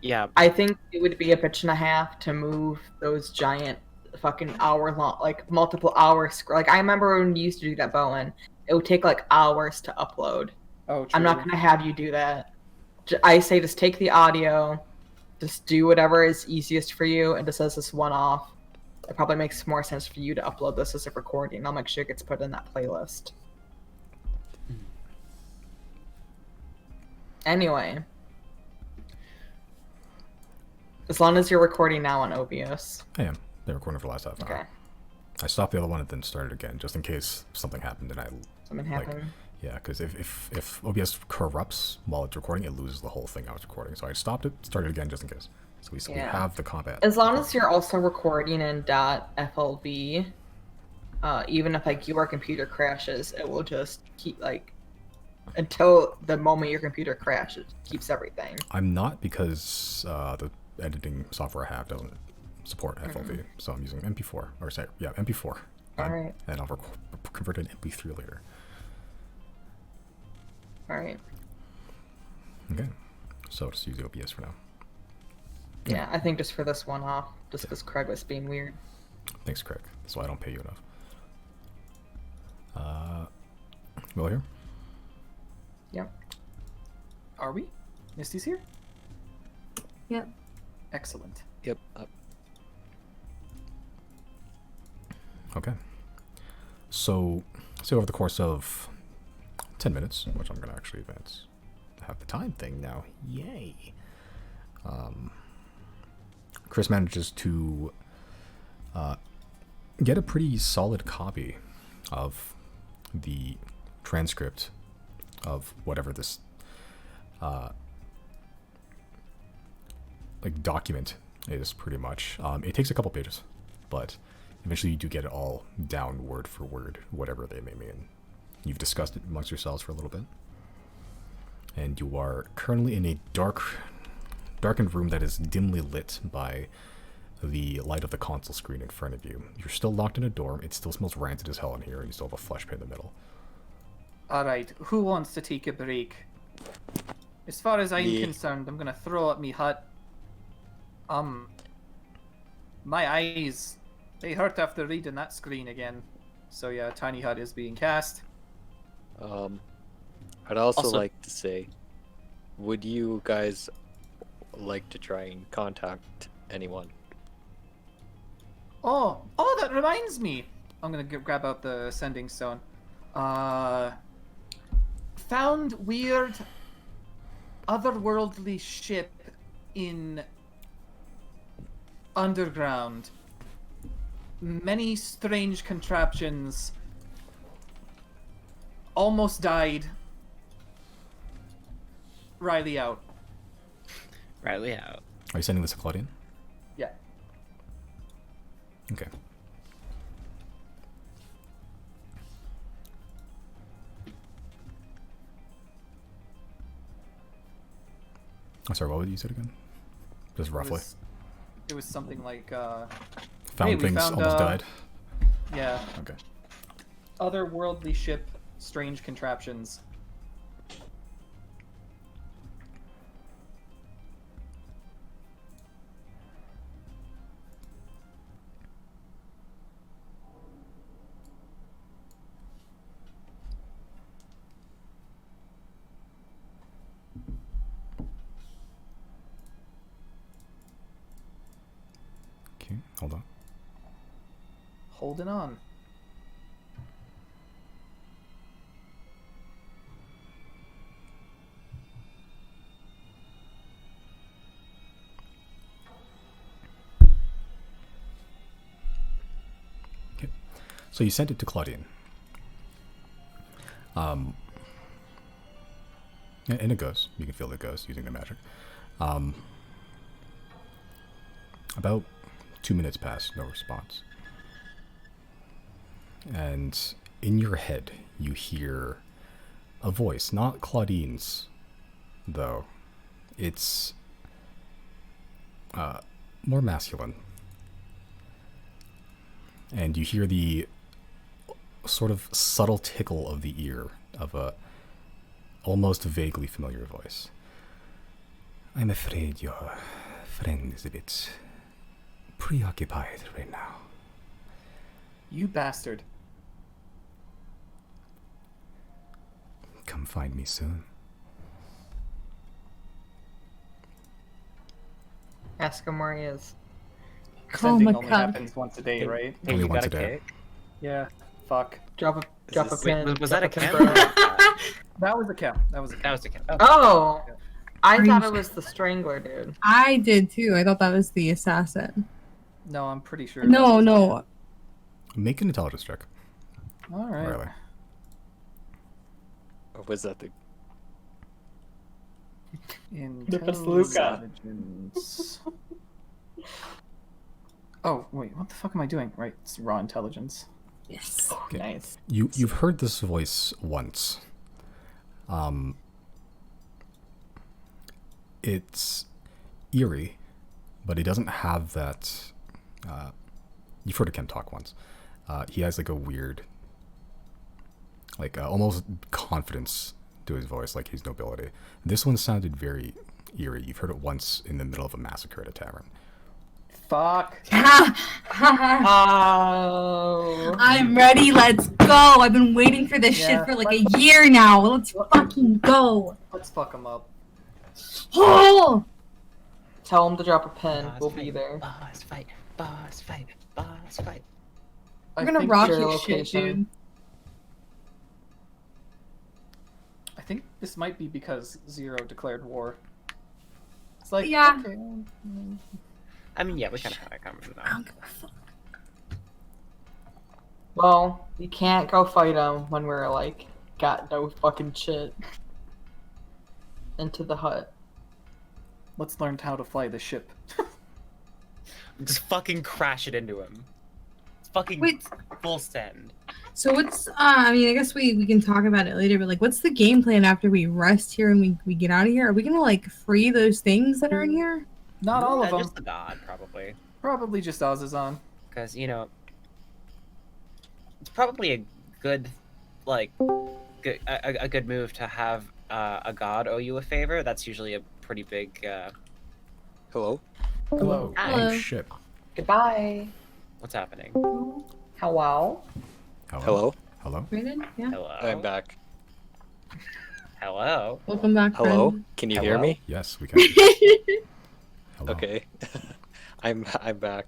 Yeah. I think it would be a bitch and a half to move those giant fucking hour-long, like multiple hours. Like I remember when you used to do that, Bowen. It would take like hours to upload. Oh, true. I'm not gonna have you do that. I say just take the audio, just do whatever is easiest for you, and just as this one-off. It probably makes more sense for you to upload this as a recording. I'll make sure it gets put in that playlist. Anyway. As long as you're recording now on OBS. I am. They're recording for the last half hour. Okay. I stopped the other one and then started again, just in case something happened and I... Something happened? Yeah, because if OBS corrupts while it's recording, it loses the whole thing I was recording. So I stopped it, started again just in case. So we have the combat. As long as you're also recording in .flv, even if your computer crashes, it will just keep until the moment your computer crashes, it keeps everything. I'm not, because the editing software I have doesn't support FLV, so I'm using MP4 MP4. All right. And I'll convert it to MP3 later. All right. Okay, so just use the OBS for now. Yeah, I think just for this one off, just because Craig was being weird. Thanks, Craig. That's why I don't pay you enough. Will here? Yep. Are we? Misty's here? Yep. Excellent. Yep. Okay. So over the course of 10 minutes, which I'm going to actually advance, have the time thing now. Yay. Chris manages to get a pretty solid copy of the transcript of whatever this document is, pretty much. It takes a couple pages, but eventually you do get it all down word for word, whatever they may mean. You've discussed it amongst yourselves for a little bit, and you are currently in a darkened room that is dimly lit by the light of the console screen in front of you. You're still locked in a dorm. It still smells rancid as hell in here, and you still have a flesh pit in the middle. Alright, who wants to take a break? As far as I'm Me. concerned, I'm gonna throw up me hut. My eyes, they hurt after reading that screen again. So yeah, tiny hut is being cast. I'd also like to say, would you guys like to try and contact anyone? Oh, that reminds me. I'm gonna grab out the sending stone. Found weird otherworldly ship in underground. Many strange contraptions. Almost died. Riley out. Riley out. Are you sending this to Claudian? Yeah. Okay. I'm sorry, what would you say again? Just roughly. It was something like, Found hey, we things, found, almost died. yeah. Okay. Otherworldly ship, strange contraptions. Hold on. Holding on. Okay. So you sent it to Claudine. And it goes. You can feel it goes using the magic. About 2 minutes pass, no response. And in your head, you hear a voice, not Claudine's, though. It's more masculine. And you hear the sort of subtle tickle of the ear of a almost vaguely familiar voice. I'm afraid your friend is a bit preoccupied right now. You bastard. Come find me soon. Ask him where he is. Call Sending my only cup. happens once a day, right? Hey, Only you once got a day. cake? Yeah. Fuck. Drop a this- pin. Wait, was that a drop Ken? pin. That was a count. That was a That count. was a Ken. Oh, I Are thought you it was the strangler, dude. I did too. I thought that was the assassin. No, I'm pretty sure. No, that was- no. Make an intelligence check, All right. Riley. Or was that the? That's Luca. Intelligence. Oh wait, what the fuck am I doing? Right, it's raw intelligence. Yes. Okay. Nice. You've heard this voice once. It's eerie, but he doesn't have that. You've heard Ken talk once. He has like a weird, like almost confidence to his voice, like his nobility. This one sounded very eerie. You've heard it once in the middle of a massacre at a tavern. Fuck. Oh. I'm ready. Let's go. I've been waiting for this Yeah, shit for like a year now. Let's fucking go. Let's fuck him up. Oh! Tell him to drop a pin. Boss We'll fight, be there. Boss fight. Boss fight. Boss fight. I'm I gonna think rock your your shit, location. dude. I think this might be because Zero declared war. It's like Yeah. okay, I mean, yeah, we kind of had it coming I though. don't give a fuck. Well, you can't go fight him when we're like got no fucking shit. Into the hut. let's learn how to fly the ship. Just fucking crash it into him. It's fucking Wait. full send. So what's I mean I guess we can talk about it later, but like what's the game plan after we rest here and we get out of here? Are we gonna like free those things that are in here? Not all of them. Just the god, probably. Probably just Asazon. Because, you know, it's probably a good, like, a good move to have a god owe you a favor. That's usually a pretty big, Hello. Hello. Hello. Oh shit. Goodbye. what's happening? Hello. Hello. Hello. Rated? Yeah. Hello? I'm back. Hello? Welcome back. Hello. friend. Can you hear Hello? me? Yes, we can. Hello. Okay. I'm back.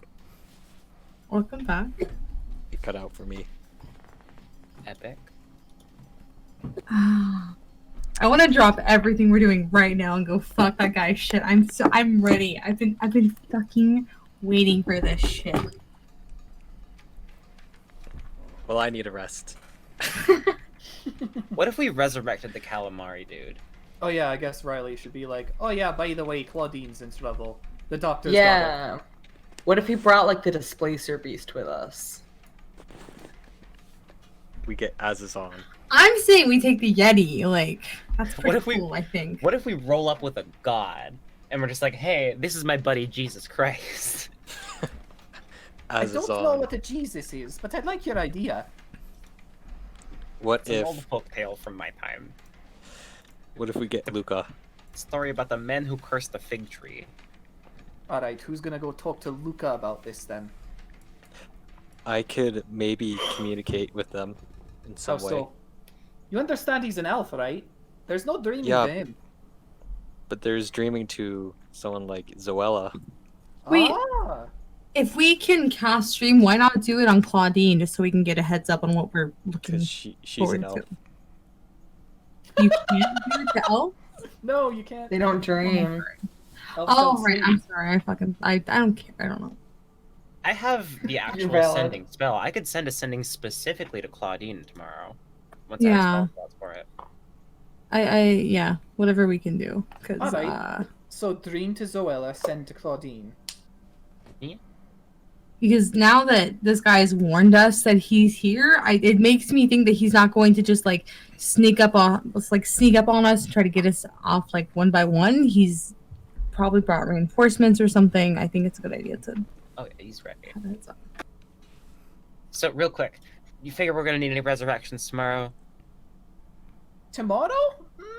Welcome back. You cut out for me. Epic. I want to drop everything we're doing right now and go fuck that guy's shit. I'm ready. I've been fucking waiting for this shit. Well, I need a rest. What if we resurrected the calamari dude? Oh yeah, I guess Riley should be like, oh yeah, by the way, Claudine's in trouble. The doctor's daughter. Yeah. What if he brought like the displacer beast with us? We get Asazon. I'm saying we take the Yeti. Like that's What pretty if we- cool. I think. What if we roll up with a god and we're just like, hey, this is my buddy Jesus Christ? I don't know Asazon. what a Jesus is, but I like your idea. What It's an if? old folk tale from my time. What if we get Luca? Story about the men who cursed the fig tree. Alright, who's gonna go talk to Luca about this then? I could maybe communicate with them in some How way. so? You understand he's an elf, right? There's no dreaming Yeah. to him. But there's dreaming to someone like Zoella. Wait. Ah, If we can cast stream, why not do it on Claudine just so we can get a heads up on what we're looking Because she's forward an elf. to? You can't do it to elf? No, you can't. They don't dream. Elves Oh, don't right. sleep. I'm sorry. I don't care. I don't know. I have the actual valid. sending spell. I could send a sending specifically to Claudine tomorrow. Once Yeah. I have spell slots for it. Yeah, whatever we can do. Because, Alright. So dream to Zoella, send to Claudine. because now that this guy's warned us that he's here, it makes me think that he's not going to just like sneak up on us and try to get us off like one by one. He's probably brought reinforcements or something. I think it's a good idea to Oh, yeah, he's ready. have a heads up. So, real quick, you figure we're gonna need any resurrections tomorrow? Tomorrow?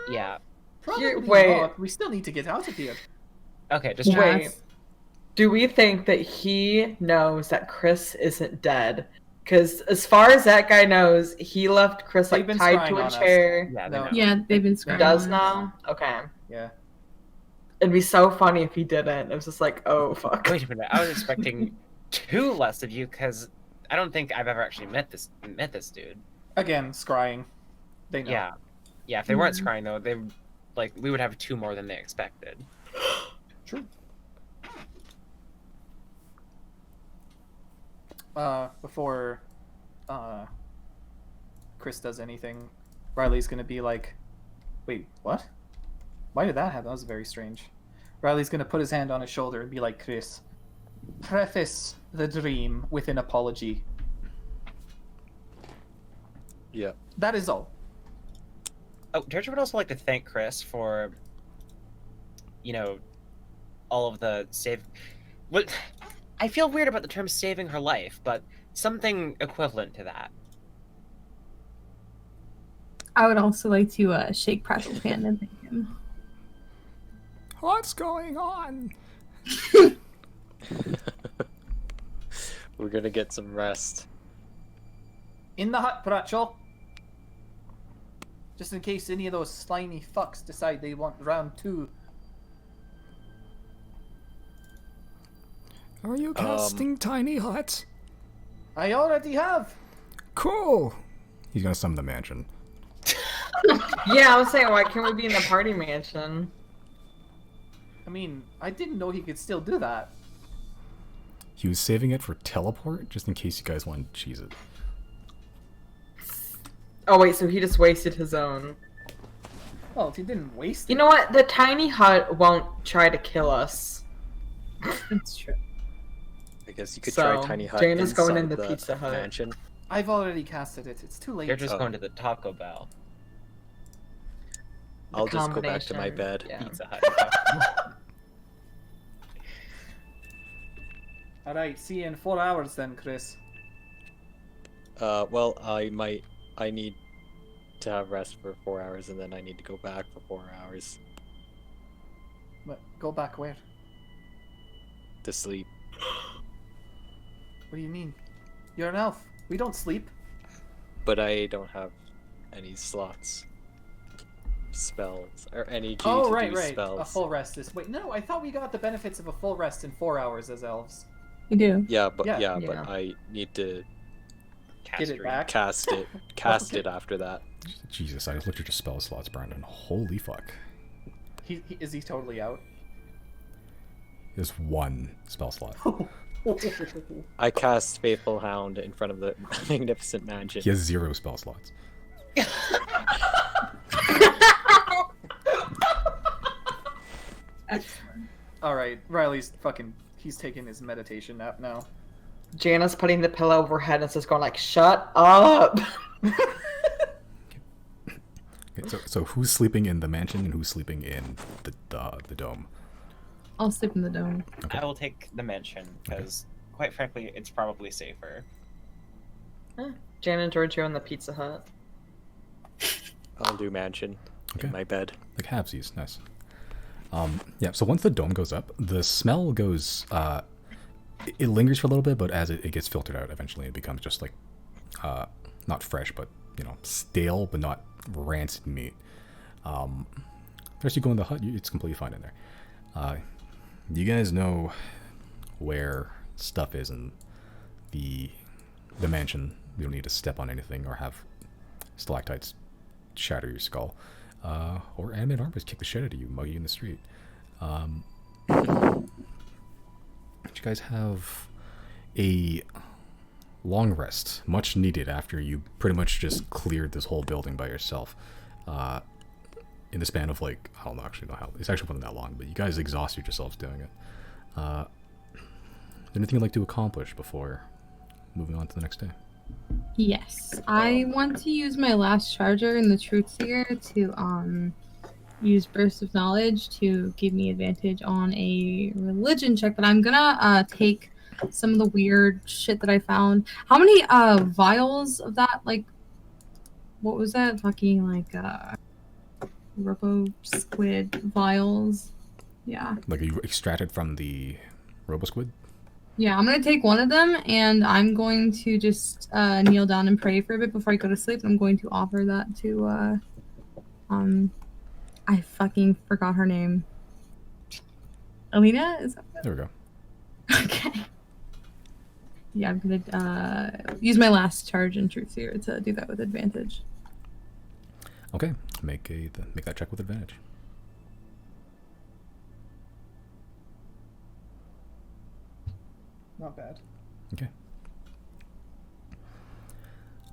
Yeah. Probably wait. not. We still need to get out of here. Okay, just Yeah. Wait. Do we think that he knows that Chris isn't dead? Because as far as that guy knows, he left Chris They've like been tied spying to a on us. chair. Yeah, No. no. Yeah, they've been He screaming. does now? Okay. Yeah. It'd be so funny if he didn't. It was just like, oh fuck. Wait a minute, I was expecting two less of you because I don't think I've ever actually met this dude. Again, scrying. They know. Yeah, yeah. If they weren't scrying though, we would have two more than they expected. True. Before Chris does anything, Riley's gonna be like, wait, what? Why did that happen? That was very strange. Riley's gonna put his hand on his shoulder and be like, Chris, preface the dream with an apology. Yeah. That is all. Oh, Georgia would also like to thank Chris for, all of the save. What? I feel weird about the term saving her life, but something equivalent to that. I would also like to shake Pratchell's hand and thank him. What's going on? We're gonna get some rest. In the hut, Pratchell. Just in case any of those slimy fucks decide they want round 2. Are you casting tiny huts? I already have. Cool. He's gonna summon the mansion. Yeah, I was saying, why can't we be in the party mansion? I mean, I didn't know he could still do that. He was saving it for teleport, just in case you guys want to cheese it. Oh wait, so he just wasted his own. Well, if he didn't waste You it. know what? The tiny hut won't try to kill us. That's true. I guess you could So, try tiny hut. Jane is going in inside the Pizza Hut. mansion. I've already casted it. It's too late. They're just Oh. going to the Taco Bell. I'll just go back to my combination, bed. yeah. Pizza Hut. Alright, see you in 4 hours then, Chris. Well, I need to have rest for 4 hours, and then I need to go back for 4 hours But go back where? to sleep. What do you mean? You're an elf. We don't sleep. But I don't have any slots, spells, or any key Oh, to right, do right. spells. A full rest is. Wait, no, I thought we got the benefits of a full rest in 4 hours as elves. You do. Yeah, but Yeah. but Yeah. I need to Get it back. cast it, it after that. Jesus, I just looked at your spell slots, Brandon. Holy fuck. Is he totally out? There's one spell slot. I cast Faithful Hound in front of the Magnificent Mansion. He has 0 spell slots. Alright, Riley's fucking. He's taking his meditation nap now. Jana's putting the pillow over her head and just going like, "Shut up." Okay, so who's sleeping in the mansion and who's sleeping in the dome? I'll sleep in the dome. Okay. I will take the mansion because, quite frankly, it's probably safer. Jana and Giorgio in the Pizza Hut. I'll do mansion Okay. in my bed. Like halvesies, nice. Yeah, so once the dome goes up, the smell goes, it lingers for a little bit, but as it gets filtered out, eventually it becomes just like, not fresh, but, stale, but not rancid meat. As you go in the hut, it's completely fine in there. You guys know where stuff is in the mansion. You don't need to step on anything or have stalactites shatter your skull. Or animate armors kick the shit out of you, mug you in the street. You guys have a long rest, much needed after you pretty much just cleared this whole building by yourself. In the span of like, I don't know, actually know how, it's actually wasn't that long, but you guys exhausted yourselves doing it. Anything you'd like to accomplish before moving on to the next day? Yes, I want to use my last charger in the Truth Seer to use Burst of Knowledge to give me advantage on a religion check, but I'm gonna take some of the weird shit that I found. How many vials of that, like, what was that fucking like robo squid vials? Yeah. Like you extracted from the RoboSquid? Yeah, I'm gonna take one of them and I'm going to just kneel down and pray for a bit before I go to sleep. I'm going to offer that to I fucking forgot her name. Alina? Is that it? There we go. Okay. Yeah, I'm gonna use my last charge in Truth Seer to do that with advantage. Okay, make that check with advantage. Not bad. Okay.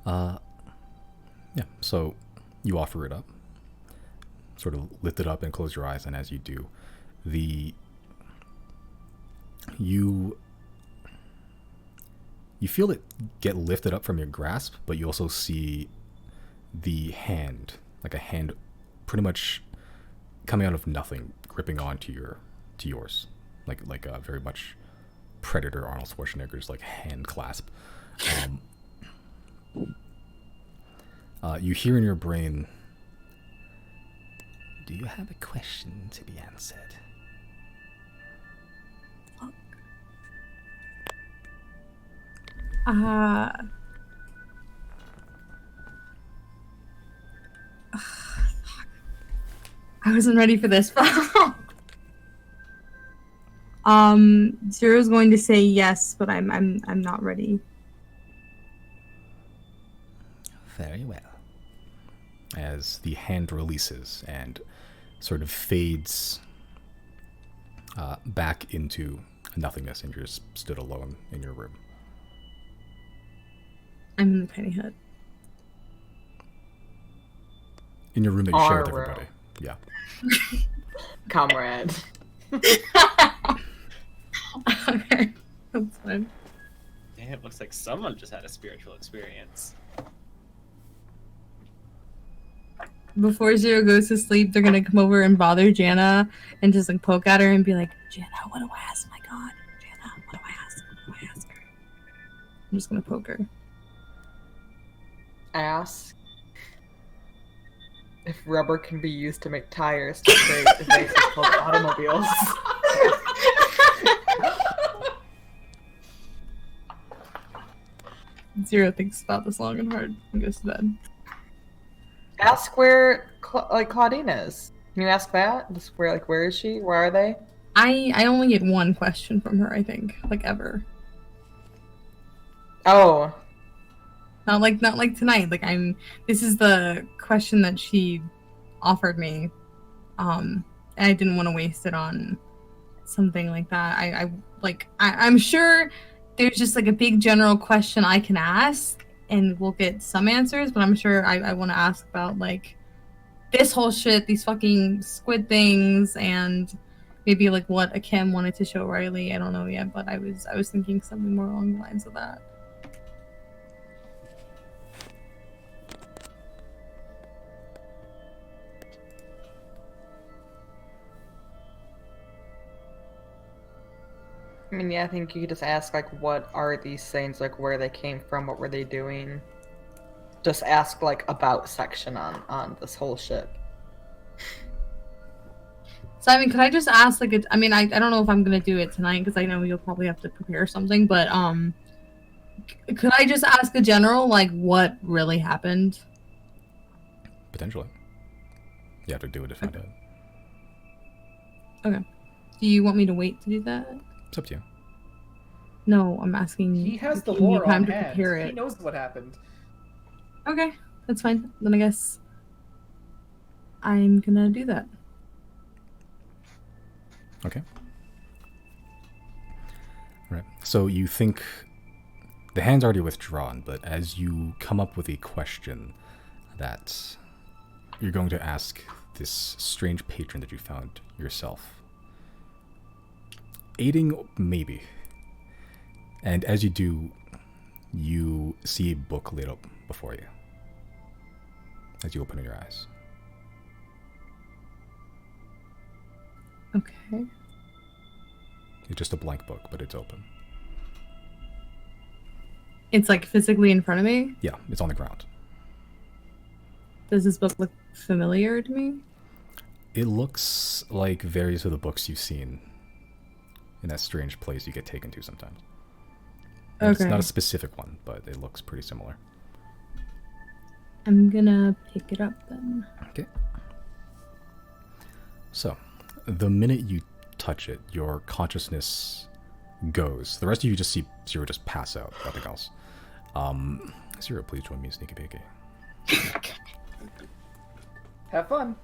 Yeah, so you offer it up, sort of lift it up and close your eyes, and as you do, you feel it get lifted up from your grasp, but you also see the hand, like a hand pretty much coming out of nothing, gripping onto yours, like a very much Predator Arnold Schwarzenegger's like hand clasp. You hear in your brain, "Do you have a question to be answered?" Fuck. I wasn't ready for this. Zero's going to say yes, but I'm not ready. Very well. As the hand releases and sort of fades back into nothingness, and you're just stood alone in your room. I'm in the tiny hut. In your room that you share with Our everybody. Yeah. Comrade. Okay, that's fine. Damn, it looks like someone just had a spiritual experience. Before Zero goes to sleep, they're gonna come over and bother Jana and just like poke at her and be like, "Jana, what do I ask my god? Jana, what do I ask? What do I ask her?" I'm just gonna poke her. Ask if rubber can be used to make tires to create devices called automobiles. Zero thinks about this long and hard and goes to bed. Ask where Claudine is. Can you ask that? Just where is she? Where are they? I only get one question from her, I think, like ever. Oh. Not like tonight. Like this is the question that she offered me. And I didn't want to waste it on something like that. I'm sure there's just like a big general question I can ask and we'll get some answers, but I'm sure I want to ask about like this whole shit, these fucking squid things, and maybe like what Akim wanted to show Riley. I don't know yet, but I was thinking something more along the lines of that. I mean, yeah, I think you could just ask, like, what are these things, like, where they came from, what were they doing? Just ask, like, about section on this whole ship. Simon, could I just ask, like, I mean, I don't know if I'm gonna do it tonight, because I know you'll probably have to prepare something, but, could I just ask a general, like, what really happened? Potentially. You have to do it to find out. Okay. Do you want me to wait to do that? It's up to you. No, I'm asking. He has the give me lore time on to hand. prepare He it. knows what happened. Okay, that's fine. Then I guess I'm gonna do that. Okay. Right. So you think the hand's already withdrawn, but as you come up with a question that you're going to ask this strange patron that you found yourself, aiding maybe. And as you do, you see a book lit up before you as you open your eyes. Okay. It's just a blank book, but it's open. It's like physically in front of me. Yeah, it's on the ground. Does this book look familiar to me? It looks like various of the books you've seen in that strange place you get taken to sometimes. And Okay. It's not a specific one, but it looks pretty similar. I'm gonna pick it up then. Okay. So, the minute you touch it, your consciousness goes. The rest of you just see Zero just pass out, nothing else. Zero, please join me in Sneaky Peeky. Have fun.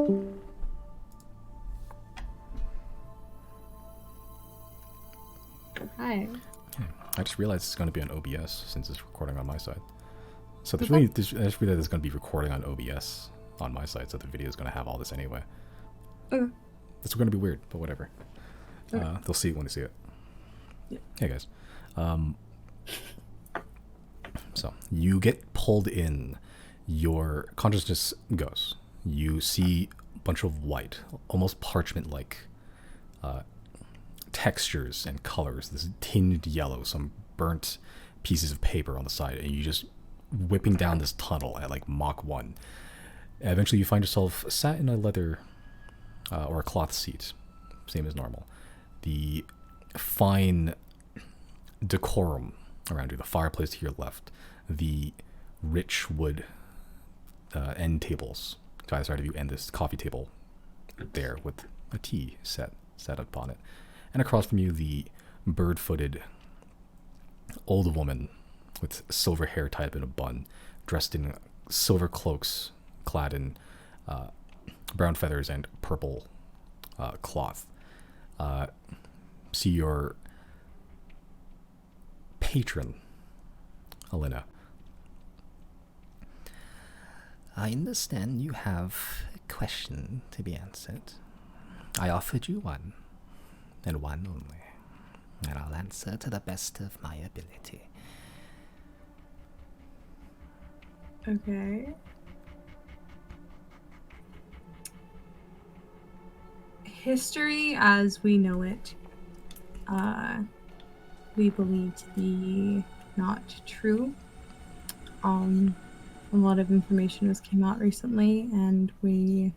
Hi. I just realized it's going to be on OBS since it's recording on my side. So I just realized it's going to be recording on OBS on my side, so the video is going to have all this anyway. Okay. It's going to be weird, but whatever. Okay. They'll see it when they see it. Yeah. Hey guys. So you get pulled in. Your consciousness goes. You see a bunch of white, almost parchment-like textures and colors. This tinged yellow, some burnt pieces of paper on the side, and you just whipping down this tunnel at like Mach 1. Eventually you find yourself sat in a leather or a cloth seat, same as normal. The fine decorum around you, the fireplace to your left, the rich wood end tables to either side of you, and this coffee table there with a tea set upon it. And across from you, the bird-footed old woman with silver hair tied up in a bun, dressed in silver cloaks, clad in brown feathers and purple cloth. See your patron, Helena. I understand you have a question to be answered. I offered you one, and one only, and I'll answer to the best of my ability. Okay. History as we know it, we believe to be not true. A lot of information has came out recently, and we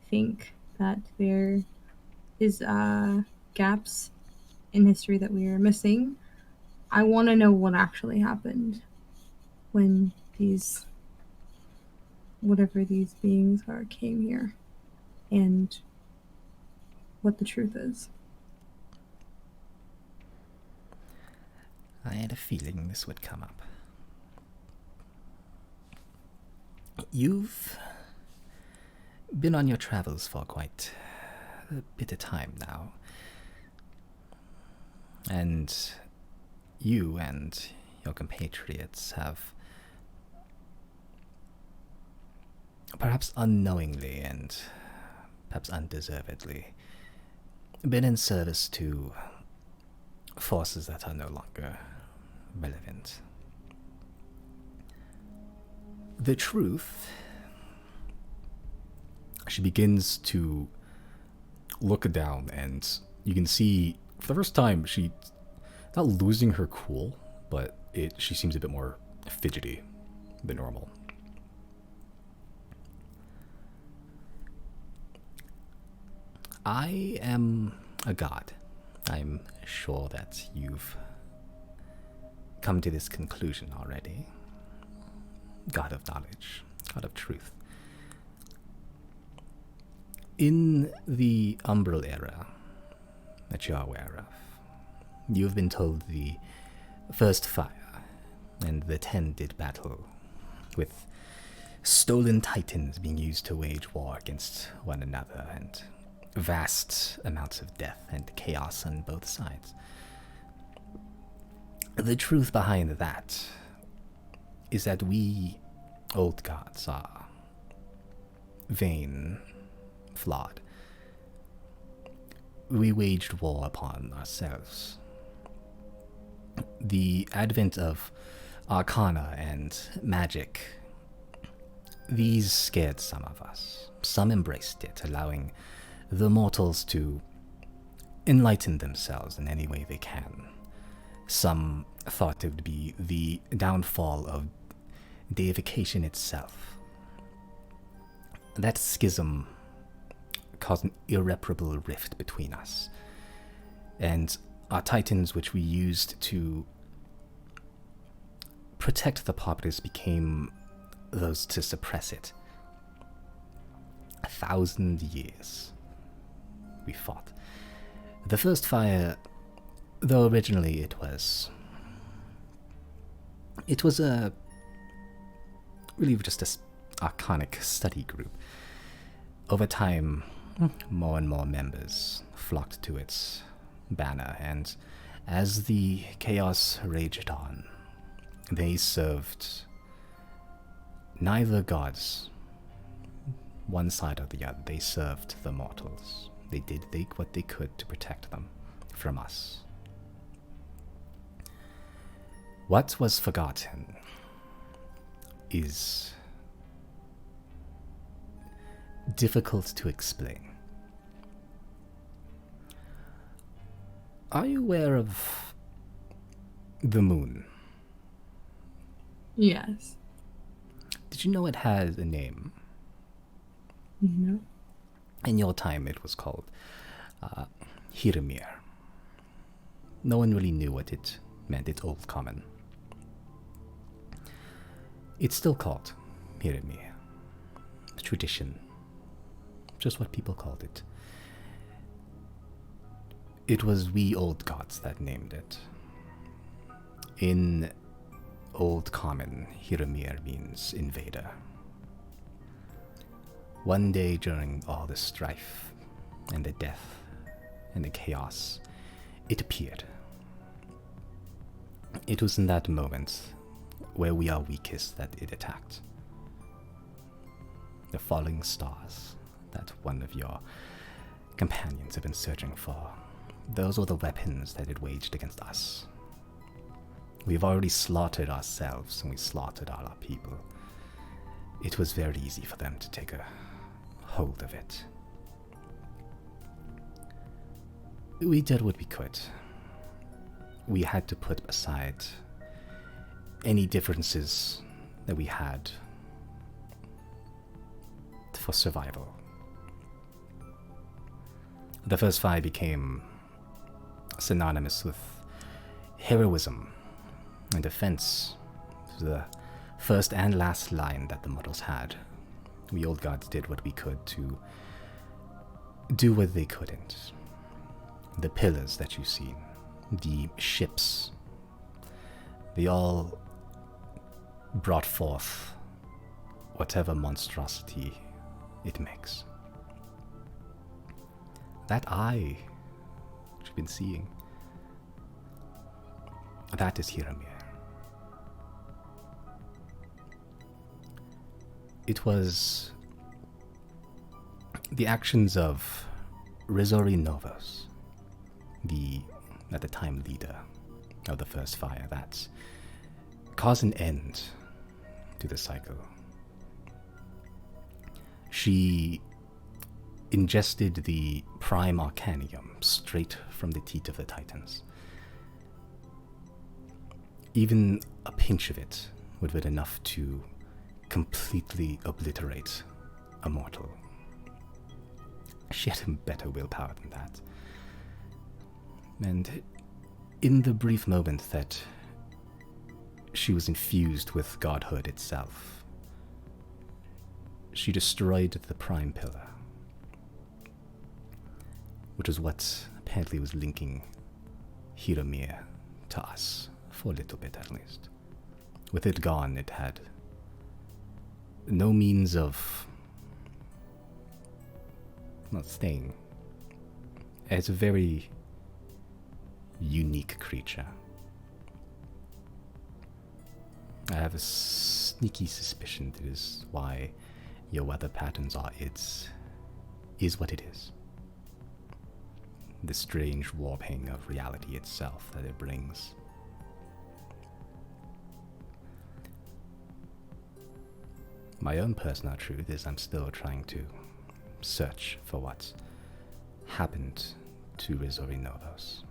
think that there is gaps in history that we are missing. I want to know what actually happened when these, whatever these beings are, came here, and what the truth is. I had a feeling this would come up. You've been on your travels for quite a bit of time now. And you and your compatriots have, perhaps unknowingly and perhaps undeservedly, been in service to forces that are no longer relevant. The truth, she begins to look down, and you can see for the first time she not losing her cool, but she seems a bit more fidgety than normal. I am a god. I'm sure that you've come to this conclusion already. God of knowledge, God of truth. In the Umbral era that you're aware of, you've been told the First fire, and the 10 did battle, with stolen titans being used to wage war against one another, and vast amounts of death and chaos on both sides. The truth behind that is that we old gods are vain, flawed. We waged war upon ourselves. The advent of arcana and magic, these scared some of us. Some embraced it, allowing the mortals to enlighten themselves in any way they can. Some thought it would be the downfall of deification itself. That schism caused an irreparable rift between us, and our titans, which we used to protect the populace, became those to suppress it. 1,000 years we fought. The first fire, though originally it was a really just a arcanic study group. Over time, more and more members flocked to its banner, and as the chaos raged on, they served neither gods, one side or the other. They served the mortals. They did what they could to protect them from us. What was forgotten is difficult to explain. Are you aware of the moon? Yes. Did you know it has a name? No. In your time, it was called Hiramir. No one really knew what it meant. It's old common. It's still called Hiramir. Tradition. Just what people called it. It was we old gods that named it. In Old Common, Hiramir means invader. One day during all the strife and the death and the chaos, it appeared. It was in that moment where we are weakest that it attacked. The falling stars that one of your companions have been searching for, those were the weapons that it waged against us. We've already slaughtered ourselves, and we slaughtered all our people. It was very easy for them to take a hold of it. We did what we could. We had to put aside any differences that we had for survival. The first fight became synonymous with heroism and defense. It was the first and last line that the mortals had. We old gods did what we could to do what they couldn't. The pillars that you've seen, the ships, they all brought forth whatever monstrosity it makes. That eye which you've been seeing, that is Hiramir. It was the actions of Rizori Novos, the, at the time, leader of the first fire, that caused an end to the cycle. She ingested the prime arcanium straight from the teat of the Titans. Even a pinch of it would have been enough to completely obliterate a mortal. She had a better willpower than that. And in the brief moment that she was infused with godhood itself, she destroyed the prime pillar, which is what apparently was linking Hiramir to us For a little bit, at least. With it gone, it had no means of not staying. It's a very unique creature. I have a sneaky suspicion that is why your weather patterns are is what it is. The strange warping of reality itself that it brings. My own personal truth is I'm still trying to search for what's happened to Rizori Novos.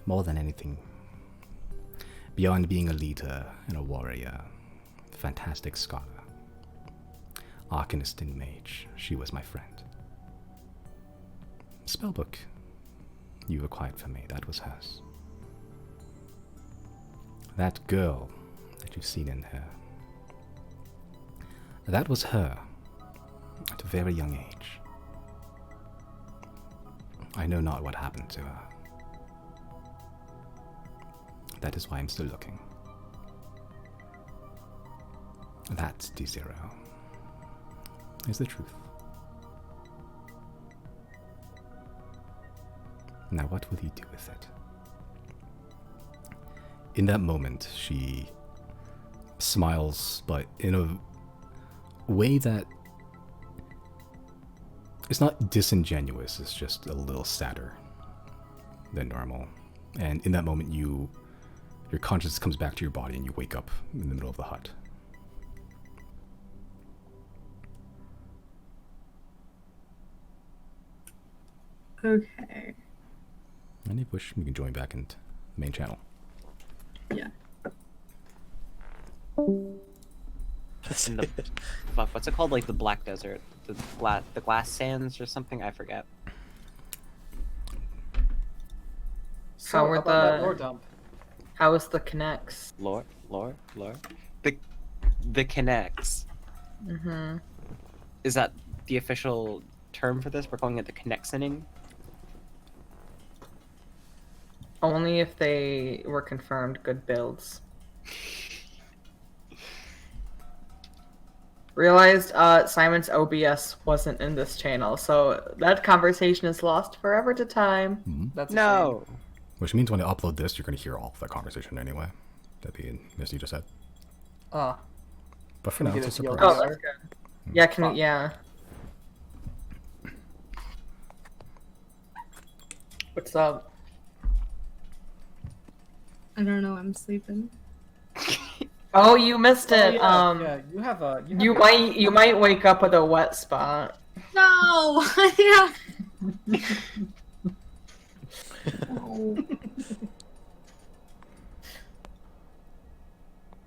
More than anything, beyond being a leader and a warrior, fantastic scholar, arcanist and mage, she was my friend. Spellbook you acquired for me, that was hers. That girl that you've seen in her, that was her at a very young age. I know not what happened to her. That is why I'm still looking. That, D0, is the truth. Now what will you do with it? In that moment, she smiles, but in a way that it's not disingenuous, it's just a little sadder than normal. And in that moment, your conscience comes back to your body and you wake up in the middle of the hut. Okay. And if you wish, you can join back into the main channel. Yeah. In the, what's it called? Like the Black Desert, the glass sands or something? I forget. So How were about that the- lore dump? How was the connects? Lore. The connects. Mm-hmm. Is that the official term for this? We're calling it the connexening. Only if they were confirmed good builds. Realized Simon's OBS wasn't in this channel, so that conversation is lost forever to time. Mm-hmm. That's a No. Which means when I upload this, you're going to hear all of that conversation anyway. That the Misty just said. shame. Ah, But for Can now, we it's a get a surprise. Oh, that's good. Yeah, can we, yeah. What's up? I don't know. I'm sleeping. Oh, you missed oh, it. yeah, yeah, you have a. You might wake up with a wet spot. No. Yeah. No.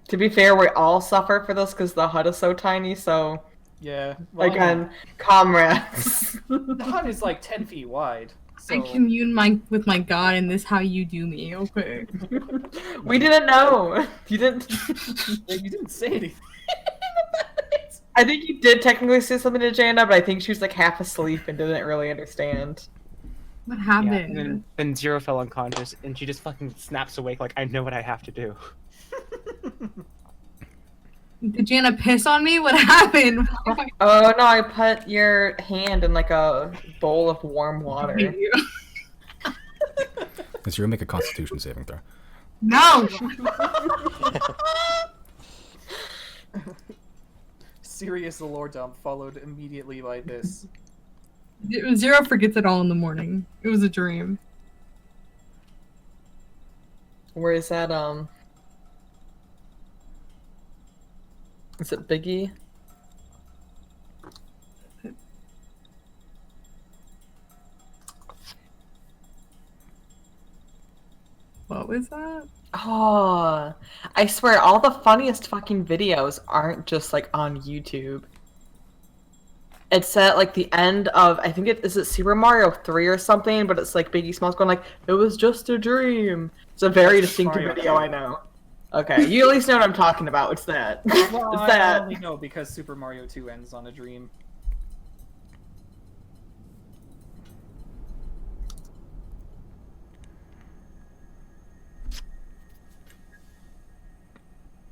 To be fair, we all suffer for this because the hut is so tiny. So, Yeah. Well, again, comrades. the hut is like 10 feet wide. So I commune with my god, and this how you do me. Okay. We didn't know. You didn't. Yeah, you didn't say anything. I think you did technically say something to Jana, but I think she was like half asleep and didn't really understand. What Yeah, happened? and then Zero fell unconscious, and she just fucking snaps awake like, I know what I have to do. Did Jana piss on me? What happened? Oh no, I put your hand in like a bowl of warm water. Let's you make a Constitution saving throw. No. Serious lore dump followed immediately by this. Zero forgets it all in the morning. It was a dream. Where is that? Is it Biggie? What was that? Oh, I swear, all the funniest fucking videos aren't just like on YouTube. It's at like the end of, I think it is it Super Mario 3 or something, but it's like Biggie Smalls going like, it was just a dream. It's a very distinctive Mario video, 3. I know. Okay, you at least know what I'm talking about. It's that. Well, It's I that. only know because Super Mario 2 ends on a dream.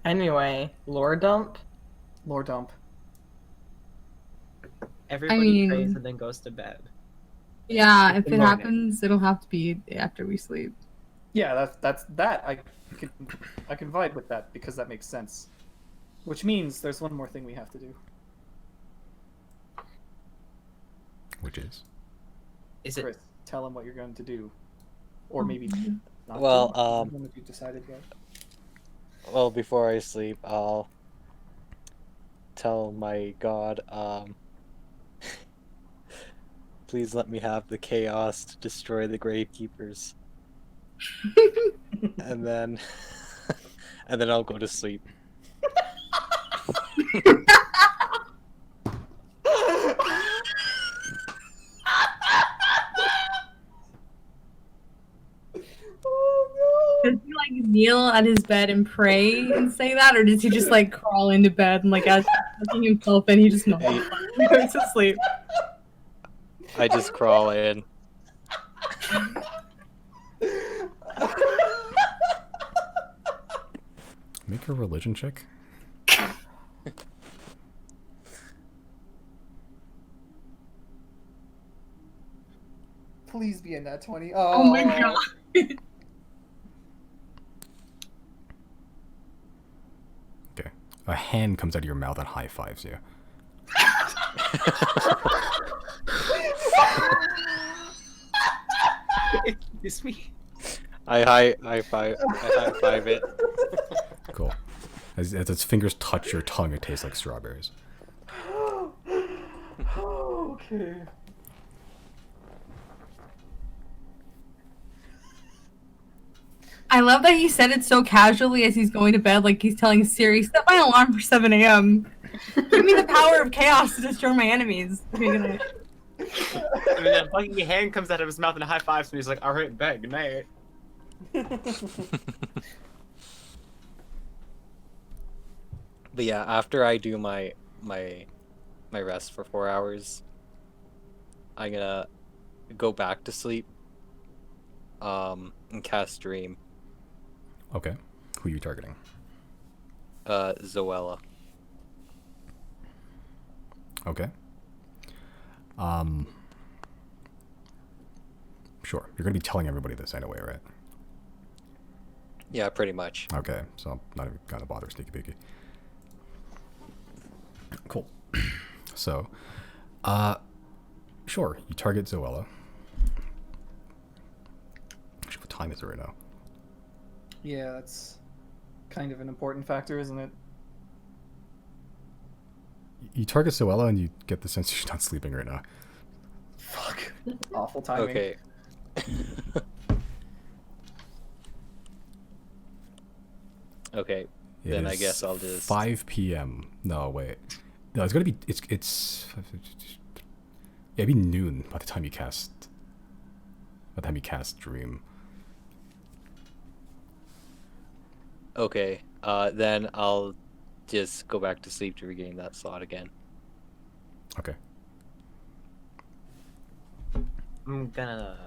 Anyway, lore dump. Lore dump. Everybody prays mean- and then goes to bed. Yeah, It's if the it morning. happens, it'll have to be after we sleep. Yeah, that's that. I can vibe with that because that makes sense. Which means there's one more thing we have to do. Which is? Is it? Chris, tell him what you're going to do, or maybe not. Well, do. I don't know if you decided yet. Well, before I sleep, I'll tell my god, please let me have the chaos to destroy the gravekeepers. and then I'll go to sleep. Does he like kneel at his bed and pray and say that, or does he just like crawl into bed and like as he's touching himself and he just goes to sleep? I just crawl in. Make a religion check. Please be in that 20. Oh my god. Okay. A hand comes out of your mouth and high fives you. Excuse me. I high five it. Cool. As its fingers touch your tongue, it tastes like strawberries. Okay. I love that he said it so casually as he's going to bed, like he's telling Siri, set my alarm for 7 a.m. Give me the power of chaos to destroy my enemies. Okay, good night. And then a fucking hand comes out of his mouth and high fives me. He's like, "Alright, bet, good night." But yeah, after I do my rest for 4 hours, I'm gonna go back to sleep. And cast Dream. Okay. Who are you targeting? Zoella. Okay. Sure. You're gonna be telling everybody this anyway, right? Yeah, pretty much. Okay, so I'm not even gonna bother sneaky peeky. Cool. So, sure, you target Zoella. Actually, what time is it right now? Yeah, that's kind of an important factor, isn't it? You target Zoella and you get the sense she's not sleeping right now. Fuck. Awful timing. Okay. Okay. It Then I is guess I'll just 5 p.m. No, wait. No, it's gonna be it's yeah, it'd be noon by the time you cast Dream. Okay. Then I'll just go back to sleep to regain that slot again. Okay. I'm gonna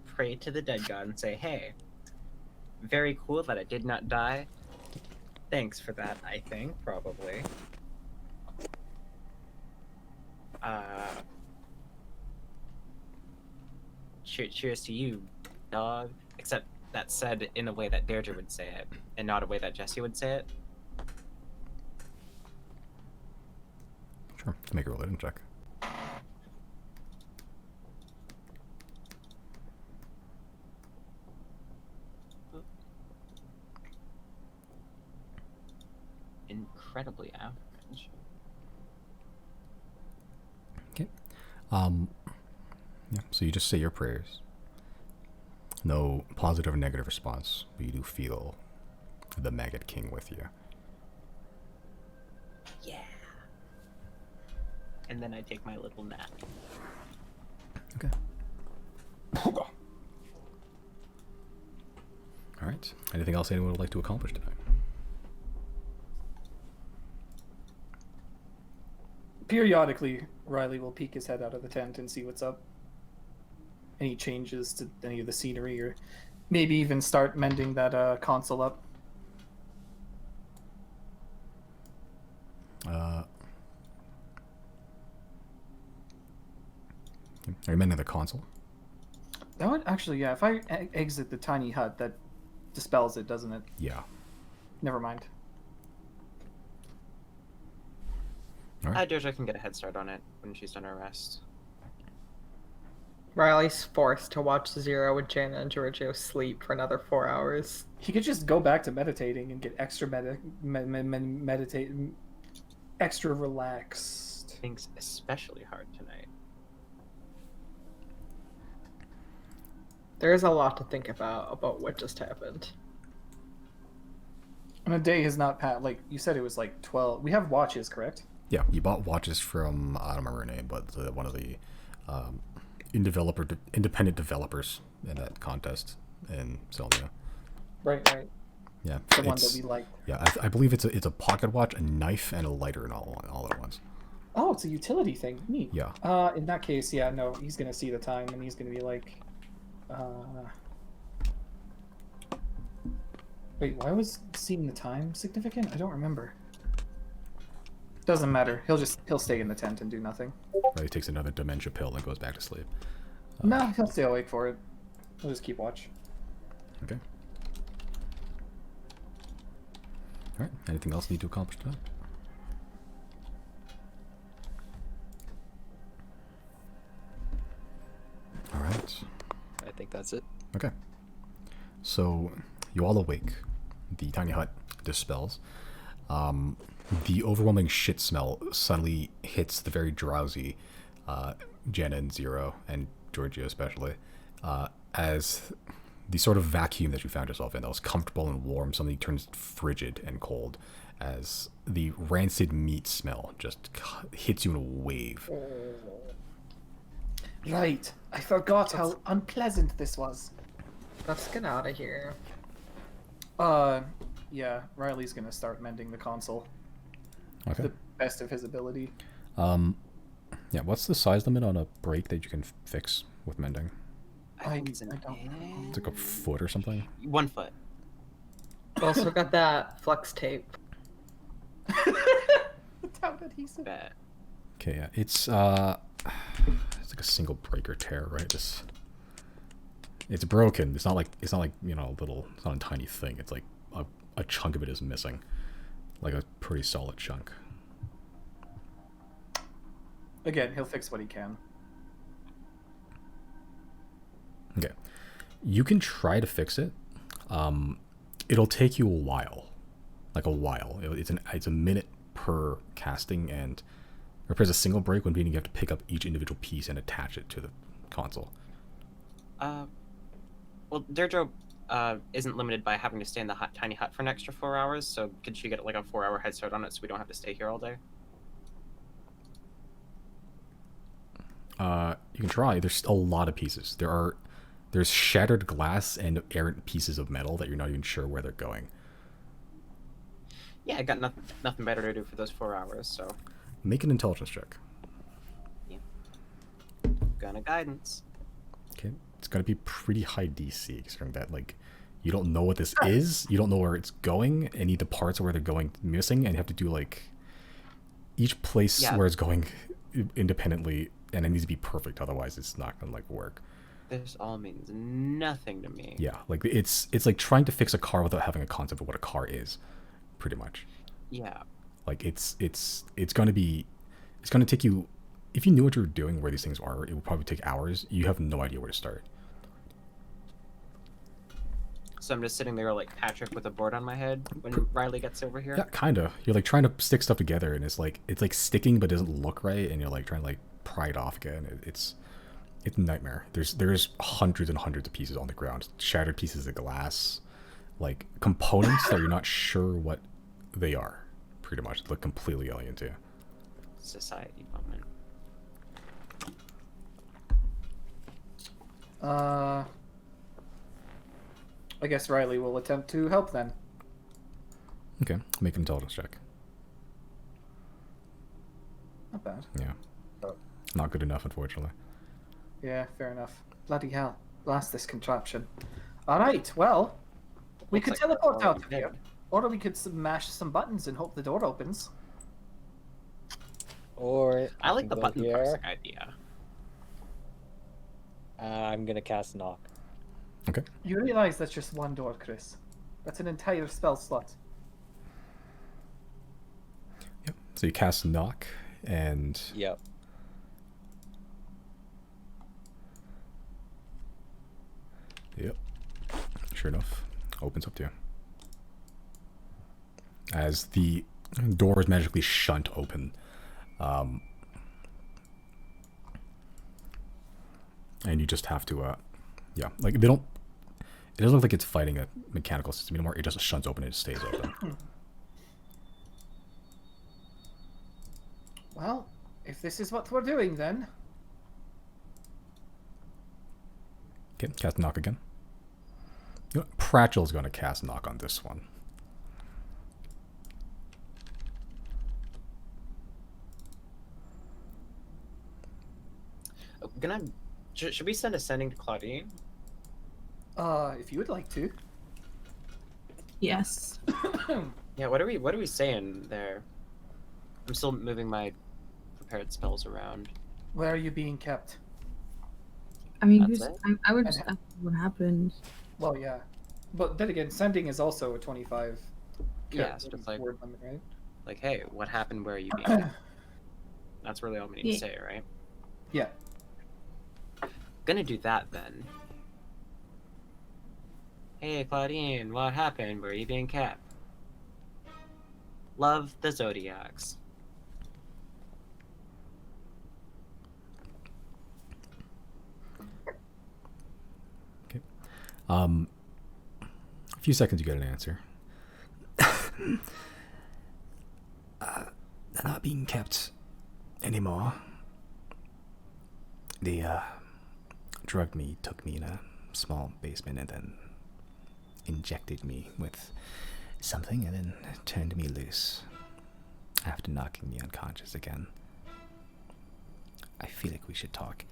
pray to the dead god and say, "Hey, very cool that I did not die. Thanks for that, I think, probably. Cheers to you, dog." Except that's said in a way that Deirdre would say it, and not a way that Jesse would say it. Sure. Make a religion check. Incredibly average. Okay. Yeah, so you just say your prayers. No positive or negative response, but you do feel the Maggot King with you. Yeah. And then I take my little nap. Okay. Alright. Anything else anyone would like to accomplish tonight? Periodically, Riley will peek his head out of the tent and see what's up. Any changes to any of the scenery, or maybe even start mending that console up. Are you mending the console? That would actually, yeah. If I exit the tiny hut, that dispels it, doesn't it? Yeah. Never mind. All right. Doja can get a head start on it when she's done her rest. Riley's forced to watch Zero with Jana and Giorgio sleep for another 4 hours. He could just go back to meditating and get extra meditate, extra relaxed. Things especially hard tonight. There's a lot to think about what just happened. And a day has not passed. Like you said, it was like 12. We have watches, correct? Yeah, you bought watches from, I don't remember her name, but one of the independent developers in that contest in Zelda. Right. Yeah, The one that we liked. Yeah, I believe it's a pocket watch, a knife, and a lighter and all at once. Oh, it's a utility thing. Neat. Yeah. In that case, yeah, no, he's gonna see the time and he's gonna be like, wait, why was seeing the time significant? I don't remember. Doesn't matter. He'll stay in the tent and do nothing. He takes another dementia pill and goes back to sleep. No, he'll stay awake for it. He'll just keep watch. Okay. All right. Anything else you need to accomplish tonight? All right. I think that's it. Okay. So you all awake. The tiny hut dispels. The overwhelming shit smell suddenly hits the very drowsy Jenna and Zero, and Giorgio especially, as the sort of vacuum that you found yourself in that was comfortable and warm suddenly turns frigid and cold as the rancid meat smell just hits you in a wave. Right. I forgot how unpleasant this was. Let's get out of here. Yeah, Riley's gonna start mending the console. Okay. The best of his ability. Yeah, what's the size limit on a break that you can fix with mending? I think it's I don't know. It's like a foot or something? 1 foot. Also got that flex tape. Down adhesive. Bet. Okay, yeah, it's like a single break or tear, right? It's broken. It's not like you know, it's not a tiny thing. It's like a chunk of it is missing, like a pretty solid chunk. Again, he'll fix what he can. Okay, you can try to fix it. It'll take you a while, It's a minute per casting, and repairs a single break when meaning you have to pick up each individual piece and attach it to the console. Well, Deirdre isn't limited by having to stay in the tiny hut for an extra 4 hours, so could she get like a 4-hour head start on it so we don't have to stay here all day? You can try. There's a lot of pieces. There's shattered glass and errant pieces of metal that you're not even sure where they're going. Yeah, I got nothing better to do for those 4 hours, so. Make an intelligence check. Gonna guidance. Okay, it's gonna be pretty high DC considering that you don't know what this is, you don't know where it's going, any of the parts of where they're going missing, and you have to do each place where it's going independently, and it needs to be perfect, otherwise it's not gonna work. This all means nothing to me. Yeah, it's like trying to fix a car without having a concept of what a car is, pretty much. Yeah. It's gonna take you. If you knew what you were doing, where these things are, it would probably take hours. You have no idea where to start. So I'm just sitting there like Patrick with a board on my head when Riley gets over here? Yeah, kinda. You're trying to stick stuff together, and it's sticking but doesn't look right, and you're trying to pry it off again. It's a nightmare. There's hundreds and hundreds of pieces on the ground, shattered pieces of glass, components that you're not sure what they are. Pretty much, look completely alien to you. Society moment. I guess Riley will attempt to help then. Okay, make an intelligence check. Not bad. Yeah. Not good enough, unfortunately. Yeah, fair enough. Bloody hell. Blast this contraption. Alright, well, we could teleport out of here. Or we could smash some buttons and hope the door opens. Or I like can the go button here. pressing idea. I'm gonna cast knock. Okay. You realize that's just one door, Chris. That's an entire spell slot. Yep. So you cast knock, and Yep. yep, sure enough, opens up to you. As the door is magically shunt open, and you just have to, yeah, like they don't. It doesn't look like it's fighting a mechanical system anymore. It just shunts open and it stays open. Well, if this is what we're doing, then Okay, cast knock again. You know, Pratchell's going to cast knock on this one. Should we send a sending to Claudine? if you would like to. Yes. Yeah, what are we saying there? I'm still moving my prepared spells around. Where are you being kept? I mean, That's just, it? I would just ask what happened. Well, yeah, but then again, sending is also a 25. Yeah, so it's like, word limit, right? like, hey, what happened? Where are you being? That's really all we need to Yeah. say, right? Yeah. Gonna do that then. Hey, Claudine, what happened? Where are you being kept? Love, the Xodiacs. A few seconds, you get an answer. They're not being kept anymore. They drugged me, took me in a small basement, and then injected me with something, and then turned me loose after knocking me unconscious again. I feel like we should talk.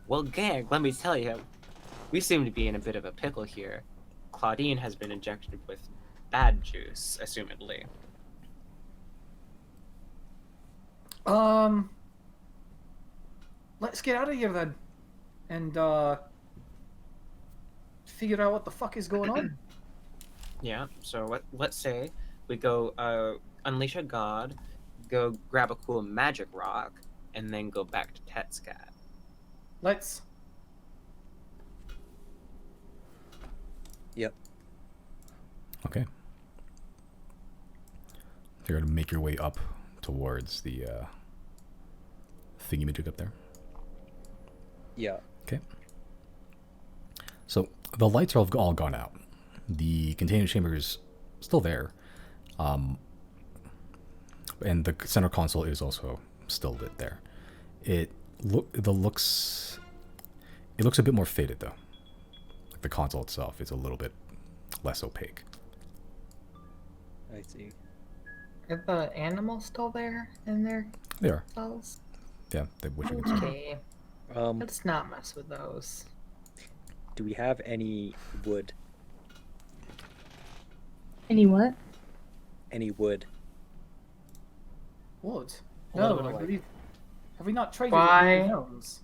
Well, gang, let me tell you, we seem to be in a bit of a pickle here. Claudine has been injected with bad juice, assumedly. Let's get out of here then, and figure out what the fuck is going on. Yeah, so let's say we go unleash a god, go grab a cool magic rock, and then go back to Tetscat. Let's. Yep. Okay. You're gonna make your way up towards the thingy-majig up there. Yeah. Okay. So the lights are all gone out. The containment chamber is still there, and the center console is also still lit there. It looks a bit more faded though. Like the console itself is a little bit less opaque. I see. Are the animals still there in their They are, cells? yeah. Which you can see. Okay. Let's not mess with those. Do we have any wood? Any what? Any wood? Wood? A No, little bit I of believe. Have we not traded Why? with the gnomes?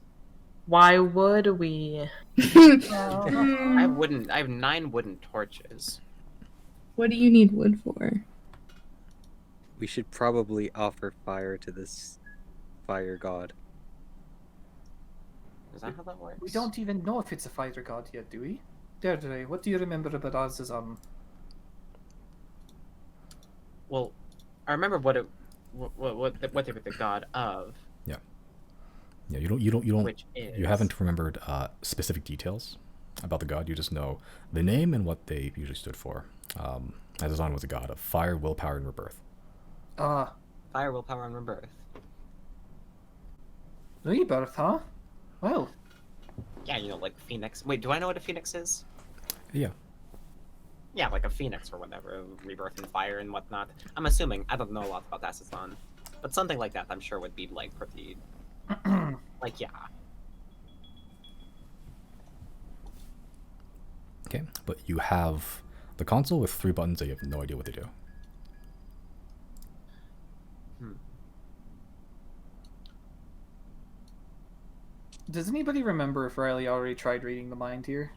Why would we? I have 9 wooden torches. What do you need wood for? We should probably offer fire to this fire god. Is that how that works? We don't even know if it's a fighter god yet, do we? Deirdre, what do you remember about Asazon? Well, I remember what they were the god of, Yeah, you don't. which is You haven't remembered specific details about the god. You just know the name and what they usually stood for. Asazon was a god of fire, willpower, and rebirth. fire, willpower, and rebirth. Rebirth, huh? Well, Yeah, you know, like Phoenix. Wait, do I know what a Phoenix is? Yeah. Yeah, like a Phoenix or whatever, rebirth and fire and whatnot. I'm assuming. I don't know a lot about Asazon, but something like that I'm sure would be like pretty. Like, yeah. Okay, but you have The console with 3 buttons that you have no idea what they do. Does anybody remember if Riley already tried reading the mind here?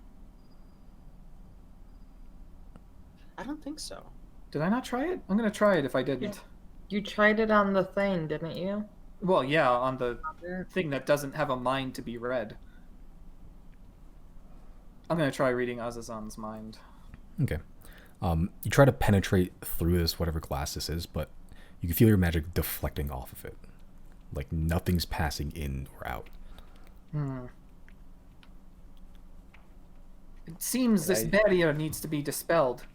I don't think so. Did I not try it? I'm gonna try it if I didn't. You tried it on the thing, didn't you? Well, yeah, on the thing that doesn't have a mind to be read. I'm gonna try reading Asazon's mind. Okay. You try to penetrate through this, whatever glass this is, but you can feel your magic deflecting off of it. Like nothing's passing in or out. It seems this barrier needs to be dispelled.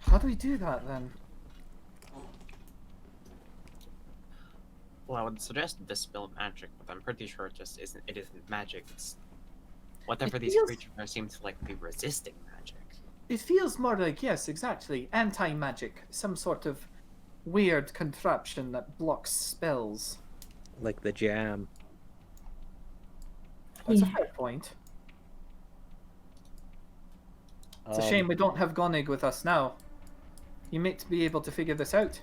How do we do that then? Well, I would suggest dispel magic, but I'm pretty sure it isn't magic. It's whatever these creatures are seem to like be resisting magic. It feels more like, yes, exactly, anti-magic. Some sort of weird contraption that blocks spells. Like the jam. That's a fair point. It's a shame we don't have Gonig with us now. You might be able to figure this out.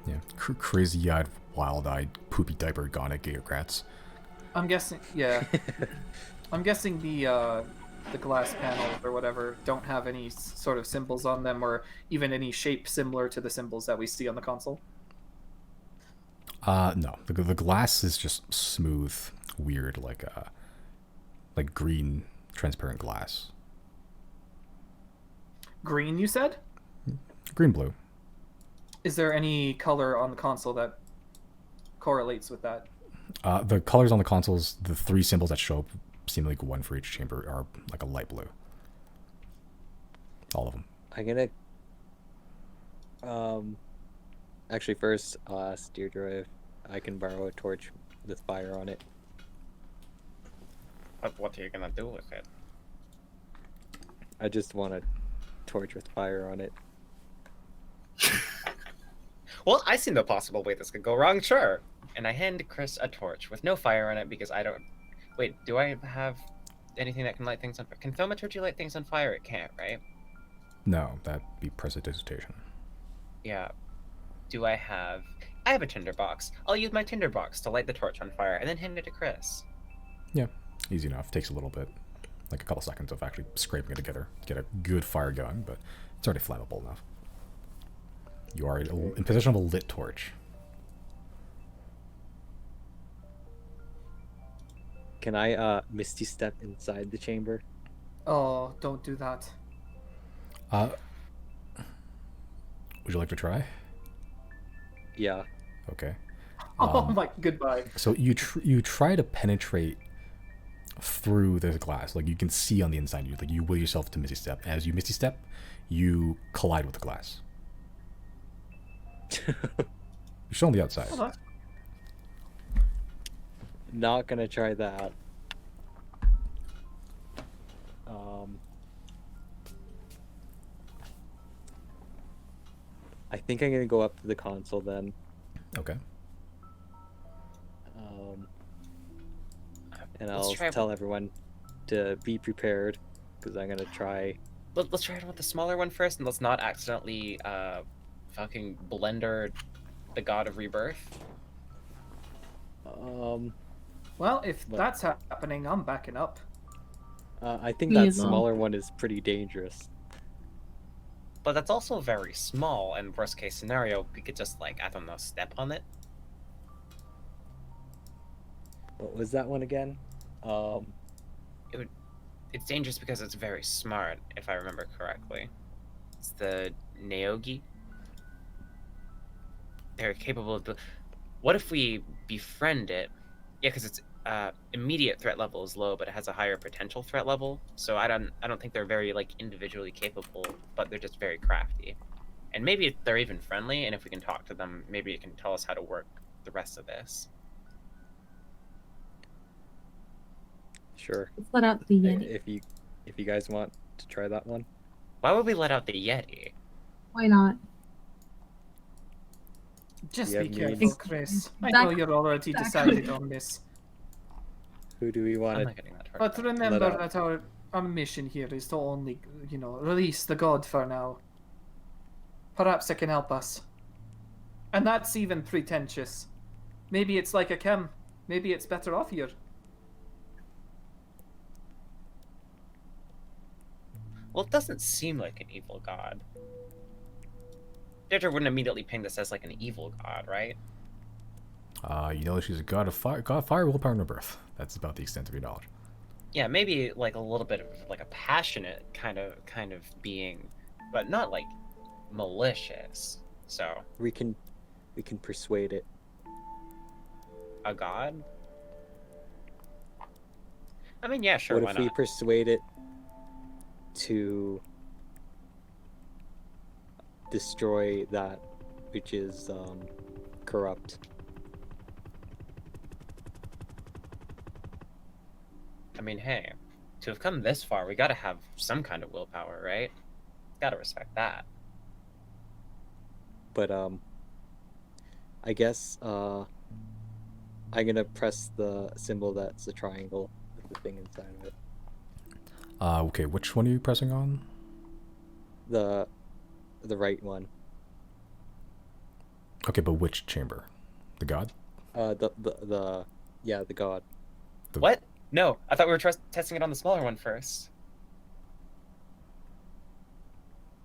Yeah, crazy-eyed, wild-eyed, poopy diaper Gonic Gigagrats. I'm guessing, yeah. I'm guessing the glass panels or whatever don't have any sort of symbols on them, or even any shape similar to the symbols that we see on the console. No. The glass is just smooth, weird, like green, transparent glass. Green, you said? Green-blue. Is there any color on the console that correlates with that? The colors on the consoles, the 3 symbols that show up, seem like one for each chamber, are like a light blue. All of them. I'm gonna actually first I'll ask Deirdre if I can borrow a torch with fire on it. What are you gonna do with it? I just want a torch with fire on it. Well, I see no possible way this could go wrong, sure. And I hand Chris a torch with no fire on it because I don't... Wait, do I have anything that can light things on fire? Can thaumaturgy light things on fire? It can't, right? No, that'd be prestidigitation. Yeah. Do I have... I have a tinderbox. I'll use my tinderbox to light the torch on fire and then hand it to Chris. Yeah, easy enough. Takes a little bit, like a couple seconds of actually scraping it together to get a good fire going, but it's already flammable enough. You are in possession of a lit torch. Can I misty step inside the chamber? Oh, don't do that. Would you like to try? Yeah. Okay. Oh my, goodbye. So you try to penetrate through the glass, like you can see on the inside. You will yourself to misty step. As you misty step, you collide with the glass. You're still on the outside. Not gonna try that. I think I'm gonna go up to the console then. Okay. And I'll tell everyone to be prepared because I'm gonna try. Let's try it with the smaller one first, and let's not accidentally fucking blender the god of rebirth. Well, if that's happening, I'm backing up. I think that smaller one is pretty dangerous. But that's also very small, and worst case scenario, we could just, like, I don't know, step on it. What was that one again? It's dangerous because it's very smart, if I remember correctly. It's the Neogi. They're capable of... What if we befriend it? Yeah, because its immediate threat level is low, but it has a higher potential threat level. So I don't think they're very like individually capable, but they're just very crafty. And maybe they're even friendly, and if we can talk to them, maybe it can tell us how to work the rest of this. Sure. Let's let out the Yeti. If you guys want to try that one. Why would we let out the Yeti? Why not? Just be careful, Chris. I know you're already decided on this. Who do we want I'm to? not getting that hard. But remember out. that our mission here is to only, release the god for now. Perhaps it can help us. And that's even pretentious. Maybe it's like a chem. Maybe it's better off here. Well, it doesn't seem like an evil god. Deirdre wouldn't immediately ping this as like an evil god, right? She's a god of fire, willpower, and birth. That's about the extent of your knowledge. Yeah, maybe like a little bit of like a passionate kind of being, but not like malicious. So We can persuade it. a god? I mean, yeah, sure, What why if we not? persuade it to destroy that which is corrupt? I mean, hey, to have come this far, we gotta have some kind of willpower, right? Gotta respect that. But I guess I'm gonna press the symbol that's the triangle with the thing inside of it. Okay, which one are you pressing on? The right one. Okay, but which chamber? The god? The god. What? No, I thought we were testing it on the smaller one first.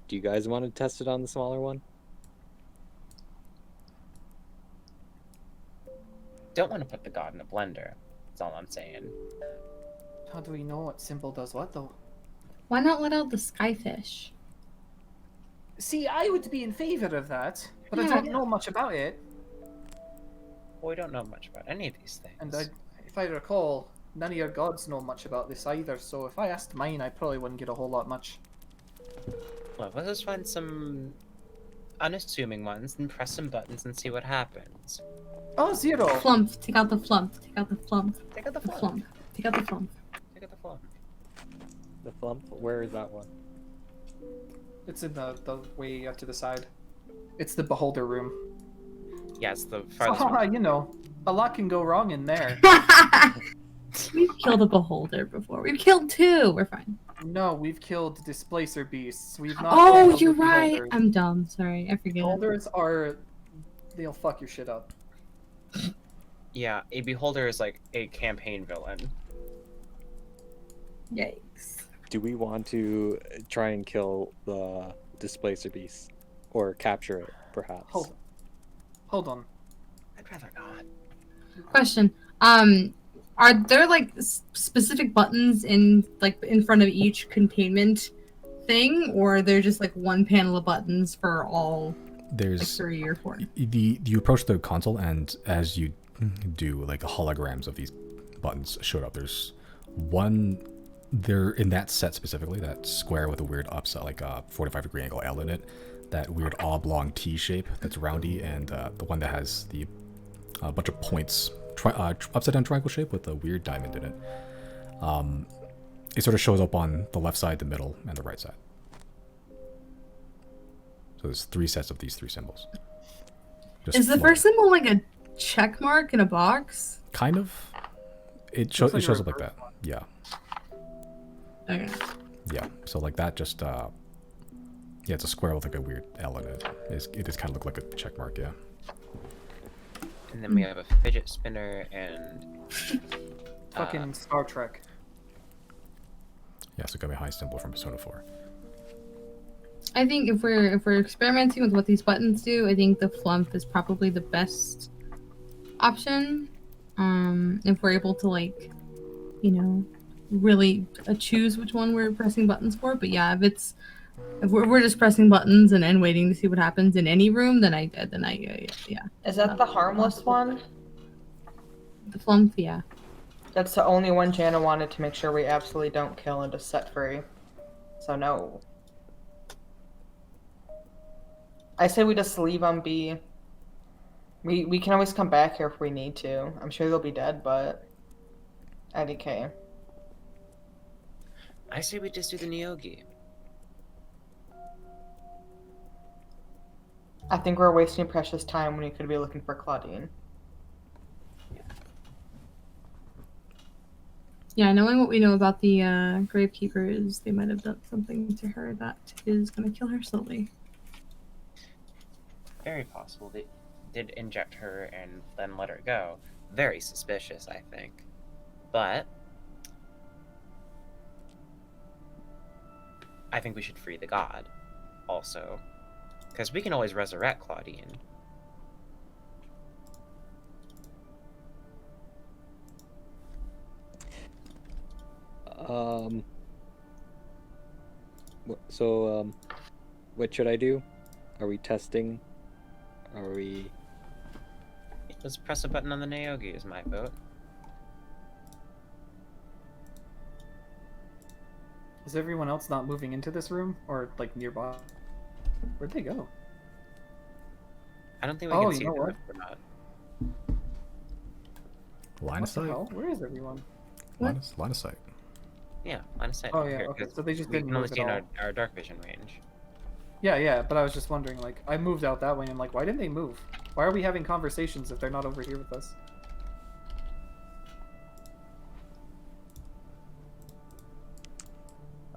Do you guys want to test it on the smaller one? Don't want to put the god in a blender. That's all I'm saying. How do we know what symbol does what, though? Why not let out the skyfish? See, I would be in favor of that, but I Yeah. don't know much about it. Well, we don't know much about any of these things. And if I recall, none of your gods know much about this either, so if I asked mine, I probably wouldn't get a whole lot much. Look, let's just find some unassuming ones and press some buttons and see what happens. Oh, zero! Flump. Take out the flump. Take out the flump. Take out the The flump. flump. Take out the flump. Take out the flump. The flump? Where is that one? It's in the way up to the side. It's the beholder room. Yeah, it's the farthest one. You know, a lot can go wrong in there. We've killed a beholder before. We've killed two. We're fine. No, we've killed displacer beasts. We've not. Oh, killed you're the right. beholders. I'm dumb. Sorry. I forget. Beholders they'll fuck your shit up. Yeah, a beholder is like a campaign villain. Yikes. Do we want to try and kill the displacer beast? Or capture it, perhaps? Hold on. I'd rather not. Question. Are there like specific buttons in front of each containment thing, or are there just like one panel of buttons for all like There's 3 or 4? you approach the console, and as you do, like holograms of these buttons showed up. There's one there in that set specifically, that square with a weird upside, like a 45-degree angle L in it, that weird oblong T shape that's roundy, and the one that has the bunch of points, upside down triangle shape with a weird diamond in it. It sort of shows up on the left side, the middle, and the right side. So there's 3 sets of these 3 symbols. Just Is the floating. first symbol like a check mark in a box? Kind of. It Looks like a shows up like reverse that. one. Yeah. Okay. Yeah. So like that, just yeah, it's a square with like a weird L in it. It just kind of look like a check mark. Yeah. And then we have a fidget spinner and Fucking Star Trek. Yeah. So got me high symbol from Persona 4. I think if we're experimenting with what these buttons do, I think the flump is probably the best option. If we're able to really choose which one we're pressing buttons for. But yeah, if we're just pressing buttons and waiting to see what happens in any room, then I yeah. Is that the harmless one? The flump, yeah. That's the only one Jana wanted to make sure we absolutely don't kill and just set free. So no. I say we just leave them be. We can always come back here if we need to. I'm sure they'll be dead, but IDK. I say we just do the Neogi. I think we're wasting precious time when you could be looking for Claudine. Yeah, knowing what we know about the gravekeepers, they might have done something to her that is going to kill her slowly. Very possible they did inject her and then let her go. Very suspicious, I think. But I think we should free the god, also. Because we can always resurrect Claudine. So, what should I do? Are we testing? Are we... Let's press a button on the Naogi is my vote. Is everyone else not moving into this room or like nearby? Where'd they go? I don't think we Oh, can you see know them what? if we're not. Line of What the sight. hell? Where is everyone? Line of sight. Yeah, line of sight. Oh, right yeah, here, okay, 'cause so they just we didn't can only move see in at our dark vision range. Yeah, but I was just wondering, like, I moved out that way and I'm like, why didn't they move? Why are we having conversations if they're not over here with us?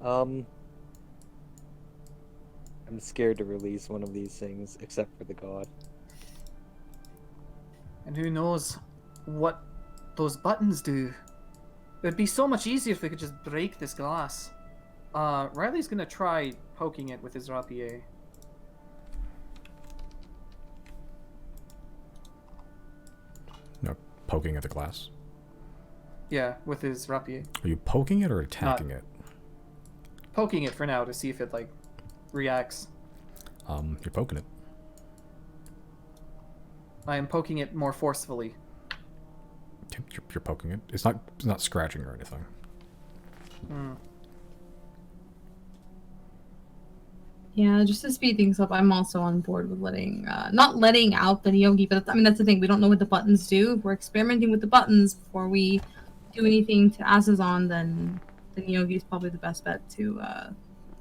I'm scared to release one of these things, except for the god. And who knows what those buttons do? It'd be so much easier if we could just break this glass. Riley's gonna try poking it with his rapier. No, poking at the glass. Yeah, with his rapier. Are you poking it or attacking it? Poking it for now to see if it, like, reacts. You're poking it. I am poking it more forcefully. Okay, you're poking it. It's not scratching or anything. Hmm. Yeah, just to speed things up, I'm also on board with not letting out the Neogi, but I mean, that's the thing. We don't know what the buttons do. If we're experimenting with the buttons before we do anything to Asazon, then the Neogi is probably the best bet to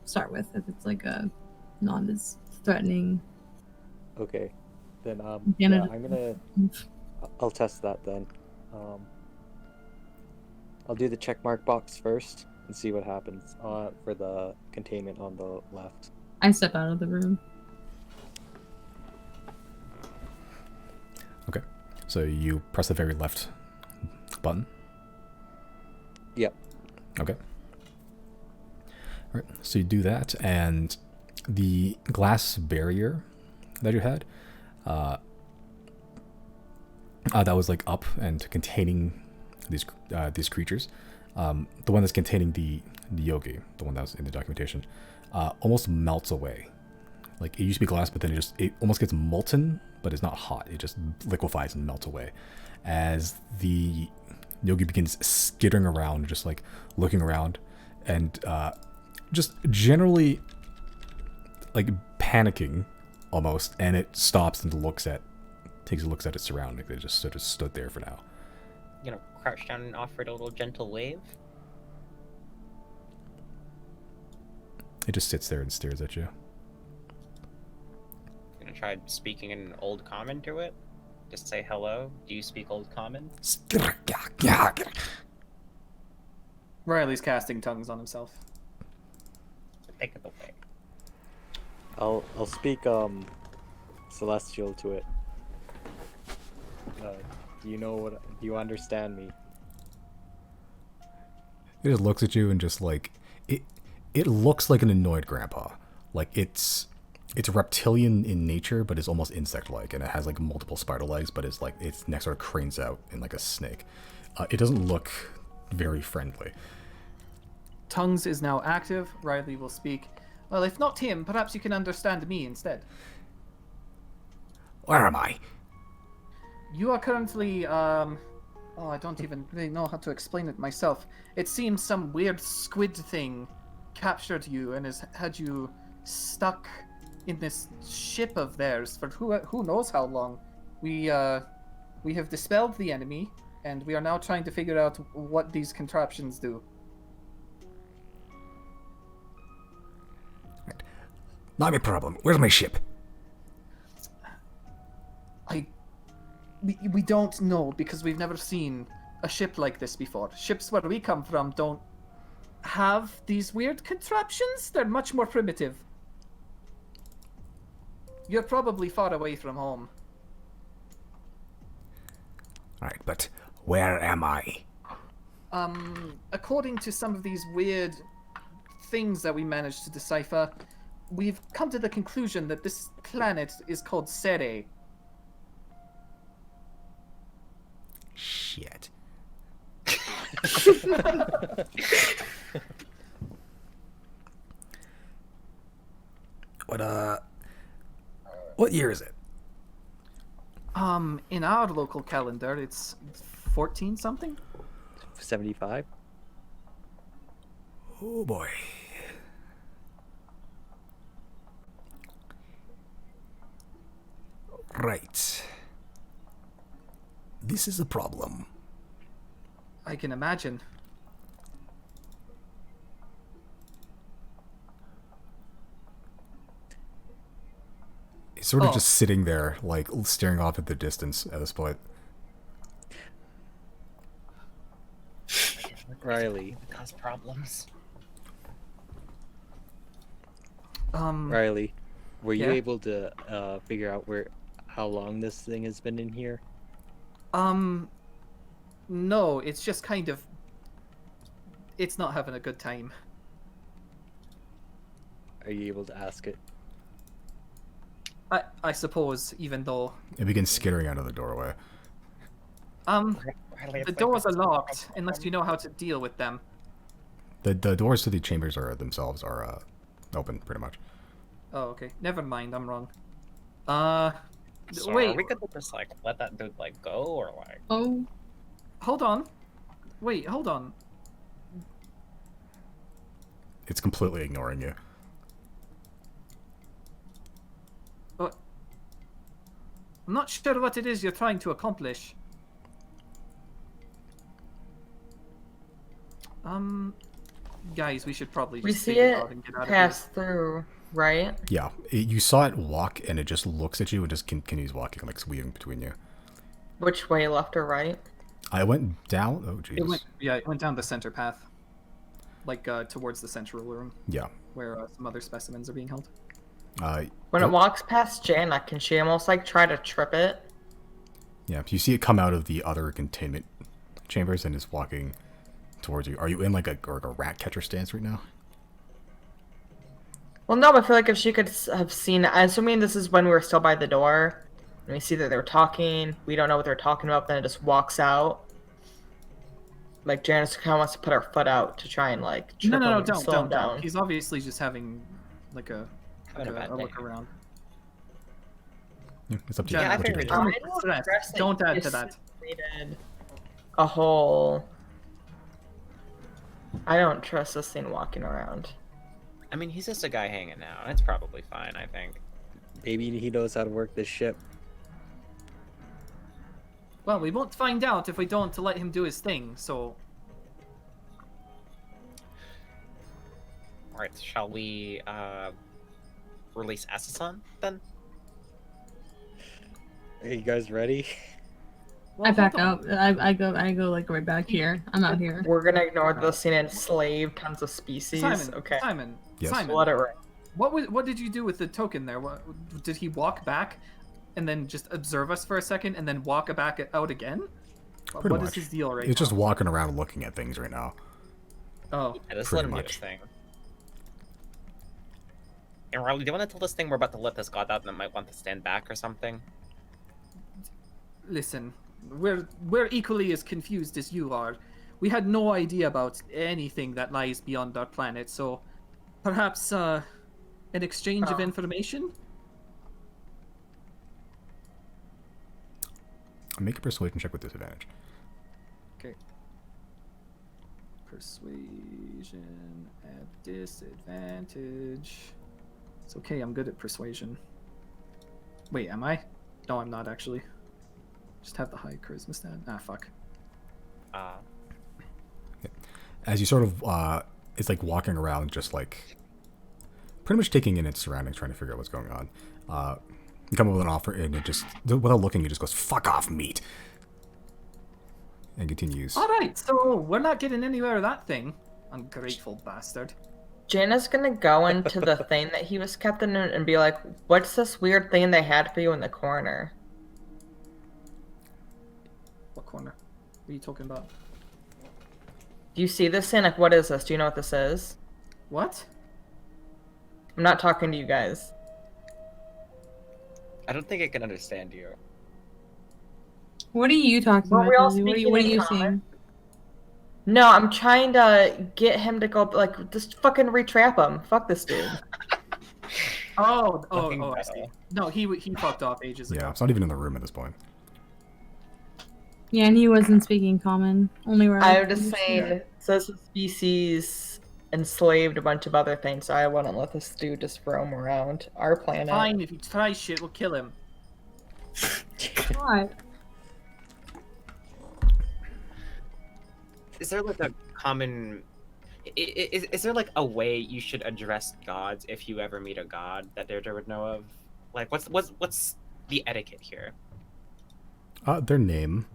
start with, if it's like a not as threatening. Okay, then Yeah, I'll test that then. I'll do the check mark box first and see what happens for the containment on the left. I step out of the room. Okay, so you press the very left button. Yep. Okay. All right, so you do that, and the glass barrier that you had, that was like up and containing these creatures. The one that's containing the Yogi, the one that was in the documentation, almost melts away. Like, it used to be glass, but then it almost gets molten, but it's not hot. It just liquefies and melts away as the Yogi begins skittering around, just like looking around, and just generally like panicking almost. And it stops and takes a look at its surroundings. It just sort of stood there for now. You know, crouch down and offer it a little gentle wave. It just sits there and stares at you. Gonna try speaking in Old Common to it. Just say hello. Do you speak Old Common? Riley's casting tongues on himself. Take it away. I'll speak celestial to it. Do you understand me? It just looks at you and just like it looks like an annoyed grandpa. Like it's reptilian in nature, but it's almost insect-like, and it has like multiple spider legs, but it's like its neck sort of cranes out in like a snake. It doesn't look very friendly. Tongues is now active. Riley will speak. Well, if not him, perhaps you can understand me instead. Where am I? You are currently, I don't even really know how to explain it myself. It seems some weird squid thing captured you and has had you stuck in this ship of theirs for who knows how long. We have dispelled the enemy, and we are now trying to figure out what these contraptions do. Not my problem. Where's my ship? We don't know because we've never seen a ship like this before. Ships where we come from don't have these weird contraptions. They're much more primitive. You're probably far away from home. Alright, but where am I? According to some of these weird things that we managed to decipher, we've come to the conclusion that this planet is called Sere. Shit. What year is it? In our local calendar, it's 14 something. 75. Oh boy. Right. This is a problem. I can imagine. He's sort of Oh. just sitting there, like, staring off at the distance at this point. Riley. Cause problems. Riley, were you Yeah? able to figure out how long this thing has been in here? No, it's just kind of... It's not having a good time. Are you able to ask it? I suppose, even though... It begins skittering out of the doorway. The doors are locked, unless you know how to deal with them. The doors to the chambers themselves are open, pretty much. Oh, okay. Never mind, I'm wrong. So Wait, are we gonna just like let that dude like go or like? Oh, hold on. Wait, hold on. It's completely ignoring you. I'm not sure what it is you're trying to accomplish. Guys, we should probably We just see figure it out and get out of pass through, right? Yeah, you saw it walk, and it just looks at you and just continues walking, like weaving between you. Which way, left or right? I went down. Oh, here. jeez. It went down the center path. Like, towards the central room, Yeah. where some other specimens are being held. When it walks past Jana, can she almost like try to trip it? Yeah, you see it come out of the other containment chambers and is walking towards you. Are you in like a rat catcher stance right now? Well, no, but I feel like if she could have seen, assuming this is when we were still by the door, and we see that they're talking, we don't know what they're talking about, then it just walks out. Like Janice kind of wants to put her foot out to try and like trip No, him and don't, slow him don't. down. He's obviously just having, like a look day. around. Yeah, it's up to you. Yeah, I What you figured guys do. it don't Stress. trust that Don't you add to just that. created a whole. I don't trust this thing walking around. I mean, he's just a guy hanging out. It's probably fine, I think. Maybe he knows how to work this ship. Well, we won't find out if we don't let him do his thing, so... Alright, shall we release Asazon then? Are you guys ready? Well, I back hold on. up. I go like right back here. I'm out here. We're gonna ignore this thing and enslave tons of species. Simon, Okay. Simon, Yes. Simon. Let it rip. What did you do with the token there? What did he walk back, and then just observe us for a second, and then walk back out again? Pretty What is much. his deal right It's now? just walking around looking at things right now. Oh, Yeah, just Pretty let him do much. his thing. And Riley, do you want to tell this thing we're about to let this god out and it might want to stand back or something? listen, we're equally as confused as you are. We had no idea about anything that lies beyond our planet, so perhaps an exchange of Oh. information. Make a persuasion check with disadvantage. Okay. Persuasion at disadvantage. It's okay, I'm good at persuasion. Wait, am I? No, I'm not actually. Just have the high charisma stat. Ah, fuck. As you sort of, it's like walking around, just like pretty much taking in its surroundings, trying to figure out what's going on. You come up with an offer, and it just, without looking, it just goes, "Fuck off, meat." and continues. All right, so we're not getting anywhere with that thing. Ungrateful bastard. Jana's gonna go into the thing that he was kept in and be like, "What's this weird thing they had for you in the corner?" What corner? What are you talking about? Do you see this thing? Like, what is this? Do you know what this is? What? I'm not talking to you guys. I don't think I can understand you. What are you talking Weren't about, we all Lizzie? speaking What are in you common? seeing? No, I'm trying to get him to go, like, just fucking retrap him. Fuck this dude. Fucking I see. metal. No, he fucked off ages Yeah, ago. it's not even in the room at this point. Yeah, and he wasn't speaking common. Only where I was just saying, says the species enslaved a bunch of other things, so I wouldn't let this dude just roam around our planet. Fine, if he tries shit, we'll kill him. What? Is there like a common? Is there like a way you should address gods if you ever meet a god that Deirdre would know of? Like, what's the etiquette here? Their name.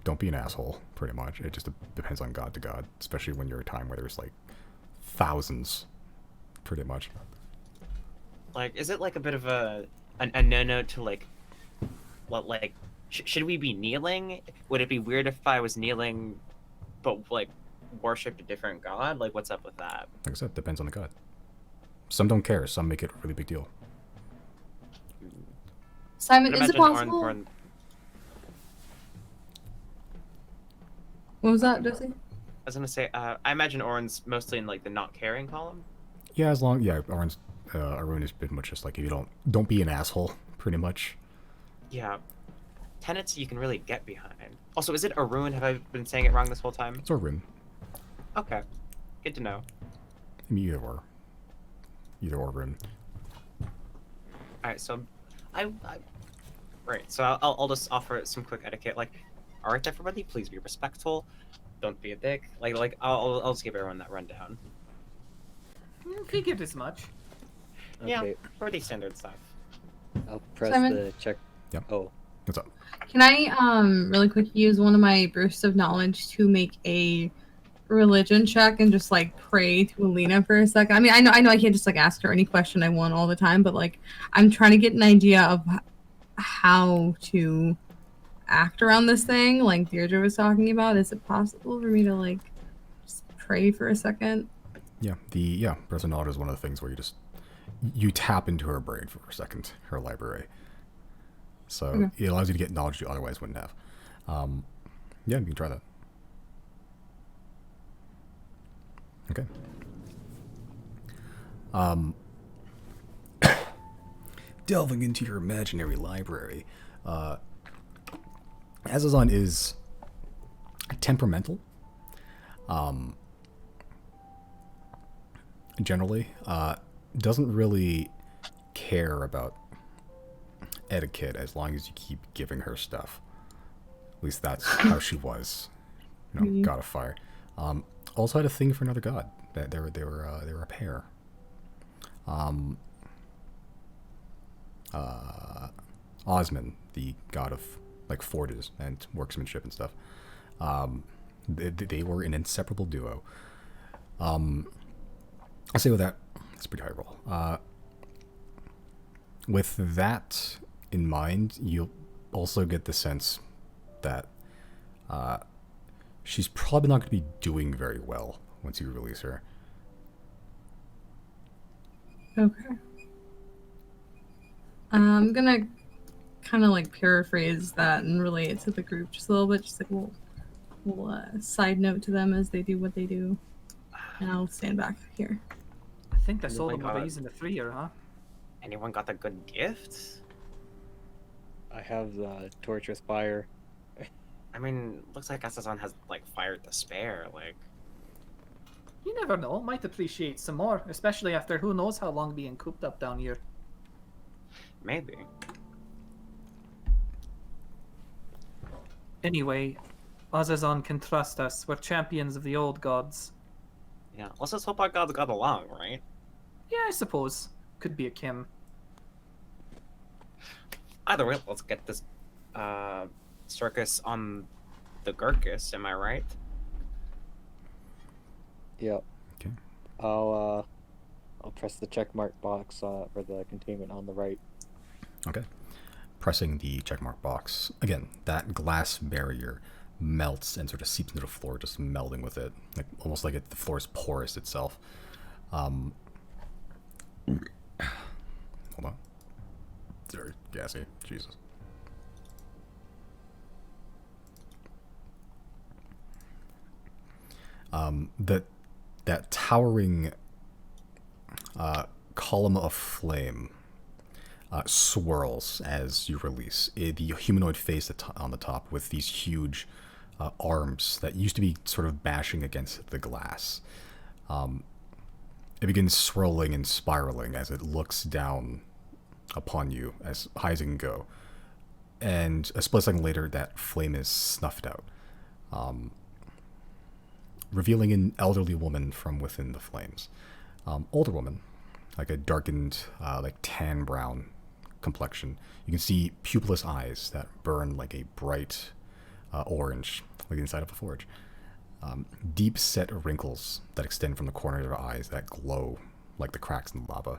Don't be an asshole, pretty much. It just depends on god to god, especially when you're a time where there's like thousands, pretty much. Like, is it like a bit of a no-no to like, what, like, should we be kneeling? Would it be weird if I was kneeling, but like worshipped a different god? Like, what's up with that? Like I said, depends on the god. Some don't care. Some make it a really big deal. Simon, I'd is it imagine possible? Orn- What was that, Jesse? I was gonna say, I imagine Orin's mostly in like the not caring column. Yeah, Arun is pretty much just like, if you don't be an asshole, pretty much. Yeah, tenets you can really get behind. Also, is it Arun? Have I been saying it wrong this whole time? It's Arun. Okay, good to know. I mean, either or Arun. All right, so right. So I'll just offer some quick etiquette. Like, all right, everybody, please be respectful. Don't be a dick. Like I'll just give everyone that rundown. Figured as much. Yeah, Okay, pretty standard stuff. I'll press Simon? the check. Yep. Oh, What's up? Can I really quick use one of my bursts of knowledge to make a religion check and just like pray to Alina for a second? I mean, I know I can't just like ask her any question I want all the time, but like I'm trying to get an idea of how to act around this thing like Deirdre was talking about. Is it possible for me to like just pray for a second? Yeah, Breath of Knowledge is one of the things where you tap into her brain for a second, her library. So Okay. it allows you to get knowledge you otherwise wouldn't have. Yeah, you can try that. Okay. Delving into your imaginary library. Asazon is temperamental. Generally, doesn't really care about etiquette as long as you keep giving her stuff. At least that's how she was. God of Fire. Also had a thing for another god. That they were a pair. Osman, the god of like forges and workmanship and stuff. They were an inseparable duo. I'll say with that, it's a pretty high roll. With that in mind, you'll also get the sense that she's probably not going to be doing very well once you release her. Okay. I'm gonna kind of like paraphrase that and relate it to the group just a little bit, just like a little side note to them as they do what they do. And I'll stand back here. I think that's Oh all my the God. movies in the 3-year, huh? Anyone got the good gift? I have the torturous fire. I mean, looks like Asazon has like fire to spare. Like, You never know. Might appreciate some more, especially after who knows how long being cooped up down here. maybe. Anyway, Azazon can trust us. We're champions of the old gods. Yeah. Let's just hope our gods got along, right? Yeah, I suppose. Could be a Kim. Either way, let's get this circus on the carcass. Am I right? Yep. Okay. I'll press the check mark box for the containment on the right. Okay. Pressing the checkmark box. Again, that glass barrier melts and sort of seeps into the floor, just melding with it. Like almost like the floor is porous itself. Hold on. It's very gassy. Jesus. That towering column of flame swirls as you release the humanoid face on the top with these huge arms that used to be sort of bashing against the glass. It begins swirling and spiraling as it looks down upon you as high as it can go. And a split second later, that flame is snuffed out, revealing an elderly woman from within the flames. Older woman, like a darkened, like tan brown complexion. You can see pupilless eyes that burn like a bright orange, like the inside of a forge. Deep set wrinkles that extend from the corners of her eyes that glow like the cracks in the lava.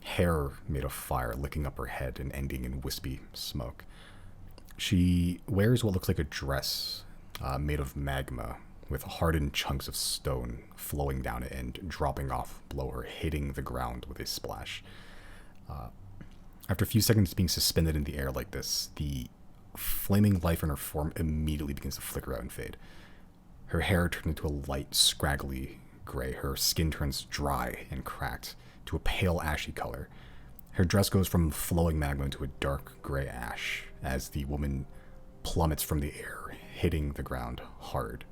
Hair made of fire licking up her head and ending in wispy smoke. She wears what looks like a dress made of magma with hardened chunks of stone flowing down it and dropping off below her, hitting the ground with a splash. After a few seconds being suspended in the air like this, the flaming life in her form immediately begins to flicker out and fade. Her hair turns into a light, scraggly gray. Her skin turns dry and cracked to a pale ashy color. Her dress goes from flowing magma into a dark gray ash as the woman plummets from the air, hitting the ground hard,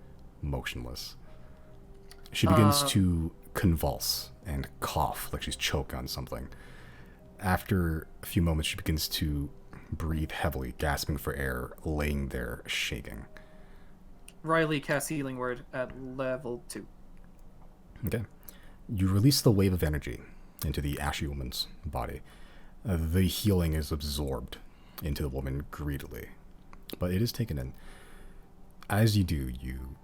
motionless. She begins to convulse and cough like she's choking on something. After a few moments, she begins to breathe heavily, gasping for air, laying there shaking. Riley casts Healing Word at level 2. Okay. You release the wave of energy into the ashy woman's body. The healing is absorbed into the woman greedily, but it is taken in. As you do, you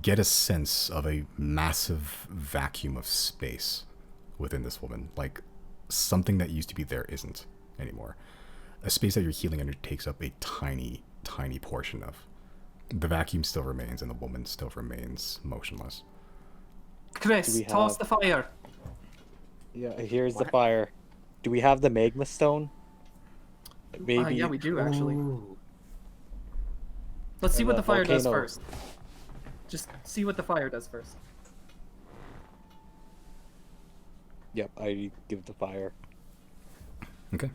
get a sense of a massive vacuum of space within this woman, like something that used to be there isn't anymore. A space that your healing energy takes up a tiny, tiny portion of. The vacuum still remains, and the woman still remains motionless. Chris, toss the fire. Yeah, here's the fire. Do we have the magma stone? Maybe. Yeah, we do actually. Ooh. Let's see And what the the fire does volcano. first. Just see what the fire does first. Yep, I give the fire. Okay.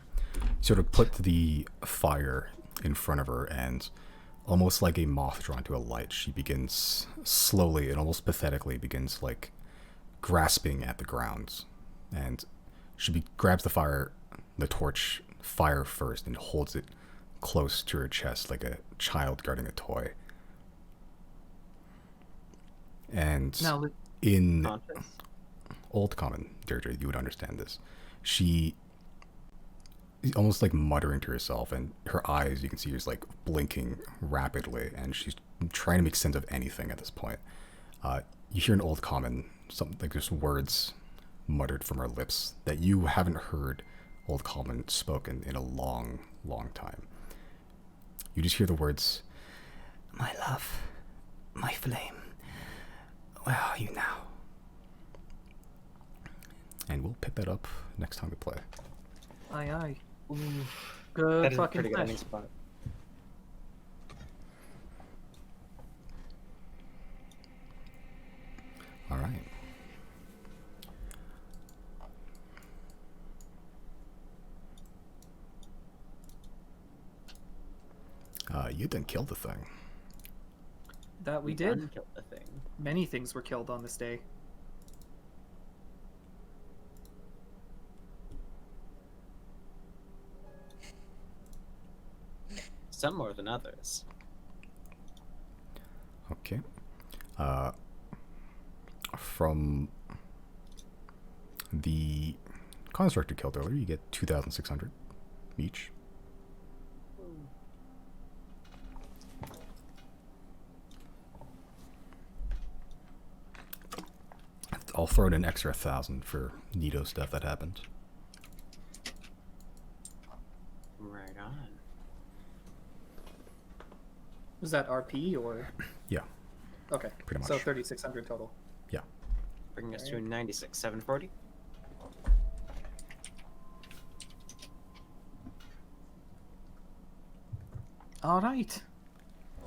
Sort of put the fire in front of her, and almost like a moth drawn to a light, she begins slowly and almost pathetically begins like grasping at the ground, and she grabs the torch fire first, and holds it close to her chest like a child guarding a toy. And Now, in Conscious? Old Common, Deirdre, you would understand this. She is almost like muttering to herself, and her eyes, you can see, is like blinking rapidly, and she's trying to make sense of anything at this point. You hear in Old Common something like just words muttered from her lips that you haven't heard Old Common spoken in a long, long time. You just hear the words, "My love, my flame, where are you now?" And we'll pick that up next time we play. aye aye. Ooh, Good that is a fucking pretty good flash. ending spot. All right. You didn't kill the thing. That we did. Unkilled the thing. Many things were killed on this day. Some more than others. Okay. From the construct you killed earlier, you get 2,600 each. I'll throw in an extra 1,000 for Nito stuff that happened. Right on. Was that RP or? Yeah, Okay. pretty much. So 3,600 total. Yeah. Bringing us to 96,740. All right.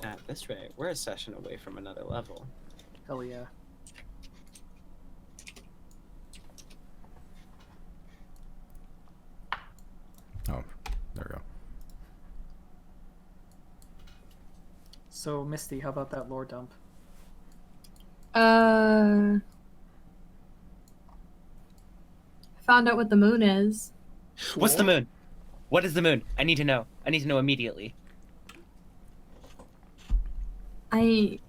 At this rate, we're a session away from another level. Hell yeah. Oh, there we go. So Misty, how about that lore dump? I found out what the moon is. What's the moon? What is the moon? I need to know. I need to know immediately. I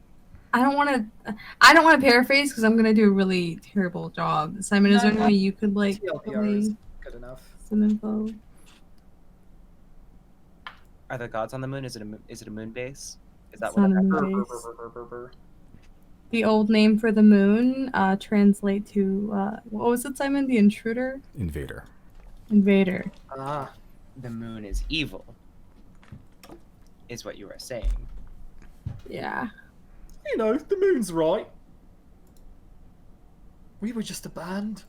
don't want to paraphrase because I'm gonna do a really terrible job. Simon, is there any way you could like TLDR is relay good enough. some info? Are the gods on the moon? Is it a moon base? Is that It's what? not a Brr, moon brr, base. brr, brr, brr, brr. The old name for the moon translate to what was it, Simon? The intruder, Invader. invader. Ah, The moon is evil. Is what you are saying. Yeah. you know, the moon's right. We were just a band.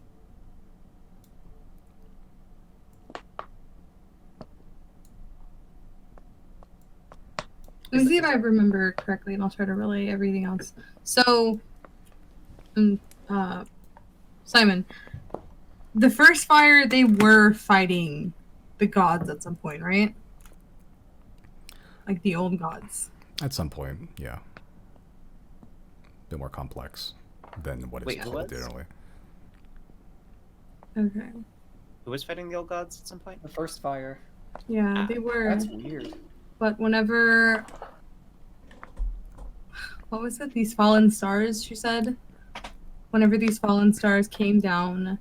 Let me see if I remember correctly, and I'll try to relay everything else. So, Simon, the first fire, they were fighting the gods at some point, right? Like the old gods. At some point, yeah. A bit more complex than what is Wait, who told was? generally. Okay. Who was fighting the old gods at some point? The first fire. Yeah, they were. That's weird. But whenever, what was it? These fallen stars, she said. Whenever these fallen stars came down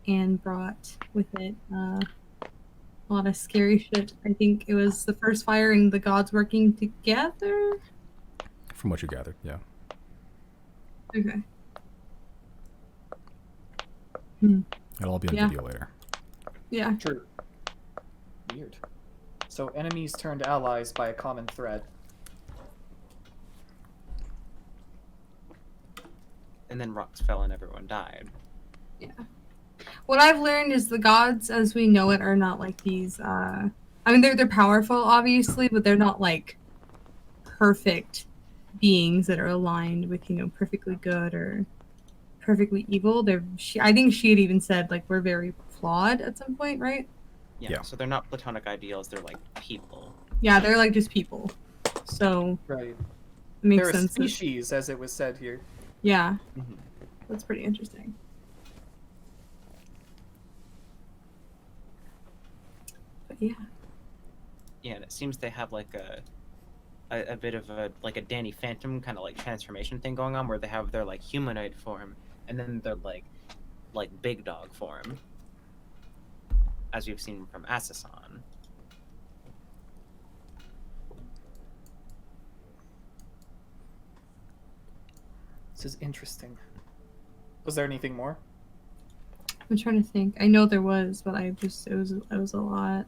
and brought with it a lot of scary shit. I think it was the first fire and the gods working together. From what you gathered, yeah. Okay. It'll all be on Yeah. video later. Yeah. True. Weird. So enemies turned allies by a common thread. And then rocks fell and everyone died. What I've learned is the gods, as we know it, are not like these. I mean, they're powerful, obviously, but they're not like perfect beings that are aligned with, you know, perfectly good or perfectly evil. I think she had even said like we're very flawed at some point, right? Yeah. So they're not platonic ideals, they're like people. Yeah, they're like just people. So Right. it makes They're a sense. species, as it was said here. Yeah, Mhm. that's pretty interesting. But yeah. Yeah, and it seems they have like a bit of a like a Danny Phantom kind of like transformation thing going on where they have their like humanoid form and then their like big dog form, as we've seen from Asazon. This is interesting. Was there anything more? I'm trying to think. I know there was, but it was a lot.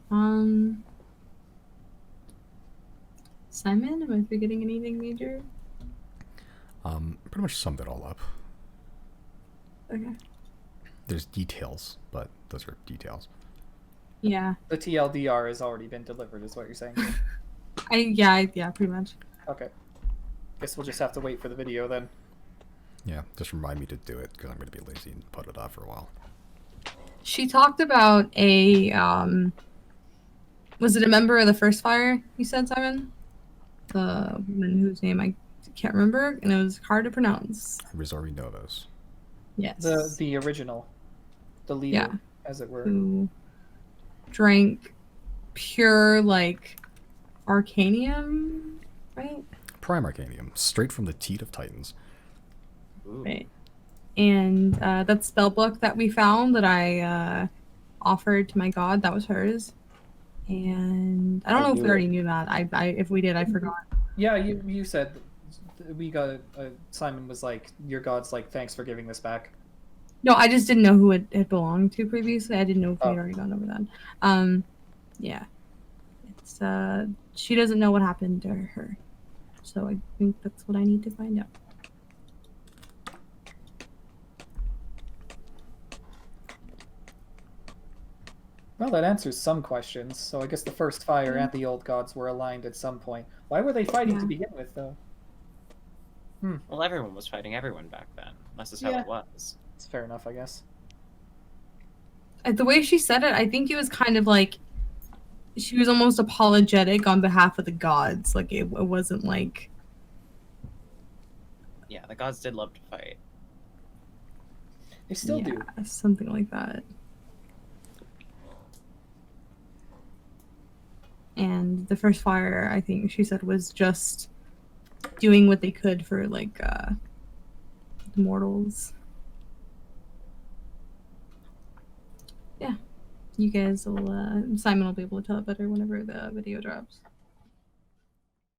Simon, am I forgetting anything major? Pretty much summed it all up. Okay. There's details, but those are details. Yeah. The TLDR has already been delivered, is what you're saying. Yeah, pretty much. Okay. Guess we'll just have to wait for the video then. Yeah, just remind me to do it because I'm going to be lazy and put it off for a while. She talked about a was it a member of the first fire, you said, Simon? The woman whose name I can't remember, and it was hard to pronounce. Risori Novos. Yes. The original. The leader, Yeah. as it were. Who drank pure like arcanium, right? Prime Arcanium, straight from the teat of Titans. Ooh. Right. And that spell book that we found that I offered to my god, that was hers. And I don't know if we already knew that. If we did, I forgot. Yeah, you said we got Simon was like, your god's like, thanks for giving this back. No, I just didn't know who it had belonged to previously. I didn't know if we had Oh. already gone over that. Yeah. It's she doesn't know what happened to her. So I think that's what I need to find out. Well, that answers some questions. So I guess the first fire and the old gods were aligned at some point. Why were they fighting to Yeah. begin with, though? Well, everyone was fighting everyone back then. That's just how Yeah. it was. It's fair enough, I guess. The way she said it, I think it was kind of like she was almost apologetic on behalf of the gods. Like it wasn't like Yeah, the gods did love to fight. They still do. something like that. And the first fire, I think she said, was just doing what they could for like the mortals. Yeah, you guys will. Simon will be able to tell it better whenever the video drops.